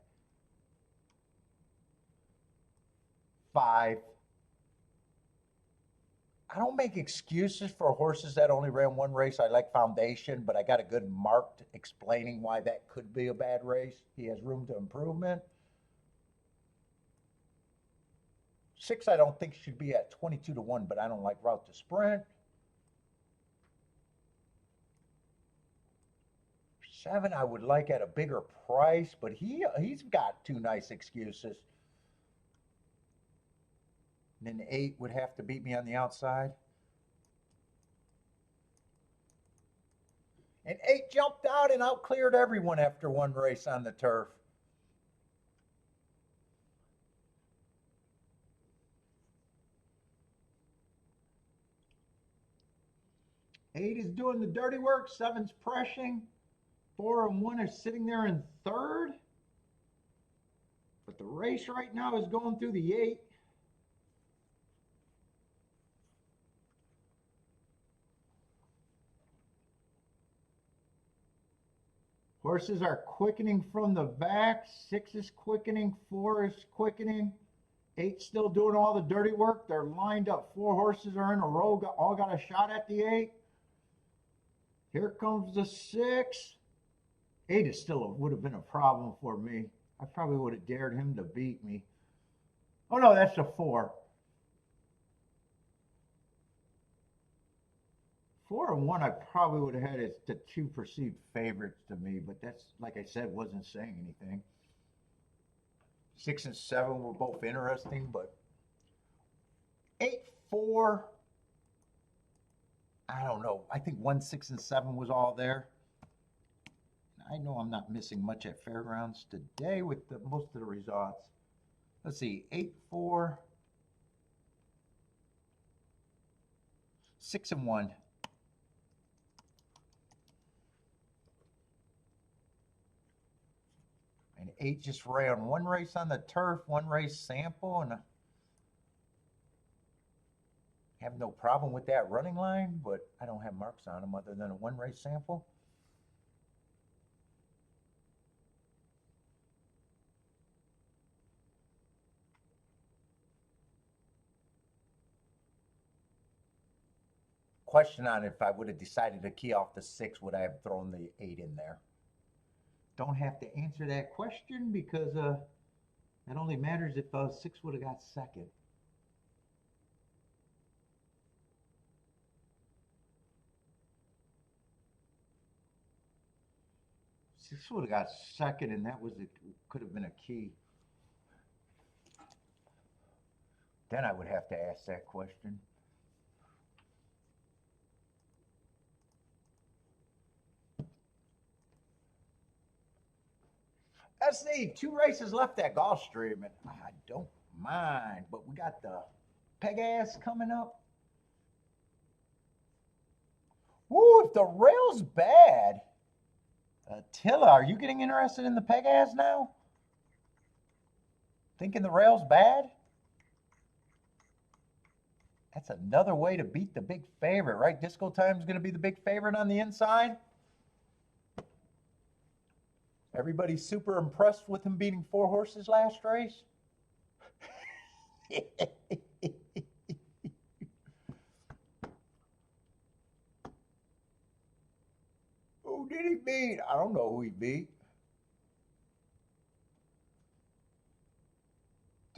5. I don't make excuses for horses that only ran 1 race. I like foundation, but I got a good marked explaining why that could be a bad race. He has room to improvement. 6, I don't think should be at 22-1, but I don't like route to sprint. 7, I would like at a bigger price, but he's got 2 nice excuses. And then 8 would have to beat me on the outside. And 8 jumped out and outcleared everyone after 1 race on the turf. Eight is doing the dirty work. 7's pressing. 4 and 1 are sitting there in third. But the race right now is going through the 8. Horses are quickening from the back. 6 is quickening. 4 is quickening. 8 still doing all the dirty work. They're lined up. 4 horses are in a row. All got a shot at the 8. Here comes the 6. 8 is still would have been a problem for me. I probably would have dared him to beat me. Oh no, that's a 4. 4 and 1, I probably would have had as the 2 perceived favorites to me, but that's, like I said, wasn't saying anything. 6 and 7 were both interesting, but 8, 4, I don't know. I think 1, 6, and 7 was all there. I know I'm not missing much at Fairgrounds today with most of the results. Let's see, 8, 4, 6 and 1. And 8 just ran 1 race on the turf, 1 race sample, and I have no problem with that running line, but I don't have marks on them other than a 1 race sample. Question on if I would have decided to key off the 6, would I have thrown the 8 in there? Don't have to answer that question because That only matters if 6 would have got second. Six would have got second, and that was could have been a key. Then I would have to ask that question. Let's see, 2 races left at Gulfstream, and I don't mind, but we got the Pegasus coming up. Woo, if the rail's bad, Tilla, are you getting interested in the Pegasus now? Thinking the rail's bad? That's another way to beat the big favorite, right? Disco Time's going to be the big favorite on the inside. Everybody's super impressed with him beating 4 horses last race. Who did he beat? I don't know who he beat.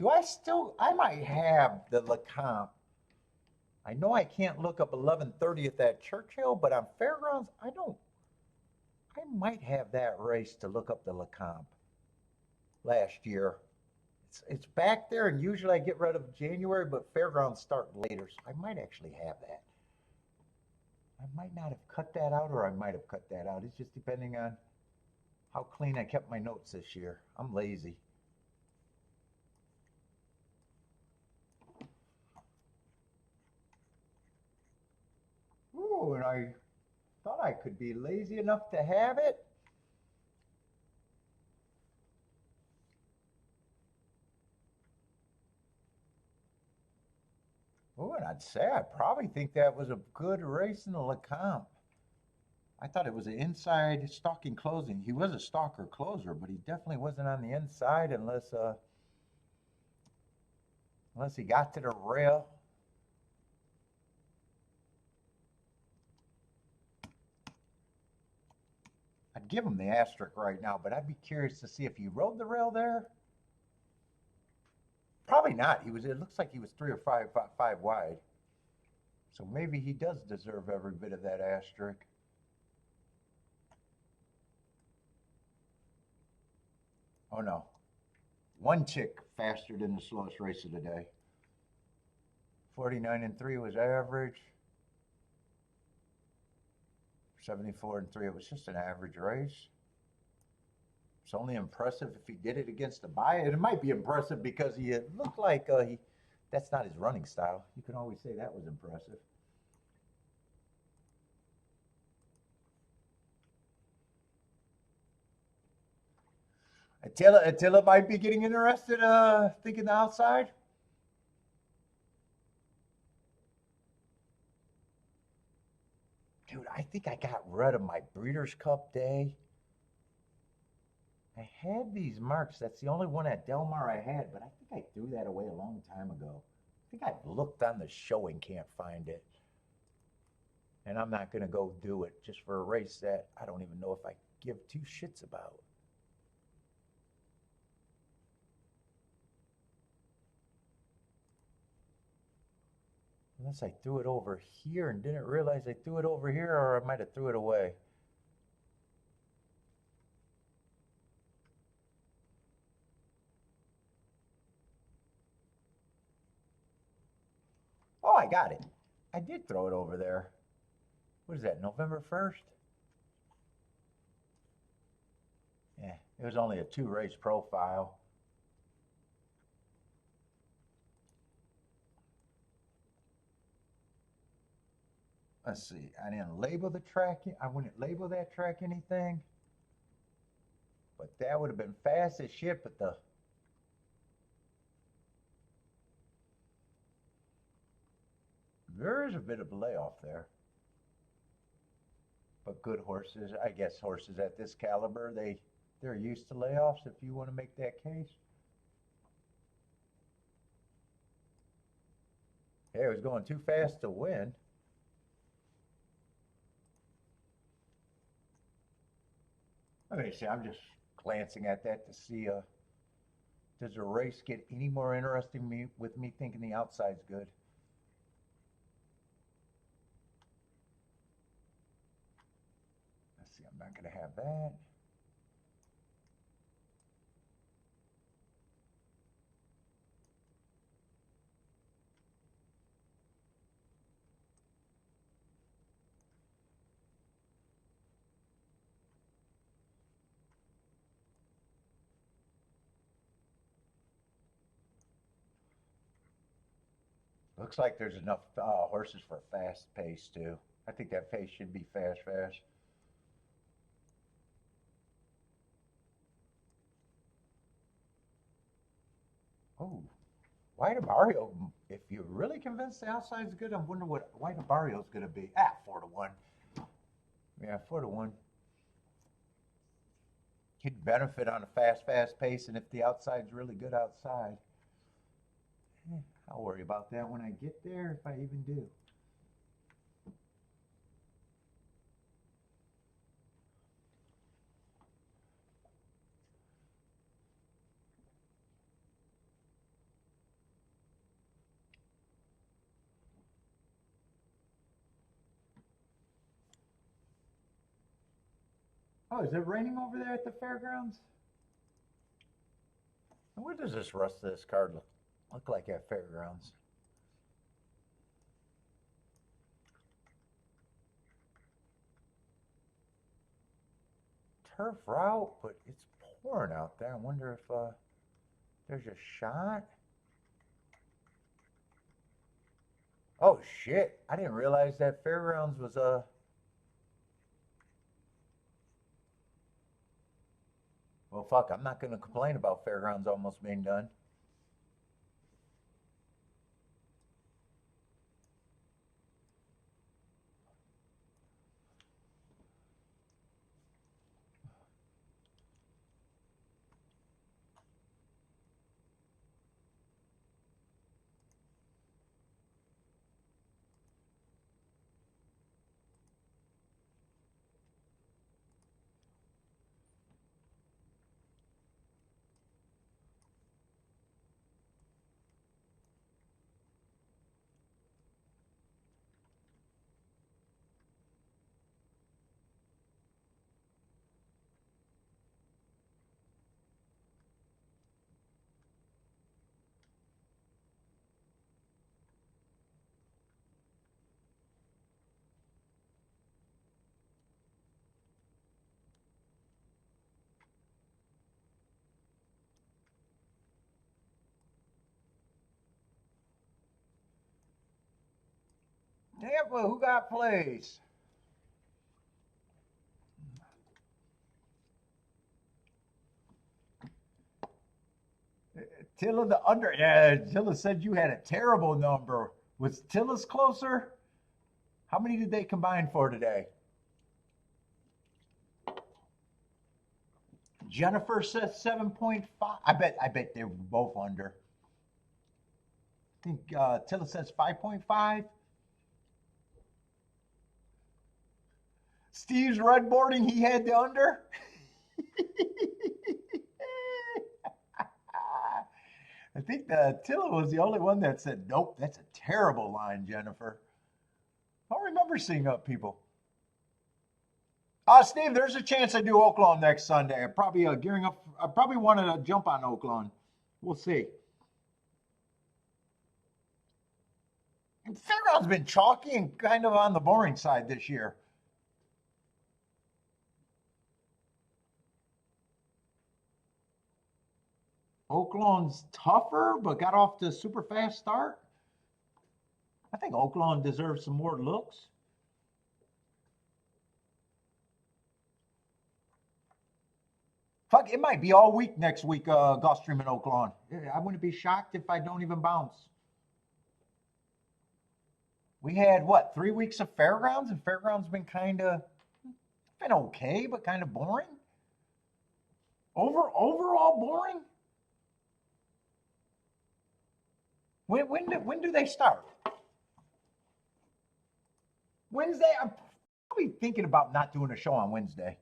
I might have the LeComte. I know I can't look up 11:30th at Churchill, but on Fairgrounds, I might have that race to look up the LeComte last year. It's back there, and usually I get rid of January, but Fairgrounds start later, so I might actually have that. I might not have cut that out, or I might have cut that out. It's just depending on how clean I kept my notes this year. I'm lazy. Ooh, and I thought I could be lazy enough to have it. Oh, and I'd say I probably think that was a good race in the LeComte. I thought it was an inside stalking closing. He was a stalker closer, but he definitely wasn't on the inside unless he got to the rail. I'd give him the asterisk right now, but I'd be curious to see if he rode the rail there. Probably not. It looks like he was 3 or 5 wide. So maybe he does deserve every bit of that asterisk. Oh no. One chick faster than the slowest race of the day. 49-3 was average. 74-3, it was just an average race. It's only impressive if he did it against the bias. It might be impressive because he looked like that's not his running style. You can always say that was impressive. Attila might be getting interested, thinking the outside. Dude, I think I got rid of my Breeders' Cup day. I had these marks. That's the only one at Del Mar I had, but I think I threw that away a long time ago. I think I looked on the show and can't find it. And I'm not going to go do it just for a race that I don't even know if I give 2 shits about. Unless I threw it over here and didn't realize I threw it over here, or I might have threw it away. Oh, I got it. I did throw it over there. What is that, November 1st? Yeah, it was only a 2-race profile. Let's see, I didn't label the track. I wouldn't label that track anything. But that would have been fast as shit, but there is a bit of a layoff there. But good horses, I guess horses at this caliber, they're used to layoffs if you want to make that case. Hey, it was going too fast to win. Let me see, I'm just glancing at that to see Does the race get any more interesting with me thinking the outside's good? Let's see, I'm not going to have that. Looks like there's enough horses for a fast pace too. I think that pace should be fast. Oh, White Barrio. If you're really convinced the outside's good, I'm wondering what White Barrio's going to be. 4-1. Yeah, 4-1. He'd benefit on a fast pace, and if the outside's really good outside, I'll worry about that when I get there, if I even do. Oh, is it raining over there at the fairgrounds? What does this rest of this card look like at fairgrounds? Turf route, but it's pouring out there. I wonder if there's a shot. Oh shit! I didn't realize that fairgrounds was Well, fuck! I'm not gonna complain about fairgrounds almost being done. Tampa, who got plays? Tilla the under. Yeah, Tilla said you had a terrible number. Was Tilla's closer? How many did they combine for today? Jennifer says 7.5. I bet they were both under. I think Tilla says 5.5. Steve's redboarding, he had the under. I think Tilla was the only one that said, nope, that's a terrible line, Jennifer. I don't remember seeing up people. Steve, there's a chance I do Oaklawn next Sunday. I'm probably gearing up. I probably wanted to jump on Oaklawn. We'll see. And Fairground's been chalky and kind of on the boring side this year. Oaklawn's tougher, but got off to a super fast start. I think Oaklawn deserves some more looks. Fuck, it might be all week next week, Gulfstream and Oaklawn. I wouldn't be shocked if I don't even bounce. We had, what, 3 weeks of Fairgrounds, and Fairgrounds been okay, but kind of boring. Overall boring? When do they start? Wednesday? I'm probably thinking about not doing a show on Wednesday.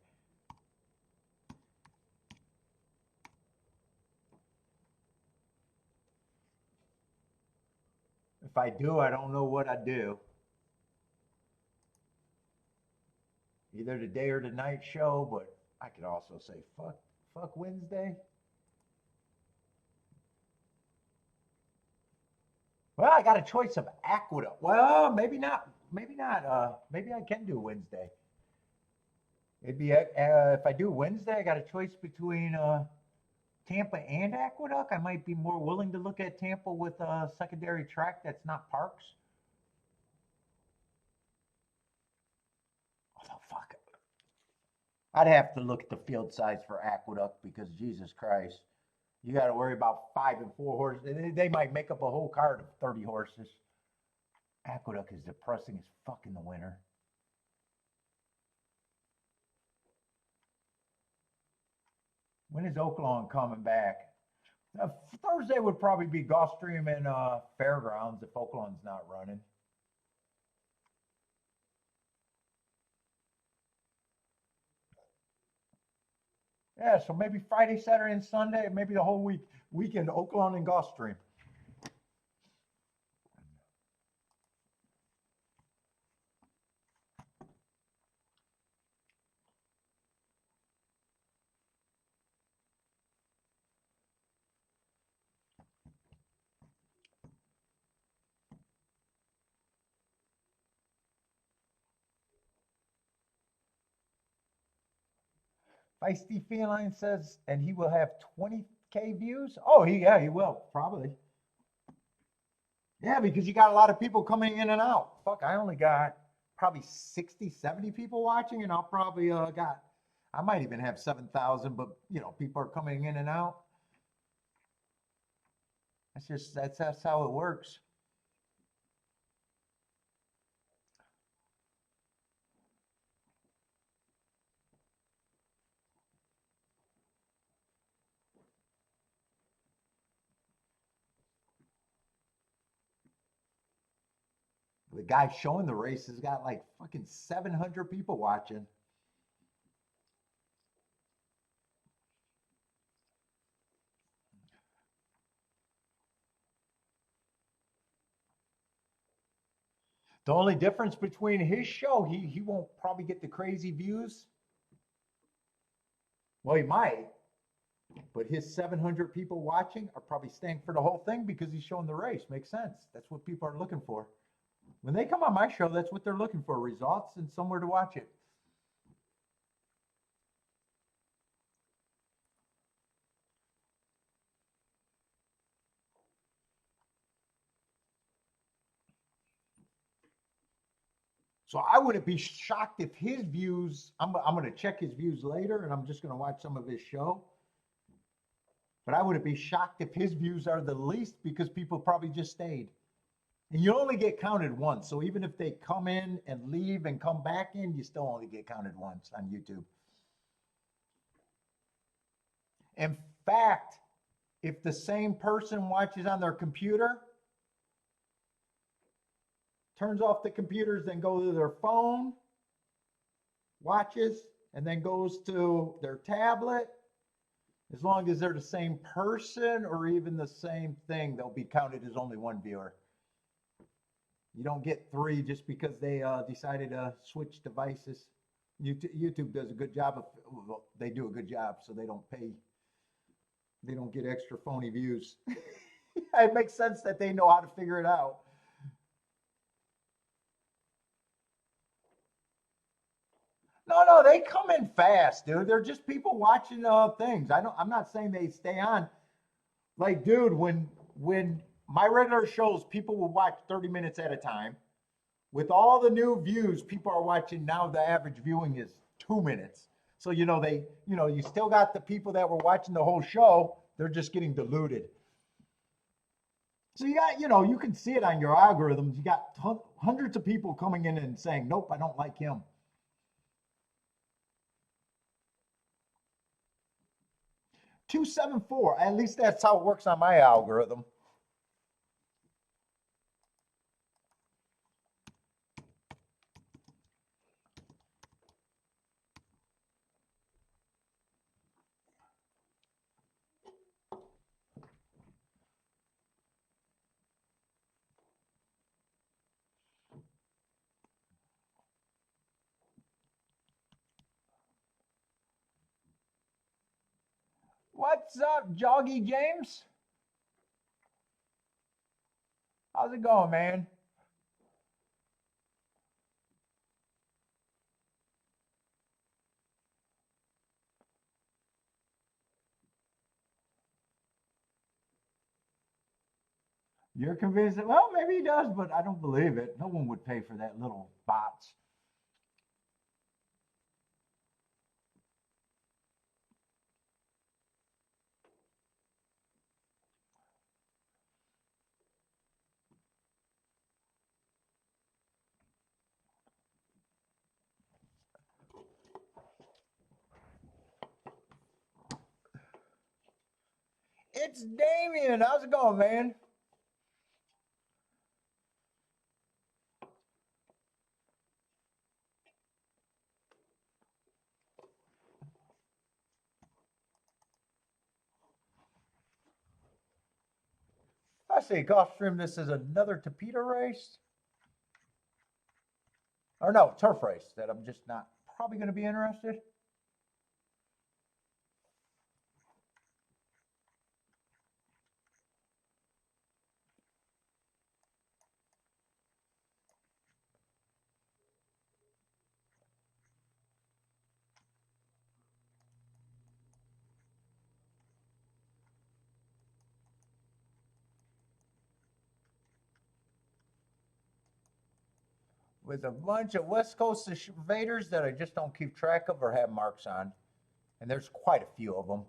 If I do, I don't know what I do. Either the day or the night show, but I could also say fuck Wednesday. Well, I got a choice of aqueduct. Well, maybe not. Maybe not. Maybe I can do Wednesday. It'd be if I do Wednesday, I got a choice between Tampa and aqueduct. I might be more willing to look at Tampa with a secondary track that's not parks. Oh fuck! I'd have to look at the field size for aqueduct because Jesus Christ, you got to worry about 5 and 4 horses. They might make up a whole card of 30 horses. Aqueduct is depressing as fuck in the winter. When is Oaklawn coming back? Thursday would probably be Gulfstream and Fairgrounds if Oaklawn's not running. Yeah, so maybe Friday, Saturday, and Sunday, maybe the whole weekend, Oaklawn and Gulfstream. Feisty Feline says, and he will have 20K views? Oh, yeah, he will, probably. Yeah, because you got a lot of people coming in and out. Fuck, I only got probably 60, 70 people watching, and I'll probably I might even have 7,000, but people are coming in and out. That's how it works. The guy showing the race has got like fucking 700 people watching. The only difference between his show, he won't probably get the crazy views. Well, he might, but his 700 people watching are probably staying for the whole thing because he's showing the race. Makes sense. That's what people are looking for. When they come on my show, that's what they're looking for, results and somewhere to watch it. So I wouldn't be shocked if his views, I'm going to check his views later and I'm just going to watch some of his show. But I wouldn't be shocked if his views are the least because people probably just stayed. And you only get counted once. So even if they come in and leave and come back in, you still only get counted once on YouTube. In fact, if the same person watches on their computer, turns off the computers, then go to their phone, watches, and then goes to their tablet, as long as they're the same person or even the same thing, they'll be counted as only one viewer. You don't get 3 just because they decided to switch devices. YouTube does a good job of, they do a good job, so they don't pay, they don't get extra phony views. It makes sense that they know how to figure it out. No, they come in fast, dude. They're just people watching things. I'm not saying they stay on. Like, dude, when my regular shows, people will watch 30 minutes at a time. With all the new views, people are watching now. The average viewing is 2 minutes. So you still got the people that were watching the whole show. They're just getting diluted. So you got, you can see it on your algorithms. You got hundreds of people coming in and saying, "Nope, I don't like him." 274. At least that's how it works on my algorithm. What's up, Joggy James? How's it going, man? You're convinced that, well, maybe he does, but I don't believe it. No one would pay for that little bots. It's Damien. How's it going, man? I say, Gulfstream, this is another torpedo race. Or no, turf race that I'm just not probably going to be interested. With a bunch of West Coast invaders that I just don't keep track of or have marks on. And there's quite a few of them.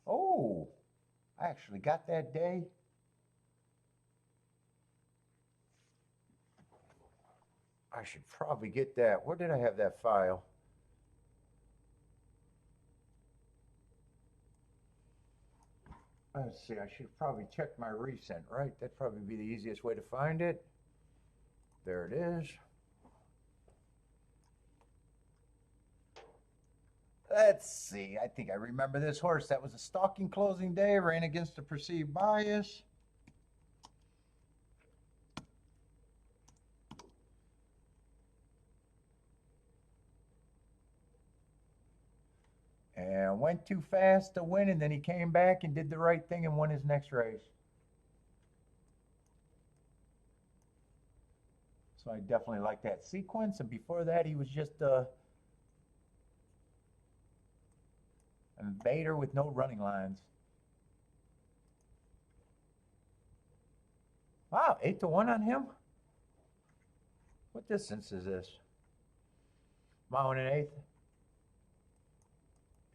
Oh, I actually got that day. I should probably get that. Where did I have that file? Let's see, I should probably check my recent, right? That'd probably be the easiest way to find it. There it is. Let's see, I think I remember this horse. That was a stalking closing day, ran against a perceived bias. And went too fast to win, and then he came back and did the right thing and won his next race. So I definitely like that sequence. And before that, he was just an invader with no running lines. Wow, 8-1 on him? What distance is this? Mile and an eighth?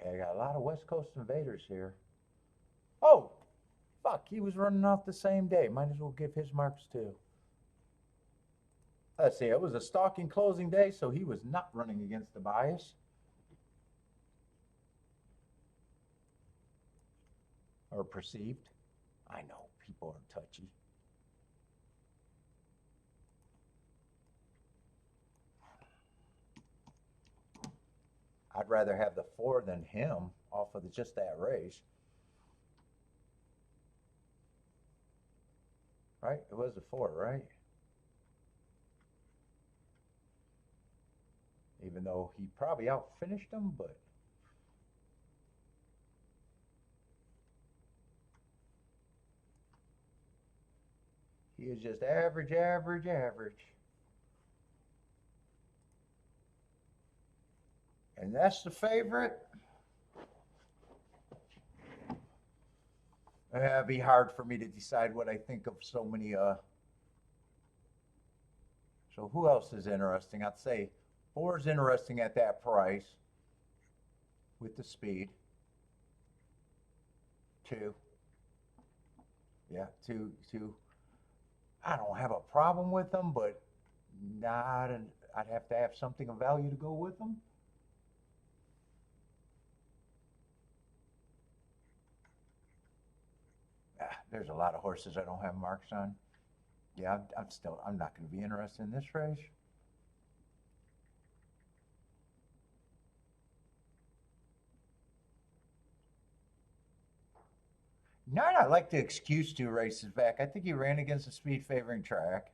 Yeah, I got a lot of West Coast invaders here. Oh, fuck, he was running off the same day. Might as well give his marks too. Let's see, it was a stalking closing day, so he was not running against the bias. Or perceived. I know, people are touchy. I'd rather have the 4 than him off of just that race. Right? It was the 4, right? Even though he probably outfinished him, but he is just average, average, average. And that's the favorite. It'd be hard for me to decide what I think of so many. So who else is interesting? I'd say 4 is interesting at that price with the speed. 2. Yeah, 2. I don't have a problem with them, but not. I'd have to have something of value to go with them. There's a lot of horses I don't have marks on. Yeah, I'm not going to be interested in this race. Not I like the excuse 2 races back. I think he ran against a speed favoring track.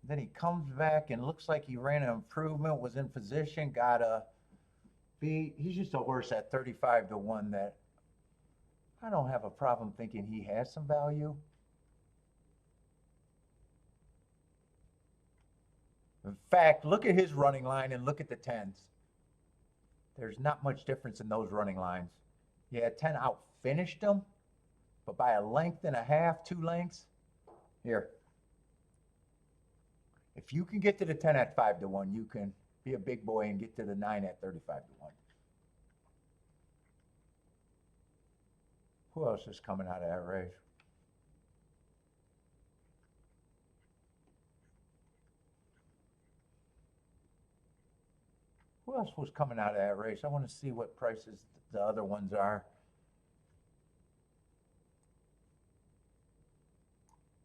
Then he comes back and looks like he ran an improvement, was in position, got a beat. He's just a horse at 35 to 1 that I don't have a problem thinking he has some value. In fact, look at his running line and look at the 10s. There's not much difference in those running lines. Yeah, 10 out finished him, but by a length and a half, 2 lengths. Here. If you can get to the 10 at 5 to 1, you can be a big boy and get to the 9 at 35 to 1. Who else is coming out of that race? Who else was coming out of that race? I want to see what prices the other ones are.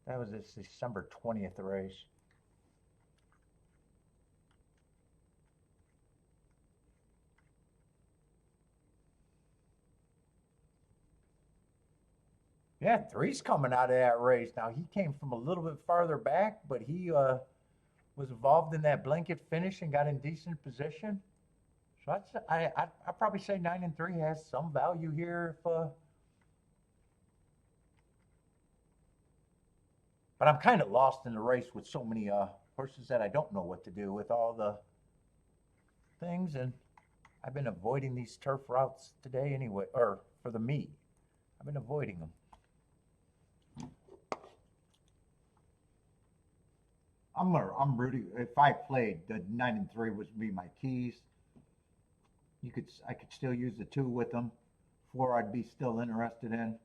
That was this December 20th race. Yeah, 3's coming out of that race. Now, he came from a little bit farther back, but he was involved in that blanket finish and got in decent position. So I'd probably say 9 and 3 has some value here. But I'm kind of lost in the race with so many horses that I don't know what to do with all the things. And I've been avoiding these turf routes today anyway, or for the meet. I've been avoiding them. I'm rooting. If I played, the 9 and 3 would be my keys. I could still use the 2 with them. 4 I'd be still interested in.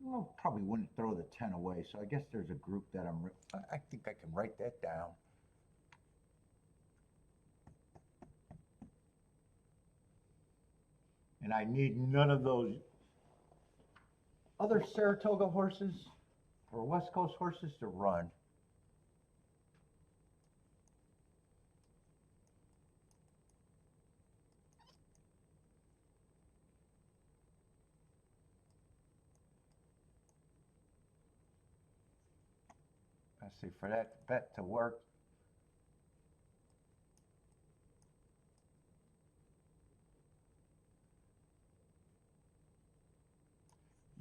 Well, probably wouldn't throw the 10 away. So I guess there's a group that I think I can write that down. And I need none of those other Saratoga horses or West Coast horses to run. Let's see, for that bet to work,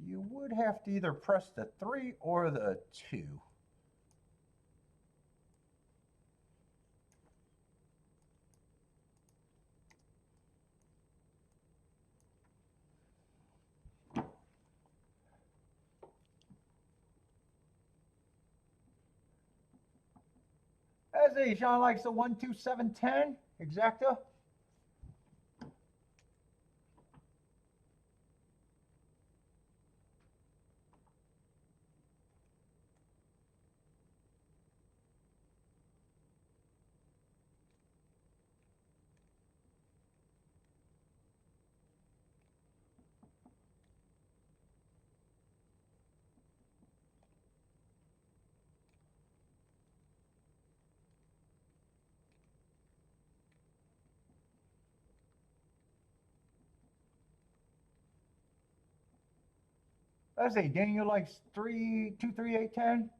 you would have to either press the 3 or the 2. As a Sean likes the 1, 2, 7, 10 exacta. Let's see, Daniel likes 3, 2, 3, 8, 10.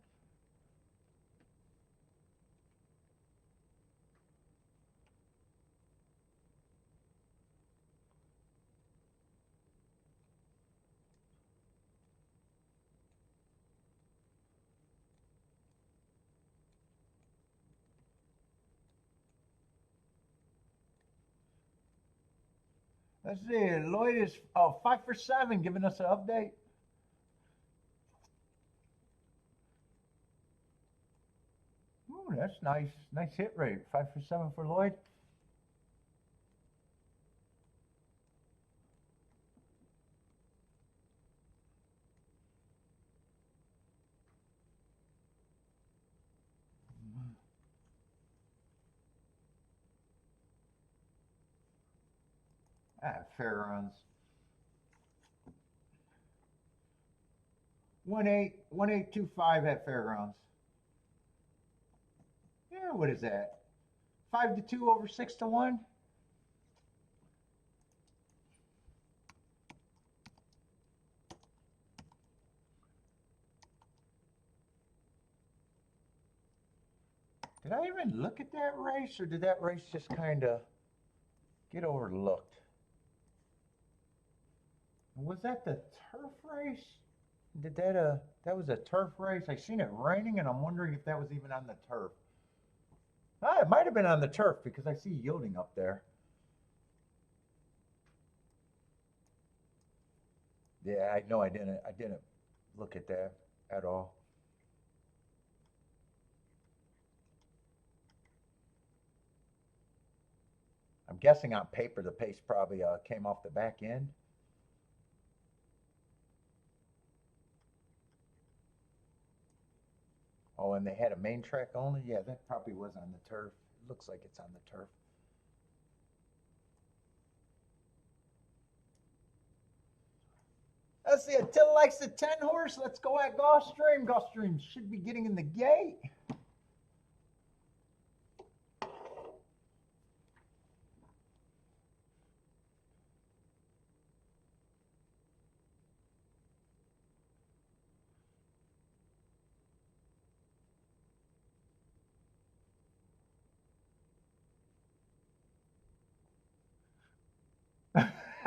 Let's see, Lloyd is 5 for 7, giving us an update. Ooh, that's nice. Nice hit rate. 5 for 7 for Lloyd. Fair runs. 1825 at Fairgrounds. Yeah, what is that? 5 to 2 over 6 to 1. I even look at that race, or did that race just kind of get overlooked? Was that the turf race? Did that that was a turf race? I seen it raining, and I'm wondering if that was even on the turf. Ah, it might have been on the turf because I see yielding up there. Yeah, I know I didn't look at that at all. I'm guessing on paper the pace probably came off the back end. Oh, and they had a main track only? Yeah, that probably was on the turf. It looks like it's on the turf. Let's see, Attila likes the 10 horse. Let's go at Gulfstream. Gulfstream should be getting in the gate.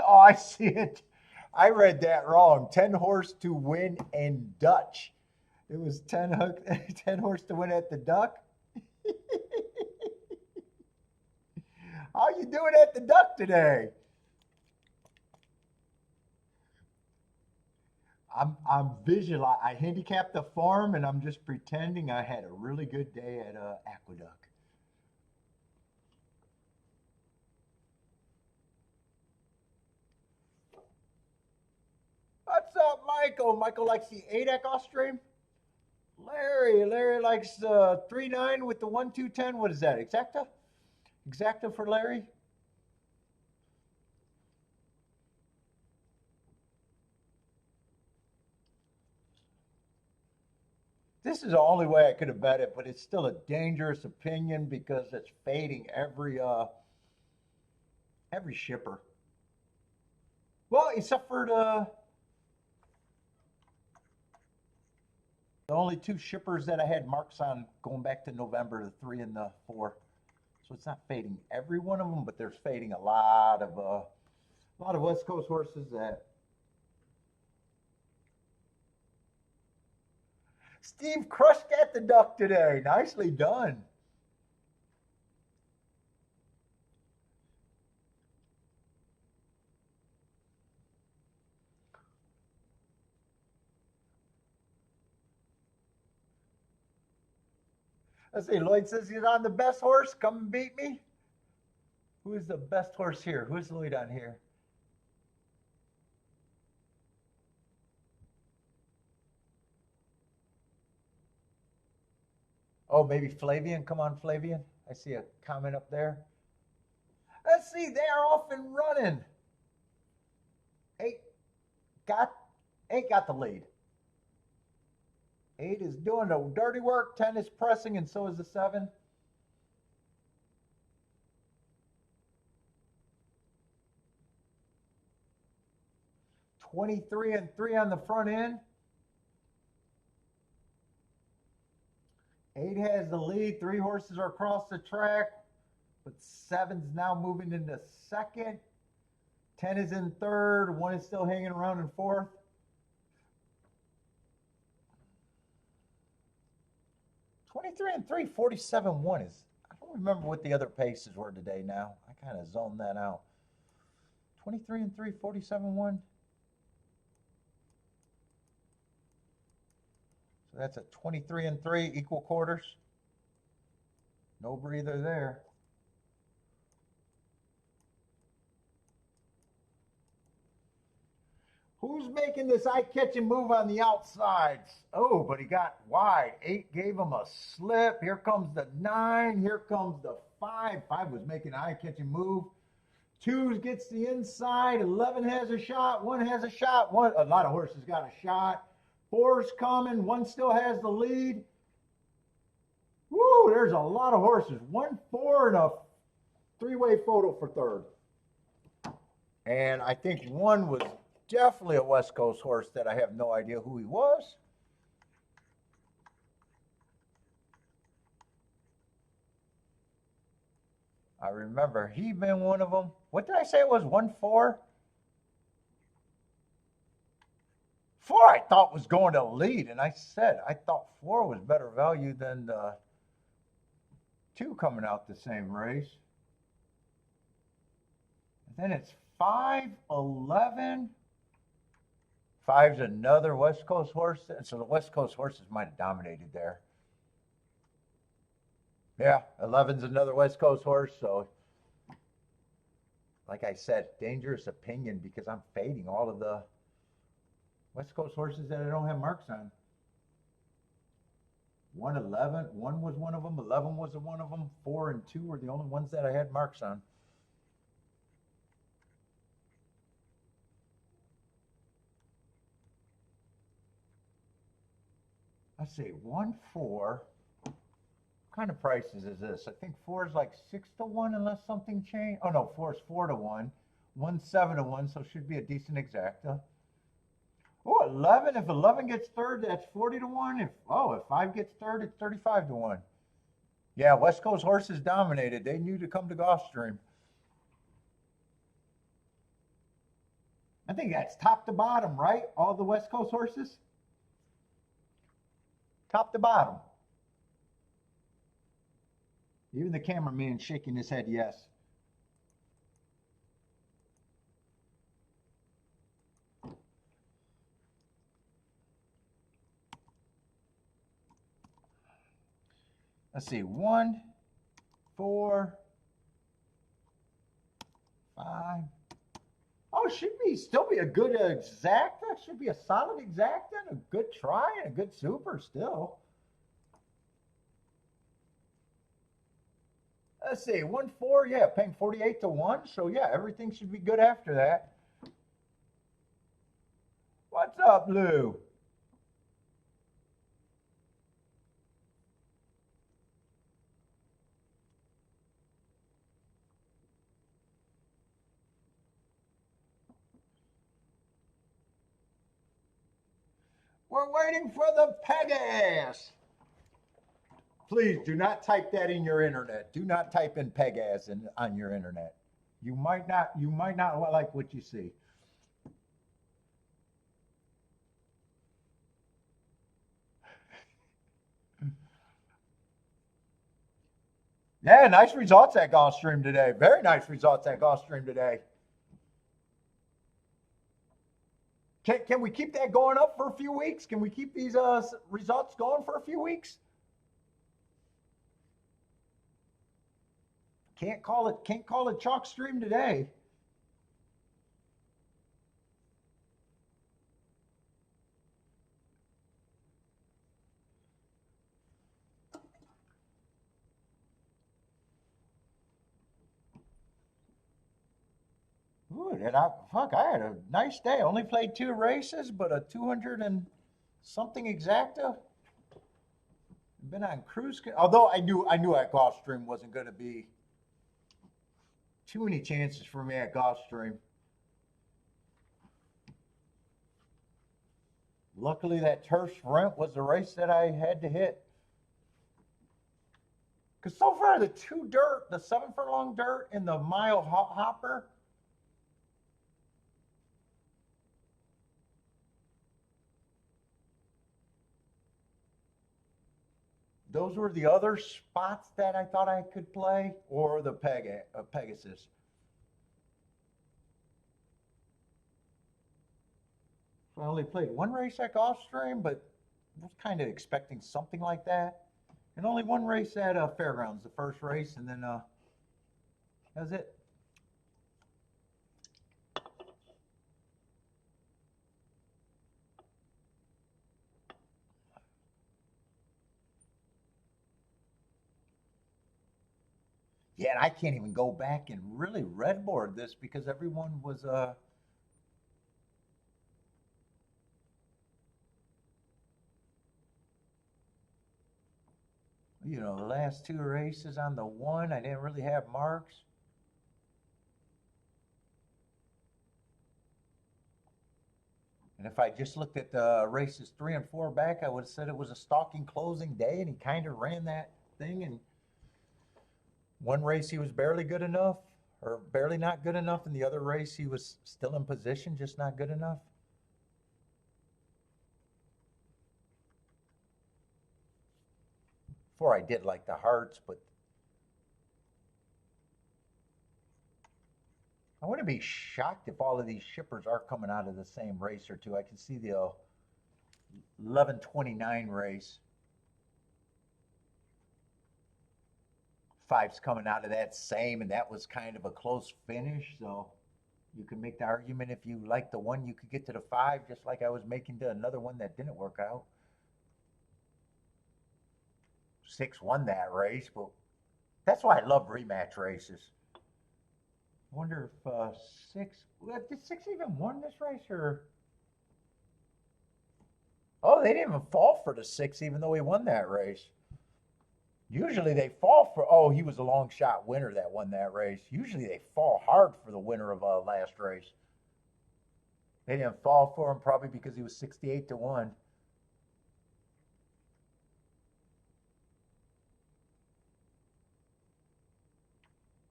Oh, I see it. I read that wrong. 10 horse to win in Dutch. It was 10, 10 horse to win at the Duck. How you doing at the Duck today? I'm visual. I handicapped the farm, and I'm just pretending I had a really good day at aqueduct. What's up, Michael? Michael likes the 8 at Gulfstream. Larry likes the 3-9 with the 1-2-10. What is that? Exacta? Exacta for Larry? This is the only way I could have bet it, but it's still a dangerous opinion because it's fading every shipper. Well, except for the only 2 shippers that I had marks on going back to November, the 3 and the 4. So it's not fading every one of them, but there's fading a lot of West Coast horses that. Steve crushed at the Duck today. Nicely done. Let's see. Lloyd says he's on the best horse. Come and beat me. Who is the best horse here? Who's Lloyd on here? Oh, maybe Flavian. Come on, Flavian. I see a comment up there. Let's see. They are off and running. 8 got the lead. 8 is doing the dirty work. 10 is pressing, and so is the 7. (23-3) on the front end. 8 has the lead. 3 horses are across the track, but 7's now moving into second. 10 is in third. 1 is still hanging around in fourth. (23-3), 47-1 is. I don't remember what the other paces were today. Now I kind of zoned that out. 23-3, 47-1. So that's a 23-3 equal quarters. No breather there. Who's making this eye-catching move on the outsides? Oh, but he got wide. 8 gave him a slip. Here comes the 9. Here comes the 5. 5 was making an eye-catching move. 2 gets the inside. 11 has a shot. 1 has a shot. A lot of horses got a shot. 4's coming. 1 still has the lead. Woo, there's a lot of horses. 1, 4, and a 3-way photo for third. And I think 1 was definitely a West Coast horse that I have no idea who he was. I remember he been one of them. What did I say it was? 1-4? 4 I thought was going to lead, and I said I thought 4 was better value than the 2 coming out the same race. And then it's 5-11. 5's another West Coast horse, and so the West Coast horses might have dominated there. Yeah, 11's another West Coast horse, so like I said, dangerous opinion because I'm fading all of the West Coast horses that I don't have marks on. 1-11, 1 was one of them, 11 was one of them, 4 and 2 were the only ones that I had marks on. Let's see, 1-4. What kind of prices is this? I think 4 is like 6-1 unless something changed. Oh no, 4 is 4-1. 1's 7-1, so it should be a decent exacta. Oh, 11. If 11 gets third, that's 40-1. If 5 gets third, it's 35-1. Yeah, West Coast horses dominated. They knew to come to Gulfstream. I think that's top to bottom, right? All the West Coast horses? Top to bottom. Even the cameraman shaking his head yes. Let's see, 1, 4, 5. Oh, should still be a good exacta. Should be a solid exacta and a good try and a good super still. Let's see, 1-4, yeah, paying 48-1. So yeah, everything should be good after that. What's up, Lou? We're waiting for the Pegasus. Please do not type that in your internet. Do not type in Pegasus on your internet. You might not like what you see. Yeah, nice results at Gulfstream today. Very nice results at Gulfstream today. Can we keep that going up for a few weeks? Can we keep these results going for a few weeks? Can't call it chalk stream today. Ooh, I had a nice day. Only played 2 races, but a 200 and something exacta. Been on cruise. Although I knew at Gulfstream wasn't going to be too many chances for me at Gulfstream. Luckily, that turf sprint was the race that I had to hit. Because so far, the 7 furlong dirt and the mile hopper, those were the other spots that I thought I could play, or the Pegasus. So I only played 1 race at Gulfstream, but was kind of expecting something like that. And only 1 race at Fairgrounds, the first race, and then that was it. Yeah, and I can't even go back and really redboard this because everyone was the last 2 races on the 1, I didn't really have marks. And if I just looked at the races 3 and 4 back, I would have said it was a stalking closing day, and he kind of ran that thing and One race he was barely good enough, or barely not good enough, and the other race he was still in position, just not good enough. Before I did like the hearts, but I wouldn't be shocked if all of these shippers are coming out of the same race or two. I can see the 1129 race. Five's coming out of that same, and that was kind of a close finish. So you can make the argument if you like the one, you could get to the five, just like I was making to another one that didn't work out. Six won that race, but that's why I love rematch races. I wonder if six, well, did six even won this race or? Oh, they didn't even fall for the six, even though he won that race. Usually they fall for, oh, he was a long shot winner that won that race. Usually they fall hard for the winner of last race. They didn't fall for him probably because he was 68 to 1.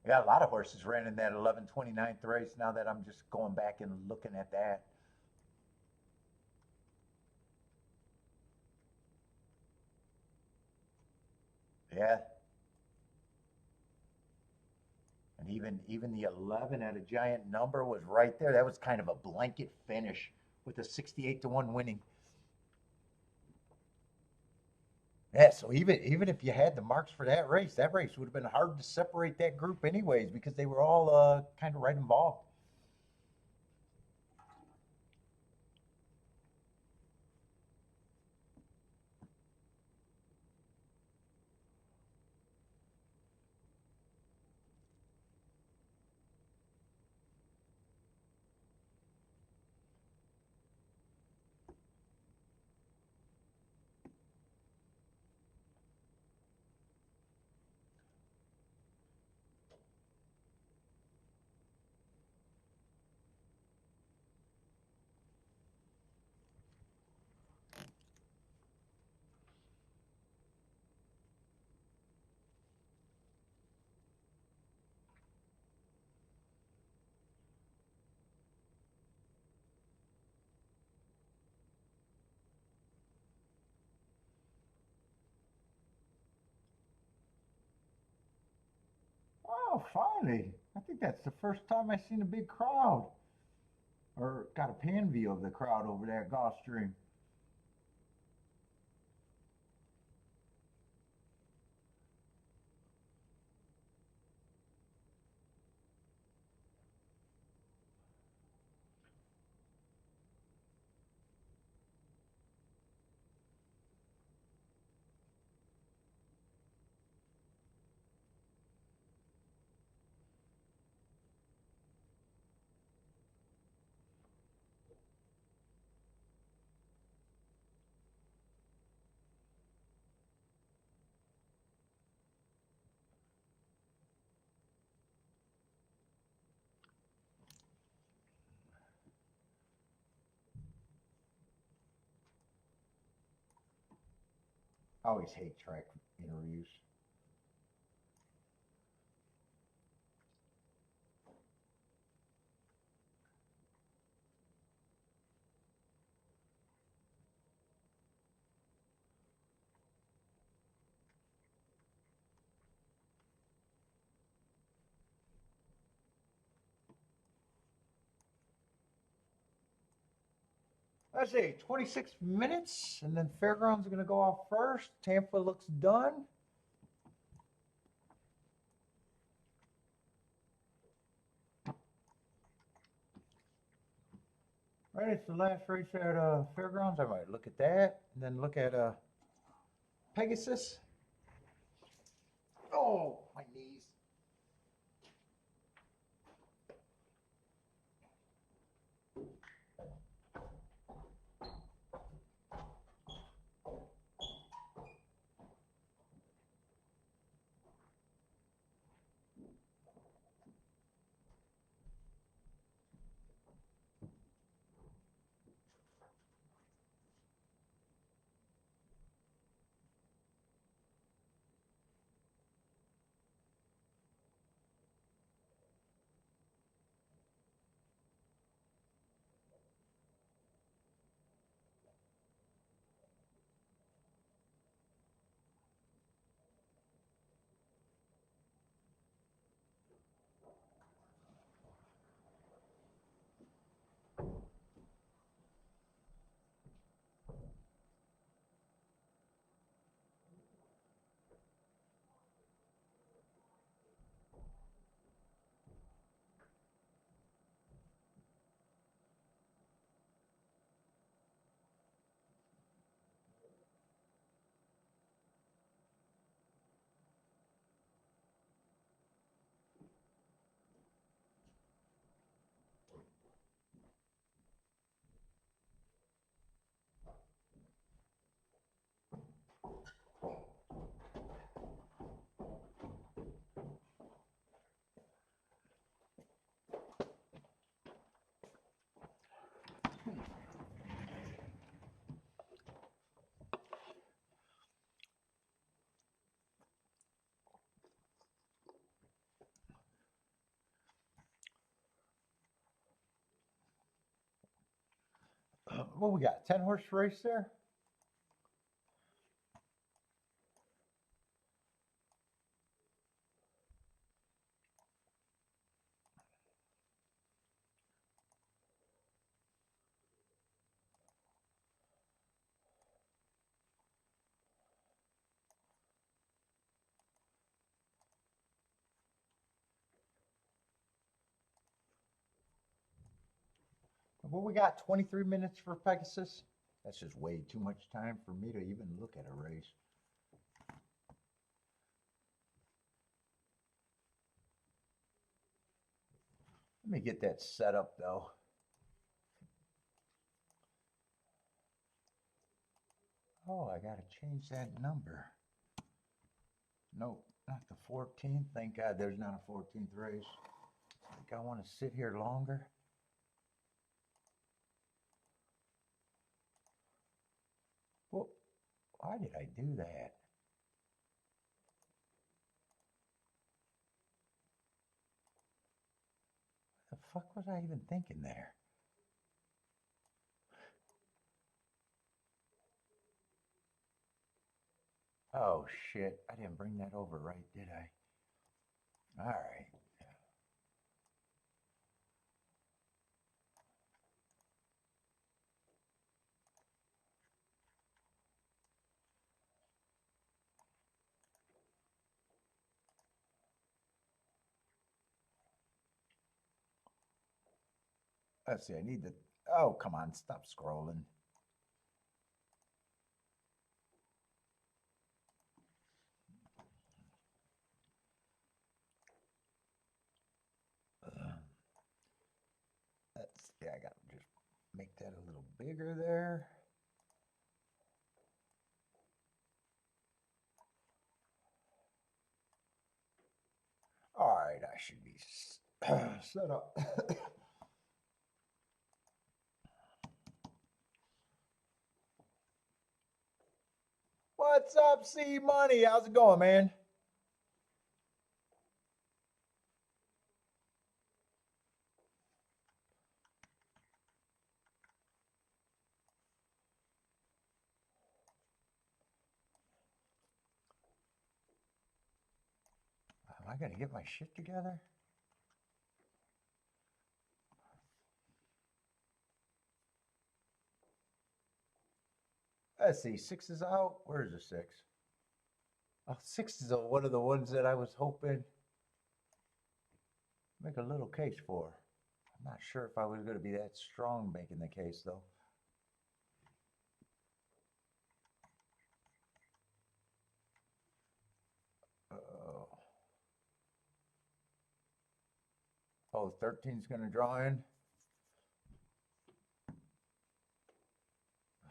Yeah, a lot of horses ran in that 1129th race now that I'm just going back and looking at that. Yeah. And even the 11 at a giant number was right there. That was kind of a blanket finish with a 68 to 1 winning. Yeah, so even if you had the marks for that race would have been hard to separate that group anyways because they were all kind of right involved. Oh, finally. I think that's the first time I've seen a big crowd or got a pan view of the crowd over there at Gulfstream. I always hate track interviews. I say 26 minutes, and then Fairgrounds are going to go off first. Tampa looks done. Right, it's the last race at Fairgrounds. I might look at that, and then look at Pegasus. Oh, my knees. What we got? 10-horse race there? Well, we got 23 minutes for Pegasus. That's just way too much time for me to even look at a race. Let me get that set up though. Oh, I gotta change that number. Nope, not the 14th. Thank God there's not a 14th race. I think I want to sit here longer. Well, why did I do that? What the fuck was I even thinking there? Oh shit, I didn't bring that over right, did I? All right. Let's see, I need the, oh, come on, stop scrolling. Let's see, I gotta just make that a little bigger there. All right, I should be set up. What's up, C Money? How's it going, man? Am I gonna get my shit together? Let's see, 6 is out. Where's the 6? Oh, 6 is one of the ones that I was hoping make a little case for. I'm not sure if I was going to be that strong making the case though. Uh-oh. Oh, 13's going to draw in.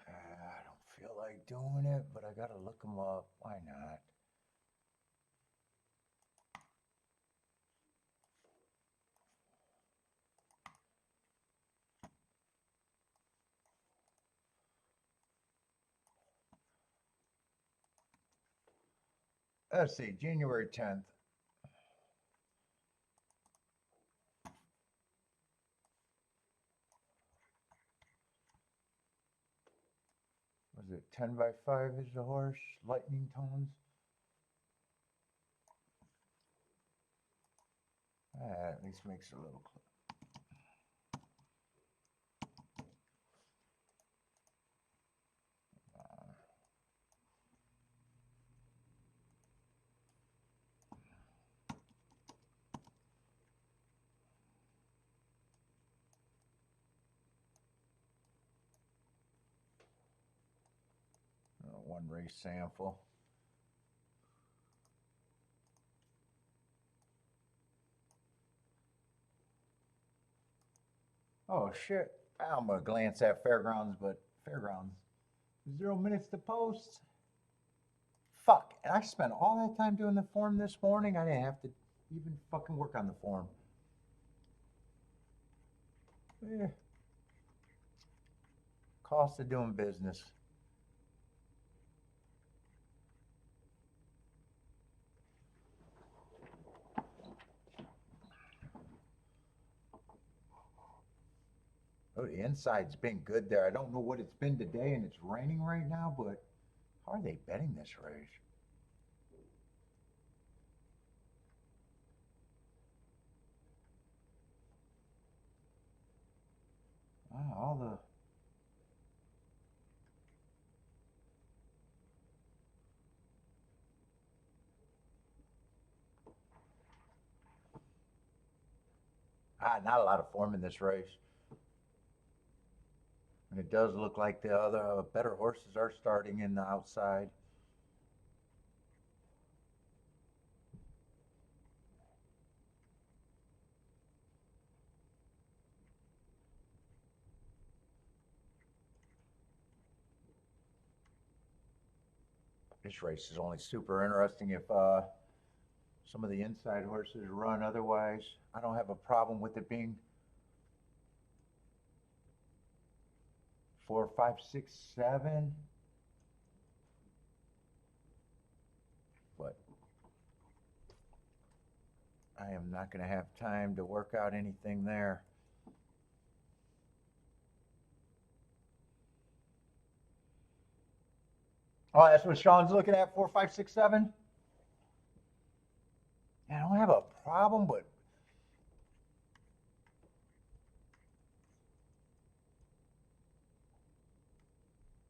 I don't feel like doing it, but I got to look them up. Why not? Let's see, January 10th. Was it 10 by 5 is the horse? Lightning tones? At least makes it a little clear. One race sample. Oh shit. I'm gonna glance at Fairgrounds, but Fairgrounds, 0 minutes to post. Fuck. And I spent all that time doing the form this morning. I didn't have to even fucking work on the form. Yeah. Cost of doing business. Oh, the inside's been good there. I don't know what it's been today, and it's raining right now, but how are they betting this race? Wow, all the not a lot of form in this race. And it does look like the other better horses are starting in the outside. This race is only super interesting if some of the inside horses run. Otherwise, I don't have a problem with it being 4, 5, 6, 7. But I am not going to have time to work out anything there. Oh, that's what Sean's looking at, 4, 5, 6, 7. Yeah, I don't have a problem, but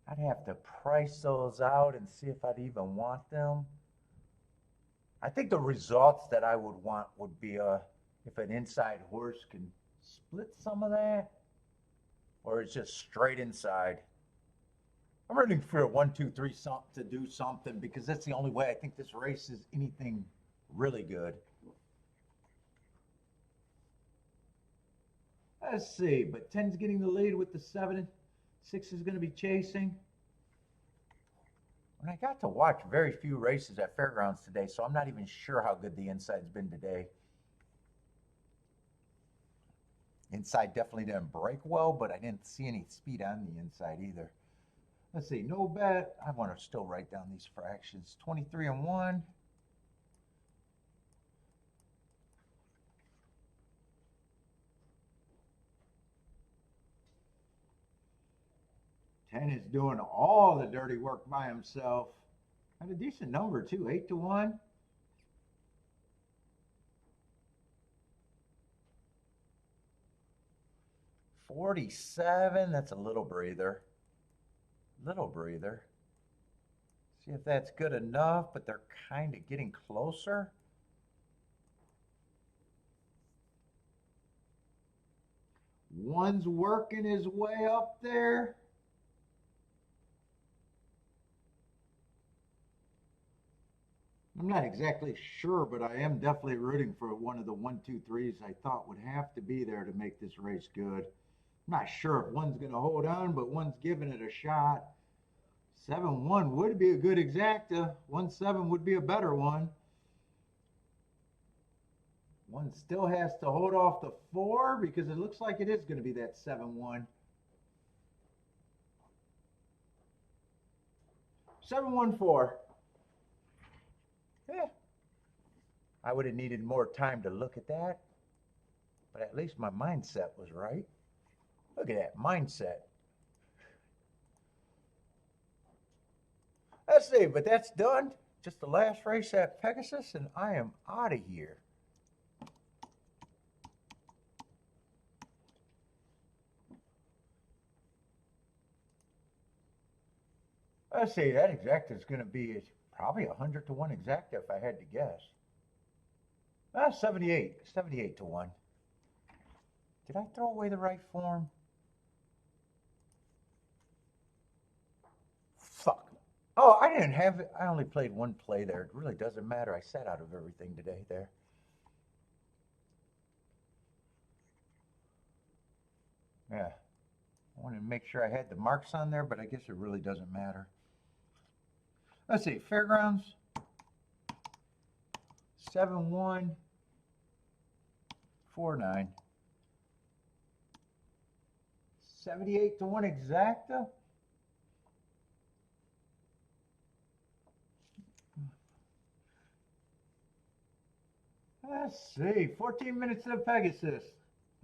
I'd have to price those out and see if I'd even want them. I think the results that I would want would be if an inside horse can split some of that, or it's just straight inside. I'm rooting for a 1, 2, 3 something to do something, because that's the only way I think this race is anything really good. Let's see, but 10's getting the lead with the 7. 6 is going to be chasing. And I got to watch very few races at Fairgrounds today, so I'm not even sure how good the inside's been today. Inside definitely didn't break well, but I didn't see any speed on the inside either. Let's see, no bet. I want to still write down these fractions. 23 and 1. Ten is doing all the dirty work by himself. Had a decent number too, 8 to 1. $47. That's a little breather. Little breather. See if that's good enough, but they're kind of getting closer. One's working his way up there. I'm not exactly sure, but I am definitely rooting for one of the 1, 2, 3s I thought would have to be there to make this race good. I'm not sure if one's going to hold on, but one's giving it a shot. 7-1 would be a good exacta. 1-7 would be a better one. One still has to hold off the 4 because it looks like it is going to be that 7-1. 7-1-4. Yeah. I would have needed more time to look at that, but at least my mindset was right. Look at that mindset. Let's see, but that's done. Just the last race at Pegasus, and I am out of here. Let's see, that exacta is going to be probably 100 to 1 exacta if I had to guess. 78 to 1. Did I throw away the right form? Fuck. Oh, I didn't have it. I only played one play there. It really doesn't matter. I sat out of everything today there. Yeah. I wanted to make sure I had the marks on there, but I guess it really doesn't matter. Let's see. Fairgrounds. 7-1. 4-9. 78 to 1 exacta. Let's see. 14 minutes of Pegasus.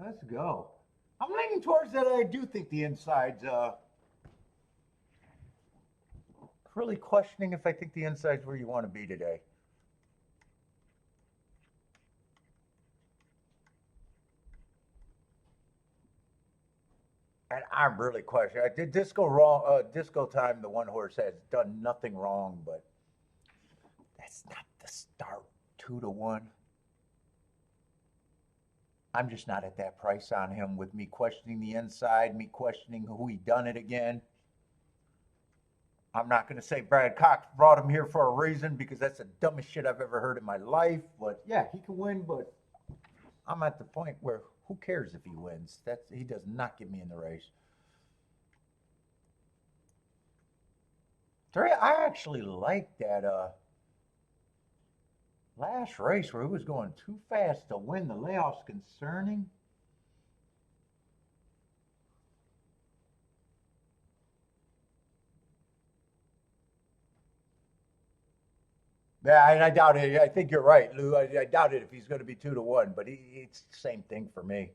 Let's go. I'm leaning towards that. I do think the inside's really questioning if I think the inside's where you want to be today. And I'm really questioning. I did disco wrong. Disco time. The one horse has done nothing wrong, but that's not the start. 2-1. I'm just not at that price on him. With me questioning the inside, me questioning who he done it again. I'm not going to say Brad Cox brought him here for a reason because that's the dumbest shit I've ever heard in my life. But yeah, he can win. But I'm at the point where who cares if he wins? He does not get me in the race. I actually like that last race where he was going too fast to win. The layoff's concerning. Yeah, and I doubt it. I think you're right, Lou. I doubt it if he's going to be 2-1, but it's the same thing for me.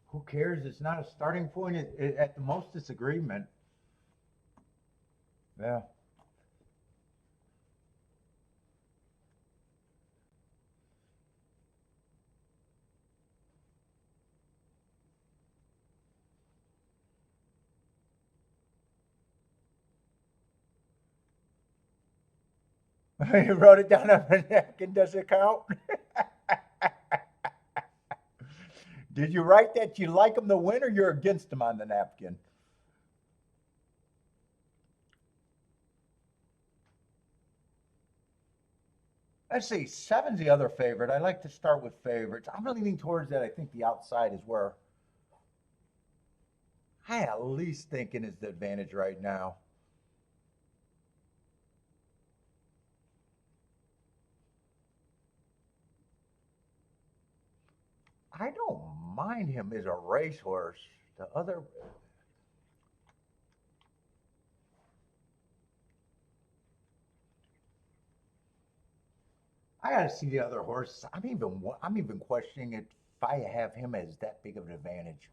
Who cares? It's not a starting point. At the most, it's agreement. Yeah. You wrote it down on a napkin. Does it count? Did you write that you like him to win or you're against him on the napkin? Let's see. 7's the other favorite. I like to start with favorites. I'm leaning towards that. I think the outside is where I at least thinking is the advantage right now. I don't mind him as a racehorse. The other, I got to see the other horses. I'm even questioning if I have him as that big of an advantage.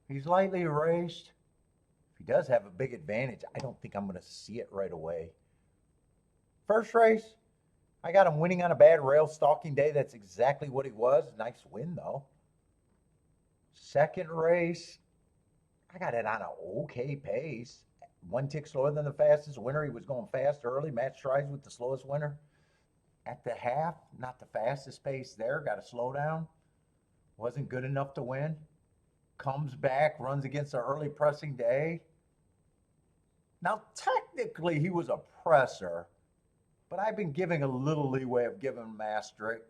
He's lightly raced. If he does have a big advantage, I don't think I'm going to see it right away. First race, I got him winning on a bad rail stalking day. That's exactly what he was. Nice win, though. Second race, I got it on an okay pace. One tick slower than the fastest winner. He was going fast early. Match tries with the slowest winner. At the half, not the fastest pace there. Got to slow down. Wasn't good enough to win. Comes back, runs against an early pressing day. Now, technically, he was a presser, but I've been giving a little leeway of giving him asterisk.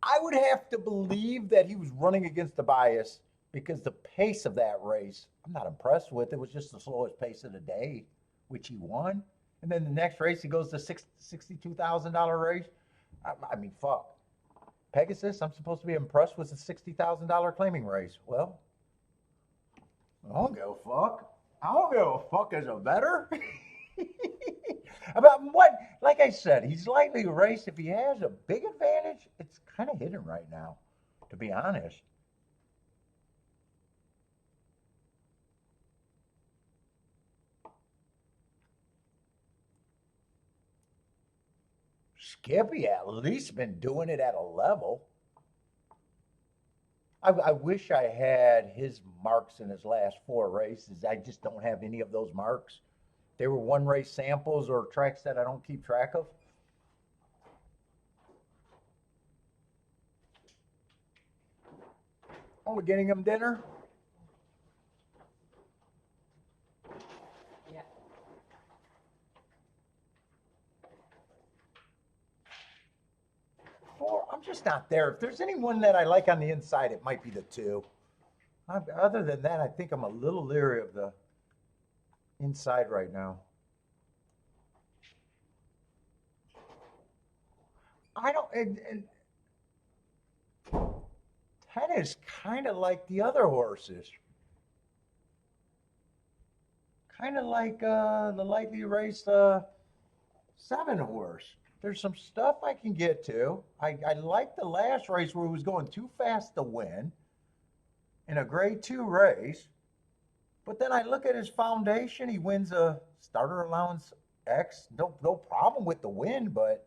I would have to believe that he was running against the bias because the pace of that race, I'm not impressed with. It was just the slowest pace of the day, which he won. And then the next race, he goes to $62,000 race. I mean, fuck. Pegasus, I'm supposed to be impressed with a $60,000 claiming race. Well, I don't give a fuck. I don't give a fuck as a bettor. About what? Like I said, he's lightly raced. If he has a big advantage, it's kind of hidden right now, to be honest. Skippy at least been doing it at a level. I wish I had his marks in his last 4 races. I just don't have any of those marks. They were one race samples or tracks that I don't keep track of. Oh, we're getting him dinner? Yeah. I'm just not there. If there's anyone that I like on the inside, it might be the 2. Other than that, I think I'm a little leery of the inside right now. I don't. And 10 is kind of like the other horses. Kind of like the lightly raced 7 horse. There's some stuff I can get to. I like the last race where he was going too fast to win in a grade 2 race. But then I look at his foundation. He wins a starter allowance X. No problem with the win, but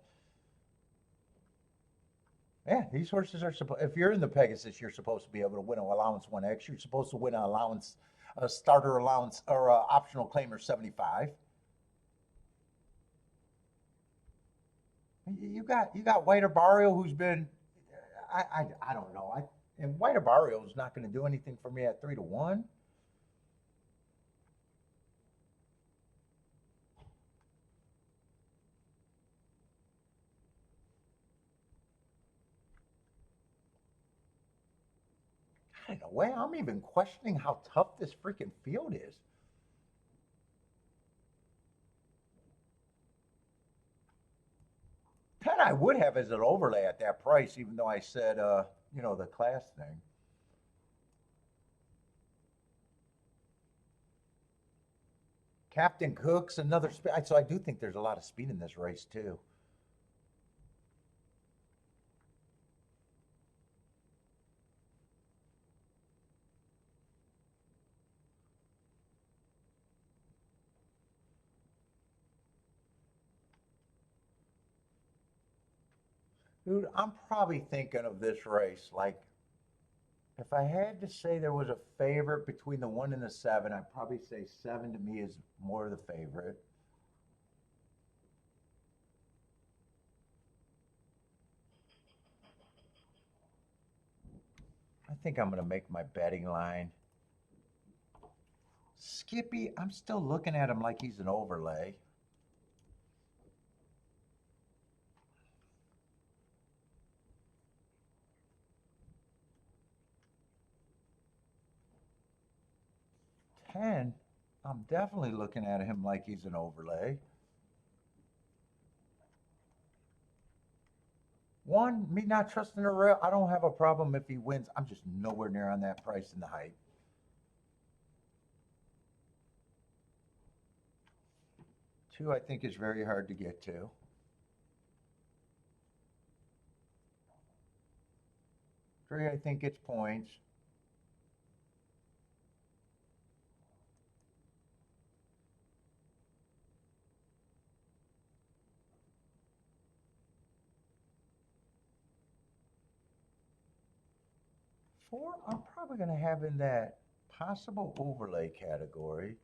yeah, these horses are supposed. If you're in the Pegasus, you're supposed to be able to win an allowance 1X. You're supposed to win an allowance, a starter allowance, or a optional claimer 75. You got White Barrio, who's been. I don't know. And White Barrio is not going to do anything for me at 3-1. In a way, I'm even questioning how tough this freaking field is. 10 I would have as an overlay at that price, even though I said, the class thing. Captain Cook's another speed. So I do think there's a lot of speed in this race, too. Dude, I'm probably thinking of this race like if I had to say there was a favorite between the 1 and the 7, I'd probably say 7 to me is more the favorite. I think I'm going to make my betting line. Skippy, I'm still looking at him like he's an overlay. I'm definitely looking at him like he's an overlay. 1, me not trusting the rail. I don't have a problem if he wins. I'm just nowhere near on that price and the height. 2, I think is very hard to get to. 3, I think gets points. 4, I'm probably going to have in that possible overlay category.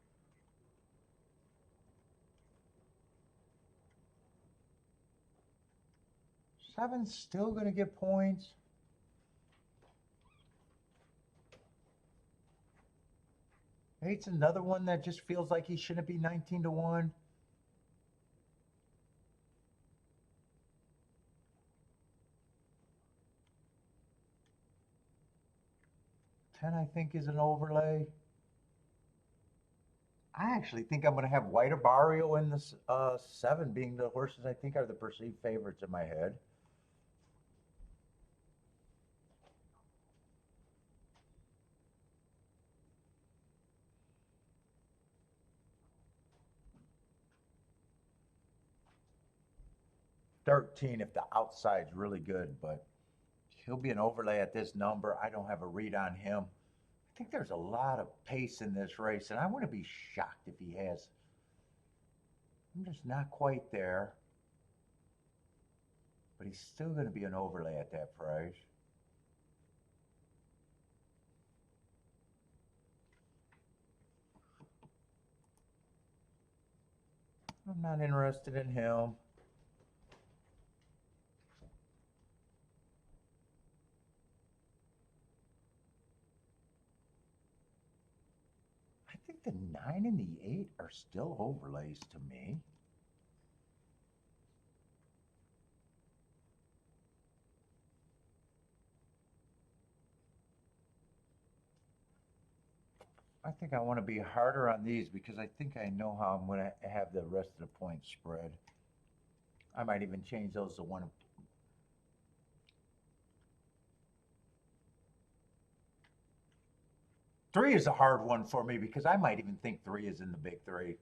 7's still going to get points. 8's another one that just feels like he shouldn't be 19-1. 10, I think, is an overlay. I actually think I'm going to have White Barrio in this 7 being the horses I think are the perceived favorites in my head. $13 if the outside's really good, but he'll be an overlay at this number. I don't have a read on him. I think there's a lot of pace in this race, and I wouldn't be shocked if he has. I'm just not quite there. But he's still going to be an overlay at that price. I'm not interested in him. I think the 9 and the 8 are still overlays to me. I think I want to be harder on these because I think I know how I'm going to have the rest of the points spread. I might even change those to 1. 3 is a hard one for me because I might even think 3 is in the big 3.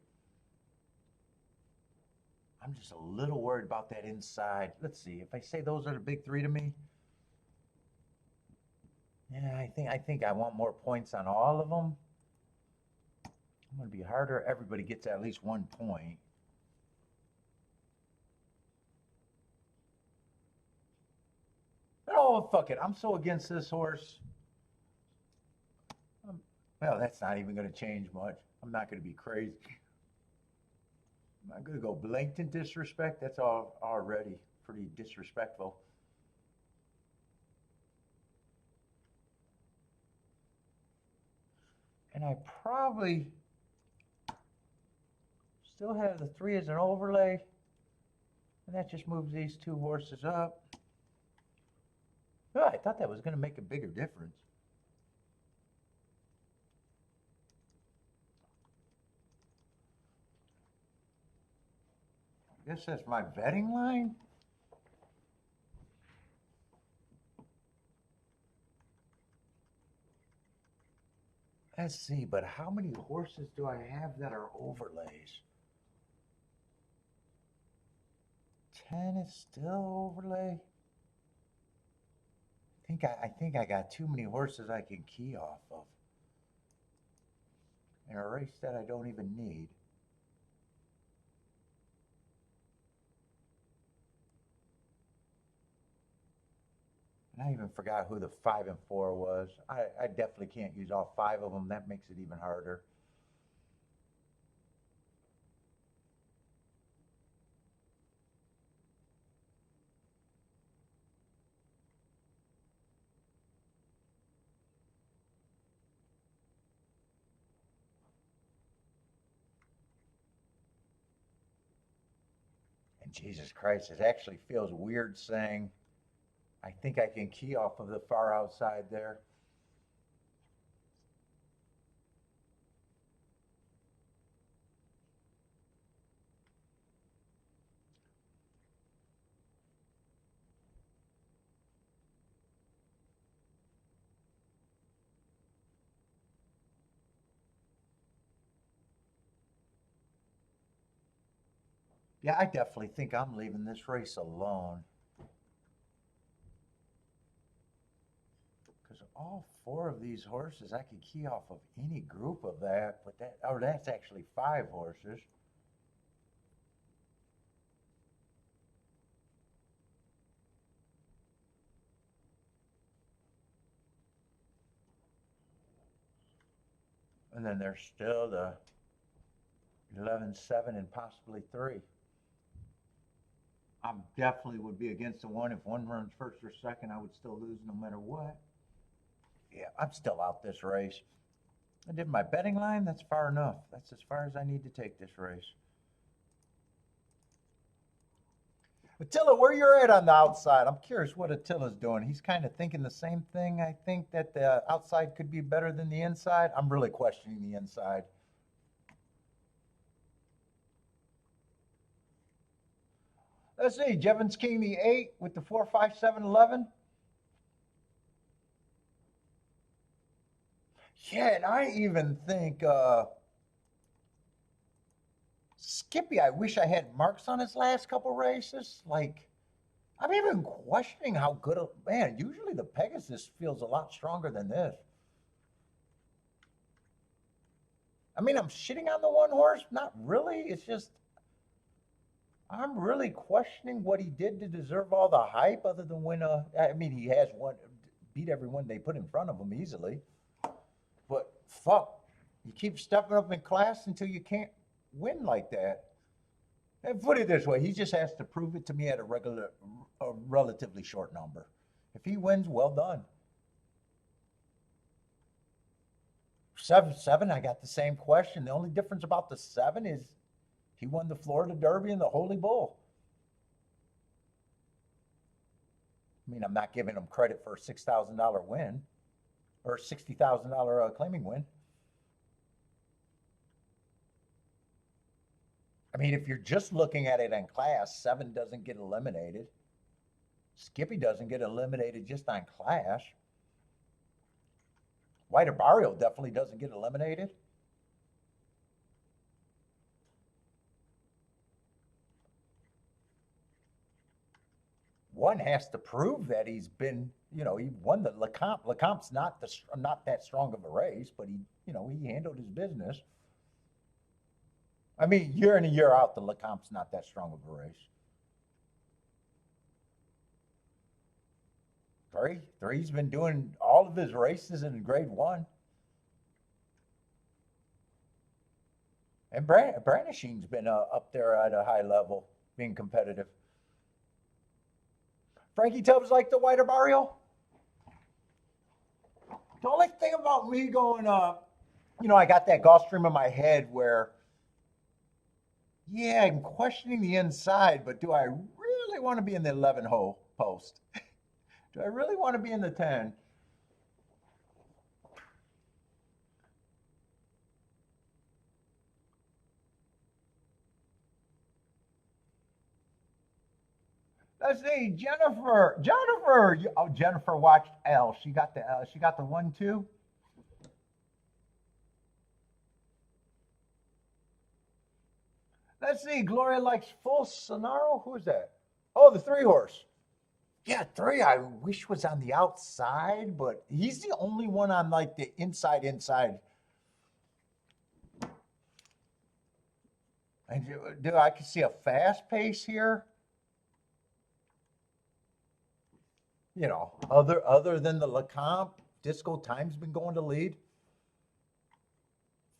I'm just a little worried about that inside. Let's see. If I say those are the big three to me, yeah, I think I want more points on all of them. I'm going to be harder. Everybody gets at least 1 point. Oh, fuck it. I'm so against this horse. Well, that's not even going to change much. I'm not going to be crazy. I'm not going to go blatant disrespect. That's all already pretty disrespectful. And I probably still have the 3 as an overlay. And that just moves these 2 horses up. Oh, I thought that was going to make a bigger difference. I guess that's my betting line. Let's see, but how many horses do I have that are overlays? 10 is still overlay. I think I got too many horses I can key off of in a race that I don't even need. And I even forgot who the 5 and 4 was. I definitely can't use all 5 of them. That makes it even harder. And Jesus Christ, it actually feels weird saying I think I can key off of the far outside there. Yeah, I definitely think I'm leaving this race alone. Because all 4 of these horses, I could key off of any group of that, but that's actually 5 horses. And then there's still the 11, 7, and possibly 3. I definitely would be against the 1. If 1 runs first or second, I would still lose no matter what. Yeah, I'm still out this race. I did my betting line. That's far enough. That's as far as I need to take this race. Attila, where you're at on the outside, I'm curious what Attila's doing. He's kind of thinking the same thing. I think that the outside could be better than the inside. I'm really questioning the inside. Let's see, Jevons King the 8 with the 4, 5, 7, 11. Yeah, and I even think Skippy, I wish I had marks on his last couple races. Like, I'm even questioning how good a man. Usually the Pegasus feels a lot stronger than this. I mean, I'm shitting on the 1 horse. Not really. It's just I'm really questioning what he did to deserve all the hype, other than when I mean, he has beat everyone they put in front of him easily. But fuck, you keep stepping up in class until you can't win like that. And put it this way, he just has to prove it to me at a relatively short number. If he wins, well done. 7, 7, I got the same question. The only difference about the 7 is he won the Florida Derby and the Holy Bull. I mean, I'm not giving him credit for a $6,000 win or a $60,000 claiming win. I mean, if you're just looking at it in class, 7 doesn't get eliminated. Skippy doesn't get eliminated just on class. White Barrio definitely doesn't get eliminated. one has to prove that he's been, he won the Lecomte. Lecomte's not that strong of a race, but he handled his business. I mean, year in and year out, the Lecomte's not that strong of a race. Three's been doing all of his races in grade one. And Brandishing's been up there at a high level, being competitive. Frankie Tubbs like the white barrio. The only thing about me going I got that Gulfstream in my head where, yeah, I'm questioning the inside, but do I really want to be in the 11 hole post? Do I really want to be in the 10? Let's see, Jennifer. Oh, Jennifer watched L. She got the 1-2. Let's see. Gloria likes full Sonaro. Who is that? Oh, the 3-horse. Yeah, 3. I wish was on the outside, but he's the only one on like the inside. And I can see a fast pace here. Other than the Lecomte, Disco Time's been going to lead.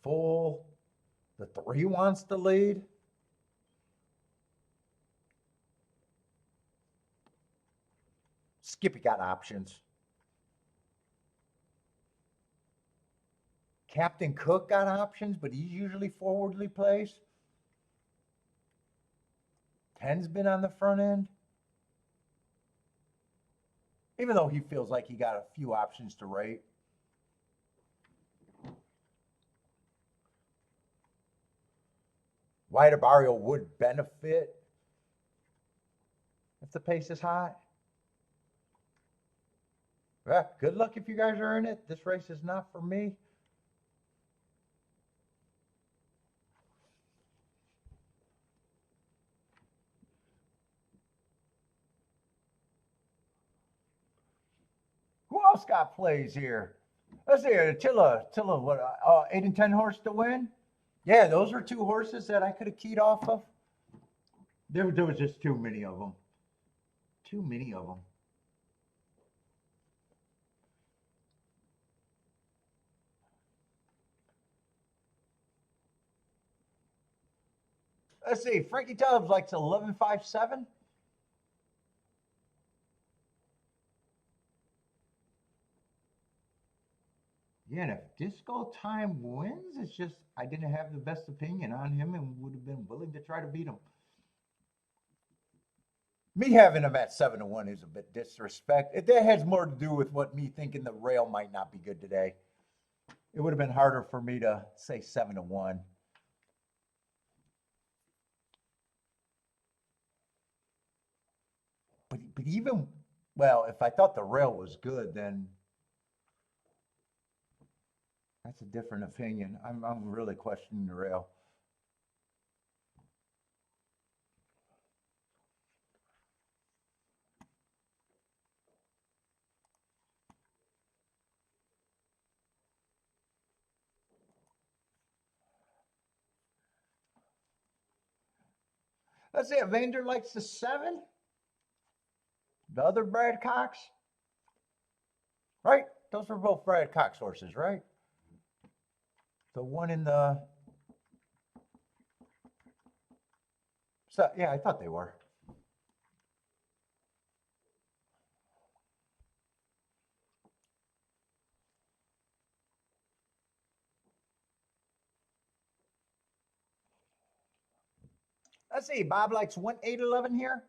Full. The 3 wants to lead. Skippy got options. Captain Cook got options, but he usually forwardly plays. 10's been on the front end. Even though he feels like he got a few options to rate. White barrio would benefit if the pace is high. Well, good luck if you guys are in it. This race is not for me. Who else got plays here? Let's see, Tilla, what, 8 and 10 horse to win? Yeah, those are 2 horses that I could have keyed off of. There was just too many of them. Too many of them. Let's see, Frankie Tubbs likes 11.57. Yeah, and if Disco Time wins, it's just I didn't have the best opinion on him and would have been willing to try to beat him. Me having him at 7-1 is a bit disrespect. That has more to do with what me thinking the rail might not be good today. It would have been harder for me to say 7-1. But even, well, if I thought the rail was good, then that's a different opinion. I'm really questioning the rail. Let's say Evander likes the 7. The other Brad Cox. Right? Those were both Brad Cox horses, right? The one in the... So, yeah, I thought they were. Let's see. Bob likes 1-8-11 here.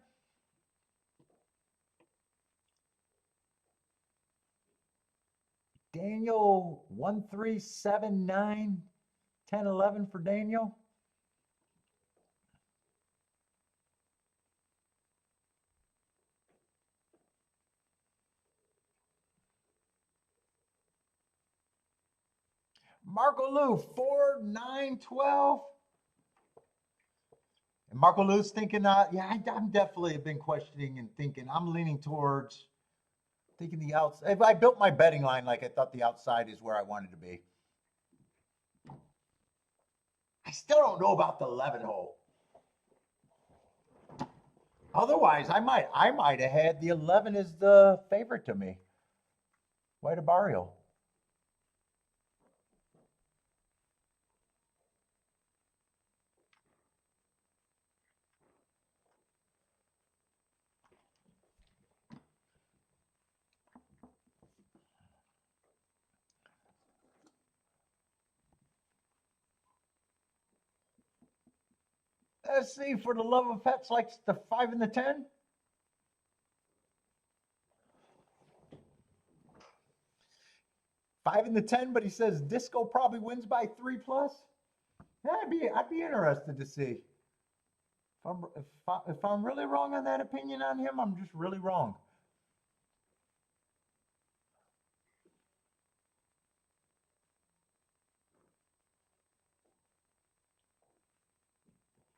Daniel 1-3-7-9, 10-11 for Daniel. Marco Lou 4-9-12. And Marco Lewis thinking, yeah, I'm definitely been questioning and thinking. I'm leaning towards thinking the outside. If I built my betting line like I thought the outside is where I wanted to be. I still don't know about the 11 hole. Otherwise, I might have had the 11 as the favorite to me. White Barrio. Let's see, for the love of pets, likes the 5 and the 10. Five and the 10, but he says Disco probably wins by 3+. Yeah, I'd be interested to see. If I'm really wrong on that opinion on him, I'm just really wrong.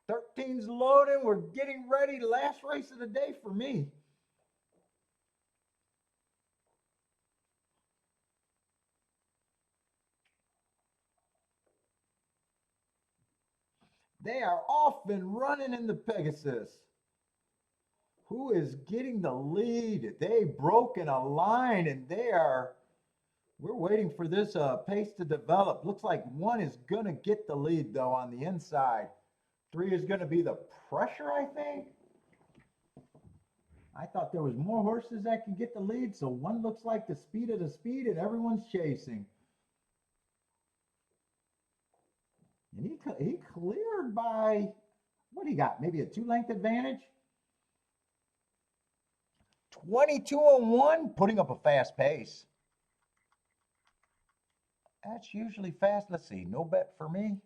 Thirteen's loading. We're getting ready. Last race of the day for me. They are off and running in the Pegasus. Who is getting the lead? They've broken a line and we're waiting for this pace to develop. Looks like 1 is going to get the lead though on the inside. 3 is going to be the pressure, I think. I thought there was more horses that can get the lead, so 1 looks like the speed of the speed and everyone's chasing. And he cleared by, what do you got? Maybe a 2-length advantage? 22-1, putting up a fast pace. That's usually fast. Let's see, no bet for me.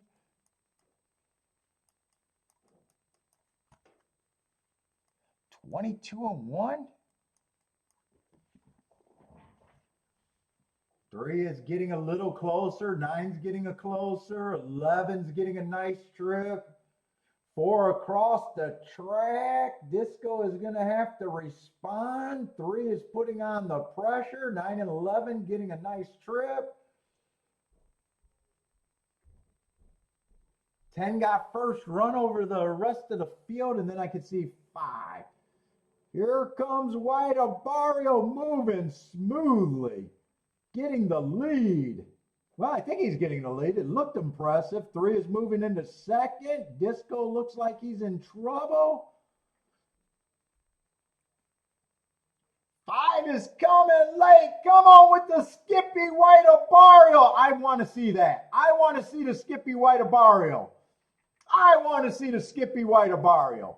$22-1. 3 is getting a little closer. 9's getting a closer. 11's getting a nice trip. 4 across the track. Disco is going to have to respond. 3 is putting on the pressure. 9 and 11 getting a nice trip. 10 got first run over the rest of the field, and then I could see 5. Here comes White Barrio moving smoothly, getting the lead. Well, I think he's getting the lead. It looked impressive. 3 is moving into second. Disco looks like he's in trouble. 5 is coming late. Come on with the Skippy White Barrio. I want to see that. I want to see the Skippy White Barrio. I want to see the Skippy White Barrio.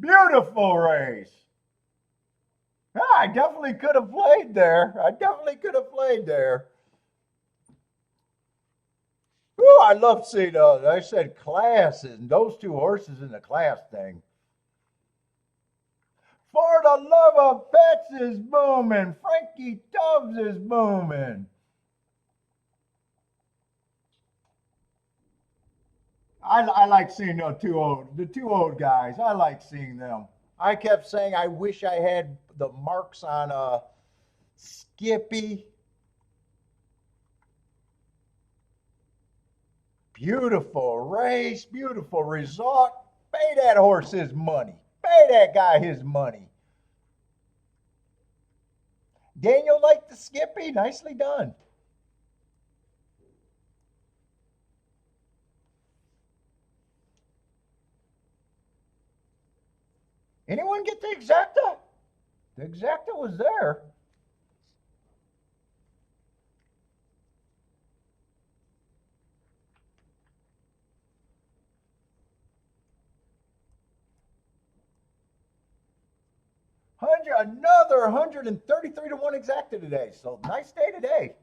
Beautiful race. Yeah, I definitely could have played there. Ooh, I love seeing those. I said classes, and those 2 horses in the class thing. For the Love of Pets is booming. Frankie Tubbs is booming. I like seeing the two old guys. I like seeing them. I kept saying I wish I had the marks on Skippy. Beautiful race, beautiful result. Pay that horse his money. Pay that guy his money. Daniel liked the Skippy. Nicely done. Anyone get the exacta? The exacta was there. Another 133-1 exacta today. So nice day today.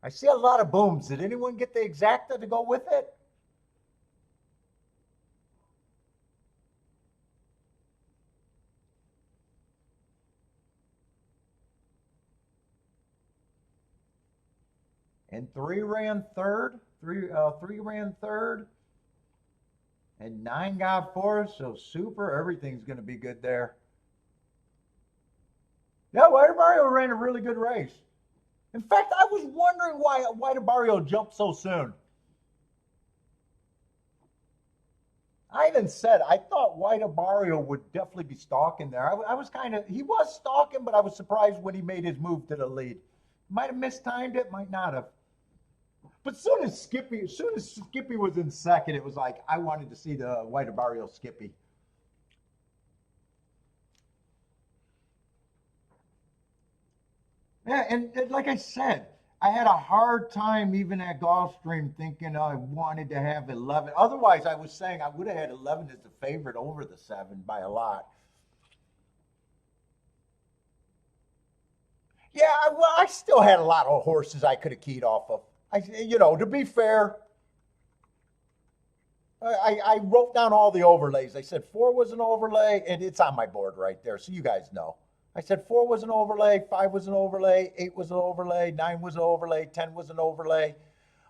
I see a lot of booms. Did anyone get the exacta to go with it? and 3 ran third. Three ran third, and 9 got fourth. So super, everything's going to be good there. Yeah, White Barrio ran a really good race. In fact, I was wondering why White Barrio jumped so soon. I even said I thought White Barrio would definitely be stalking there. I was he was stalking, but I was surprised when he made his move to the lead. Might have mistimed it, might not have. But as soon as Skippy was in second, it was like I wanted to see the White Barrio Skippy. Yeah, and like I said, I had a hard time even at Gulfstream thinking I wanted to have 11. Otherwise, I was saying I would have had 11 as the favorite over the 7 by a lot. Yeah, well, I still had a lot of horses I could have keyed off of. To be fair, I wrote down all the overlays. I said 4 was an overlay, and it's on my board right there, so you guys know. I said 4 was an overlay, 5 was an overlay, 8 was an overlay, 9 was an overlay, 10 was an overlay,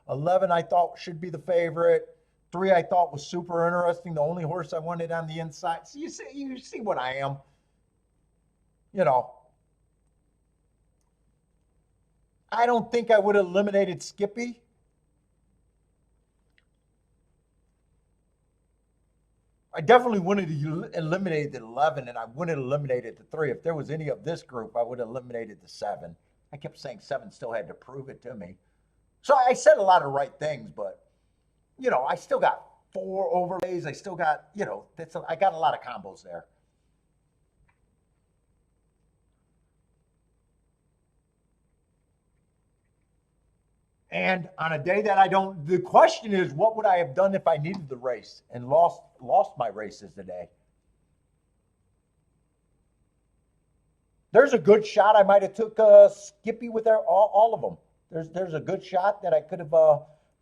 11 I thought should be the favorite. 3 I thought was super interesting. The only horse I wanted on the inside. So you see what I am. I don't think I would have eliminated Skippy. I definitely wouldn't have eliminated the 11, and I wouldn't have eliminated the 3. If there was any of this group, I would have eliminated the 7. I kept saying 7 still had to prove it to me. So I said a lot of right things, but, I still got 4 overlays. I still got, I got a lot of combos there. And on a day that I don't, the question is, what would I have done if I needed the race and lost my races today? There's a good shot I might have took Skippy with all of them. There's a good shot that I could have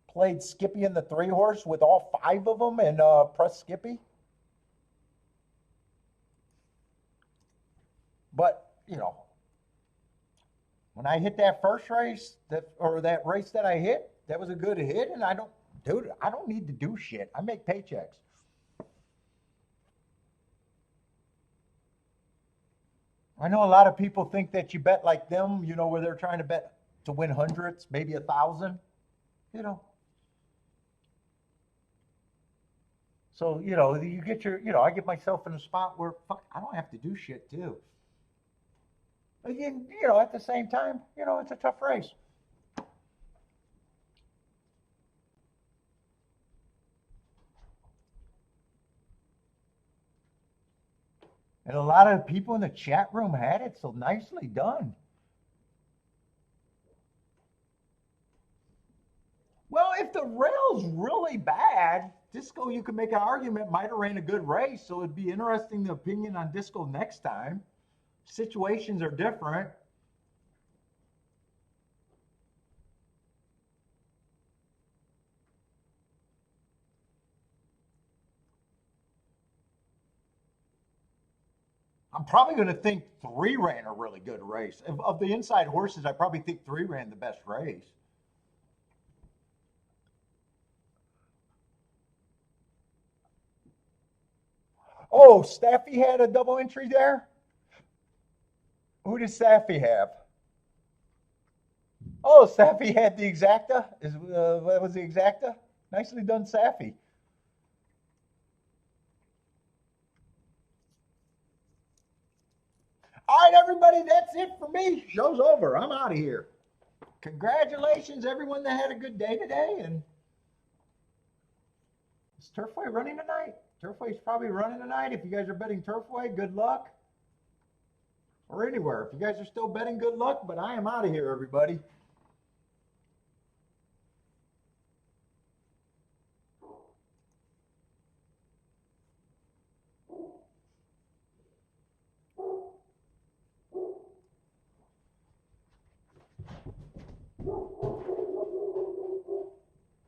played Skippy in the 3 horse with all 5 of them and pressed Skippy. But when I hit that first race, that race that I hit, that was a good hit, and I don't need to do shit. I make paychecks. I know a lot of people think that you bet like them, where they're trying to bet to win hundreds, maybe 1,000, So, you get I get myself in a spot where, I don't have to do shit too. Again, at the same time, it's a tough race. And a lot of people in the chat room had it, so nicely done. Well, if the rail's really bad, Disco, you could make an argument, might have ran a good race, so it'd be interesting the opinion on Disco next time. Situations are different. I'm probably going to think 3 ran a really good race. Of the inside horses, I probably think 3 ran the best race. Oh, Staffy had a double entry there? Who does Staffy have? Oh, Staffy had the exacta. What was the exacta? Nicely done, Staffy. All right, everybody, that's it for me. Show's over. I'm out of here. Congratulations, everyone that had a good day today. And is Turfway running tonight? Turfway's probably running tonight. If you guys are betting Turfway, good luck. Or anywhere. If you guys are still betting, good luck. But I am out of here, everybody.